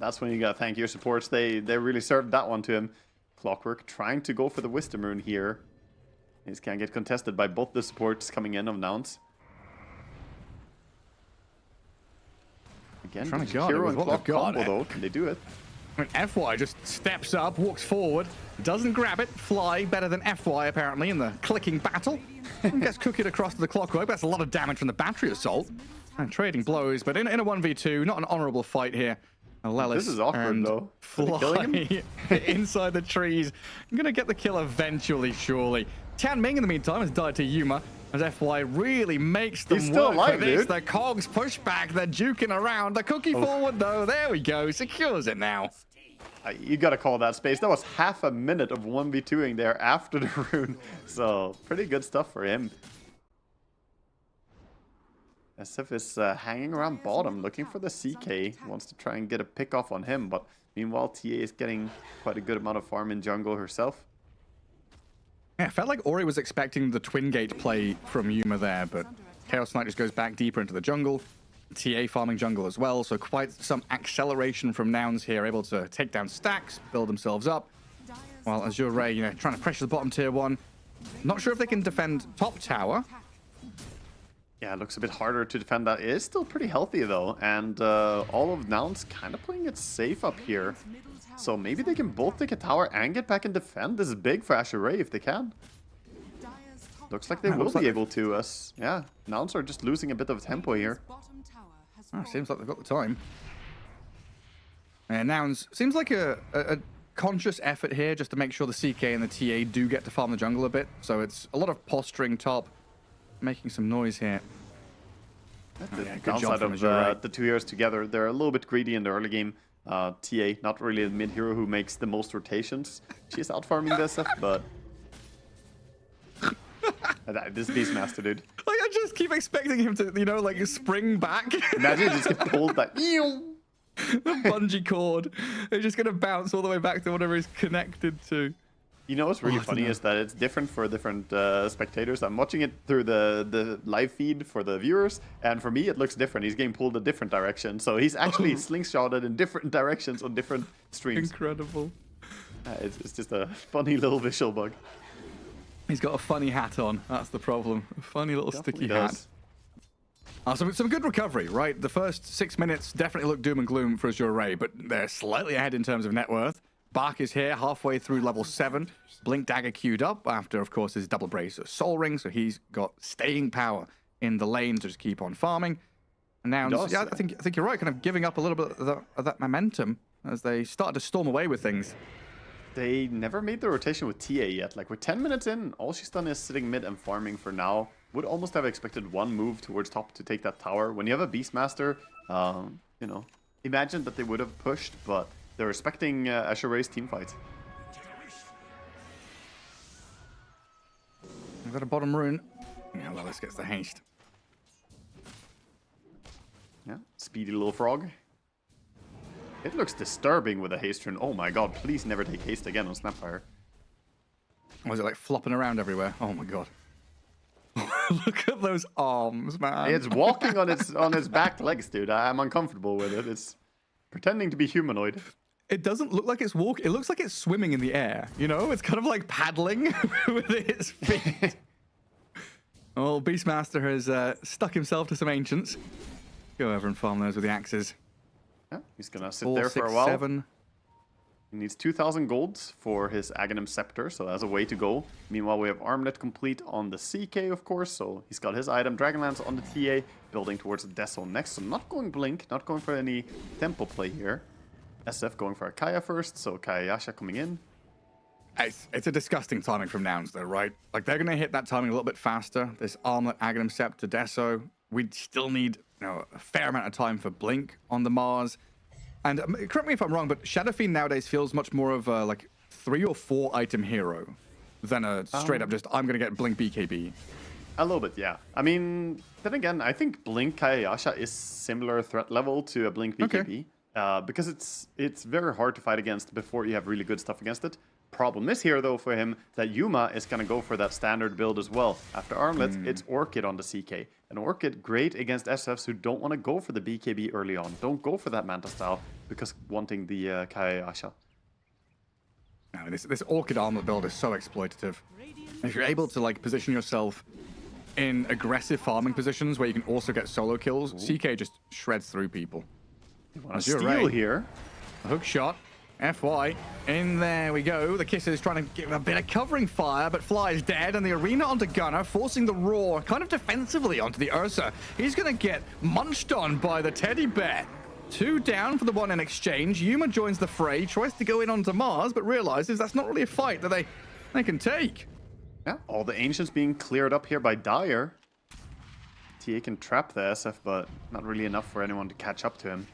That's when you gotta thank your supports. They really served that one to him. Clockwork trying to go for the Wisdom Rune here. This can get contested by both the supports coming in of Nouns. Again,
Trying to
the
guard it
hero
with
and
what
Clock
they've got.
combo though. Can they do it?
I mean, FY just steps up, walks forward, doesn't grab it. Fly better than FY apparently in the clicking battle. And gets Cookied across to the Clockwork. That's a lot of damage from the battery assault. And trading blows, but in a 1v2, not an honorable fight here. Lelis
This is awkward
and
though.
Fly
Killing him?
inside the trees. I'm gonna get the kill eventually, surely. Tianming in the meantime has died to Yuma. As FY really makes them
He's still
work
alive,
for this.
dude.
The cogs push back. They're juking around. The cookie forward, though. There we go. Secures it now.
You gotta call that space. That was half a minute of 1v2ing there after the rune. So, pretty good stuff for him. SF is hanging around bottom, looking for the CK. Wants to try and get a pick off on him, but meanwhile, TA is getting quite a good amount of farm in jungle herself.
Yeah, it felt like Ori was expecting the twin gate play from Yuma there, but Chaos Knight just goes back deeper into the jungle. TA farming jungle as well, so quite some acceleration from Nouns here, able to take down stacks, build themselves up. While Azure Ray, trying to pressure the bottom tier 1. Not sure if they can defend top tower.
Yeah, it looks a bit harder to defend that. It is still pretty healthy though, and all of Nouns kind of playing it safe up here. So maybe they can both take a tower and get back and defend. This is big for Azure Ray if they can. Looks like they will be able to. Yeah, Nouns are just losing a bit of tempo here.
Oh, seems like they've got the time. And Nouns seems like a conscious effort here just to make sure the CK and the TA do get to farm the jungle a bit. So it's a lot of posturing top, making some noise here.
The downside of the 2 heroes together, they're a little bit greedy in the early game. TA, not really a mid hero who makes the most rotations. She's out farming this stuff, but this Beastmaster dude.
Like, I just keep expecting him to, like spring back.
Imagine he just get pulled like
the bungee cord. It's just gonna bounce all the way back to whatever he's connected to.
You know what's really funny is that it's different for different spectators. I'm watching it through the live feed for the viewers, and for me it looks different. He's getting pulled a different direction, so he's actually slingshotted in different directions on different streams. Incredible. It's just a funny little visual bug.
He's got a funny hat on. That's the problem. A funny little sticky hat. Some good recovery, right? The first 6 minutes definitely look doom and gloom for Azure Ray, but they're slightly ahead in terms of net worth. Bark is here, halfway through level 7. Blink Dagger queued up after, of course, his double brace of Soul Ring, so he's got staying power in the lane to just keep on farming. And now, yeah, I think you're right, kind of giving up a little bit of that momentum as they start to storm away with things.
They never made the rotation with TA yet. Like, with 10 minutes in, all she's done is sitting mid and farming for now. Would almost have expected one move towards top to take that tower. When you have a Beastmaster, imagine that they would have pushed, but they're respecting Azure Ray's team fight.
We've got a bottom rune. Yeah, well, this gets the haste.
Yeah, speedy little frog. It looks disturbing with a haste rune. Oh my god, please never take haste again on Snapfire.
Was it like flopping around everywhere? Oh my god. Look at those arms, man.
It's walking on its back legs, dude. I'm uncomfortable with it. It's pretending to be humanoid.
It doesn't look like it's walking. It looks like it's swimming in the air. It's kind of like paddling with its feet. Oh, Beastmaster has stuck himself to some ancients. Go over and farm those with the axes.
Yeah, he's gonna sit there for a while. 7. He needs 2,000 golds for his Aghanim Scepter, so that's a way to go. Meanwhile, we have Armlet complete on the CK, of course, so he's got his item. Dragonlance on the TA, building towards the Death Zone next. So not going Blink, not going for any tempo play here. SF going for a Kaya first, so Kaya Yasha coming in.
It's a disgusting timing from Nouns, though, right? Like, they're going to hit that timing a little bit faster. This Armlet, Aghanim Scepter, Deso. We'd still need a fair amount of time for Blink on the Mars. And correct me if I'm wrong, but Shadow Fiend nowadays feels much more of a, 3 or 4 item hero than a straight up just, I'm going to get Blink BKB.
A little bit, yeah. I mean, then again, I think Blink Kayayasha is similar threat level to a Blink BKB. Because it's very hard to fight against before you have really good stuff against it. Problem is here, though, for him, that Yuma is going to go for that standard build as well. After Armlet, it's Orchid on the CK. And Orchid, great against SFs who don't want to go for the BKB early on. Don't go for that Manta style, because wanting the Kayayasha.
No, this Orchid Armlet build is so exploitative. If you're able to position yourself in aggressive farming positions where you can also get solo kills, CK just shreds through people.
You want to steal here.
A hook shot. FY. In there we go. The Kisser is trying to give a bit of covering fire, but Fly is dead, and the Arena onto Gunner, forcing the Roar kind of defensively onto the Ursa. He's going to get munched on by the Teddy Bear. 2 down for the 1 in exchange. Yuma joins the fray, tries to go in onto Mars, but realizes that's not really a fight that they can take.
Yeah, all the Ancients being cleared up here by Dire. TA can trap the SF, but not really enough for anyone to catch up to him.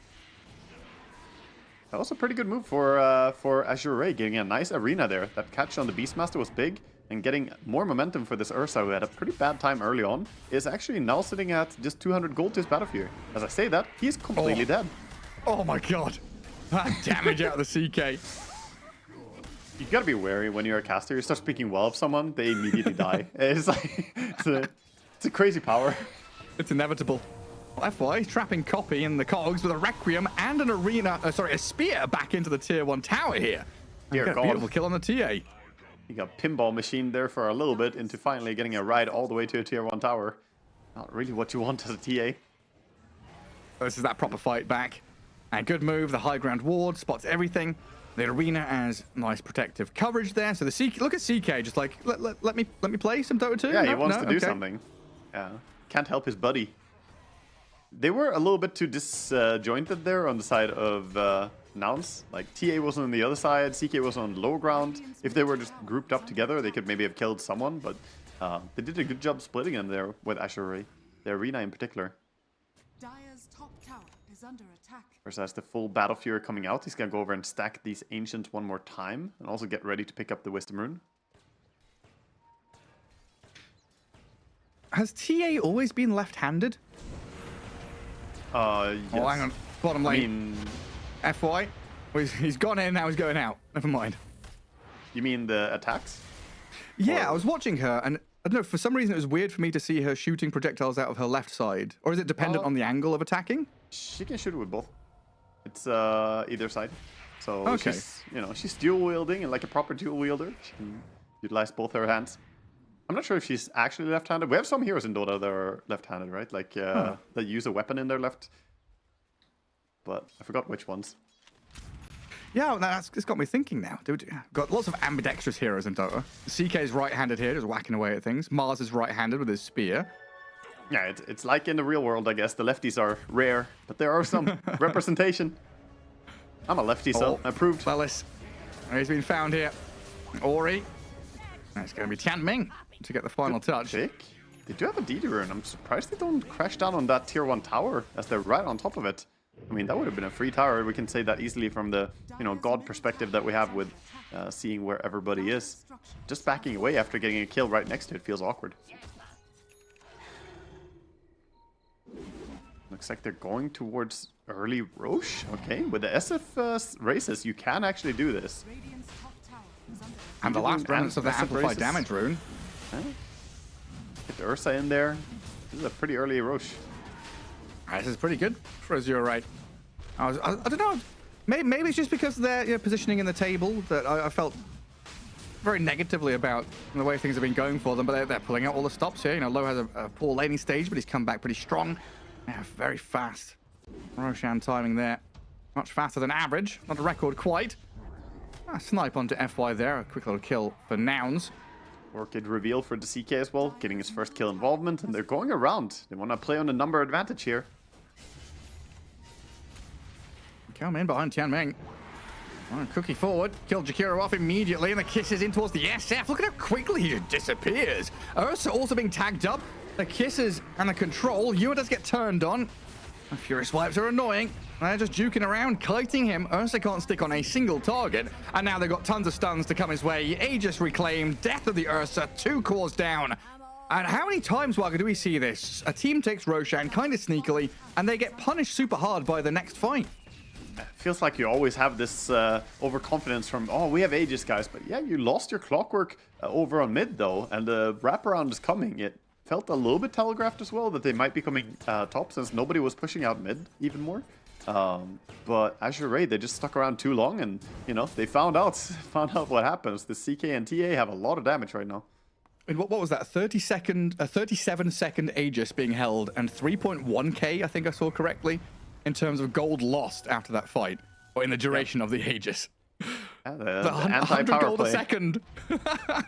That was a pretty good move for Azure Ray, getting a nice arena there. That catch on the Beastmaster was big, and getting more momentum for this Ursa, who had a pretty bad time early on, is actually now sitting at just 200 gold to his Battlefield. As I say that, he's completely dead.
Oh my god. That damage out of the CK.
You gotta be wary when you're a caster. You start speaking well of someone, they immediately die. It's like, it's a crazy power.
It's inevitable. FY trapping Copy in the cogs with a Requiem and an arena, a spear back into the tier 1 tower here.
Dear God.
Beautiful kill on the TA.
He got pinball machined there for a little bit into finally getting a ride all the way to a tier 1 tower. Not really what you want as a TA.
This is that proper fight back. And good move, the high ground ward spots everything. The arena has nice protective coverage there. So the CK, look at CK, just like let me play some Dota 2.
Yeah, he wants to do something. Yeah, can't help his buddy. They were a little bit too disjointed there on the side of Nouns. Like TA was on the other side, CK was on low ground. If they were just grouped up together, they could maybe have killed someone. But they did a good job splitting them there with Azure Ray, the arena in particular.
Dire's top tower is under attack.
Versus the full Battle Fury coming out, he's gonna go over and stack these Ancients one more time, and also get ready to pick up the Wisdom Rune.
Has TA always been left-handed?
Yes.
Oh, hang on. Bottom lane.
I mean,
FY. Well, he's gone in, now he's going out. Never mind.
You mean the attacks?
Yeah, I was watching her, and I don't know, for some reason it was weird for me to see her shooting projectiles out of her left side. Or is it dependent on the angle of attacking?
She can shoot it with both. It's either side. So
okay.
she's dual wielding, and like a proper dual wielder, she can utilize both her hands. I'm not sure if she's actually left-handed. We have some heroes in Dota that are left-handed, right? Like that use a weapon in their left. But I forgot which ones.
Yeah, it's got me thinking now. We've got lots of ambidextrous heroes in Dota. CK is right-handed here, just whacking away at things. Mars is right-handed with his spear.
Yeah, it's like in the real world, I guess. The lefties are rare, but there are some representation. I'm a lefty, so approved.
Bellis. He's been found here. Ori. It's going to be Tian Ming to get the final touch.
They do have a DD rune. I'm surprised they don't crash down on that tier 1 tower, as they're right on top of it. I mean, that would have been a free tower. We can say that easily from the god perspective that we have with seeing where everybody is. Just backing away after getting a kill right next to it feels awkward. Looks like they're going towards early Roche. Okay, with the SF races, you can actually do this.
And the last remnants of the amplified damage rune.
Get the Ursa in there. This is a pretty early Roche.
This is pretty good for Azure, right? I don't know. Maybe it's just because of their positioning in the table that I felt very negatively about the way things have been going for them. But they're pulling out all the stops here. Low has a poor laning stage, but he's come back pretty strong. Yeah, very fast. Roshan timing there. Much faster than average. Not a record quite. Snipe onto FY there. A quick little kill for Nouns.
Orchid reveal for the CK as well, getting his first kill involvement, and they're going around. They want to play on the number advantage here.
Come in behind Tian Ming. Cookie forward, killed Jakiro off immediately, and the kisses in towards the SF. Look at how quickly he just disappears. Ursa also being tagged up. The kisses and the control. Yua does get turned on. The Fury Swipes are annoying. They're just juking around, kiting him. Ursa can't stick on a single target. And now they've got tons of stuns to come his way. Aegis reclaimed. Death of the Ursa. 2 cores down. And how many times, Wagga, do we see this? A team takes Roshan kind of sneakily, and they get punished super hard by the next fight.
Feels like you always have this overconfidence from, we have Aegis, guys. But yeah, you lost your clockwork over on mid, though. And the wraparound is coming. It felt a little bit telegraphed as well that they might be coming top, since nobody was pushing out mid even more. But Azure Ray, they just stuck around too long, and they found out what happens. The CK and TA have a lot of damage right now.
And what was that? 37-second Aegis being held, and 3.1k, I think I saw correctly, in terms of gold lost after that fight, or in the duration of the Aegis.
The
100 gold
play.
a second.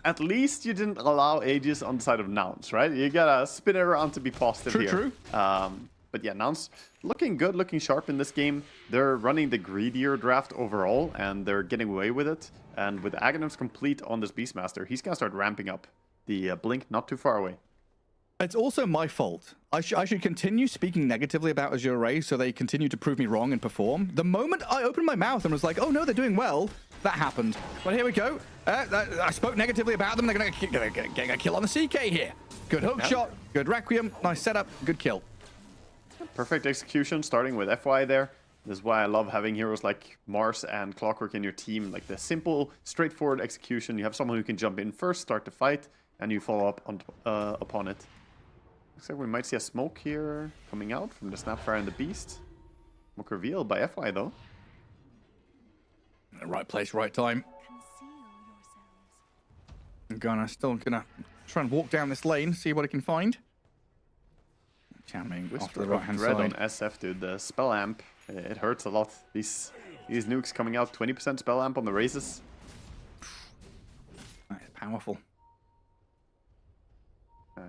At least you didn't allow Aegis on the side of Nouns, right? You gotta spin it around to be positive here.
True.
But yeah, Nouns looking good, looking sharp in this game. They're running the greedier draft overall, and they're getting away with it. And with Aghanim's complete on this Beastmaster, he's gonna start ramping up. the blink not too far away.
It's also my fault. I should continue speaking negatively about Azure Ray so they continue to prove me wrong and perform. The moment I opened my mouth and was like, oh no, they're doing well, that happened. But here we go. I spoke negatively about them. They're going to get a kill on the CK here. Good hook shot, good Requiem, nice setup, good kill.
Perfect execution, starting with FY there. This is why I love having heroes like Mars and Clockwork in your team. Like the simple, straightforward execution. You have someone who can jump in first, start the fight, and you follow up on, upon it. Looks like we might see a smoke here coming out from the Snapfire and the Beast. Smoke revealed by FY though.
Right place, right time. Still gonna try and walk down this lane, see what I can find. Chanming off to the right hand side.
On SF, dude. The spell amp, it hurts a lot. These nukes coming out, 20% spell amp on the raises.
That is powerful.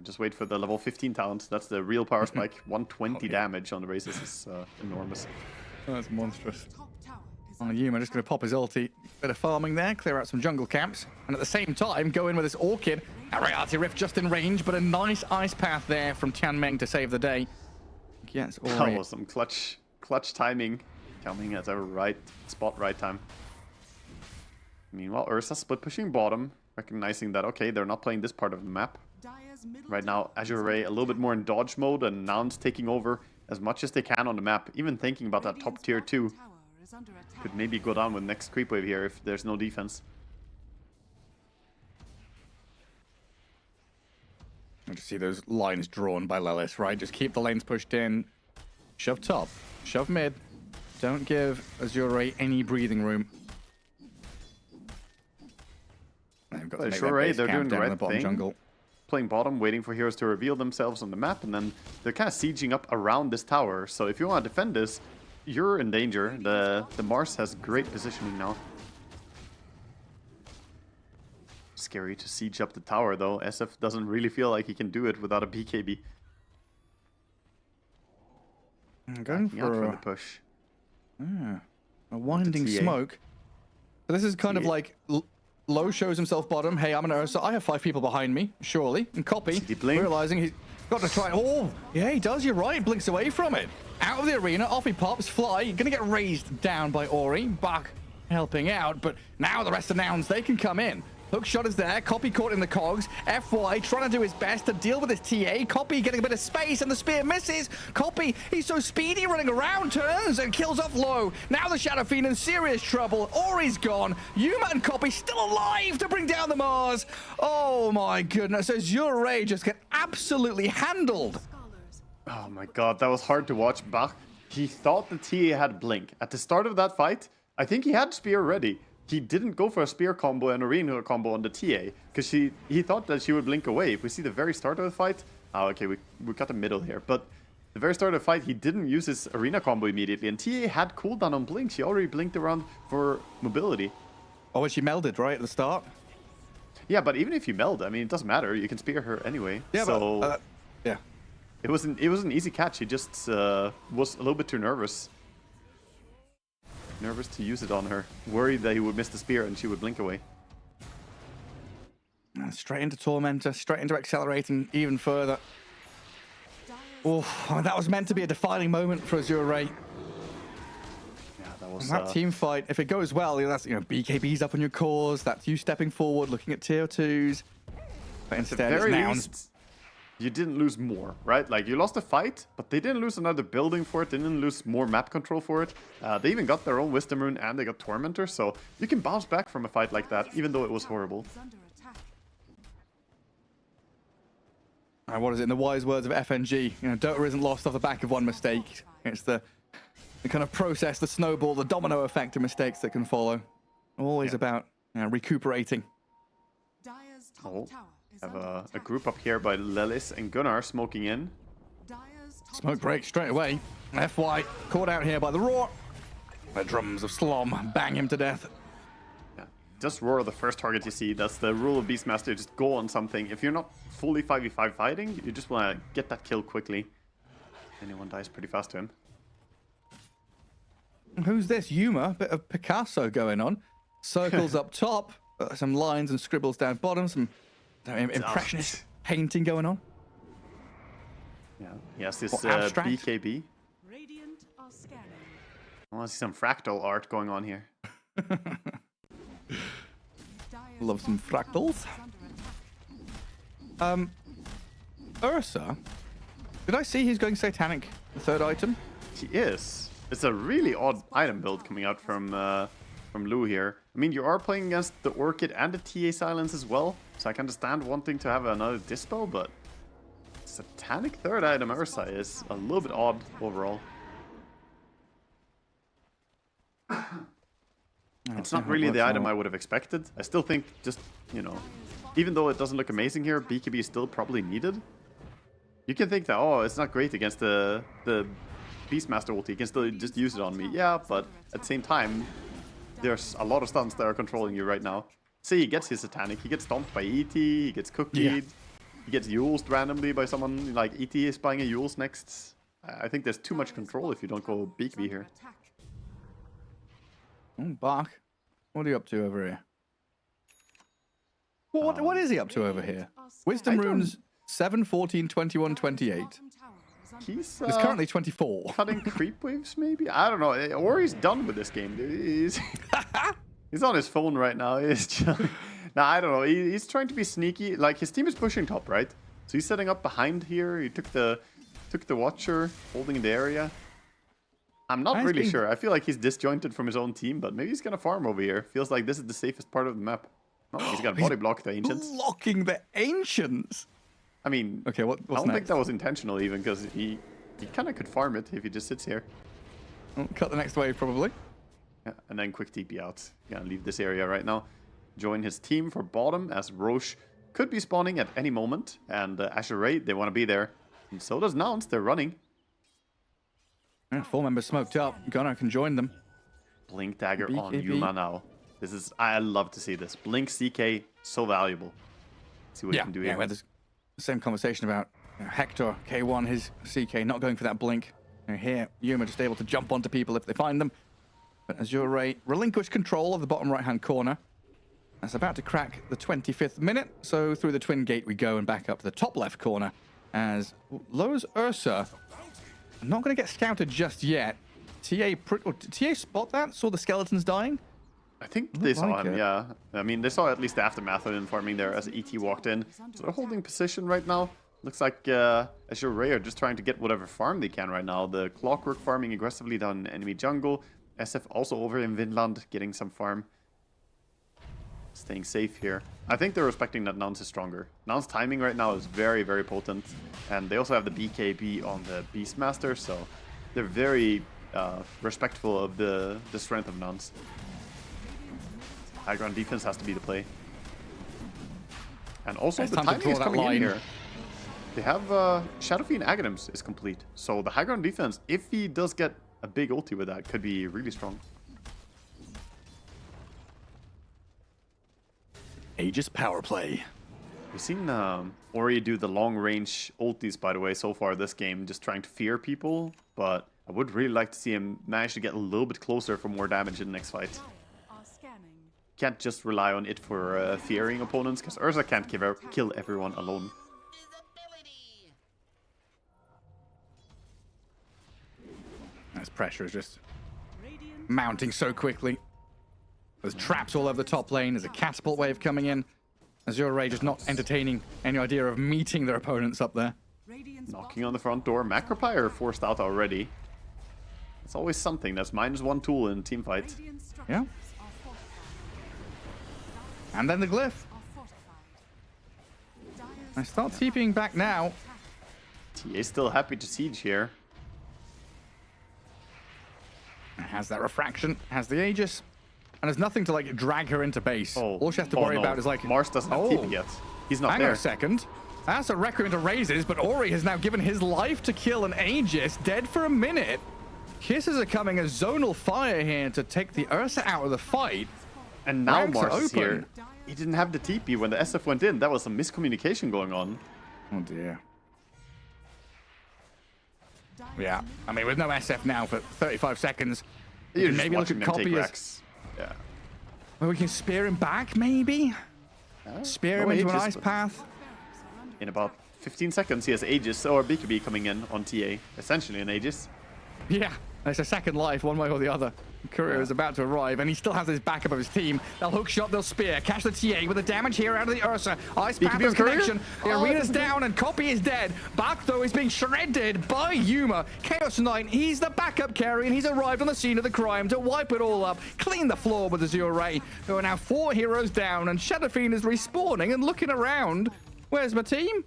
Just wait for the level 15 talent. That's the real power spike. 120 damage on the raises is enormous.
That's monstrous. Yuma just going to pop his ulti. Bit of farming there, clear out some jungle camps. And at the same time, go in with this Orchid. Reality Rift just in range, but a nice ice path there from Chanming to save the day. Yes,
that was some clutch timing. Chanming at the right spot, right time. Meanwhile, Ursa split pushing bottom, recognizing that, okay, they're not playing this part of the map. Right now, Azure Ray a little bit more in dodge mode, and Nouns taking over as much as they can on the map. Even thinking about that top tier 2. Could maybe go down with next creep wave here if there's no defense.
I just see those lines drawn by Lelis, right? Just keep the lanes pushed in. Shove top, shove mid. Don't give Azure Ray any breathing room. They've got
Azure Ray, they're doing the right thing.
Jungle.
Playing bottom, waiting for heroes to reveal themselves on the map, and then they're kind of sieging up around this tower. So if you want to defend this, you're in danger. The Mars has great positioning now. Scary to siege up the tower though. SF doesn't really feel like he can do it without a BKB.
I'm going
for the push.
A winding smoke. So this is kind of like Low shows himself bottom. Hey, I'm an Ursa. I have 5 people behind me, surely. And Copy, realizing he's got to try. Oh, yeah, he does. You're right. Blinks away from it. Out of the arena, off he pops. Fly, gonna get raised down by Ori. Buck helping out, but now the rest of Nouns, they can come in. Hook shot is there. Copy caught in the cogs. FY trying to do his best to deal with his TA. Copy getting a bit of space, and the spear misses. Copy, he's so speedy, running around, turns and kills off Low. Now the Shadow Fiend in serious trouble. Ori's gone. Yuma and Copy still alive to bring down the Mars. Oh my goodness. Azure Ray just get absolutely handled.
Oh my god, that was hard to watch. Bach, he thought the TA had Blink. At the start of that fight, I think he had Spear ready. He didn't go for a Spear combo and Arena combo on the TA, because he thought that she would blink away. If we see the very start of the fight, okay, we got the middle here, but the very start of the fight, he didn't use his Arena combo immediately, and TA had cooldown on Blink. She already blinked around for mobility.
Oh, and she melded, right, at the start?
Yeah, but even if you meld, I mean, it doesn't matter. You can Spear her anyway.
Yeah,
so
but, yeah.
It was an easy catch. He just was a little bit too nervous. Nervous to use it on her. Worried that he would miss the spear and she would blink away.
Straight into Tormentor, straight into accelerating even further. Oh, that was meant to be a defining moment for Azure Ray.
Yeah, that was
that team fight. If it goes well, that's BKB's up on your cores. That's you stepping forward, looking at tier 2s. But instead, it's Nouns.
You didn't lose more, right? Like, you lost a fight, but they didn't lose another building for it. They didn't lose more map control for it. They even got their own Wisdom Rune and they got Tormentor, so you can bounce back from a fight like that, even though it was horrible.
What is it? In the wise words of FNG, Dota isn't lost off the back of one mistake. It's the kind of process, the snowball, the domino effect of mistakes that can follow. Always about recuperating.
Oh. Have a group up here by Lelis and Gunnar smoking in.
Smoke break straight away. FY caught out here by the Roar. The drums of Slom bang him to death.
Yeah, just Roar the first target you see. That's the rule of Beastmaster. Just go on something. If you're not fully 5v5 fighting, you just want to get that kill quickly. Anyone dies pretty fast to him.
Who's this? Yuma? Bit of Picasso going on. Circles up top. Some lines and scribbles down bottom. Some Impressionist painting going on.
Yeah, he has this
abstract.
BKB.
Radiant are scanning.
I want to see some fractal art going on here.
Love some fractals. Ursa. Did I see he's going Satanic, the third item?
He is. It's a really odd item build coming out from Lou here. I mean, you are playing against the Orchid and the TA Silence as well, so I can understand wanting to have another Dispel, but Satanic third item Ursa is a little bit odd overall. It's not really the item I would have expected. I still think just, you know, even though it doesn't look amazing here, BKB is still probably needed. You can think that, oh, it's not great against the Beastmaster ulti. You can still just use it on me. Yeah, but at the same time, there's a lot of stuns that are controlling you right now. Say he gets his Satanic, he gets stomped by ET, he gets cookied, he gets Euled randomly by someone, like ET is buying a Eul's next. I think there's too much control if you don't go BKB here.
Bark, what are you up to over here? Well, what is he up to over here? Wisdom runes 7, 14, 21, 28.
He's
currently 24.
Cutting creep waves, maybe? I don't know. Or he's done with this game. He's on his phone right now. He's chilling. Nah, I don't know. He's trying to be sneaky. Like, his team is pushing top, right? So he's setting up behind here. He took the Watcher, holding the area. I'm not really sure. I feel like he's disjointed from his own team, but maybe he's gonna farm over here. Feels like this is the safest part of the map. Oh, he's got body block the Ancients.
Blocking the Ancients?
I mean,
okay,
I don't think that was intentional even, because he kind of could farm it if he just sits here.
Cut the next wave, probably.
Yeah, and then quick TP out. Gonna leave this area right now. Join his team for bottom, as Roche could be spawning at any moment. And Azure Ray, they want to be there. And so does Nouns, they're running.
Yeah, 4 members smoked up. Gunnar can join them.
Blink Dagger on Yuma now. This is, I love to see this. Blink CK, so valuable. Let's see what he can do here.
Yeah, we had the same conversation about Hector, K1, his CK, not going for that blink. And here, Yuma just able to jump onto people if they find them. But Azure Ray relinquished control of the bottom right-hand corner. That's about to crack the 25th minute. So through the twin gate we go and back up to the top left corner as Lowe's Ursa not going to get scouted just yet. TA spot that? Saw the skeletons dying?
I think they saw him, yeah. I mean, they saw at least the aftermath of farming there as ET walked in. So they're holding position right now. Looks like Azure Ray are just trying to get whatever farm they can right now. The Clockwork farming aggressively down enemy jungle. SF also over in Vinland getting some farm. Staying safe here. I think they're respecting that Nouns is stronger. Nouns' timing right now is very, very potent. And they also have the BKB on the Beastmaster, so they're very respectful of the strength of Nouns. High ground defense has to be the play. And also the timing is coming in here. They have Shadow Fiend Aghanims is complete. So the high ground defense, if he does get a big ulti with that, could be really strong.
Aegis power play.
We've seen Ori do the long range ultis, by the way, so far this game, just trying to fear people. But I would really like to see him manage to get a little bit closer for more damage in the next fight. Can't just rely on it for fearing opponents, because Ursa can't kill everyone alone.
This pressure is just mounting so quickly. There's traps all over the top lane. There's a catapult wave coming in. Azure Ray just not entertaining any idea of meeting their opponents up there.
Knocking on the front door. Macropire forced out already. It's always something. That's -1 tool in team fight.
Yeah. And then the glyph. I start TPing back now.
TA still happy to siege here.
Has that refraction, has the Aegis, and there's nothing to like drag her into base. All she has to worry about is like
Mars doesn't have TP yet. He's not there.
Hang on a second. That's a Requiem into raises, but Ori has now given his life to kill an Aegis, dead for a minute. Kisses are coming as zonal fire here to take the Ursa out of the fight.
And now Mars is here. He didn't have the TP when the SF went in. That was some miscommunication going on.
Oh dear. Yeah, I mean, with no SF now for 35 seconds,
You're
maybe look at copy as...
Yeah.
Well, we can spear him back, maybe? Spear
no
him into an
Aegis,
ice
but
path.
In about 15 seconds, he has Aegis or BKB coming in on TA. Essentially an Aegis.
Yeah, it's a second life, one way or the other. Courier is about to arrive, and he still has his backup of his team. They'll hook shot, they'll spear, catch the TA with the damage here out of the Ursa. Ice Panther's connection. The arena's down, and Copy is dead. Bach, though, is being shredded by Yuma. Chaos Knight, he's the backup carry, and he's arrived on the scene of the crime to wipe it all up, clean the floor with Azure Ray. There are now 4 heroes down, and Shadowfiend is respawning and looking around. Where's my team?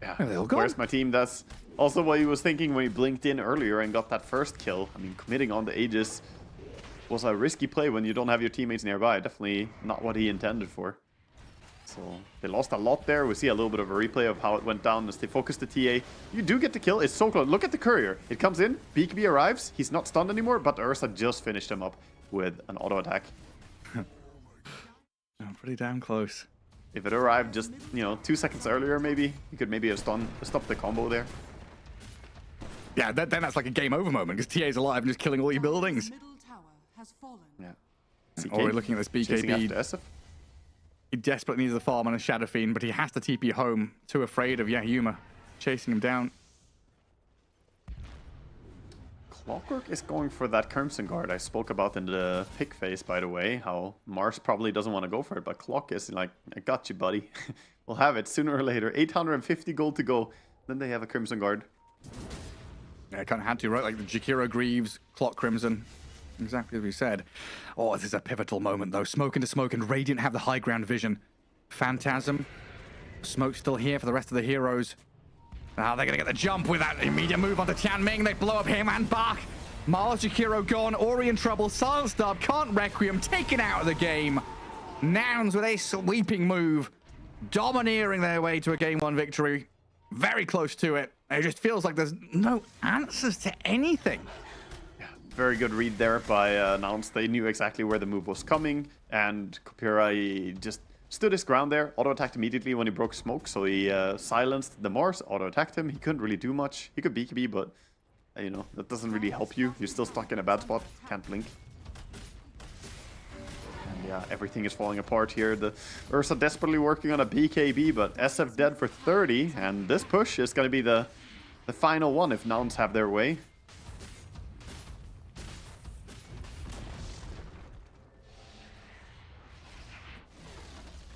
Yeah,
they all gone?
Where's my team? That's also what he was thinking when he blinked in earlier and got that first kill. I mean, committing on the Aegis was a risky play when you don't have your teammates nearby. Definitely not what he intended for. So they lost a lot there. We see a little bit of a replay of how it went down as they focus the TA. You do get the kill. It's so close. Look at the courier. It comes in. BKB arrives. He's not stunned anymore, but Ursa just finished him up with an auto attack.
Pretty damn close.
If it arrived just, 2 seconds earlier, maybe, you could maybe have stopped the combo there.
Yeah, then that's like a game over moment, because TA's alive and just killing all your buildings.
Yeah.
Or we're looking at this BKB. He desperately needs the farm on a Shadow Fiend, but he has to TP home. Too afraid of Yuma chasing him down.
Clockwork is going for that Crimson Guard I spoke about in the pick phase, by the way. How Mars probably doesn't want to go for it, but Clock is like, I got you, buddy. We'll have it sooner or later. 850 gold to go. Then they have a Crimson Guard.
Yeah, kind of had to, right? Like the Jakiro Greaves, Clock Crimson. Exactly as we said. Oh, this is a pivotal moment, though. Smoke into smoke, and Radiant have the high ground vision. Phantasm. Smoke still here for the rest of the heroes. They're going to get the jump with that immediate move onto Tianming. They blow up him and Bach. Mars Jakiro gone. Ori in trouble. Silenced up. Can't Requiem. Taken out of the game. Nouns with a sweeping move. Domineering their way to a game 1 victory. Very close to it. It just feels like there's no answers to anything.
Very good read there by Nouns. They knew exactly where the move was coming, and Kopira just stood his ground there, auto-attacked immediately when he broke smoke, so he silenced the Mars, auto-attacked him. He couldn't really do much. He could BKB, but, that doesn't really help you. You're still stuck in a bad spot. Can't blink. And yeah, everything is falling apart here. The Ursa desperately working on a BKB, but SF dead for 30, and this push is going to be the final one if Nouns have their way.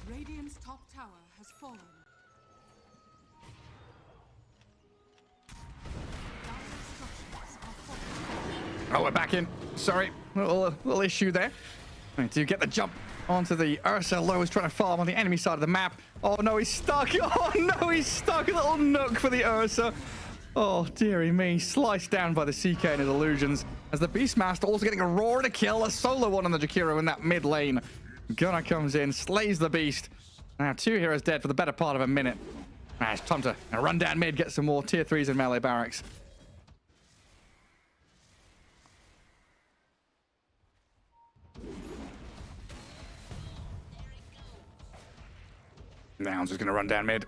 Radiant's top tower has fallen.
Oh, we're back in. Sorry, little issue there. Right, do you get the jump onto the Ursa? Low is trying to farm on the enemy side of the map. Oh no, he's stuck. Oh no, he's stuck. A little nook for the Ursa. Oh, dearie me. Sliced down by the CK and his illusions. As the Beastmaster also getting a roar and a kill. A solo one on the Jakiro in that mid lane. Gunnar comes in, slays the Beast. Now 2 heroes dead for the better part of a minute. It's time to run down mid, get some more tier 3s in melee barracks. Nouns is going to run down mid.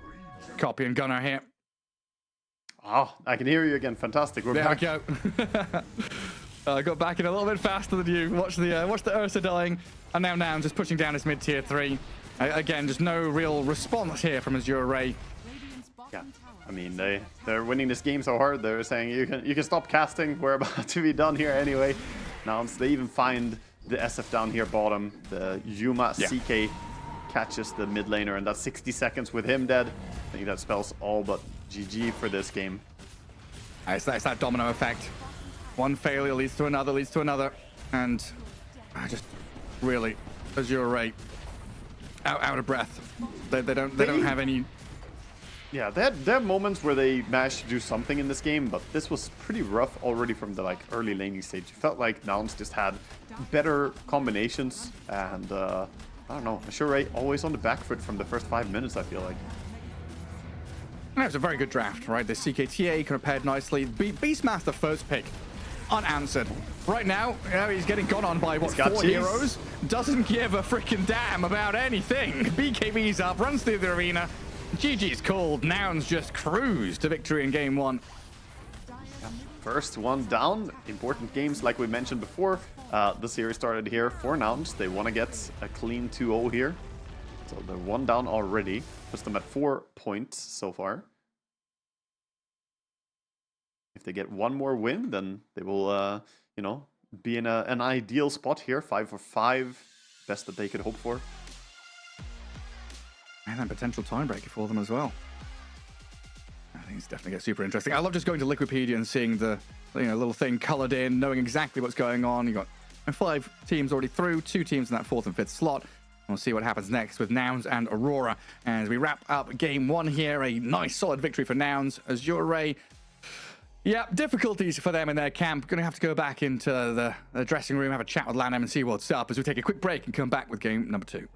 Copy and Gunnar here.
Oh, I can hear you again. Fantastic. We're back.
There we go. I got back in a little bit faster than you. Watch the Ursa dying. And now Nouns is pushing down his mid tier 3. Again, just no real response here from Azure Ray.
Yeah, I mean, they're winning this game so hard. They're saying you can stop casting. We're about to be done here anyway. Nouns, they even find the SF down here bottom. The Yuma CK catches the mid laner, and that's 60 seconds with him dead. I think that spells all but GG for this game.
It's that domino effect. One failure leads to another, and just really Azure Ray out of breath. They don't have any.
Yeah, they have moments where they managed to do something in this game, but this was pretty rough already from the early laning stage. It felt like Nouns just had better combinations, and I don't know, Azure Ray always on the back foot from the first 5 minutes, I feel like.
It was a very good draft, right? The CKTA compared nicely. Beastmaster first pick, unanswered. Right now, he's getting gone on by, 4 heroes? Doesn't give a freaking damn about anything. BKB's up, runs through the arena. GG's called. Nouns just cruise to victory in game 1.
First one down. Important games, like we mentioned before. The series started here for Nouns. They want to get a clean 2-0 here. So they're 1 down already. Puts them at 4 points so far. If they get one more win, then they will, you know, be in an ideal spot here. 5 for 5, best that they could hope for.
And then potential tiebreaker for them as well. I think it's definitely get super interesting. I love just going to Liquipedia and seeing the little thing coloured in, knowing exactly what's going on. You got 5 teams already through, 2 teams in that 4th and 5th slot. We'll see what happens next with Nouns and Aurora as we wrap up game 1 here. A nice solid victory for Nouns. Azure, yeah, difficulties for them in their camp. Going to have to go back into the dressing room, have a chat with Lanham and see what's up as we take a quick break and come back with game number 2.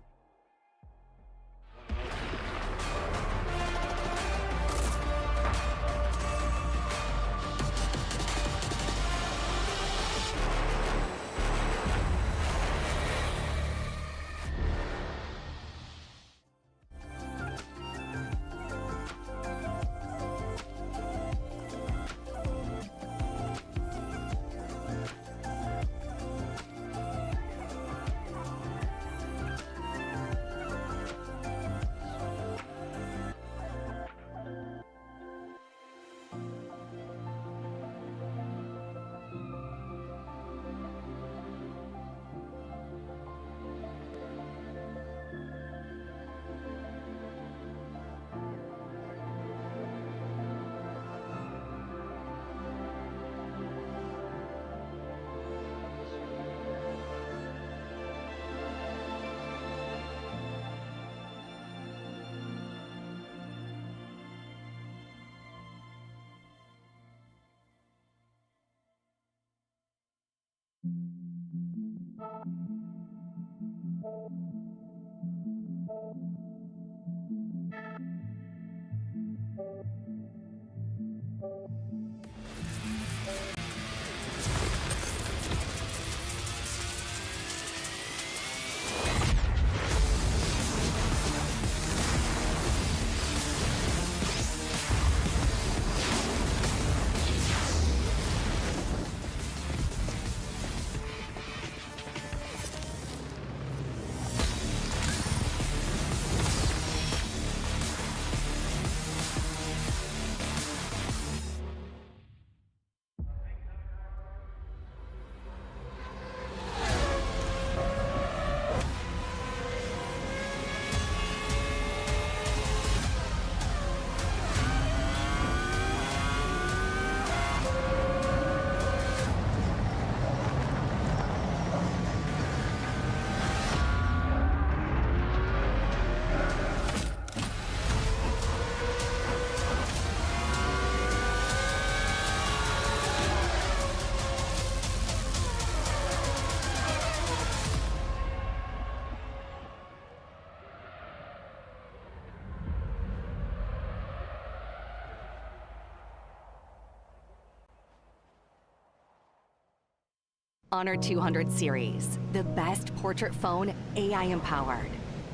Honor 200 series, the best portrait phone AI empowered.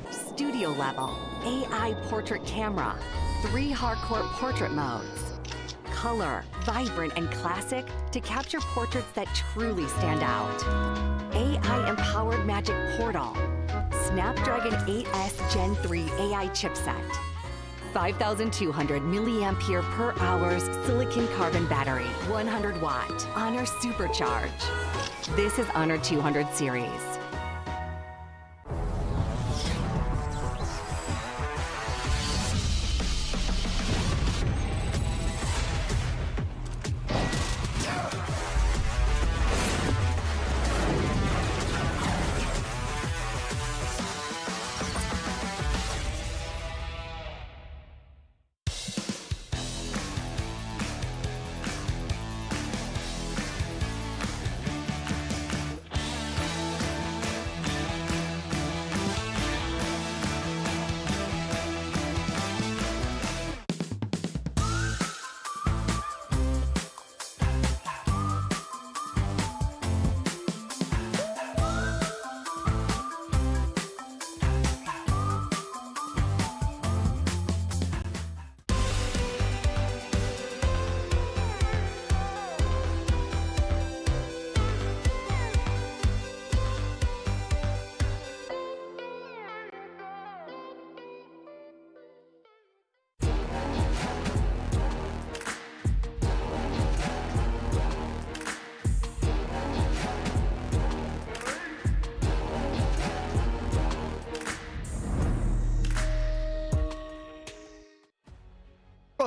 Studio level, AI portrait camera, 3 hardcore portrait modes. Color, vibrant and classic to capture portraits that truly stand out. AI empowered magic portal. Snapdragon 8S Gen 3 AI chipset. 5,200 milliampere per hours silicon carbon battery, 100 watt, Honor Supercharge. This is Honor 200 series.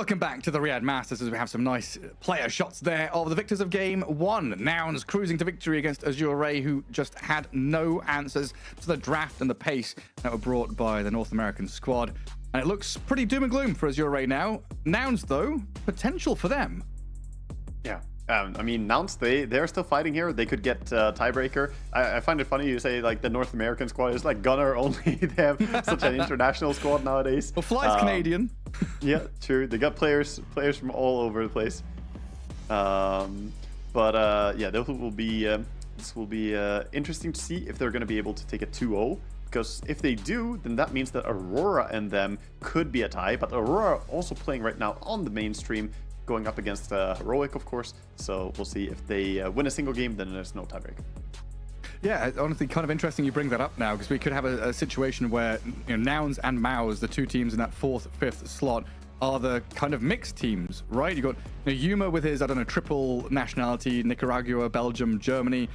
Welcome back to the Riyadh Masters as we have some nice player shots there of the victors of game 1. Nouns cruising to victory against Azure Ray, who just had no answers to the draft and the pace that were brought by the North American squad. And it looks pretty doom and gloom for Azure Ray now. Nouns, though, potential for them.
Yeah. I mean, Nouns, they're still fighting here. They could get tiebreaker. I find it funny you say like the North American squad is like Gunner only. They have such an international squad nowadays.
Well, Fly's Canadian.
Yeah, true. They got players from all over the place. Yeah, this will be interesting to see if they're going to be able to take a 2-0. Because if they do, then that means that Aurora and them could be a tie. But Aurora also playing right now on the mainstream, going up against Heroic, of course. So we'll see if they win a single game, then there's no tiebreaker.
Yeah, honestly, kind of interesting you bring that up now, because we could have a situation where Nouns and Maus, the two teams in that 4th, 5th slot, are the kind of mixed teams, right? You got Yuma with his, I don't know, triple nationality, Nicaragua, Belgium, Germany.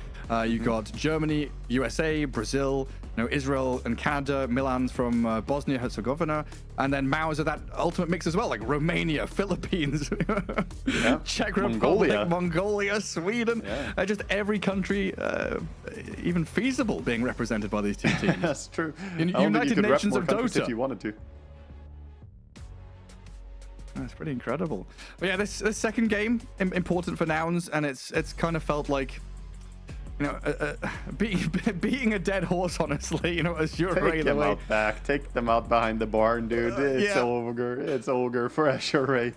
You got Germany, USA, Brazil, Israel and Canada, Milan's from Bosnia Herzegovina, and then Maus are that ultimate mix as well, like Romania, Philippines,
yeah.
Czech Republic, Mongolia, Sweden.
Yeah.
Just every country, even feasible, being represented by these two teams.
That's true.
United Nations of Dota.
If you wanted to.
That's pretty incredible. But yeah, this second game important for Nouns, and it's kind of felt like beating a dead horse, honestly. Azure Ray
Take them out back. Take them out behind the barn, dude. It's over. It's over for Azure Ray.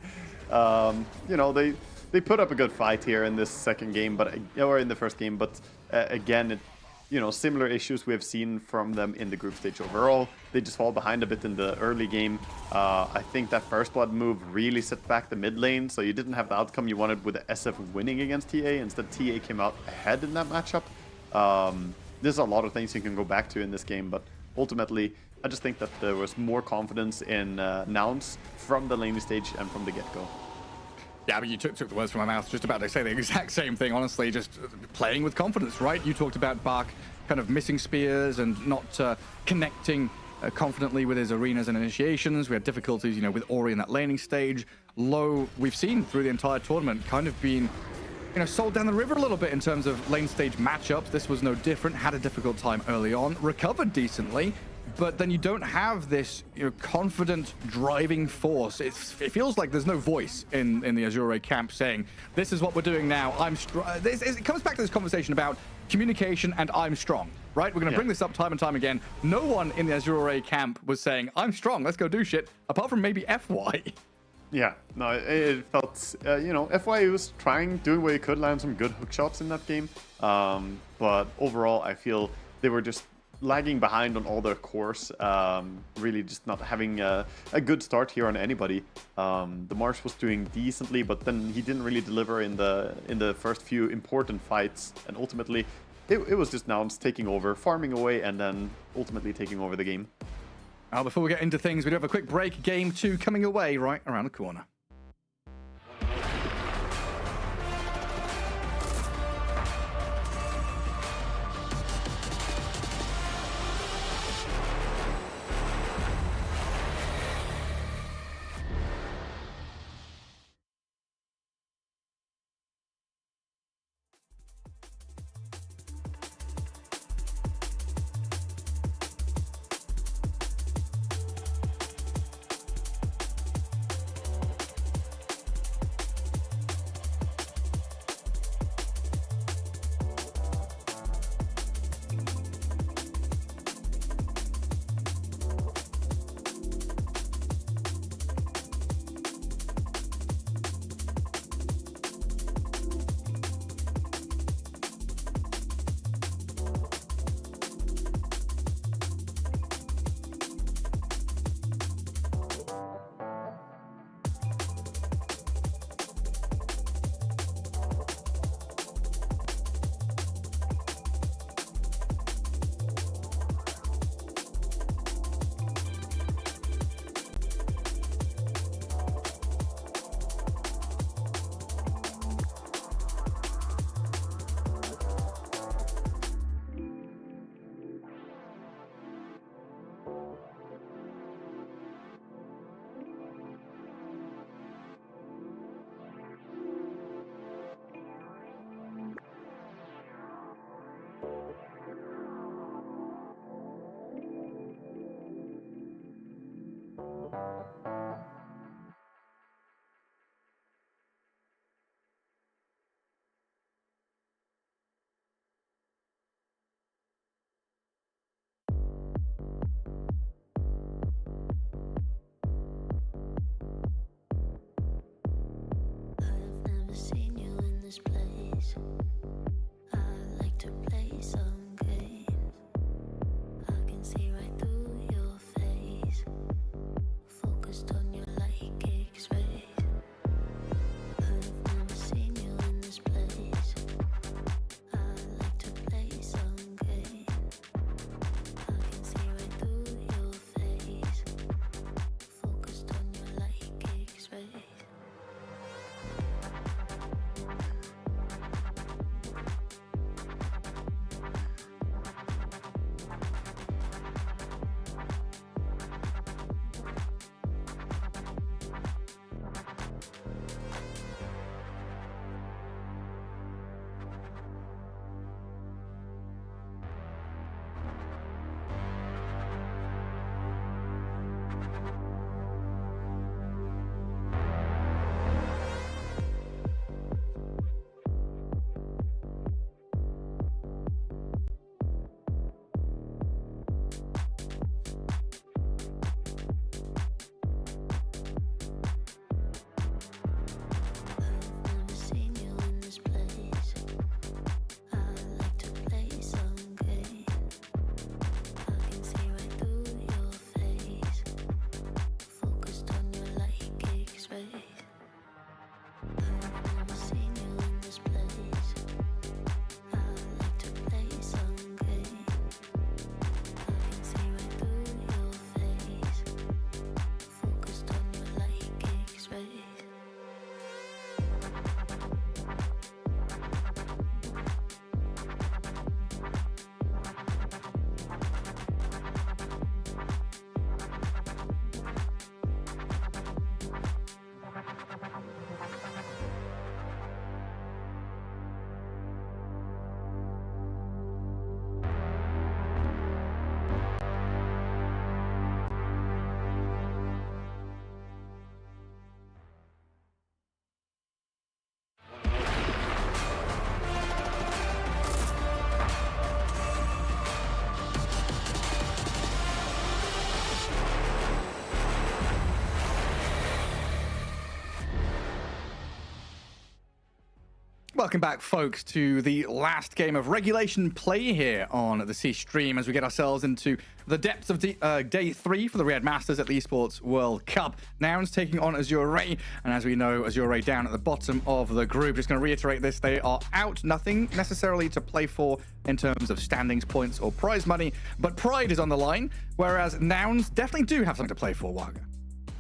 They put up a good fight here in this second game, or in the first game. But again, similar issues we have seen from them in the group stage overall. They just fall behind a bit in the early game. I think that first blood move really set back the mid lane, so you didn't have the outcome you wanted with the SF winning against TA. Instead, TA came out ahead in that matchup. There's a lot of things you can go back to in this game, but ultimately, I just think that there was more confidence in Nouns from the laning stage and from the get-go.
Yeah, but you took the words from my mouth. Just about to say the exact same thing, honestly. Just playing with confidence, right? You talked about Bark kind of missing spears and not connecting confidently with his arenas and initiations. We had difficulties, with Ori in that laning stage. Low, we've seen through the entire tournament, kind of been, sold down the river a little bit in terms of lane stage matchups. This was no different. Had a difficult time early on. Recovered decently. But then you don't have this confident driving force. It feels like there's no voice in the Azure Ray camp saying, this is what we're doing now. It comes back to this conversation about communication and I'm strong, right? We're going to bring this up time and time again. No one in the Azure Ray camp was saying, I'm strong, let's go do shit, apart from maybe FY.
Yeah, no, it felt, FY was doing what he could, land some good hook shots in that game. But overall, I feel they were just lagging behind on all their cores, really just not having a good start here on anybody. The Marsh was doing decently, but then he didn't really deliver in the first few important fights, and ultimately it was just Nouns taking over, farming away, and then ultimately taking over the game.
Now, before we get into things, we do have a quick break. Game 2 coming away right around the corner. Welcome back, folks, to the last game of regulation play here on the C stream as we get ourselves into the depths of day 3 for the Riyadh Masters at the Esports World Cup. Nouns taking on Azure Ray, and as we know, Azure Ray down at the bottom of the group. Just going to reiterate this, they are out, nothing necessarily to play for in terms of standings, points, or prize money, but pride is on the line, whereas Nouns definitely do have something to play for, Wagga.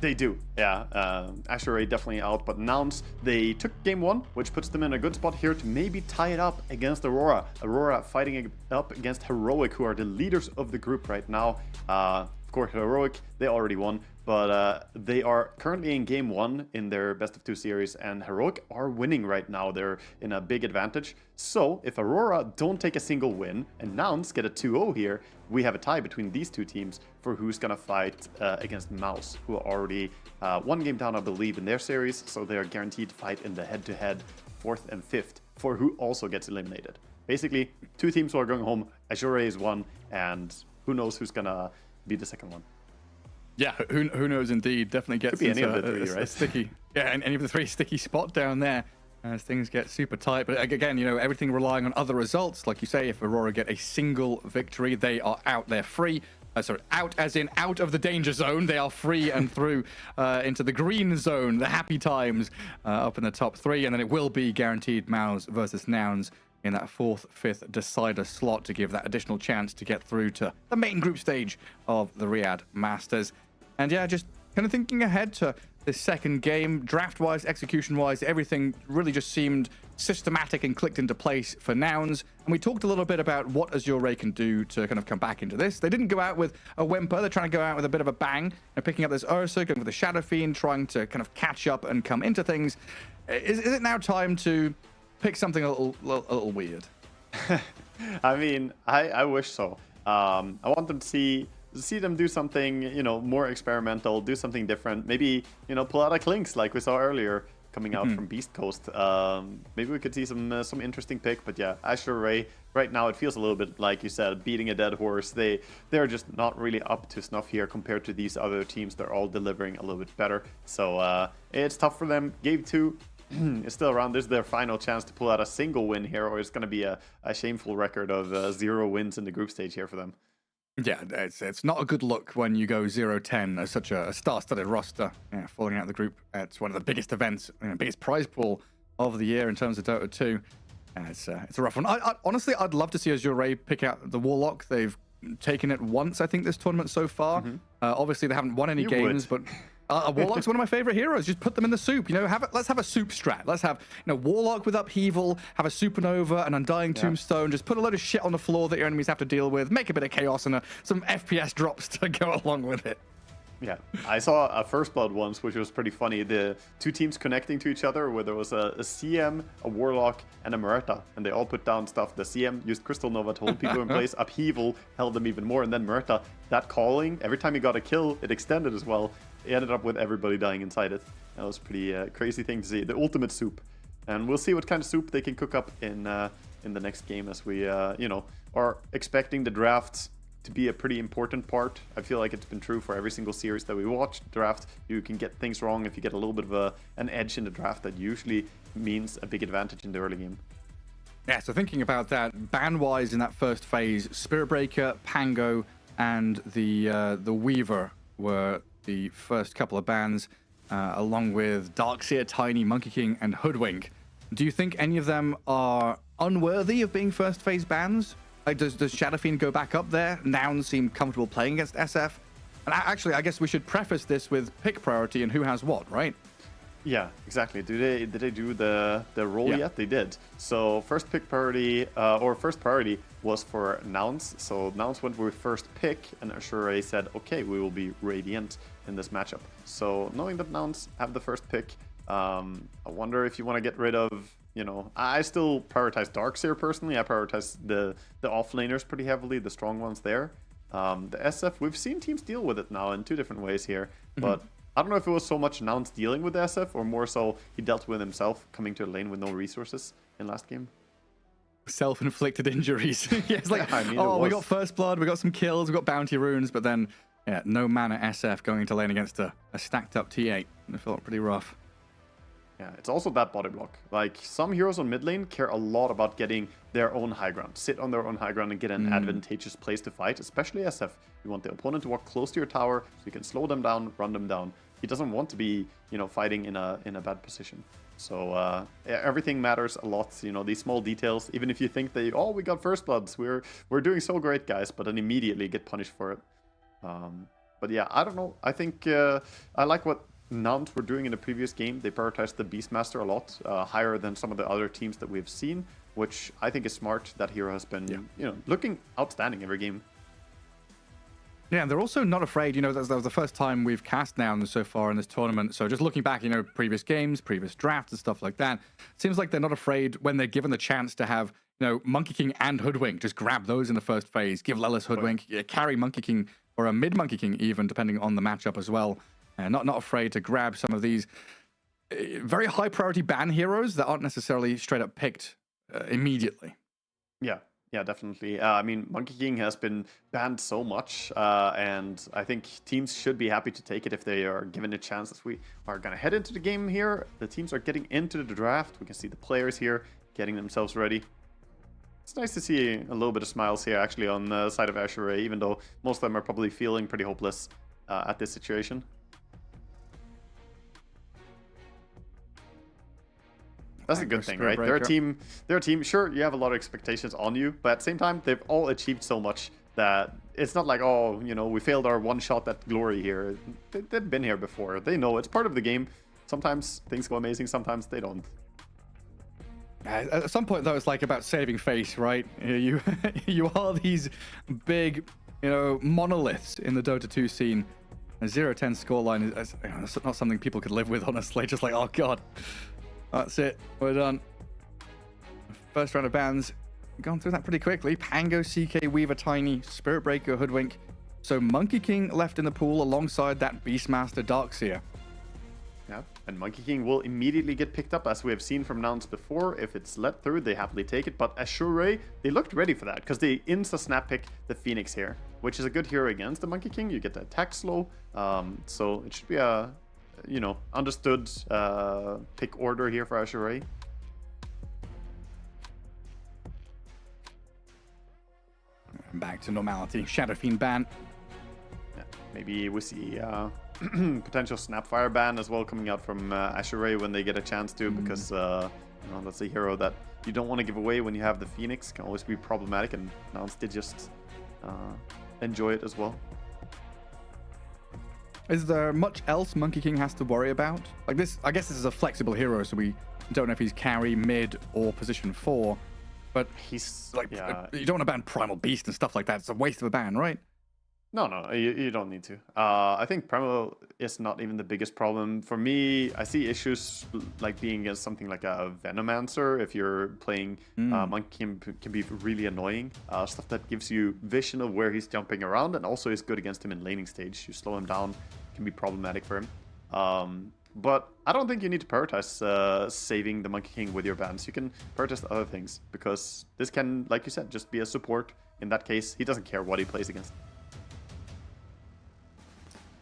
They do, yeah. Azure Ray definitely out, but Nouns, they took game 1, which puts them in a good spot here to maybe tie it up against Aurora. Aurora fighting up against Heroic, who are the leaders of the group right now. Of course, Heroic, they already won, but they are currently in game 1 in their best of 2 series, and Heroic are winning right now. They're in a big advantage. So if Aurora don't take a single win and Nouns get a 2-0 here, we have a tie between these two teams for who's going to fight against Mouse, who are already 1 game down, I believe, in their series. So they are guaranteed to fight in the head-to-head 4th and 5th for who also gets eliminated. Basically, 2 teams who are going home. Azure Ray is 1, and who knows who's going to be the second one.
Yeah, who knows indeed. Definitely gets
Could be any
into
of the 3, right?
a sticky, yeah, and any of the 3 sticky spot down there as things get super tight. But again, you know, everything relying on other results. Like you say, if Aurora get a single victory, they are out. They're free. Sorry, out as in out of the danger zone. They are free and through into the green zone, the happy times up in the top 3. And then it will be guaranteed Mouse versus Nouns in that 4th, 5th decider slot to give that additional chance to get through to the main group stage of the Riyadh Masters. And yeah, just kind of thinking ahead to this second game, draft-wise, execution-wise, everything really just seemed systematic and clicked into place for Nouns. And we talked a little bit about what Azure Ray can do to kind of come back into this. They didn't go out with a whimper. They're trying to go out with a bit of a bang and picking up this Ursa, going with the Shadow Fiend, trying to kind of catch up and come into things. Is it now time to pick something a little weird?
I mean, I wish so. I want them to see them do something, you know, more experimental, do something different. Maybe, you know, pull out a Clinks like we saw earlier coming out from Beast Coast. Maybe we could see some interesting pick. But yeah, Azure Ray, right now it feels a little bit like you said, beating a dead horse. They're just not really up to snuff here compared to these other teams. They're all delivering a little bit better. So it's tough for them. Game 2 is still around. This is their final chance to pull out a single win here, or it's going to be a shameful record of 0 wins in the group stage here for them.
Yeah, it's not a good look when you go 0-10 as such a star-studded roster, falling out of the group at one of the biggest events, biggest prize pool of the year in terms of Dota 2. It's a rough one. Honestly, I'd love to see Azure Ray pick out the Warlock. They've taken it once, I think, this tournament so far. Obviously, they haven't won any games, but Warlock's one of my favorite heroes. Just put them in the soup. You know, let's have a soup strat. Let's have, you know, Warlock with Upheaval, have a Supernova, an Undying Tombstone. Just put a load of shit on the floor that your enemies have to deal with. Make a bit of chaos and some FPS drops to go along with it.
Yeah, I saw a First Blood once, which was pretty funny. The 2 teams connecting to each other, where there was a CM, a Warlock, and a Murata, and they all put down stuff. The CM used Crystal Nova to hold people in place. Upheaval held them even more, and then Murata, that calling, every time he got a kill, it extended as well. It ended up with everybody dying inside it. That was a pretty crazy thing to see. The ultimate soup, and we'll see what kind of soup they can cook up in the next game, as we you know, are expecting the drafts to be a pretty important part. I feel like it's been true for every single series that we watched. Draft, you can get things wrong. If you get a little bit of an edge in the draft, that usually means a big advantage in the early game.
Yeah, so thinking about that, ban-wise in that first phase, Spirit Breaker, Pango, and the Weaver were the first couple of bans, along with Darkseer, Tiny, Monkey King, and Hoodwink. Do you think any of them are unworthy of being first phase bans? Like, does Shadow Fiend go back up there? Nouns seem comfortable playing against SF. And actually, I guess we should preface this with pick priority and who has what, right?
Yeah, exactly. Did they do the roll yet? They did. So first priority was for Nouns. So Nouns went with first pick, and Azure Ray said, okay, we will be Radiant in this matchup. So knowing that Nouns have the first pick, I wonder if you want to get rid of, you know, I still prioritize Darkseer personally. I prioritize the offlaners pretty heavily, the strong ones there. The SF, we've seen teams deal with it now in 2 different ways here, but I don't know if it was so much Nouns dealing with the SF, or more so he dealt with himself coming to a lane with no resources in last game.
Self-inflicted injuries. Yeah, it's like,
I mean,
we got first blood, we got some kills, we got bounty runes, but then no mana SF going into lane against a stacked up T8. It felt pretty rough.
Yeah, it's also that body block. Like, some heroes on mid lane care a lot about getting their own high ground, sit on their own high ground and get an advantageous place to fight, especially SF. You want the opponent to walk close to your tower so you can slow them down, run them down. He doesn't want to be, fighting in a bad position. So everything matters a lot, these small details. Even if you think that, oh, we got first bloods, we're doing so great, guys, but then immediately get punished for it. But yeah, I don't know. I think I like what Nantes were doing in the previous game. They prioritized the Beastmaster a lot, higher than some of the other teams that we've seen, which I think is smart. That hero has been, looking outstanding every game.
Yeah, and they're also not afraid. That was the first time we've cast Nouns so far in this tournament. So just looking back, previous games, previous drafts and stuff like that, it seems like they're not afraid when they're given the chance to have, Monkey King and Hoodwink. Just grab those in the first phase. Give Lelis Hoodwink, carry Monkey King, or a mid Monkey King even, depending on the matchup as well. Not afraid to grab some of these very high priority ban heroes that aren't necessarily straight up picked immediately.
Yeah, definitely. I mean, Monkey King has been banned so much, and I think teams should be happy to take it if they are given a chance. As we are going to head into the game here, the teams are getting into the draft. We can see the players here getting themselves ready. It's nice to see a little bit of smiles here, actually, on the side of Azure, even though most of them are probably feeling pretty hopeless at this situation. That's a good thing, right? They're a team. Sure, you have a lot of expectations on you, but at the same time, they've all achieved so much that it's not like, oh, we failed our one shot at glory here. They've been here before. They know it's part of the game. Sometimes things go amazing, sometimes they don't.
At some point, though, it's like about saving face, right? You are these big, monoliths in the Dota 2 scene. A 0-10 scoreline is not something people could live with, honestly. Just like, oh god. That's it. We're done. First round of bans. Gone through that pretty quickly. Pango, CK, Weaver, Tiny, Spirit Breaker, Hoodwink. So Monkey King left in the pool alongside that Beastmaster Darkseer.
Yeah, and Monkey King will immediately get picked up, as we have seen from Nouns before. If it's let through, they happily take it. But Azure, they looked ready for that, because they insta-snap pick the Phoenix here, which is a good hero against the Monkey King. You get the attack slow, so it should be a understood pick order here for Azure.
Back to normality. Shadow Fiend ban.
Yeah, maybe we see potential Snapfire ban as well coming out from Azure when they get a chance to, because that's a hero that you don't want to give away when you have the Phoenix. Can always be problematic, and Nouns did just enjoy it as well.
Is there much else Monkey King has to worry about? Like this, I guess this is a flexible hero, so we don't know if he's carry, mid, or position 4. But
he's
like, you don't want to ban Primal Beast and stuff like that. It's a waste of a ban, right?
No, you don't need to. I think Primal is not even the biggest problem. For me, I see issues like being against something like a Venomancer. If you're playing Monkey King, can be really annoying. Stuff that gives you vision of where he's jumping around, and also is good against him in laning stage. You slow him down, can be problematic for him. But I don't think you need to prioritize saving the Monkey King with your bans. You can prioritize other things, because this can, like you said, just be a support. In that case, he doesn't care what he plays against.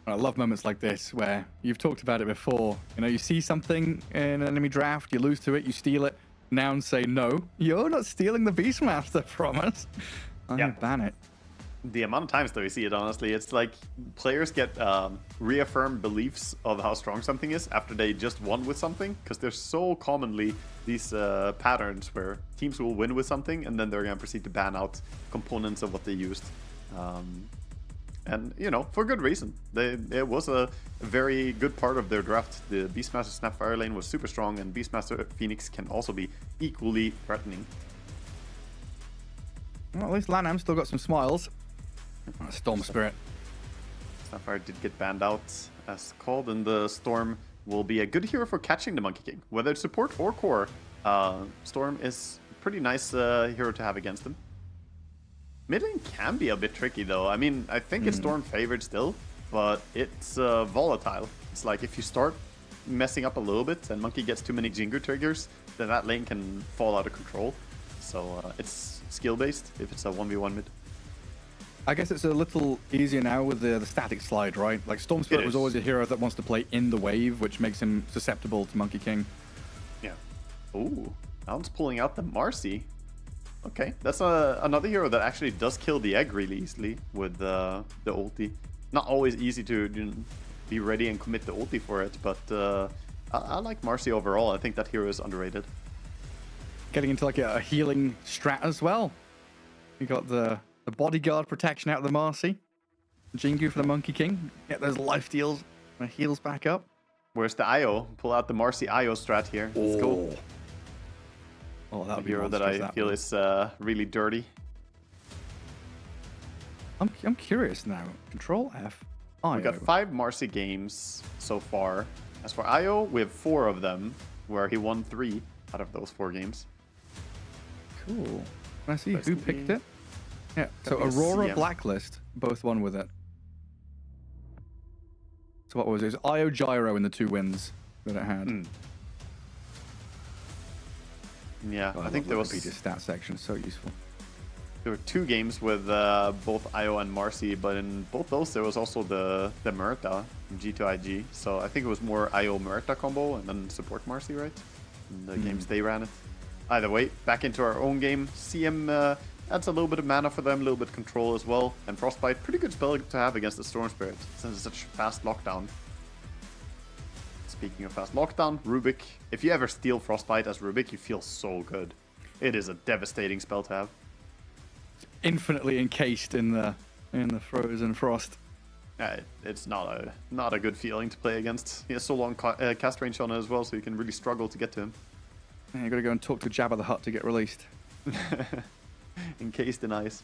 I love moments like this where you've talked about it before. You see something in an enemy draft, you lose to it, you steal it. Nouns say, no, you're not stealing the Beastmaster from us. Ban it.
The amount of times that we see it, honestly, it's like players get reaffirmed beliefs of how strong something is after they just won with something, because there's so commonly these patterns where teams will win with something and then they're going to proceed to ban out components of what they used. And, for good reason. It was a very good part of their draft. The Beastmaster Snapfire lane was super strong, and Beastmaster Phoenix can also be equally threatening.
Well, at least Lanham still got some smiles. Storm Spirit.
Snapfire did get banned out as called, and the Storm will be a good hero for catching the Monkey King. Whether it's support or core, Storm is a pretty nice hero to have against him. Mid lane can be a bit tricky, though. I mean, I think it's Storm favored still, but it's volatile. It's like if you start messing up a little bit and Monkey gets too many Jinger triggers, then that lane can fall out of control. So it's skill-based if it's a 1v1 mid.
I guess it's a little easier now with the static slide, right? Like Storm Spirit was always a hero that wants to play in the wave, which makes him susceptible to Monkey King.
Ooh, Nouns pulling out the Marcy. Okay, that's another hero that actually does kill the egg really easily with the ulti. Not always easy to be ready and commit the ulti for it, but I like Marcy overall. I think that hero is underrated.
Getting into like a healing strat as well. You got the bodyguard protection out of the Marcy. Jingu for the Monkey King. Get those life deals and heals back up.
Where's the IO? Pull out the Marcy IO strat here. Let's go.
Oh, that would be
hero that I feel is really dirty.
I'm curious now. Control F. IO.
We've got 5 Marcy games so far. As for IO, we have 4 of them, where he won 3 out of those 4 games.
Cool. Can I see who picked it? Yeah, so
Gotta be a
Aurora,
CM.
Blacklist, both won with it. So what was it? It was IO Gyro in the 2 wins that it had.
Yeah,
Oh,
I think there was
Wikipedia stat section, so useful.
There were 2 games with both IO and Marcy, but in both those there was also the Murta from G2IG. So I think it was more IO Murta combo and then support Marcy, right? In the games they ran it. Either way, back into our own game. CM adds a little bit of mana for them, a little bit of control as well. And Frostbite, pretty good spell to have against the Storm Spirit, since it's such fast lockdown. Speaking of fast lockdown, Rubik. If you ever steal Frostbite as Rubik, you feel so good. It is a devastating spell to have.
Infinitely encased in the frozen frost.
It's not a good feeling to play against. He has so long cast range on it as well, so you can really struggle to get to him.
Yeah, you got to go and talk to Jabba the Hutt to get released.
Encased in ice.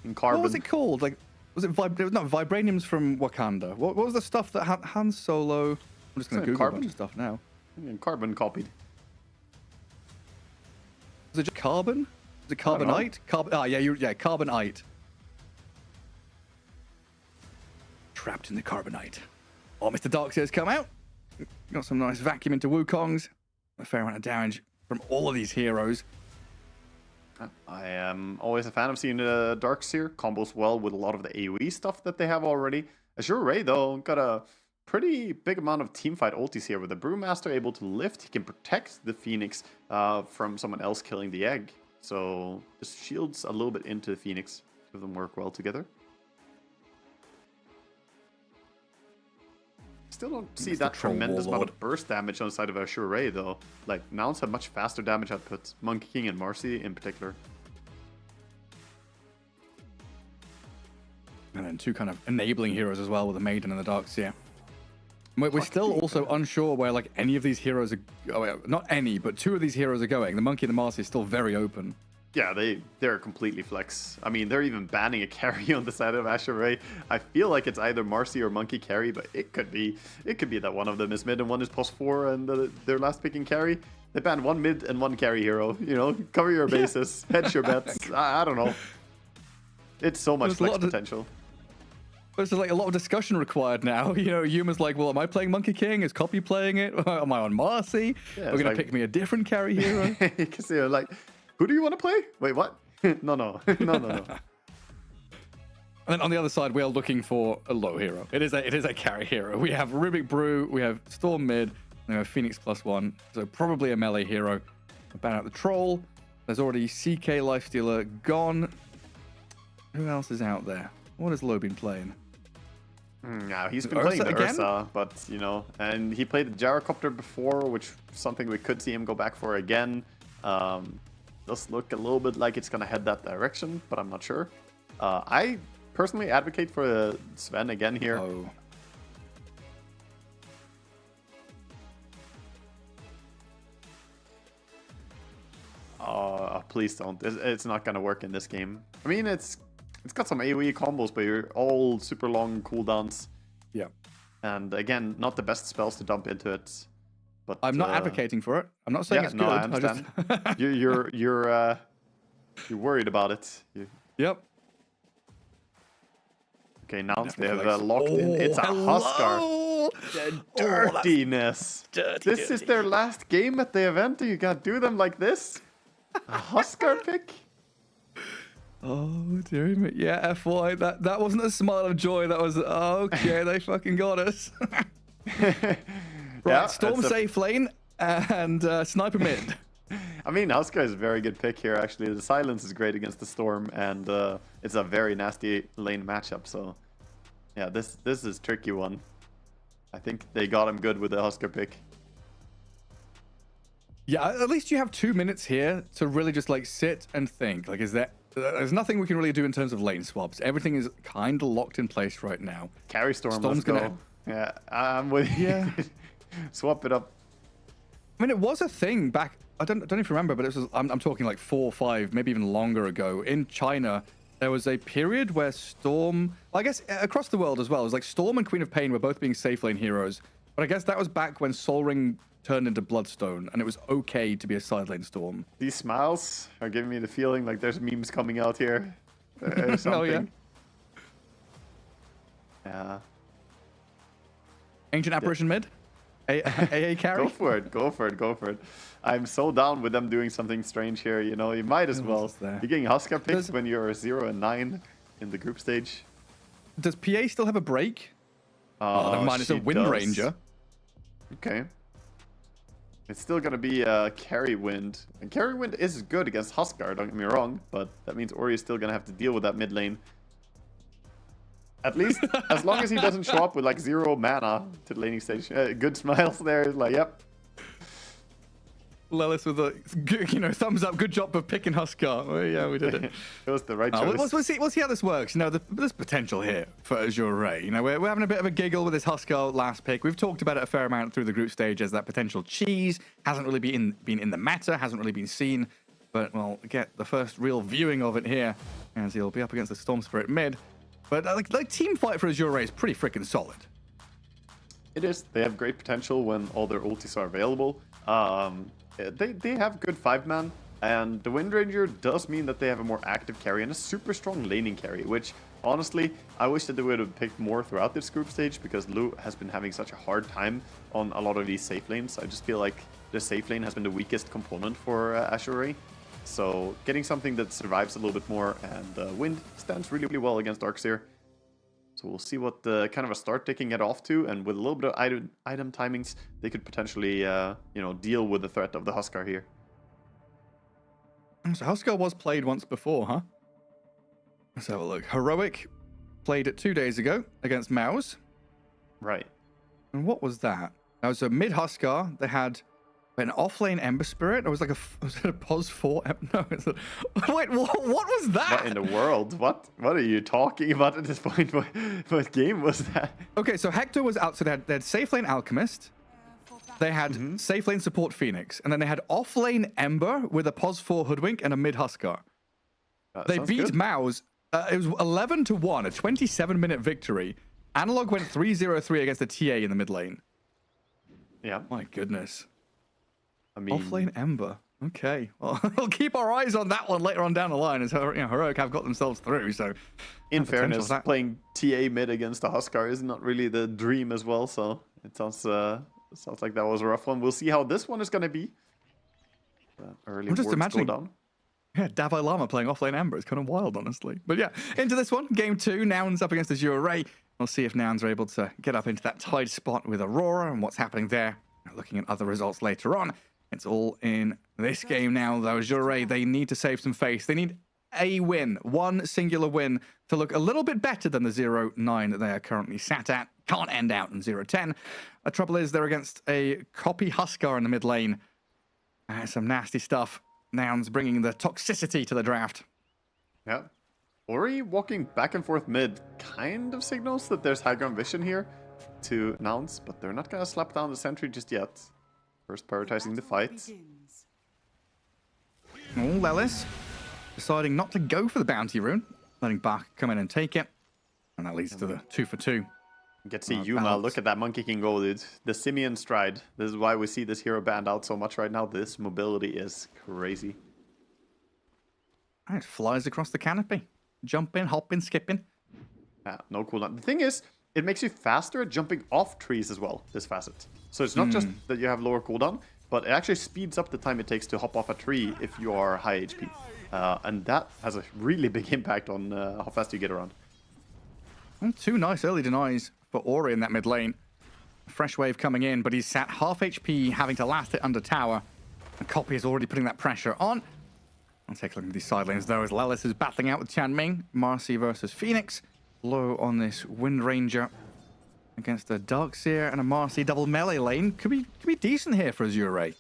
In carbon.
What was it called? Like, was it not vibraniums from Wakanda? What was the stuff that Han Solo? I'm just going to Google
carbon?
a bunch of stuff now.
Carbon copied.
Was it just carbon? Was it carbonite? Carbonite. Trapped in the carbonite. Oh, Mr. Darkseer's come out. Got some nice vacuum into Wukongs. A fair amount of damage from all of these heroes.
I am always a fan of seeing Darkseer combos well with a lot of the AoE stuff that they have already. Azure Ray, though, got a pretty big amount of teamfight ultis here with the Brewmaster able to lift. He can protect the Phoenix from someone else killing the egg. So this shields a little bit into the Phoenix. Two of them work well together. Still don't see that tremendous amount of burst damage on the side of Azure Ray, though. Like, Nouns have much faster damage output. Monkey King and Marcy in particular.
And then 2 kind of enabling heroes as well with the Maiden and the Darkseer. We're still also unsure where like any of these heroes are. Not any, but 2 of these heroes are going. The Monkey and the Marcy is still very open.
Yeah, they're completely flex. I mean, they're even banning a carry on the side of Azure Ray. I feel like it's either Marcy or Monkey carry, but it could be that one of them is mid and one is +4 and their last picking carry. They banned 1 mid and 1 carry hero. You know, cover your bases, hedge your bets. I don't know. It's so much flex potential.
There's like a lot of discussion required now. You know, Yuma's like, well, am I playing Monkey King? Is Copy playing it? Am I on Marcy?
Yeah,
We're going to pick me a different carry hero.
Because they're like, who do you want to play? Wait, what? No.
And then on the other side, we are looking for a low hero. It is a carry hero. We have Rubik Brew, we have Storm mid, and we have Phoenix +1. So probably a melee hero. Ban out the Troll. There's already CK Lifestealer gone. Who else is out there? What has Low been playing?
No, he's been playing the Ursa, but, you know, and he played the Gyrocopter before, which is something we could see him go back for again. Does look a little bit like it's going to head that direction, but I'm not sure. I personally advocate for Sven again here. Please don't. It's not going to work in this game. I mean, it's got some AoE combos, but you're all super long cooldowns.
Yeah.
And again, not the best spells to dump into it. But
I'm not advocating for it. I'm not saying it's good.
I understand. You're worried about it.
Yep.
Okay, now they have locked in. It's a Huskar. The dirtiness. This is their last game at the event. You can't do them like this. A Huskar pick.
Oh, dear me. Yeah, FY. That wasn't a smile of joy. That was, okay, they fucking got us. Right,
Yeah,
Storm safe lane. and Sniper mid.
I mean, Huskar is a very good pick here, actually. The silence is great against the Storm, and it's a very nasty lane matchup. So, yeah, this is a tricky one. I think they got him good with the Huskar pick.
Yeah, at least you have 2 minutes here to really just like sit and think. Like, there's nothing we can really do in terms of lane swaps. Everything is kind of locked in place right now.
Carry Storm,
Storm's
let's go. Yeah, I'm with you.
Yeah.
Swap it up.
I mean, it was a thing back. I don't know if you remember, but it was. I'm talking like 4 or 5, maybe even longer ago. In China, there was a period where Storm, I guess across the world as well, it was like Storm and Queen of Pain were both being safe lane heroes. But I guess that was back when Sol Ring turned into Bloodstone, and it was okay to be a side lane Storm.
These smiles are giving me the feeling like there's memes coming out here. Or something.
Oh, yeah.
Yeah.
Ancient Apparition mid? AA carry?
Go for it, go for it, go for it. I'm so down with them doing something strange here, you know, you might as well. You're getting Huskar picks when you're 0 and 9 in the group stage.
Does PA still have a break? Oh, never mind, it's a Wind Ranger.
Okay. It's still going to be Carry Wind. And Carry Wind is good against Huskar, don't get me wrong, but that means Ori is still going to have to deal with that mid lane. At least, as long as he doesn't show up with like 0 mana to the laning stage. Good smiles there, like, yep.
Lelis with a, you know, thumbs up. Good job of picking Huskar. Well, yeah, we did it.
It was the right choice.
We'll see how this works. You know, there's potential here for Azure Ray. You know, we're having a bit of a giggle with this Huskar last pick. We've talked about it a fair amount through the group stage as that potential cheese hasn't really been in the meta, hasn't really been seen. But we'll get the first real viewing of it here as he'll be up against the Storm Spirit mid. But like team fight for Azure Ray is pretty freaking solid.
It is. They have great potential when all their ultis are available. They have good 5-man, and the Wind Ranger does mean that they have a more active carry and a super strong laning carry, which, honestly, I wish that they would have picked more throughout this group stage, because Lu has been having such a hard time on a lot of these safe lanes. I just feel like the safe lane has been the weakest component for Azure Ray. So getting something that survives a little bit more, and Wind stands really, really well against Darkseer. So we'll see what kind of a start they can get off to, and with a little bit of item timings, they could potentially, you know, deal with the threat of the Huskar here.
So Huskar was played once before, huh? Let's have a look. Heroic played it 2 days ago against Mouse.
Right.
And what was that? That was a mid Huskar. They had an offlane Ember Spirit. It was like was it a POS 4? No. Wait, what was that?
What in the world? What are you talking about at this point? What game was that?
Okay, so Hector was out. So they had safe lane Alchemist. They had safe lane support Phoenix, and then they had off lane Ember with a POS 4 Hoodwink and a mid Huskar. They beat Mouse. It was 11-1, a 27-minute victory. Analog went 3-0-3 against the TA in the mid lane.
Yeah.
My goodness.
I mean,
Offlane Ember. Okay. Well, we'll keep our eyes on that one later on down the line as Heroic have got themselves through. So,
in fairness, playing TA mid against a Huskar is not really the dream as well. So it sounds like that was a rough one. We'll see how this one is going to be. Early
I'm just imagining.
Go down.
Yeah, Davai Lama playing offlane Ember. It's kind of wild, honestly. But yeah, into this one, game 2. Nouns up against Azure Ray. We'll see if Nouns are able to get up into that tied spot with Aurora and what's happening there. Looking at other results later on. It's all in this game now, though. Azure Ray, they need to save some face. They need a win, one singular win, to look a little bit better than the 0-9 that they are currently sat at. Can't end out in 0-10. The trouble is they're against a copy Huskar in the mid lane. Some nasty stuff. Nouns bringing the toxicity to the draft.
Yeah. Ori walking back and forth mid kind of signals that there's high ground vision here to Nouns, but they're not going to slap down the sentry just yet. First prioritizing the fight.
Oh, Lelis deciding not to go for the bounty rune, letting Bach come in and take it. And that leads to the 2 for 2.
Get to see Yuma. Look at that Monkey King go, dude. The Simian stride. This is why we see this hero banned out so much right now. This mobility is crazy.
And it flies across the canopy. Jumping, hopping, skipping.
Yeah, no cooldown. The thing is, it makes you faster at jumping off trees as well, this facet. So it's not just that you have lower cooldown, but it actually speeds up the time it takes to hop off a tree if you are high HP. And that has a really big impact on how fast you get around.
And 2 nice early denies for Ori in that mid lane. Fresh wave coming in, but he's sat half HP, having to last it under tower. And Copy is already putting that pressure on. I'll take a look at these side lanes, though, as Lelis is battling out with Tianming. Marcy versus Phoenix. Low on this Wind Ranger against a Darkseer and a Marcy double melee lane. Could be decent here for Azure.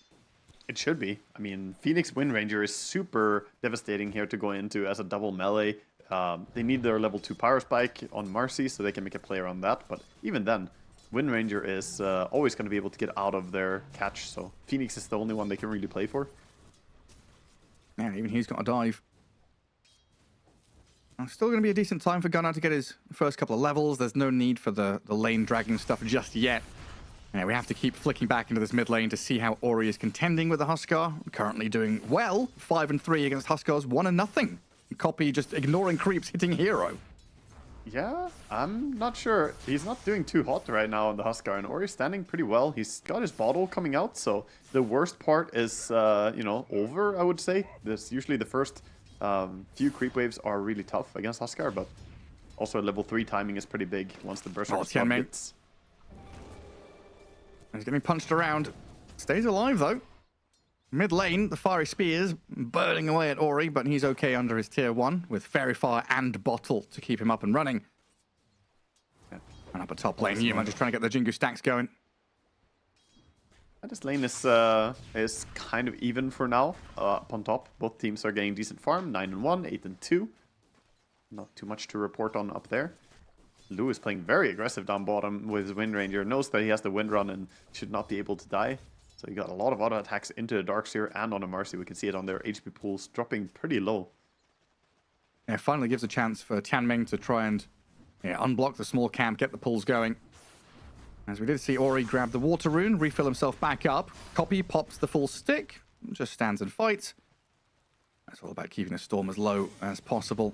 It should be. I mean, Phoenix Wind Ranger is super devastating here to go into as a double melee. They need their level 2 power spike on Marcy so they can make a play around that. But even then, Wind Ranger is always going to be able to get out of their catch. So Phoenix is the only one they can really play for.
Man, even he's got a dive. Still going to be a decent time for Gunnar to get his first couple of levels. There's no need for the lane dragging stuff just yet. Yeah, we have to keep flicking back into this mid lane to see how Ori is contending with the Huskar. Currently doing well, 5-3 against Huskar's 1-0. Copy just ignoring creeps, hitting hero.
Yeah, I'm not sure. He's not doing too hot right now on the Huskar, and Ori's standing pretty well. He's got his bottle coming out, so the worst part is, over, I would say. This usually the first few creep waves are really tough against Huskar, but also level 3 timing is pretty big once the Berserker spot hits.
He's getting punched around. Stays alive, though. Mid lane, the Fiery Spears burning away at Ori, but he's okay under his tier 1 with Fairy Fire and Bottle to keep him up and running. And up at top lane, Yuma just trying to get the Jingu stacks going.
This lane is kind of even for now. Up on top, both teams are getting decent farm. 9-1, 8-2. Not too much to report on up there. Lou is playing very aggressive down bottom with his Wind Ranger. Knows that he has the Wind Run and should not be able to die. So he got a lot of auto attacks into the Darkseer and on a Marcy. We can see it on their HP pools dropping pretty low.
Yeah, finally gives a chance for Tianming to try and unblock the small camp, get the pulls going. As we did see Ori grab the Water Rune, refill himself back up. Copy pops the full stick, just stands and fights. That's all about keeping the Storm as low as possible.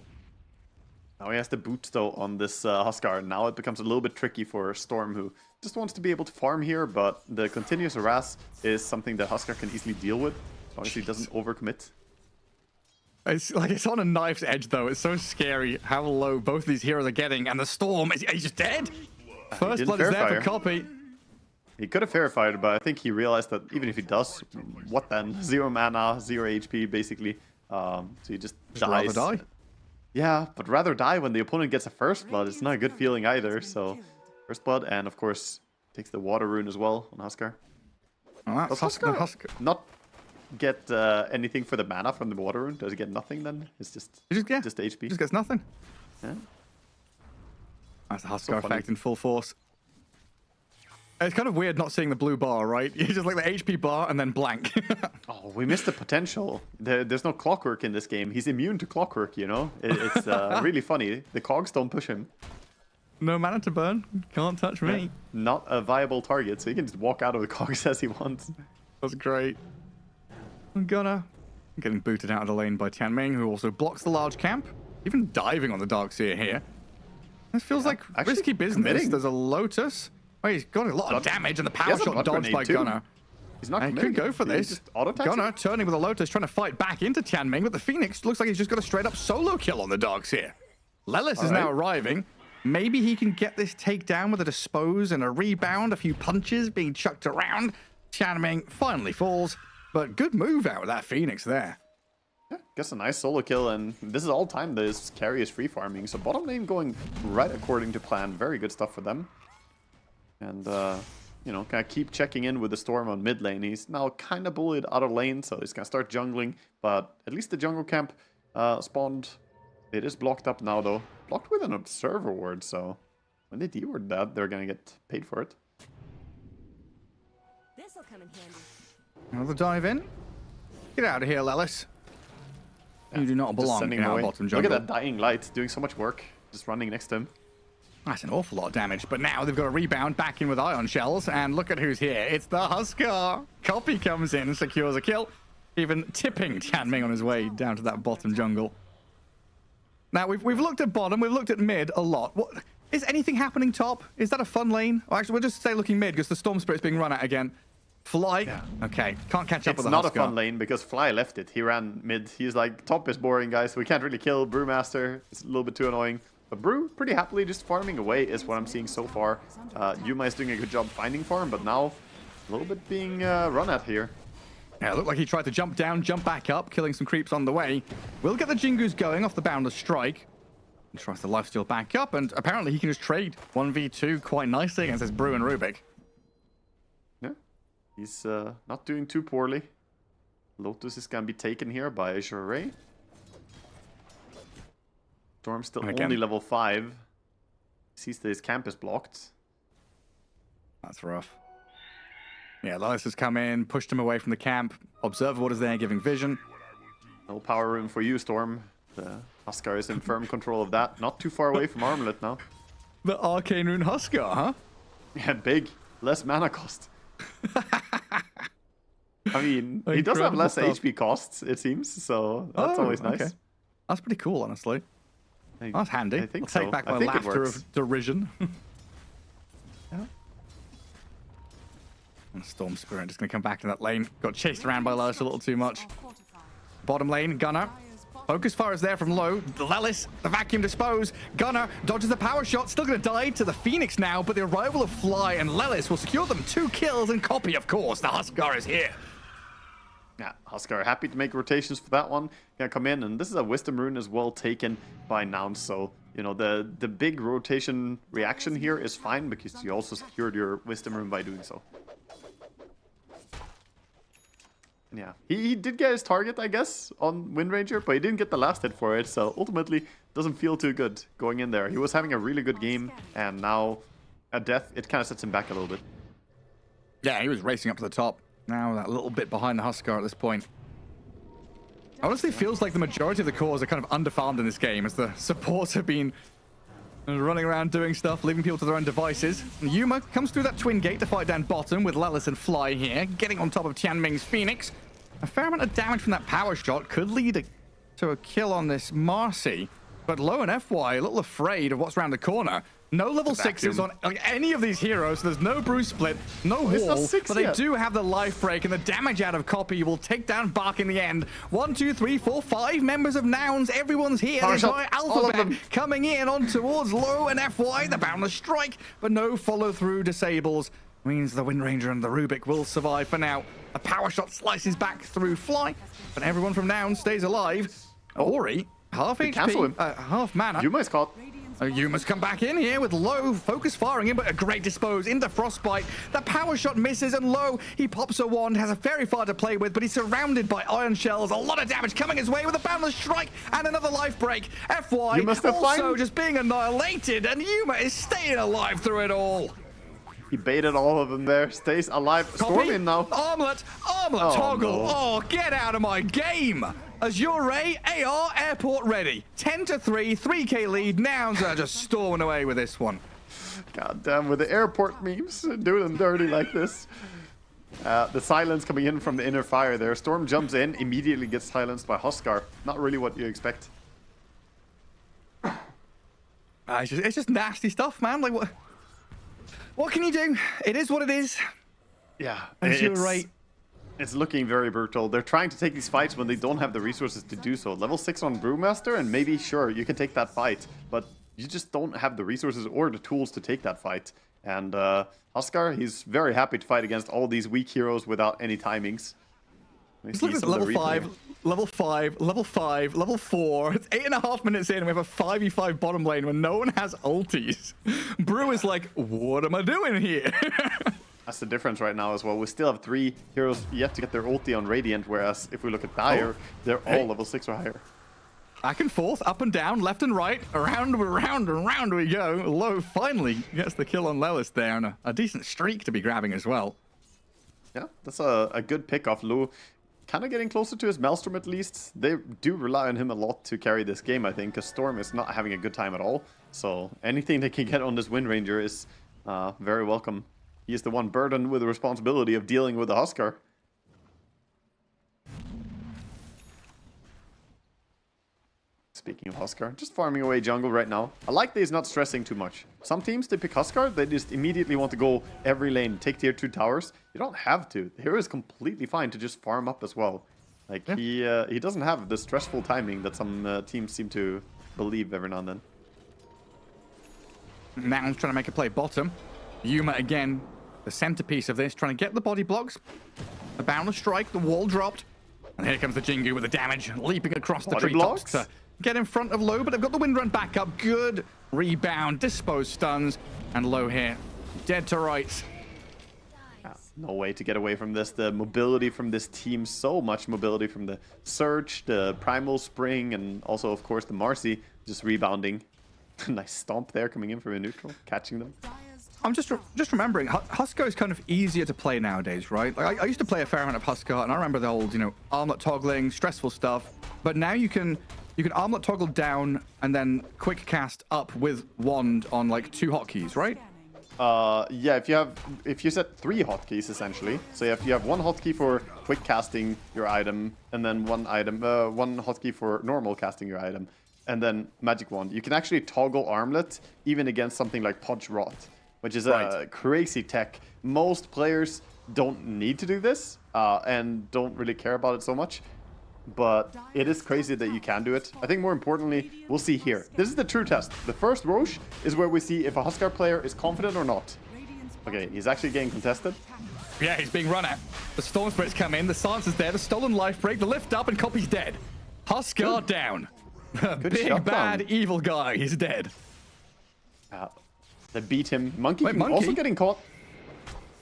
Now he has the boots though on this Huskar. Now it becomes a little bit tricky for Storm, who just wants to be able to farm here, but the continuous harass is something that Huskar can easily deal with, as long as he doesn't overcommit.
It's on a knife's edge though. It's so scary how low both these heroes are getting, and the Storm he's just dead. First blood is there for Copy.
He could have fair fired, but I think he realized that even if he does, what then? 0 mana, 0 HP basically. So he just dies.
Rather die.
Yeah, but rather die when the opponent gets a first blood. It's not a good feeling either. So first blood, and of course takes the Water Rune as well on Huskar. Does Huskar not get anything for the mana from the Water Rune? Does he get nothing then? It's just HP.
Just gets nothing.
Yeah.
That's the Huskar effect in full force. It's kind of weird not seeing the blue bar, right? You just like the HP bar and then blank.
Oh, we missed the potential. There's no clockwork in this game. He's immune to clockwork, you know? It's really funny. The cogs don't push him.
No mana to burn. Can't touch me.
Yeah. Not a viable target, so he can just walk out of the cogs as he wants.
That's great. I'm getting booted out of the lane by Tianming, who also blocks the large camp. Even diving on the Darkseer here. This feels like risky business.
Committing.
There's a Lotus. Oh, he's got a lot of damage, and the power shot dodged by Gunnar.
He's not
He could go for this. Gunnar turning with a Lotus, trying to fight back into Tianming, but the Phoenix looks like he's just got a straight-up solo kill on the Darkseer. Lelis is now arriving. Maybe he can get this takedown with a dispose and a rebound, a few punches being chucked around. Tianming finally falls, but good move out with that Phoenix there.
Yeah, gets a nice solo kill, and this is all time this carry is free farming, so bottom lane going right according to plan. Very good stuff for them. And, kind of keep checking in with the Storm on mid lane. He's now kind of bullied out of lane, so he's going to start jungling, but at least the jungle camp spawned. It is blocked up now, though. Blocked with an Observer ward, so when they deward that, they're going to get paid for it.
This'll come in handy.
Another dive in. Get out of here, Lelis. You do not belong in our bottom jungle.
Look at that dying light doing so much work, just running next to him.
That's an awful lot of damage, but now they've got a rebound back in with Ion Shells, and look at who's here. It's the Huskar. Copy comes in, secures a kill, even tipping Tianming on his way down to that bottom jungle. Now, we've looked at bottom, we've looked at mid a lot. What, is anything happening top? Is that a fun lane? Or actually, we'll just stay looking mid, because the Storm Spirit's being run at again. Fly? Yeah. Okay, can't catch up with the Huskar.
It's not a fun lane, because Fly left it. He ran mid. He's like, top is boring, guys. We can't really kill Brewmaster. It's a little bit too annoying. But Brew, pretty happily just farming away is what I'm seeing so far. Yuma is doing a good job finding farm, but now a little bit being run at here.
Yeah, it looked like he tried to jump down, jump back up, killing some creeps on the way. We'll get the Jingus going off the Boundless Strike. He tries the lifesteal back up, and apparently he can just trade 1v2 quite nicely against this Brew and Rubik.
Yeah, he's not doing too poorly. Lotus is going to be taken here by Azure Ray. Storm still only level 5. Sees that his camp is blocked.
That's rough. Yeah, Lilith has come in, pushed him away from the camp. Observer is there, giving vision.
No power room for you, Storm. The Huskar is in firm control of that. Not too far away from Armlet now.
The Arcane Rune Huskar, huh?
Yeah, big. Less mana cost. I mean, he does have less HP costs, it seems, so that's always nice.
Okay. That's pretty cool, honestly. That's handy.
I think
I'll take
so.
back
I
my
think it
laughter
works.
of derision. Yeah. And Storm Spirit just going to come back to that lane. Got chased around by Lelis a little too much. Bottom lane, Gunnar. Focus fire is there from low. Lelis, the vacuum dispose. Gunnar dodges the power shot. Still going to die to the Phoenix now, but the arrival of Fly and Lelis will secure them 2 kills and copy, of course. The Huskar is here.
Yeah, Huskar happy to make rotations for that one. Gonna come in, and this is a Wisdom Rune as well taken by Noun. So, you know, the big rotation reaction here is fine because you also secured your Wisdom Rune by doing so. Yeah, he did get his target, I guess, on Wind Ranger, but he didn't get the last hit for it, so ultimately doesn't feel too good going in there. He was having a really good game, and now a death, it kind of sets him back a little bit.
Yeah, he was racing up to the top. Now that little bit behind the Huskar at this point. Honestly, feels like the majority of the cores are kind of underfarmed in this game as the supports have been running around doing stuff, leaving people to their own devices. And Yuma comes through that twin gate to fight down bottom with Lelis and Fly here, getting on top of Tianming's Phoenix. A fair amount of damage from that power shot could lead to a kill on this Marcy. But Low and FY a little afraid of what's around the corner. No level 6s on any of these heroes. There's no Bruce split, no wall, but they do have the life break, and the damage out of Copy will take down Bark in the end. 1, 2, 3, 4, 5 members of Nouns. Everyone's here. There's my Alphabet coming in on towards Low and FY. The Boundless Strike, but no follow-through disables. Means the Wind Ranger and the Rubik will survive for now. A power shot slices back through Fly, but everyone from Nouns stays alive. Ori, half HP, half mana.
Yuma's caught.
Yuma's come back in here with Low, focus firing in, but a great dispose into Frostbite. The power shot misses, and Low, he pops a wand, has a fairy fire to play with, but he's surrounded by iron shells. A lot of damage coming his way with a Boundless Strike and another life break. FY also just being annihilated, and Yuma is staying alive through it all.
He baited all of them there, stays alive. Storm in now.
Armlet, toggle. No. Oh, get out of my game. Azure Ray, AR, airport ready. 10-3, 3k lead. Nouns are just storming away with this one.
God damn, with the airport memes, doing them dirty like this. The silence coming in from the inner fire there. Storm jumps in, immediately gets silenced by Huskar. Not really what you expect.
It's just nasty stuff, man. Like, what can you do? It is what it is.
Yeah,
Azure Ray.
It's looking very brutal. They're trying to take these fights when they don't have the resources to do so. Level 6 on Brewmaster, and maybe, sure, you can take that fight, but you just don't have the resources or the tools to take that fight. And Huskar, he's very happy to fight against all these weak heroes without any timings.
Let's look at level 5, level 5, level 5, level 4. It's 8.5 minutes in, and we have a 5v5 bottom lane where no one has ultis. Brew is like, what am I doing here?
That's the difference right now as well. We still have 3 heroes yet to get their ulti on Radiant, whereas if we look at Dire, they're all level 6 or higher.
Back and forth, up and down, left and right, around we go. Low finally gets the kill on Lelis there, and a decent streak to be grabbing as well.
Yeah, that's a good pick off Low. Kind of getting closer to his Maelstrom at least. They do rely on him a lot to carry this game, I think, because Storm is not having a good time at all. So anything they can get on this Wind Ranger is very welcome. He is the one burdened with the responsibility of dealing with the Huskar. Speaking of Huskar, just farming away jungle right now. I like that he's not stressing too much. Some teams, they pick Huskar, they just immediately want to go every lane, take tier 2 towers. You don't have to. The hero is completely fine to just farm up as well. Like, he doesn't have the stressful timing that some teams seem to believe every now and then.
Now trying to make a play bottom. Yuma again, the centerpiece of this, trying to get the body blocks. The boundless strike, the wall dropped. And here comes the Jingu with the damage, leaping across the treetops to get in front of Low, but they've got the wind run back up. Good rebound, dispose stuns, and Low here, dead to rights.
No way to get away from this. The mobility from this team, so much mobility from the Surge, the Primal Spring, and also, of course, the Marcy just rebounding. Nice stomp there coming in from a neutral, catching them.
I'm just remembering, Huskar is kind of easier to play nowadays, right? Like I used to play a fair amount of Huskar, and I remember the old, you know, armlet toggling, stressful stuff. But now you can armlet toggle down and then quick cast up with wand on like 2 hotkeys, right?
Yeah, if you set 3 hotkeys essentially. So if you have 1 hotkey for quick casting your item, and then 1 hotkey for normal casting your item, and then magic wand, you can actually toggle armlet even against something like Podge Rot, which is a crazy tech. Most players don't need to do this and don't really care about it so much. But it is crazy that you can do it. I think more importantly, we'll see here. This is the true test. The first Roche is where we see if a Huskar player is confident or not. Okay, he's actually getting contested.
Yeah, he's being run at. The Storm Spirits come in, the Silence is there, the Stolen Life Break, the lift up, and Copy's dead. Huskar down. Big bad evil guy, he's dead.
They beat him. Monkey also getting caught.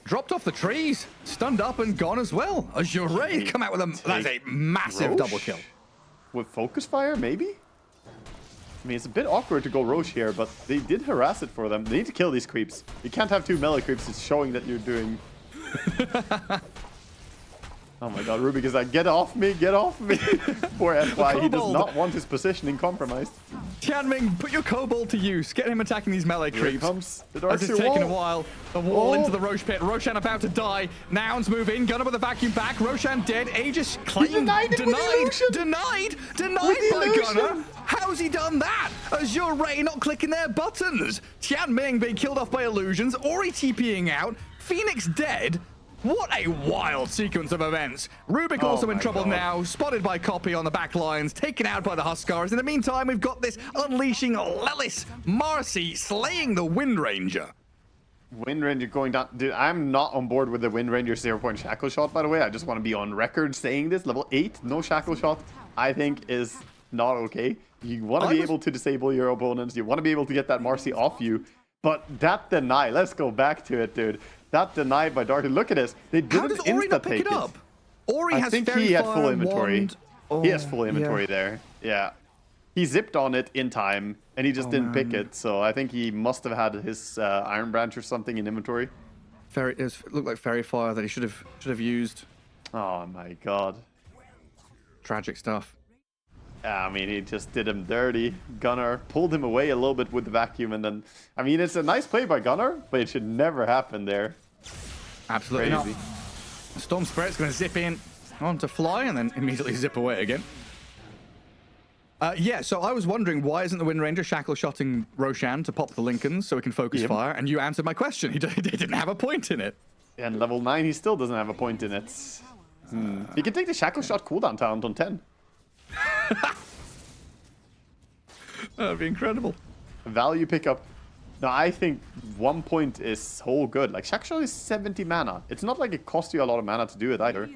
Dropped off the trees, stunned up and gone as well. Azure come out with that's a massive double kill.
With focus fire, maybe? I mean, it's a bit awkward to go Roche here, but they did harass it for them. They need to kill these creeps. You can't have 2 melee creeps. It's showing that you're doing... Oh my god, Rubik is like, get off me, get off me. Poor FY, he does not want his positioning compromised.
Tianming, put your Kobold to use. Get him attacking these melee creeps.
Here comes the Dark
This is taking a while. The wall into the Roche pit. Roshan about to die. Nouns move in. Gunner with a vacuum back. Roshan dead. Aegis claimed. Denied by Gunner. How's he done that? Azure Ray not clicking their buttons. Tianming being killed off by illusions. Ori TPing out. Phoenix dead. What a wild sequence of events. Rubik also in trouble now, spotted by Copy on the back lines, taken out by the Huskars. In the meantime, we've got this unleashing Lelis Marcy slaying the Wind Ranger.
Wind Ranger going down. Dude, I'm not on board with the Wind Ranger 0-point shackle shot, by the way. I just want to be on record saying this. Level 8, no shackle shot, I think is not okay. You want to be able to disable your opponents. You want to be able to get that Marcy off you. But that deny, let's go back to it, dude. That denied by Darty. Look at this. They didn't insta-take it.
Ori
I
has
think he had full inventory. He has full inventory there. Yeah. He zipped on it in time, and he just didn't pick it. So I think he must have had his Iron Branch or something in inventory.
It looked like Fairy Fire that he should have used.
Oh my god.
Tragic stuff.
I mean, he just did him dirty. Gunnar pulled him away a little bit with the vacuum, and then... I mean, it's a nice play by Gunnar, but it should never happen there.
Absolutely
Crazy.
not. Storm Spirit's going to zip in onto Fly, and then immediately zip away again. Yeah, so I was wondering, why isn't the Wind Ranger shackle-shotting Roshan to pop the Lincolns so he can focus fire? And you answered my question. He didn't have a point in it.
And level 9, he still doesn't have a point in it. He can take the shackle shot cooldown talent on 10.
That'd be incredible.
Value pickup. No, I think 1 point is so good. Like, Shackle Shot is 70 mana. It's not like it costs you a lot of mana to do it either.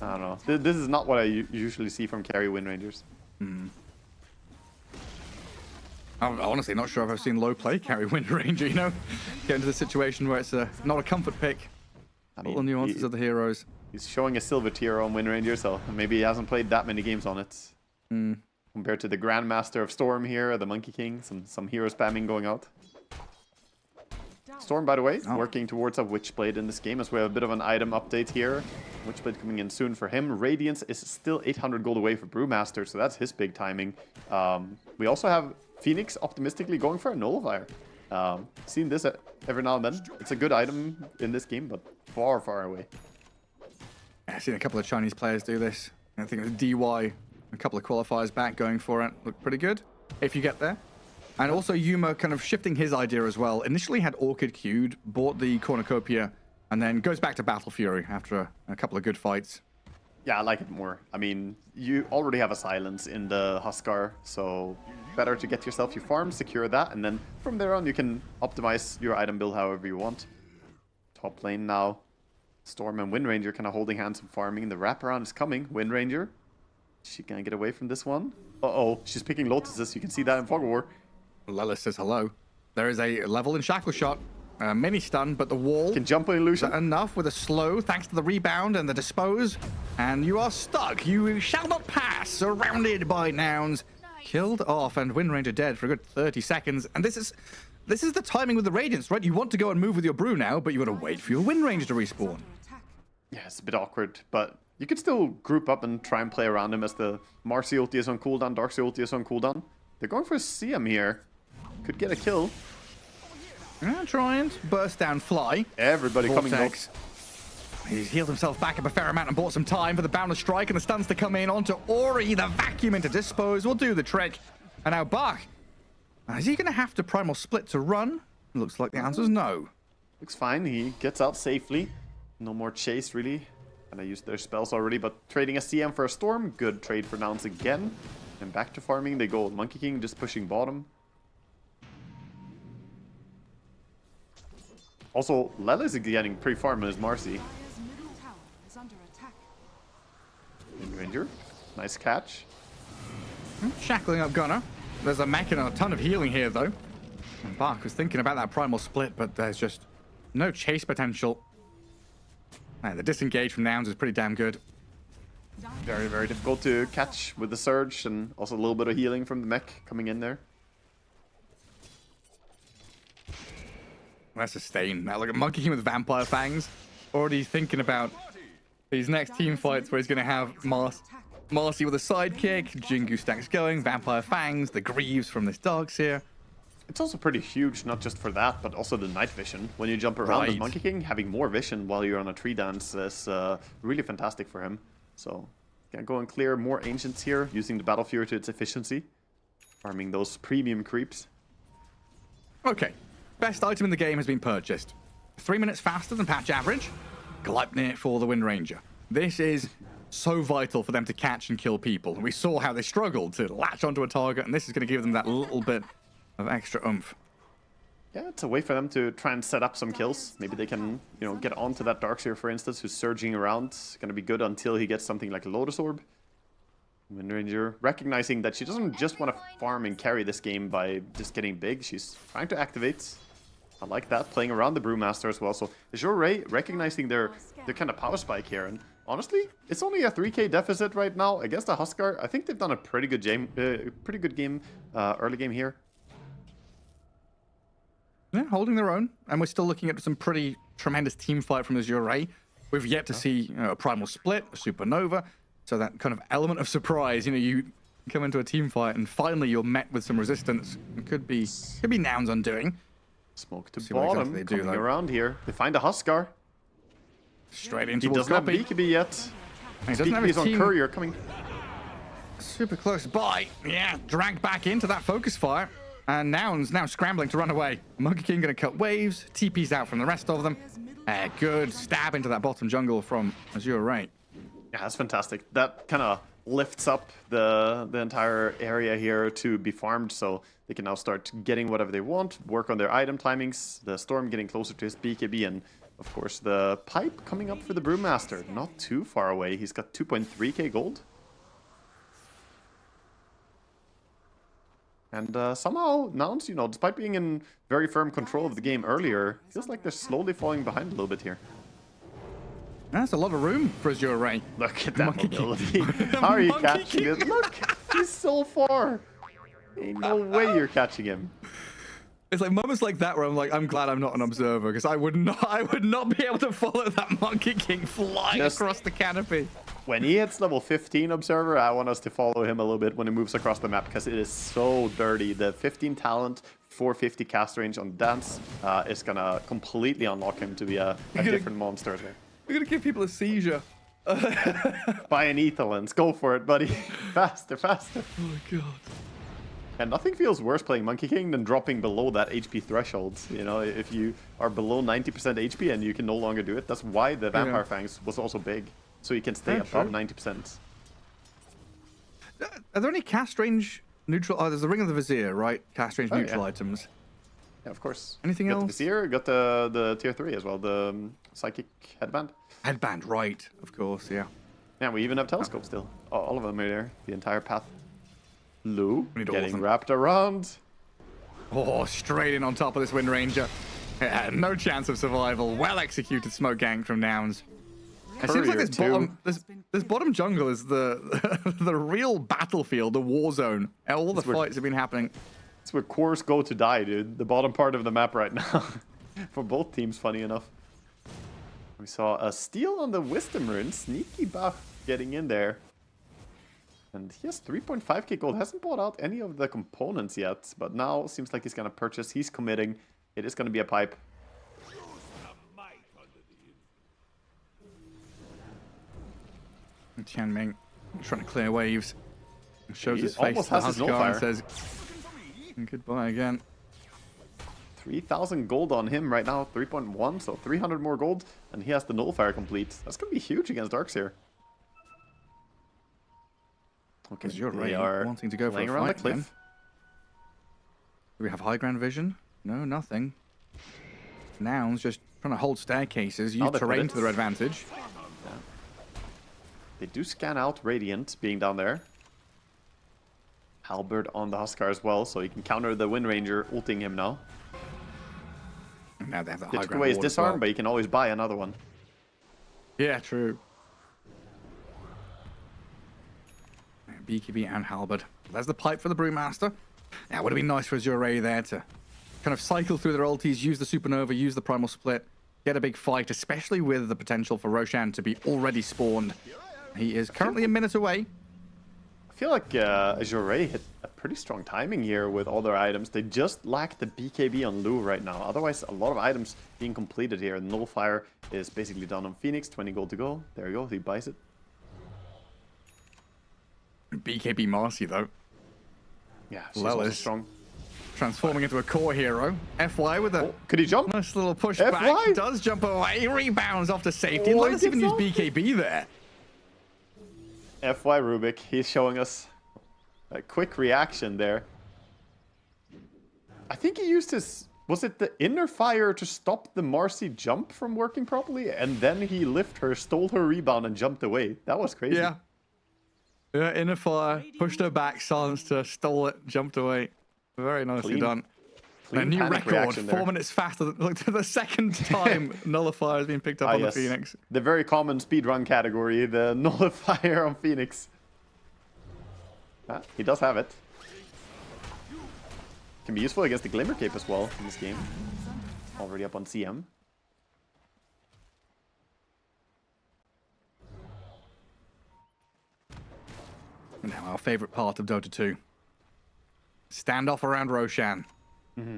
I don't know. This is not what I usually see from carry Wind Rangers.
I'm honestly not sure if I've seen low play carry Wind Ranger, you know? Get into the situation where it's not a comfort pick. All the nuances of the heroes.
He's showing a silver tier on Wind Ranger, so maybe he hasn't played that many games on it. Compared to the Grandmaster of Storm here, the Monkey King, some hero spamming going out. Storm, by the way, working towards a Witchblade in this game as we have a bit of an item update here. Witchblade coming in soon for him. Radiance is still 800 gold away for Brewmaster, so that's his big timing. We also have Phoenix optimistically going for a Nullifier. Seen this every now and then. It's a good item in this game, but far, far away.
I've seen a couple of Chinese players do this. I think it was DY, a couple of qualifiers back going for it. Looked pretty good, if you get there. And also Yuma kind of shifting his idea as well. Initially had Orchid queued, bought the Cornucopia, and then goes back to Battle Fury after a couple of good fights.
Yeah, I like it more. I mean, you already have a Silence in the Huskar, so better to get yourself your farm, secure that, and then from there on you can optimize your item build however you want. Top lane now. Storm and Wind Ranger kind of holding hands and farming. The wraparound is coming. Wind Ranger. Is she gonna get away from this one? Uh-oh, she's picking Lotuses. You can see that in Fog War.
Lelis says hello. There is a level in Shackle Shot. Mini stun, but the wall
can jump on illusion
enough with a slow thanks to the rebound and the dispose, and you are stuck. You shall not pass. Surrounded by Nouns, killed off, and Wind Ranger dead for a good 30 seconds. And this is the timing with the Radiance, right? You want to go and move with your brew now, but you got to wait for your Wind Ranger to respawn.
Yeah, it's a bit awkward, but you could still group up and try and play around him as the Marcy ulti is on cooldown, Darkseid ulti is on cooldown. They're going for a CM here. Could get a kill.
Try and burst down fly.
Everybody coming up.
He's healed himself back up a fair amount and bought some time for the Boundless Strike and the stuns to come in onto Ori. The vacuum into dispose will do the trick. And now Bach. Is he going to have to Primal Split to run? Looks like the answer is no.
Looks fine. He gets out safely. No more chase, really. And I used their spells already, but trading a CM for a Storm. Good trade for Nouns again. And back to farming. They go Monkey King, just pushing bottom. Also, Lelis is getting pretty farm as Marcy. Wind Ranger. Nice catch.
Shackling up Gunner. There's a mech and a ton of healing here, though. And Bach was thinking about that Primal Split, but there's just no chase potential. The disengage from Nouns is pretty damn good.
Very, very difficult to catch with the Surge, and also a little bit of healing from the mech coming in there.
That's a stain. Now look at Monkey King with Vampire Fangs. Already thinking about these next team fights where he's going to have Marcy with a sidekick, Jingu stacks going, Vampire Fangs, the Greaves from this Darkseer.
It's also pretty huge, not just for that, but also the night vision. When you jump around as Monkey King, having more vision while you're on a tree dance is really fantastic for him. So, can go and clear more Ancients here, using the Battle Fury to its efficiency. Farming those premium creeps.
Okay. Best item in the game has been purchased. 3 minutes faster than patch average. Gleipnir for the Wind Ranger. This is so vital for them to catch and kill people. We saw how they struggled to latch onto a target, and this is going to give them that little bit of extra oomph.
Yeah, it's a way for them to try and set up some kills. Maybe they can, get onto that Darkseer, for instance, who's surging around. It's going to be good until he gets something like a Lotus Orb. Wind Ranger recognizing that she doesn't just want to farm and carry this game by just getting big. She's trying to activate. I like that, playing around the Brewmaster as well. So Azure Ray recognizing their kind of power spike here. And honestly, it's only a 3k deficit right now against the Huskar. I think they've done a pretty good game, early game here.
Yeah, holding their own. And we're still looking at some pretty tremendous team fight from Azure Ray. We've yet to see a Primal Split, a Supernova. So that kind of element of surprise, you come into a team fight and finally you're met with some resistance. It could be Nouns undoing.
Smoke to bottom, exactly coming around here. They find a Huskar.
Straight into
He doesn't have BKB yet.
He doesn't have his
on Courier coming.
Super close by. Yeah, dragged back into that focus fire. And Nouns now scrambling to run away. Monkey King going to cut waves. TP's out from the rest of them. Good stab into that bottom jungle from Azure Ray.
Yeah, that's fantastic. That kind of lifts up the entire area here to be farmed, so they can now start getting whatever they want, work on their item timings, the Storm getting closer to his BKB, and of course the Pipe coming up for the Brewmaster. Not too far away. He's got 2.3k gold. And somehow, Nouns, despite being in very firm control of the game earlier, feels like they're slowly falling behind a little bit here.
That's a lot of room for Azure Ray.
Look at that mobility. How are you catching it? Look, he's so far. Ain't no way you're catching him.
It's like moments like that where I'm like, I'm glad I'm not an observer, because I would not be able to follow that Monkey King flying across the canopy.
When he hits level 15 observer, I want us to follow him a little bit when he moves across the map, because it is so dirty. The 15 talent, 450 cast range on Dance is gonna completely unlock him to be a different monster there.
We're gonna give people a seizure.
Buy an Ethelens. Go for it, buddy. Faster, faster.
Oh my god.
And nothing feels worse playing Monkey King than dropping below that HP threshold. If you are below 90% HP and you can no longer do it, that's why the Vampire Fangs was also big. So you can stay above 90%.
Are there any cast range Neutral. Oh, there's the Ring of the Vizier, right? Cast range neutral
yeah.
else.
Yeah, of course.
Anything
got
else?
The Vizier, got the tier 3 as well, the psychic headband.
Headband, right? Of course, yeah.
Yeah, we even have telescope still. Oh, all of them are there. The entire path. Lou
We need all of
getting
them.
wrapped around.
Oh, straight in on top of this Wind Ranger. Yeah, no chance of survival. Well executed smoke gang from Nouns. It seems like this bottom jungle is the the real battlefield, the war zone. All the fights have been happening.
It's where cores go to die, dude. The bottom part of the map right now. For both teams, funny enough. We saw a steal on the Wisdom Rune. Sneaky buff getting in there. And he has 3.5k gold. Hasn't bought out any of the components yet. But now seems like he's going to purchase. He's committing. It is going to be a pipe.
Tianming trying to clear waves. Shows
He
his face
almost
to the
has his
Huskar and
nullifier.
says goodbye again.
3,000 gold on him right now. 3.1, so 300 more gold. And he has the nullifier complete. That's going to be huge against Darkseer. Okay,
You're
they
right.
are
Wanting to go for a
playing around the
fight again.
cliff.
Do we have high ground vision? No, nothing. Nouns just trying to hold staircases, use
Oh, they put
terrain
it.
to their advantage.
Yeah. They do scan out Radiant being down there. Halberd on the Huskar as well, so he can counter the Wind Ranger ulting him now.
Now they have the
They
high
took
ground
away his
ward as
disarm,
well.
but you can always buy another one.
Yeah, true. BKB and Halberd. There's the pipe for the Brewmaster. Now, would have been nice for Azure there to kind of cycle through their ultis, use the Supernova, use the Primal Split, get a big fight, especially with the potential for Roshan to be already spawned. He is currently a minute away.
I feel like Azure hit a pretty strong timing here with all their items. They just lack the BKB on Lou right now. Otherwise, a lot of items being completed here. Nullifier is basically done on Phoenix. 20 gold to go. There you go. He buys it.
BKB Marcy, though.
Yeah, she's also
Lelis
strong.
transforming into a core hero. FY with a
could he jump?
Nice little push
FY?
back. He does jump away. Rebounds off to safety.
Oh,
Let
he
us even
gets
use
off.
BKB there.
FY Rubik, he's showing us a quick reaction there. I think he used his... Was it the inner fire to stop the Marcy jump from working properly? And then he lifted her, stole her rebound, and jumped away. That was crazy.
Yeah. Yeah, inner fire, pushed her back, silenced her, stole it, jumped away. Very nicely
Clean-
done.
clean
A new
panic
record,
reaction
4
there.
minutes faster. Look, the second time Nullifier has been picked up on
yes.
the Phoenix.
The very common speedrun category, the nullifier on Phoenix. Ah, he does have it. Can be useful against the Glimmer Cape as well in this game. Already up on CM.
Now, our favorite part of Dota 2. Standoff around Roshan.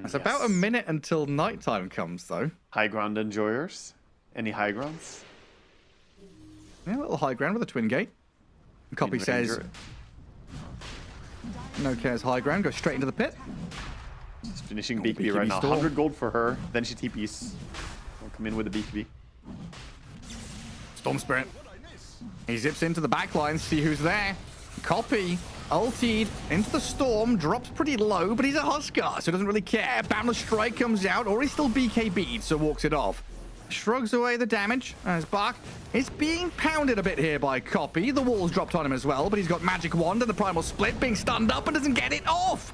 It's about a minute until nighttime comes, though.
High ground enjoyers. Any high grounds?
Yeah, a little high ground with a twin gate. And Copy
Wind
says,
Ranger.
no cares high ground, go straight into the pit.
She's finishing
Oh,
BKB right now.
Storm.
100 gold for her. Then she TPs. We'll come in with the BKB.
Storm Spirit. He zips into the back line, see who's there. Copy, ultied into the storm, drops pretty low, but he's a Huskar, so doesn't really care. Boundless Strike comes out, or he's still BKB'd, so walks it off. Shrugs away the damage as Bach is being pounded a bit here by Copy. The wall's dropped on him as well, but he's got Magic Wand and the Primal Split being stunned up and doesn't get it off.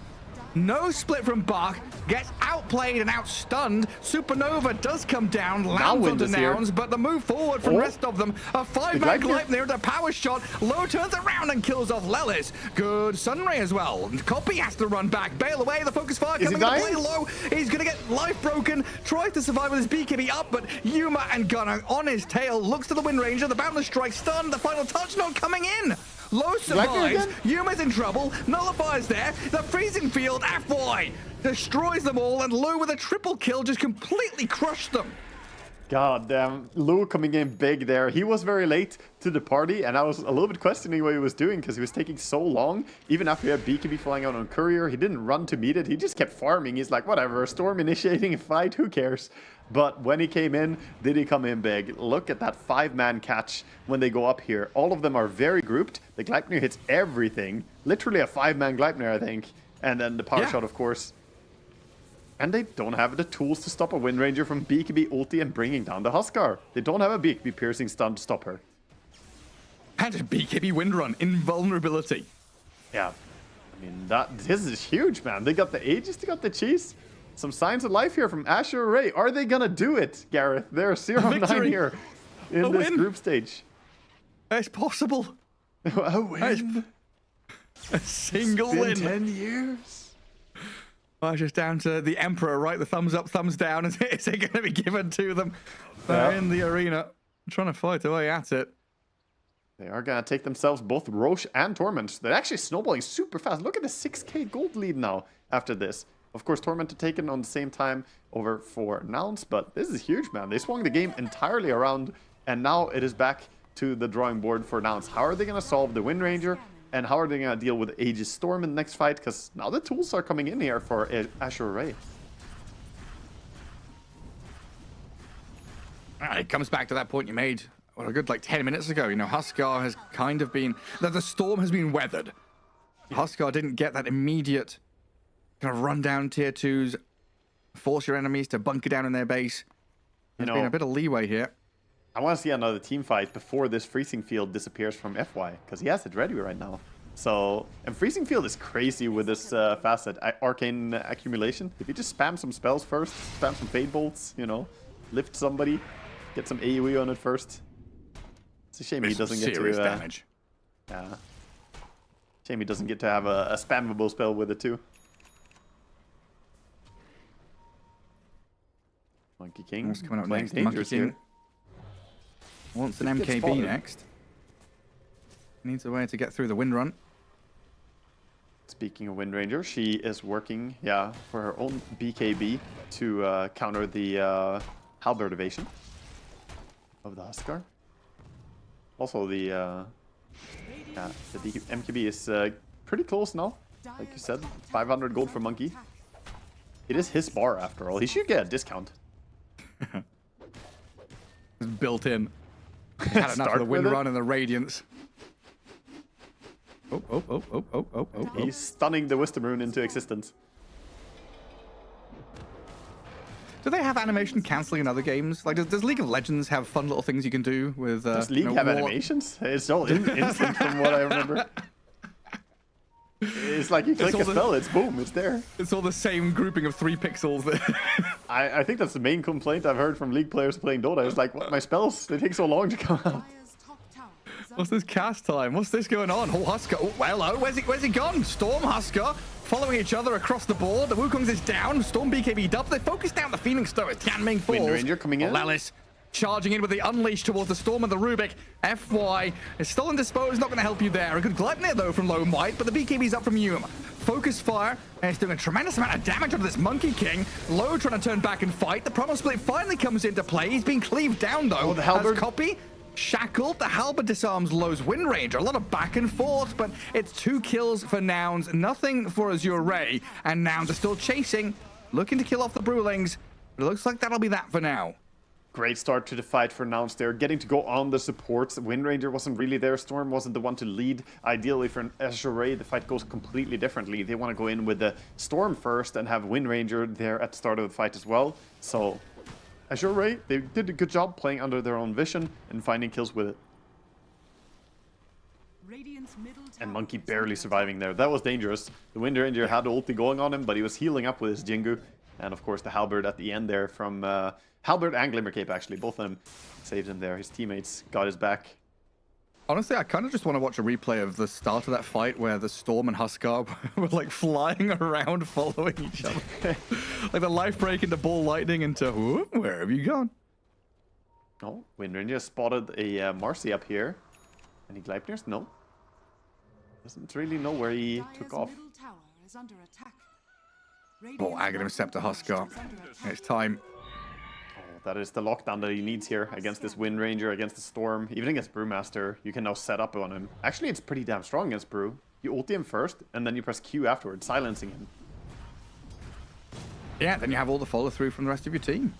No split from Bach, gets outplayed and outstunned. Supernova does come down, lands
Wind
onto
is here.
Nouns, but the move forward from the rest of them. A 5-man Gleipnir, the power shot. Low turns around and kills off Lelis. Good Sunray as well. Copy has to run back, bail away. The focus fire
Is he
coming into play
dying?
low. He's going to get life broken. Tries to survive with his BKB up, but Yuma and Gunnar on his tail. Looks to the Wind Ranger. The Boundless Strike stunned. The final touch not coming in. Low survives. Yuma's in trouble. Nullifier's there. The freezing field. FY destroys them all, and Lou with a triple kill just completely crushed them.
God damn, Lou coming in big there. He was very late to the party, and I was a little bit questioning what he was doing because he was taking so long. Even after he had BKB flying out on Courier, he didn't run to meet it. He just kept farming. He's like, whatever, Storm initiating a fight, who cares? But when he came in, did he come in big? Look at that 5-man catch when they go up here. All of them are very grouped. The Gleipnir hits everything. Literally a 5-man Gleipnir, I think. And then the power shot, of course. And they don't have the tools to stop a Wind Ranger from BKB ulti and bringing down the Huskar. They don't have a BKB piercing stun to stop her.
And a BKB Wind Run, invulnerability.
Yeah. I mean, this is huge, man. They got the Aegis, they got the cheese. Some signs of life here from Azure Ray. Are they gonna do it, Gareth? They're 0-9 here in this group stage.
It's possible.
A win.
A single win.
10 years.
Well, it's just down to the Emperor, right? The thumbs up, thumbs down. Is it going to be given to them? They're in the arena, trying to fight away at it.
They are going to take themselves both Roche and Torment. They're actually snowballing super fast. Look at the 6k gold lead now after this. Of course, Torment are taken on the same time over for Nouns, but this is huge, man. They swung the game entirely around, and now it is back to the drawing board for Nouns. How are they going to solve the Wind Ranger? And how are they going to deal with Aegis Storm in the next fight? Because now the tools are coming in here for Azure Ray.
It comes back to that point you made a good 10 minutes ago. You know, Huskar has kind of been... The storm has been weathered. Huskar didn't get that immediate kind of run down tier 2s, force your enemies to bunker down in their base. There's been a bit of leeway here.
I want to see another team fight before this freezing field disappears from FY, because he has it ready right now. So, and freezing field is crazy with this facet, arcane accumulation. If you just spam some spells first, spam some fade bolts, you know, lift somebody, get some AoE on it first. It's a shame he doesn't get to
damage.
Yeah, shame he doesn't get to have a spammable spell with it too. Monkey King
What's coming up
playing
next?
dangerous
Monkey King
here.
Wants an MKB next. Needs a way to get through the Wind Run.
Speaking of Wind Ranger, she is working, for her own BKB to counter the Halberd evasion of the Huskar. Also, the MKB is pretty close now. Like you said, 500 gold for Monkey. It is his bar after all. He should get a discount.
It's built in. Had enough of the Wind Run and the Radiance. Oh.
He's stunning the Wisdom Rune into existence.
Do they have animation cancelling in other games? Like, does League of Legends have fun little things you can do with...
Does League have animations? It's all instant from what I remember. It's like you click a spell, it's boom, it's there.
It's all the same grouping of 3 pixels.
I think that's the main complaint I've heard from League players playing Dota. It's like, what, my spells, they take so long to come out.
What's this cast time? What's this going on? Oh, Huskar. Oh, hello. Where's he gone? Storm, Huskar, following each other across the board. The Wukong's is down. Storm BKB up. They focus down the Phoenix though as Tianming falls.
Wind Ranger coming in.
Lelis charging in with the Unleash towards the Storm and the Rubik. FY is still indisposed. Not going to help you there. A good Gleipnir though from Lone White, but the BKB's up from Yum. Focus fire, and it's doing a tremendous amount of damage onto this Monkey King. Low trying to turn back and fight. The Promo Split finally comes into play. He's being cleaved down though.
Oh, the Halberd.
As Copy shackled. The Halberd disarms Low's Wind Ranger. A lot of back and forth, but it's 2 kills for Nouns. Nothing for Azure Ray. And Nouns are still chasing, looking to kill off the Brewlings. But it looks like that'll be that for now.
Great start to the fight for Nouns there. Getting to go on the supports. Wind Ranger wasn't really there. Storm wasn't the one to lead. Ideally for Azure Ray, the fight goes completely differently. They want to go in with the Storm first and have Wind Ranger there at the start of the fight as well. So Azure Ray, they did a good job playing under their own vision and finding kills with it. And Monkey barely surviving there. That was dangerous. The Wind Ranger had the ulti going on him, but he was healing up with his Jingu. And of course the Halberd at the end there from Halberd and Glimmercape actually. Both of them saved him there. His teammates got his back.
Honestly, I kind of just want to watch a replay of the start of that fight where the Storm and Huskar were like flying around following each other. Like the life break into Ball Lightning into, where have you gone?
Oh, Wind Ranger spotted a Marcy up here. Any Gleipnirs? No. Doesn't really know where he took off.
Oh, Aghanim Scepter Huskar. It's time.
That is the lockdown that he needs here against this Wind Ranger, against the Storm, even against Brewmaster. You can now set up on him. Actually, it's pretty damn strong against Brew. You ulti him first, and then you press Q afterwards, silencing him.
Yeah, then you have all the follow-through from the rest of your team.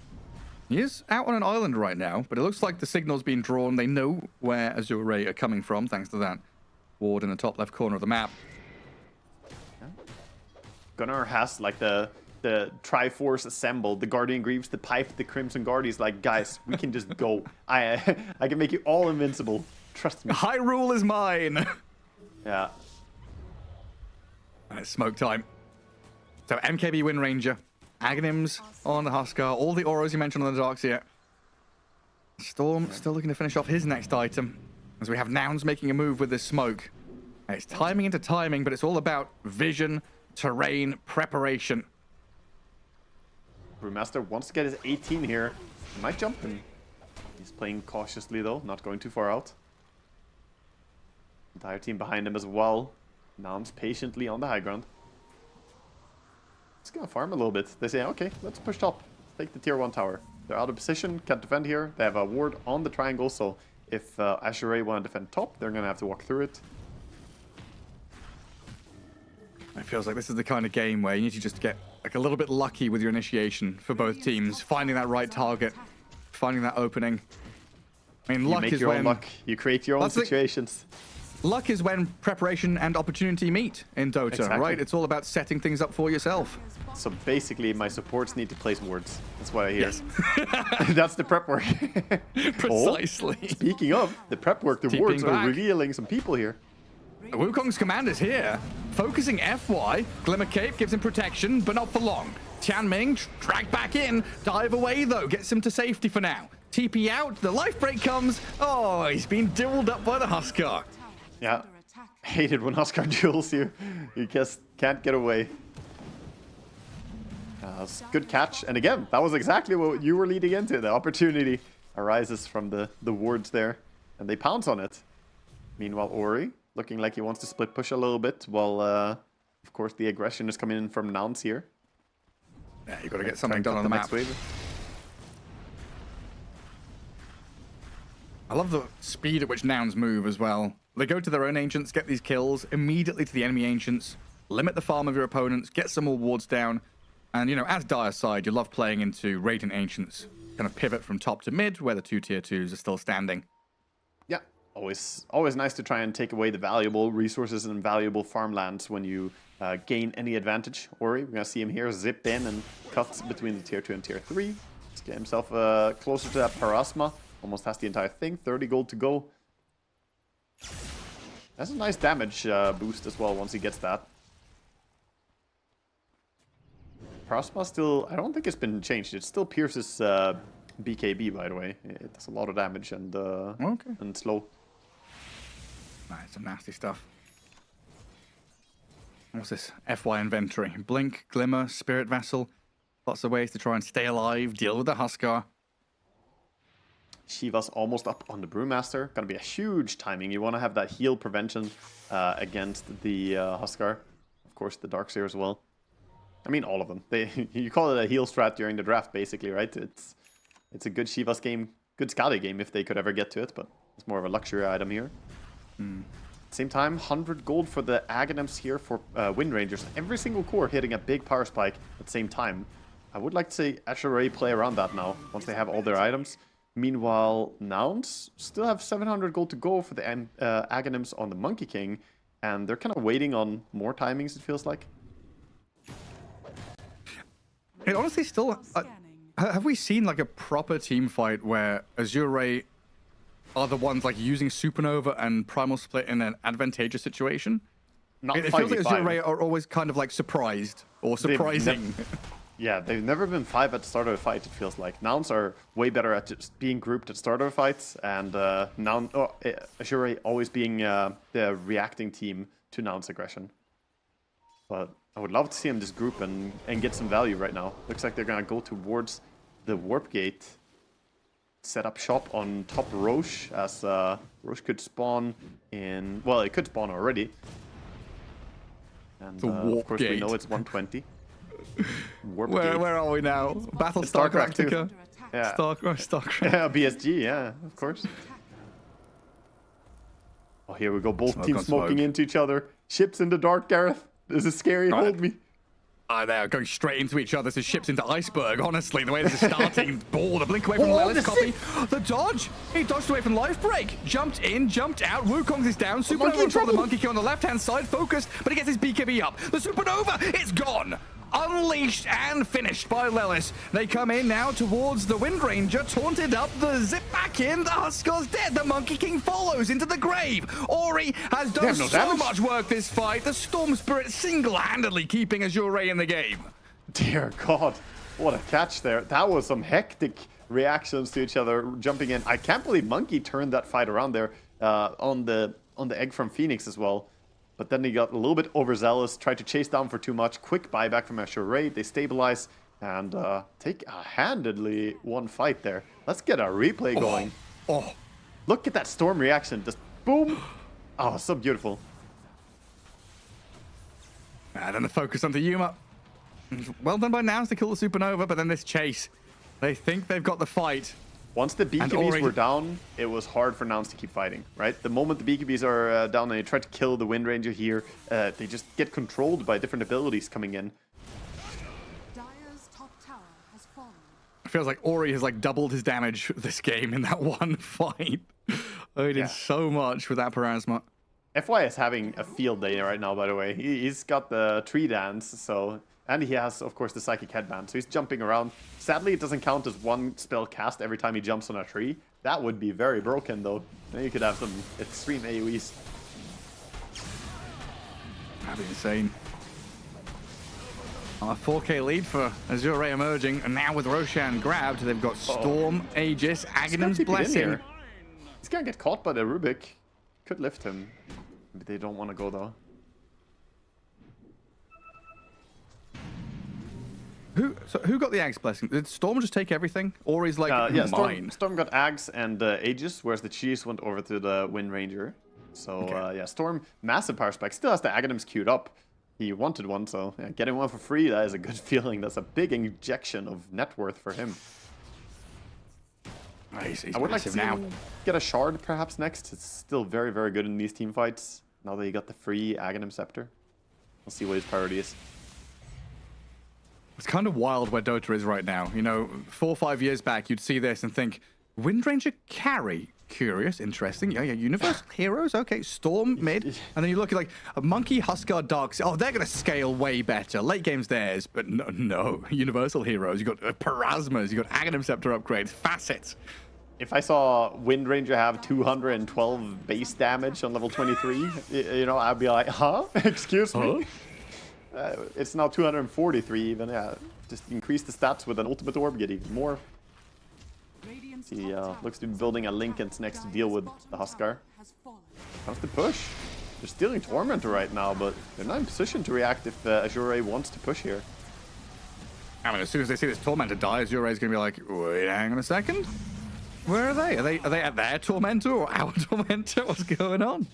He is out on an island right now, but it looks like the signal's been drawn. They know where Azure Ray are coming from, thanks to that ward in the top left corner of the map.
Yeah. Gunnar has like the Triforce assembled, the Guardian Greaves, the Pipe, the Crimson Guard. He's like, guys, we can just go. I can make you all invincible. Trust me.
Hyrule is mine.
Yeah.
And it's smoke time. So MKB Wind Ranger, Aghanims on the Huskar, all the auras you mentioned on the Darkseer. Storm still looking to finish off his next item, as we have Nouns making a move with this smoke. And it's timing into timing, but it's all about vision, terrain, preparation.
Brewmaster wants to get his 18 here. He might jump in. He's playing cautiously though, not going too far out. Entire team behind him as well. Nouns patiently on the high ground. He's gonna farm a little bit. They say, okay, let's push top. Take the tier 1 tower. They're out of position, can't defend here. They have a ward on the triangle, so if Azure Ray want to defend top, they're gonna have to walk through it.
It feels like this is the kind of game where you need to just get like a little bit lucky with your initiation for both teams, finding that right target, finding that opening. I mean, luck is when
luck. You create your own situations.
Luck is when preparation and opportunity meet in Dota,
Exactly.
right? It's all about setting things up for yourself.
So basically, my supports need to place wards. That's what I hear.
Yes.
That's the prep work.
Precisely.
Oh, speaking of the prep work, the
Keeping
wards are
back.
revealing some people here.
Wukong's command is here. Focusing FY. Glimmer Cape gives him protection, but not for long. Tianming dragged back in. Dive away, though. Gets him to safety for now. TP out. The life break comes. Oh, he's been dueled up by the Huskar.
Yeah. Hate it when Huskar duels you. You just can't get away. Good catch. And again, that was exactly what you were leading into. The opportunity arises from the wards there. And they pounce on it. Meanwhile, Ori looking like he wants to split push a little bit, while, of course, the aggression is coming in from Nouns here.
Yeah, you got to get something done on the map.
Wave.
I love the speed at which Nouns move as well. They go to their own Ancients, get these kills, immediately to the enemy Ancients, limit the farm of your opponents, get some more wards down. And, you know, as Dire side, you love playing into Radiant Ancients. Kind of pivot from top to mid, where the 2 tier 2s are still standing.
Yeah, always nice to try and take away the valuable resources and valuable farmlands when you gain any advantage. Ori, we're going to see him here zip in and cut between the tier 2 and tier 3. Let's get himself closer to that Parasma. Almost has the entire thing, 30 gold to go. That's a nice damage boost as well once he gets that. Parasma still, I don't think it's been changed. It still pierces BKB, by the way. It does a lot of damage and slow.
Nice, some nasty stuff. What's this? FY inventory. Blink, Glimmer, Spirit Vessel. Lots of ways to try and stay alive, deal with the Huskar.
Shiva's almost up on the Brewmaster. Gonna be a huge timing. You want to have that heal prevention against the Huskar. Of course, the Darkseer as well. I mean, all of them. You call it a heal strat during the draft, basically, right? It's a good Shiva's game, good Skadi game if they could ever get to it, but it's more of a luxury item here. Same time, 100 gold for the Aghanims here for Wind Rangers. Every single core hitting a big power spike at the same time. I would like to see Azure Ray play around that now, once they have all their items. Meanwhile, Nouns still have 700 gold to go for the Aghanims on the Monkey King, and they're kind of waiting on more timings, it feels like.
It honestly still... have we seen like a proper team fight where Azure Ray are the ones like using Supernova and Primal Split in an advantageous situation? It feels like Azure Ray are always kind of like surprised or surprising.
Yeah, they've never been 5 at the start of a fight, it feels like. Nouns are way better at just being grouped at the start of a fight, and Azure Ray always being the reacting team to Nouns' aggression. But I would love to see him just group and get some value right now. Looks like they're going to go towards the Warp Gate. Set up shop on top Roche, as Roche could spawn in... Well, it could spawn already. And of course we know it's 120.
Where are we now? Battlestar Galactica?
Yeah.
StarCraft.
Yeah, BSG, yeah, of course. Oh, here we go. Both teams smoking into each other. Ships in the dark, Gareth. This is scary. Hold me.
They are going straight into each other. This is ships into iceberg, honestly, the way this is starting. The blink away from Lelis, copy. The dodge. He dodged away from life break. Jumped in, jumped out. Wukong's is down. Supernova on top of the monkey kill on the left-hand side. Focused, but he gets his BKB up. The Supernova, it's gone. Unleashed and finished by Lelis. They come in now towards the Wind Ranger, taunted up, the zip back in, the Huskar's dead, the Monkey King follows into the grave. Ori has done so much work this fight, the Storm Spirit single-handedly keeping Azure in the game.
Dear God, what a catch there. That was some hectic reactions to each other, jumping in. I can't believe Monkey turned that fight around there on the egg from Phoenix as well. But then he got a little bit overzealous, tried to chase down for too much. Quick buyback from Azure. They stabilize and take a handedly one fight there. Let's get a replay going. Look at that Storm reaction. Just boom. Oh, so beautiful.
And then the focus onto Yuma. Well done by Nouns to kill the Supernova, but then this chase. They think they've got the fight.
Once the BKBs were down, it was hard for Nouns to keep fighting, right? The moment the BKBs are down and they try to kill the Wind Ranger here, they just get controlled by different abilities coming in.
Dire's top tower has fallen.
It feels like Ori has like doubled his damage this game in that one fight. He did so much with that Parasma.
FY is having a field day right now, by the way. He's got the tree dance, so... And he has, of course, the Psychic Headband, so he's jumping around. Sadly, it doesn't count as one spell cast every time he jumps on a tree. That would be very broken, though. Then you could have some extreme AoEs.
That'd be insane. A 4K lead for Azure emerging, and now with Roshan grabbed, they've got Storm, Aegis, Aghanim's Blessing.
He's gonna get caught by the Rubik. Could lift him. Maybe they don't want to go, though.
Who got the Ags Blessing? Did Storm just take everything? Or is like
yeah,
mine?
Storm got Ags and Aegis, whereas the Cheese went over to the Wind Ranger. So yeah, Storm, massive power spike. Still has the Aghanims queued up. He wanted one, so yeah, getting one for free, that is a good feeling. That's a big injection of net worth for him.
He's
I would like to see him get a Shard perhaps next. It's still very, very good in these team fights. Now that he got the free Aghanim Scepter. We'll see what his priority is.
It's kind of wild where Dota is right now. You know, 4 or 5 years back, you'd see this and think, Wind Ranger carry? Curious, interesting. Yeah, Universal Heroes, okay. Storm mid. And then you look at like a Monkey, Huskar, Darks. Oh, they're going to scale way better. Late game's theirs, but no. Universal Heroes. You got Parasmas, you got Aghanim Scepter upgrades, Facets.
If I saw Wind Ranger have 212 base damage on level 23, you know, I'd be like, huh? Excuse me? It's now 243 even, yeah. Just increase the stats with an ultimate orb, get even more. He looks to be building a Linken's next to deal with the Huskar. Comes to push. They're stealing Tormentor right now, but they're not in position to react if Azure wants to push here.
I mean, as soon as they see this Tormentor die, Azure is going to be like, wait, hang on a second. Where are they? Are they at their Tormentor or our Tormentor? What's going on?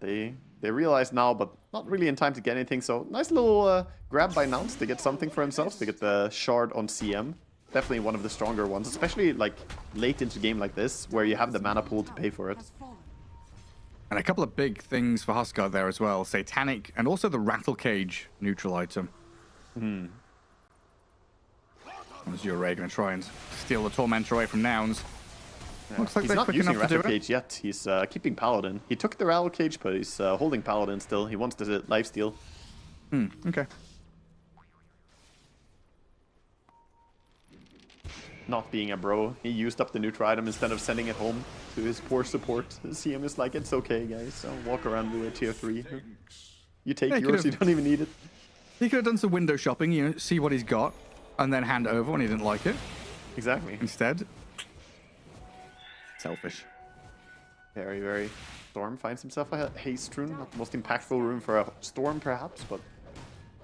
They realize now, but not really in time to get anything. So nice little grab by Nouns to get something for himself, to get the Shard on CM. Definitely one of the stronger ones, especially like late into the game like this, where you have the mana pool to pay for it.
And a couple of big things for Huskar there as well. Satanic and also the Rattle Cage neutral item. Azure going to try and steal the Tormentor away from Nouns.
Yeah.
Looks like
he's
they're
not
quick
using
enough to do
Rattle
it.
Cage yet. He's keeping Paladin. He took the Rattle Cage, but he's holding Paladin still. He wants the lifesteal.
Okay.
Not being a bro, he used up the neutral item instead of sending it home to his poor support. CM is like, it's okay, guys. I'll walk around with a tier 3. You take yours, you don't even need it.
He could have done some window shopping, you know, see what he's got, and then hand it over when he didn't like it.
Exactly.
Instead. Selfish.
Very, very. Storm finds himself a haste rune. Not the most impactful rune for a Storm, perhaps, but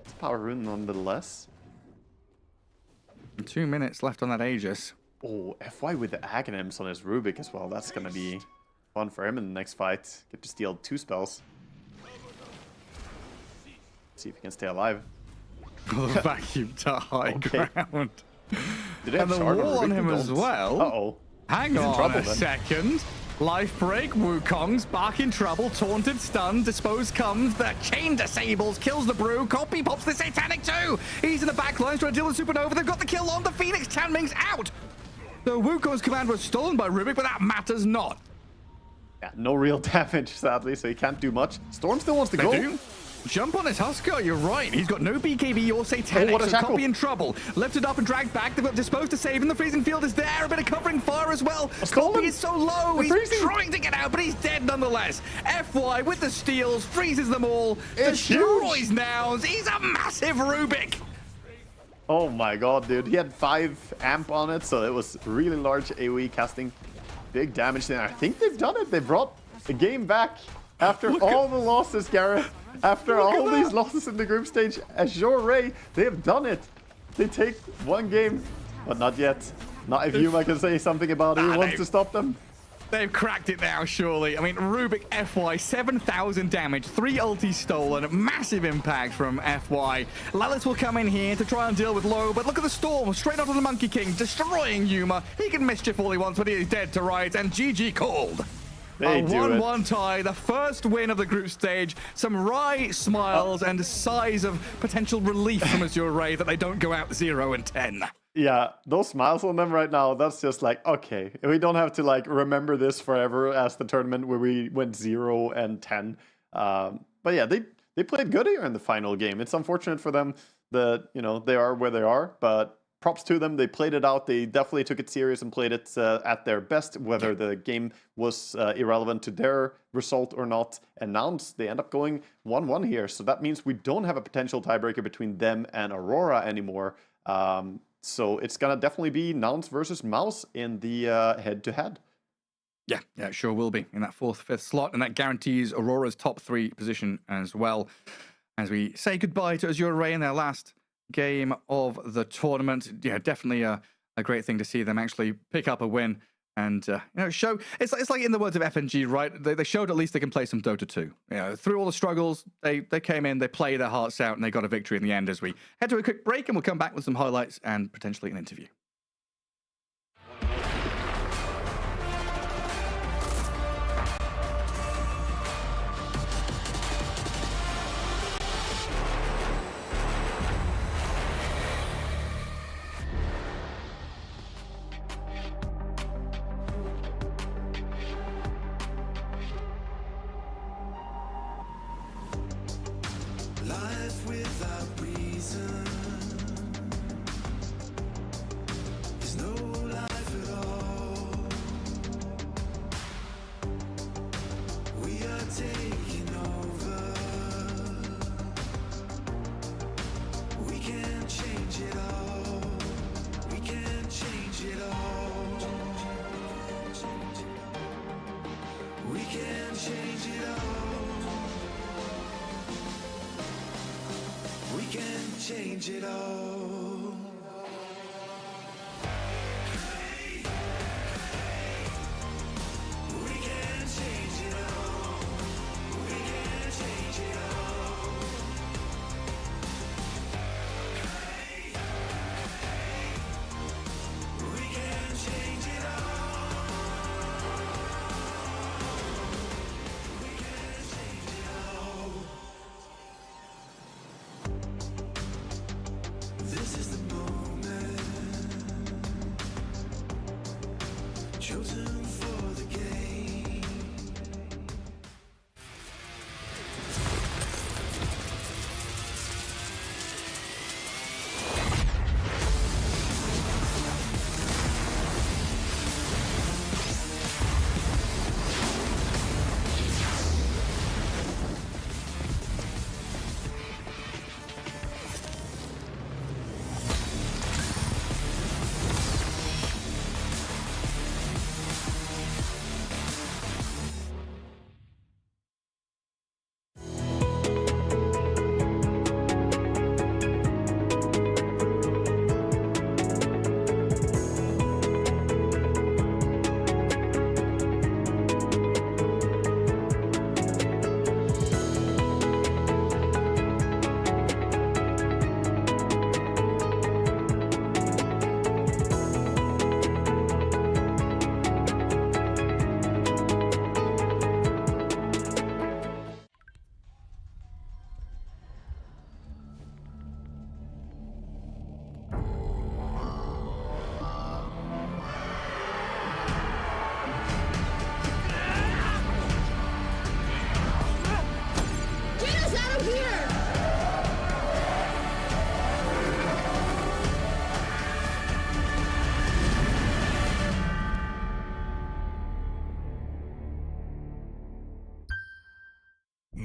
it's a power rune nonetheless.
2 minutes left on that Aegis.
Oh, FY with the Aghanims on his Rubik as well. That's going to be fun for him in the next fight. Get to steal 2 spells. See if he can stay alive.
Vacuum to high ground.
Did they have
And the
shard
wall on
Rubik?
him
They
as
don't.
well.
Uh-oh.
Hang
He's in
on
trouble
a
then.
second. Life break, Wukong's back in trouble, taunted, stunned, disposed comes, the chain disables, kills the brew, Copy pops the satanic too! He's in the back lines trying to deal with Supernova, they've got the kill on, the Phoenix Chanming's out! The Wukong's command was stolen by Rubik, but that matters not.
Yeah, no real damage, sadly, so he can't do much. Storm still wants to go.
Do. Jump on his Husker, you're right. He's got no BKB or Satanic,
what a
so
shackle.
Copy in trouble. Lifted up and dragged back. They've got disposed to save him. The freezing field is there. A bit of covering fire as well. Copy is so low.
They're
He's
freezing.
trying to get out, but he's dead nonetheless. FY with the steals, freezes them all,
It's
destroys
huge.
Nouns. He's a massive Rubik.
Oh my god, dude. He had 5 amp on it, so it was really large AoE casting. Big damage there. I think they've done it. They brought the game back after all the losses, Gareth. After all these losses in the group stage, Azure Ray, they have done it. They take 1 game, but not yet. Not if Yuma can say something about it. He wants to stop them.
They've cracked it now, surely. I mean, Rubik FY, 7,000 damage, 3 ultis stolen, massive impact from FY. Lelis will come in here to try and deal with low, but look at the storm, straight onto the Monkey King, destroying Yuma. He can mischief all he wants, but he is dead to rights, and GG called.
They
A
do it.
1-1 tie, the first win of the group stage. Some wry smiles and sighs of potential relief from Azure Ray that they don't go out 0-10.
Yeah, those smiles on them right now, that's just like, okay, we don't have to like remember this forever as the tournament where we went 0-10. But yeah, they played good here in the final game. It's unfortunate for them that, you know, they are where they are, but props to them. They played it out. They definitely took it serious and played it at their best, whether the game was irrelevant to their result or not. And now they end up going 1-1 here. So that means we don't have a potential tiebreaker between them and Aurora anymore. So it's going to definitely be Nouns versus Mouse in the head-to-head.
Yeah, it sure will be in that 4th, 5th slot. And that guarantees Aurora's top 3 position as well. As we say goodbye to Azure Ray in their last game of the tournament. Yeah, definitely a great thing to see them actually pick up a win and show. It's like in the words of FNG, right? They showed at least they can play some Dota 2. You know, through all the struggles, they came in, they played their hearts out, and they got a victory in the end. As we head to a quick break, and we'll come back with some highlights and potentially an interview.
Life without reason is no life at all. We are taking over. We can change it all. We can change it all. We can change it all. We can change it all. We can change it all. We can change it all. We can change it all. We can change it all. This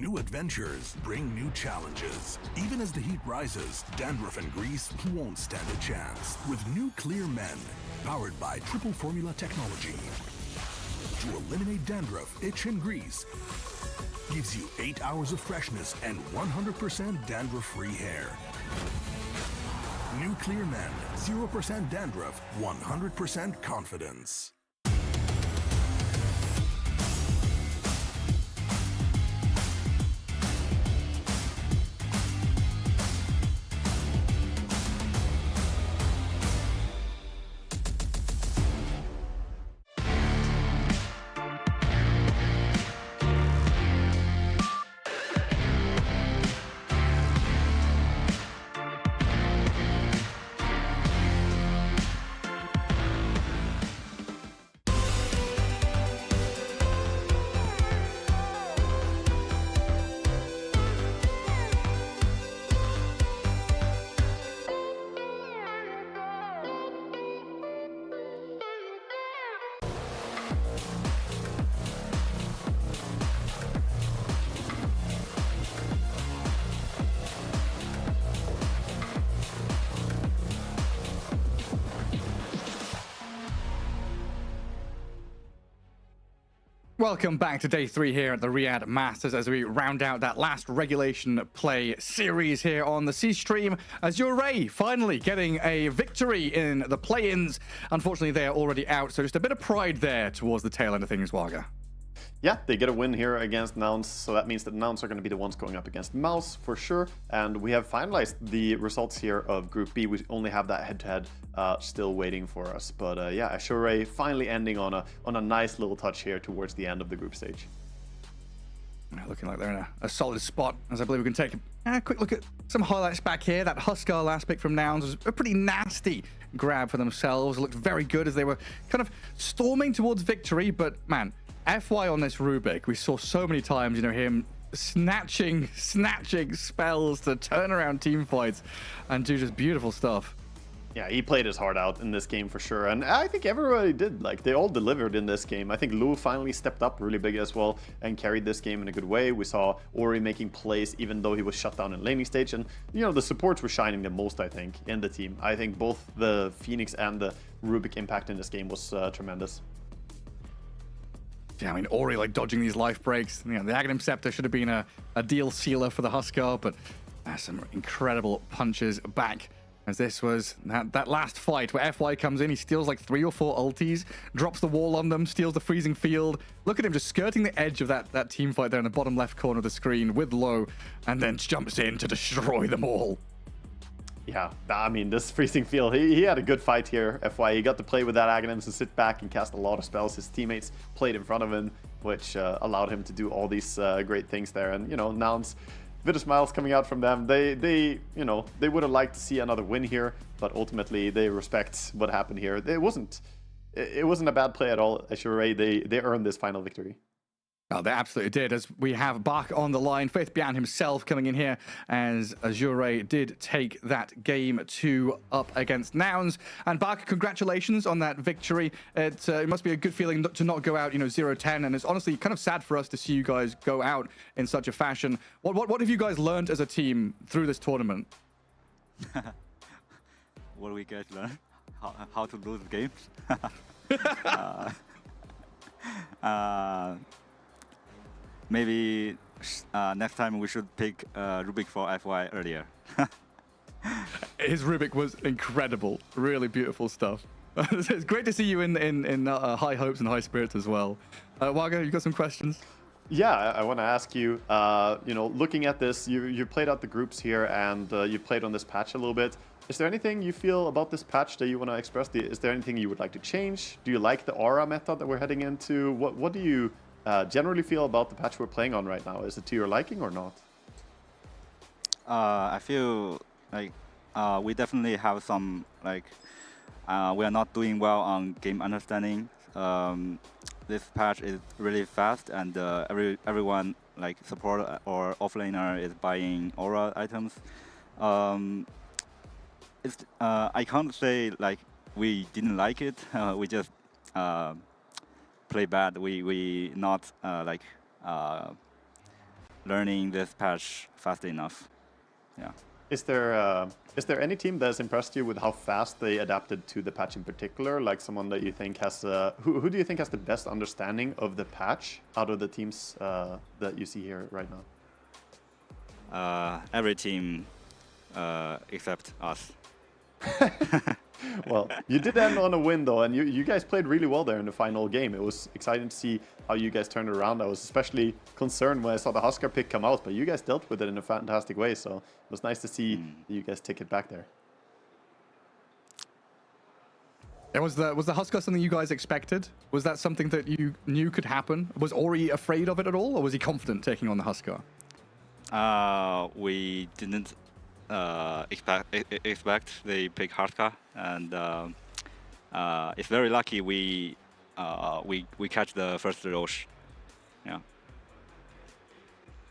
new adventures bring new challenges. Even as the heat rises, dandruff and grease won't stand a chance. With new Clear Men, powered by triple formula technology. To eliminate dandruff, itch and grease, gives you 8 hours of freshness and 100% dandruff-free hair. New Clear Men, 0% dandruff, 100% confidence.
Welcome back to day 3 here at the Riyadh Masters as we round out that last regulation play series here on the C stream. Azure finally getting a victory in the play-ins. Unfortunately, they are already out, so just a bit of pride there towards the tail end of things, Waga.
Yeah, they get a win here against Nouns, so that means that Nouns are going to be the ones going up against Mouse for sure. And we have finalized the results here of Group B. We only have that head-to-head still waiting for us. But yeah, Azure finally ending on a nice little touch here towards the end of the group stage.
Looking like they're in a solid spot, as I believe we can take a quick look at some highlights back here. That Huskar last pick from Nouns was a pretty nasty grab for themselves. It looked very good as they were kind of storming towards victory, but man, FY on this Rubik, we saw so many times, you know, him snatching spells to turn around team fights and do just beautiful stuff.
Yeah, he played his heart out in this game for sure, and I think everybody did. Like, they all delivered in this game. I think Lou finally stepped up really big as well and carried this game in a good way. We saw Ori making plays even though he was shut down in laning stage, and you know, the supports were shining the most, I think, in the team. I think both the Phoenix and the Rubik impact in this game was tremendous.
Yeah, I mean, Ori like dodging these life breaks. You know, the Aghanim Scepter should have been a deal sealer for the Huskar, but some incredible punches back. As this was that last fight where FY comes in, he steals like 3 or 4 ultis, drops the wall on them, steals the freezing field. Look at him just skirting the edge of that team fight there in the bottom left corner of the screen with low, and then jumps in to destroy them all.
Yeah, I mean, this freezing field, he had a good fight here, FY. He got to play with that Aghanims and sit back and cast a lot of spells. His teammates played in front of him, which allowed him to do all these great things there. And, you know, Nouns, bit of smiles coming out from them. They you know, they would have liked to see another win here, but ultimately they respect what happened here. It wasn't a bad play at all. Azure, they earned this final victory.
Oh, they absolutely did, as we have Bach on the line. Faith Bian himself coming in here as Azure did take that game 2 up against Nouns. And Bach, congratulations on that victory. It must be a good feeling to not go out, you know, 0-10. And it's honestly kind of sad for us to see you guys go out in such a fashion. What have you guys learned as a team through this tournament?
What do we guys learn? How to lose games? Maybe next time we should pick Rubik for FY earlier.
His Rubik was incredible. Really beautiful stuff. It's great to see you in high hopes and high spirits as well. Waga, you got some questions?
Yeah, I want to ask you, you know, looking at this, you played out the groups here and you played on this patch a little bit. Is there anything you feel about this patch that you want to express? Is there anything you would like to change? Do you like the aura meta that we're heading into? What do you generally feel about the patch we're playing on right now? Is it to your liking or not?
I feel like we definitely have some, like, we are not doing well on game understanding. This patch is really fast, and everyone, like support or offlaner, is buying aura items. I can't say like we didn't like it. We just play bad. We not learning this patch fast enough. Yeah.
Is there any team that has impressed you with how fast they adapted to the patch in particular? Like someone that you think has who do you think has the best understanding of the patch out of the teams that you see here right now?
Every team except us.
Well, you did end on a win though, and you guys played really well there in the final game. It was exciting to see how you guys turned it around. I was especially concerned when I saw the Huskar pick come out, but you guys dealt with it in a fantastic way. So it was nice to see you guys take it back there.
Yeah, was the Huskar something you guys expected? Was that something that you knew could happen? Was Ori afraid of it at all, or was he confident taking on the Huskar?
We didn't expect they pick Huskar, and it's very lucky we catch the first Roche. Yeah.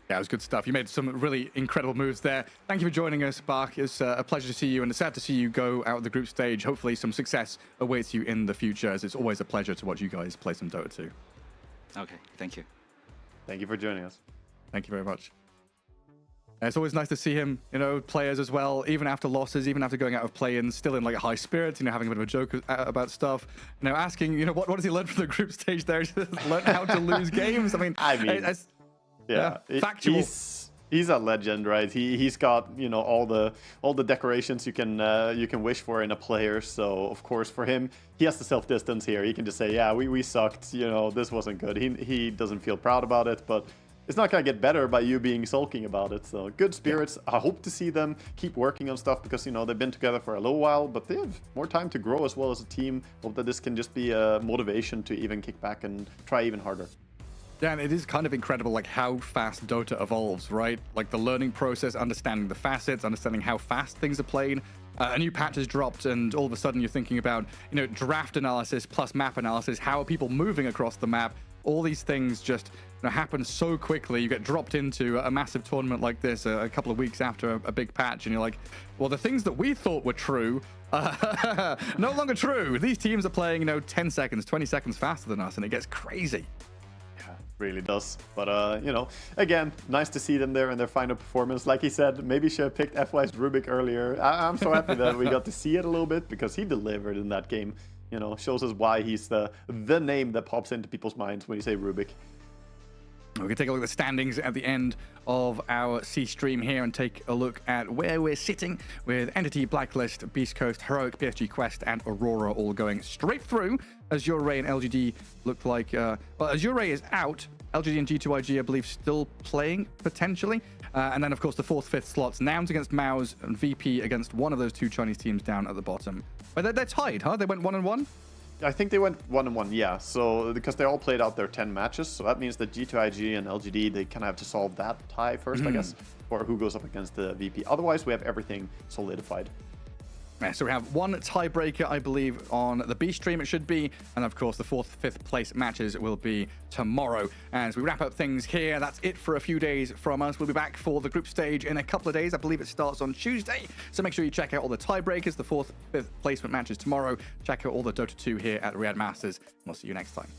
Yeah, it was good stuff. You made some really incredible moves there. Thank you for joining us, Bach. It's a pleasure to see you, and it's sad to see you go out of the group stage. Hopefully some success awaits you in the future, as it's always a pleasure to watch you guys play some Dota 2.
Okay, thank you.
Thank you for joining us.
Thank you very much. It's always nice to see him, players as well, even after losses, even after going out of play-ins, still in like a high spirit, having a bit of a joke about stuff, asking, what does he learn from the group stage there? He learn how to lose games.
Yeah,
factual.
He's a legend, right? He's got all the decorations you can wish for in a player. So of course for him, he has the self-distance here. He can just say, yeah, we sucked. This wasn't good. He doesn't feel proud about it, but it's not gonna get better by you being sulking about it. So good spirits. I hope to see them keep working on stuff because they've been together for a little while, but they have more time to grow as well as a team. Hope that this can just be a motivation to even kick back and try even harder.
Yeah, and it is kind of incredible, like how fast Dota evolves, right? Like the learning process, understanding the facets, understanding how fast things are played. A new patch has dropped, and all of a sudden you're thinking about, draft analysis plus map analysis. How are people moving across the map? All these things just happen so quickly. You get dropped into a massive tournament like this a couple of weeks after a big patch, and you're like, well, the things that we thought were true no longer true. These teams are playing, 10 seconds, 20 seconds faster than us, and it gets crazy.
Really does. But again, nice to see them there in their final performance. Like he said, maybe should have picked FY's Rubik earlier. I'm so happy that we got to see it a little bit because he delivered in that game. Shows us why he's the name that pops into people's minds when you say Rubik.
We can take a look at the standings at the end of our C stream here and take a look at where we're sitting with Entity, Blacklist, Beast Coast, Heroic, PSG Quest, and Aurora all going straight through. Azure Ray and LGD look like... Azure Ray is out. LGD and G2IG, I believe, still playing, potentially. And then, of course, the 4th, 5th slots. Nouns against Maus and VP against one of those two Chinese teams down at the bottom. But they're tied, huh? They went 1-1?
I think they went 1-1, yeah. So because they all played out their 10 matches, so that means that G2IG and LGD, they kind of have to solve that tie first, I guess, or who goes up against the VP. Otherwise, we have everything solidified.
Yeah, so we have one tiebreaker, I believe, on the B stream, it should be. And of course, the 4th, 5th place matches will be tomorrow. As we wrap up things here, that's it for a few days from us. We'll be back for the group stage in a couple of days. I believe it starts on Tuesday. So make sure you check out all the tiebreakers, the 4th, 5th placement matches tomorrow. Check out all the Dota 2 here at Riyadh Masters. And we'll see you next time.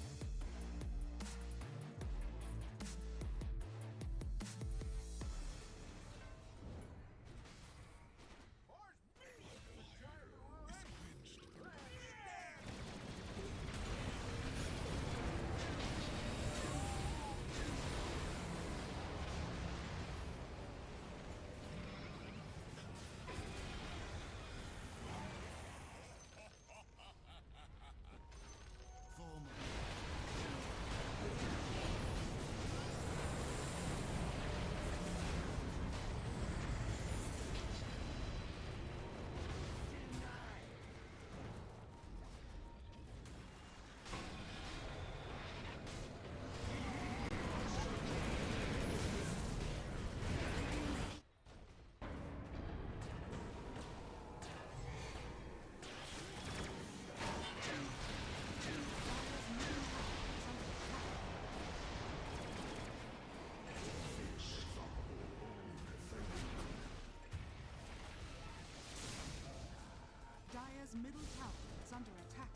Dire's middle tower is under attack.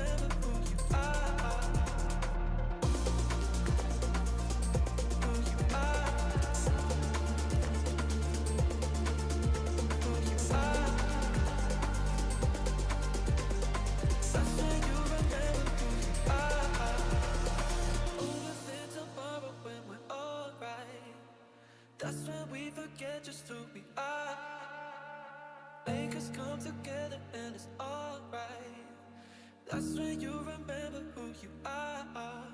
remember who you are. Who you are. Who you are. That's when you remember who you are. Overthink tomorrow when we're alright. That's when we forget just who we are. Make us come together and it's alright. That's when you remember who you are.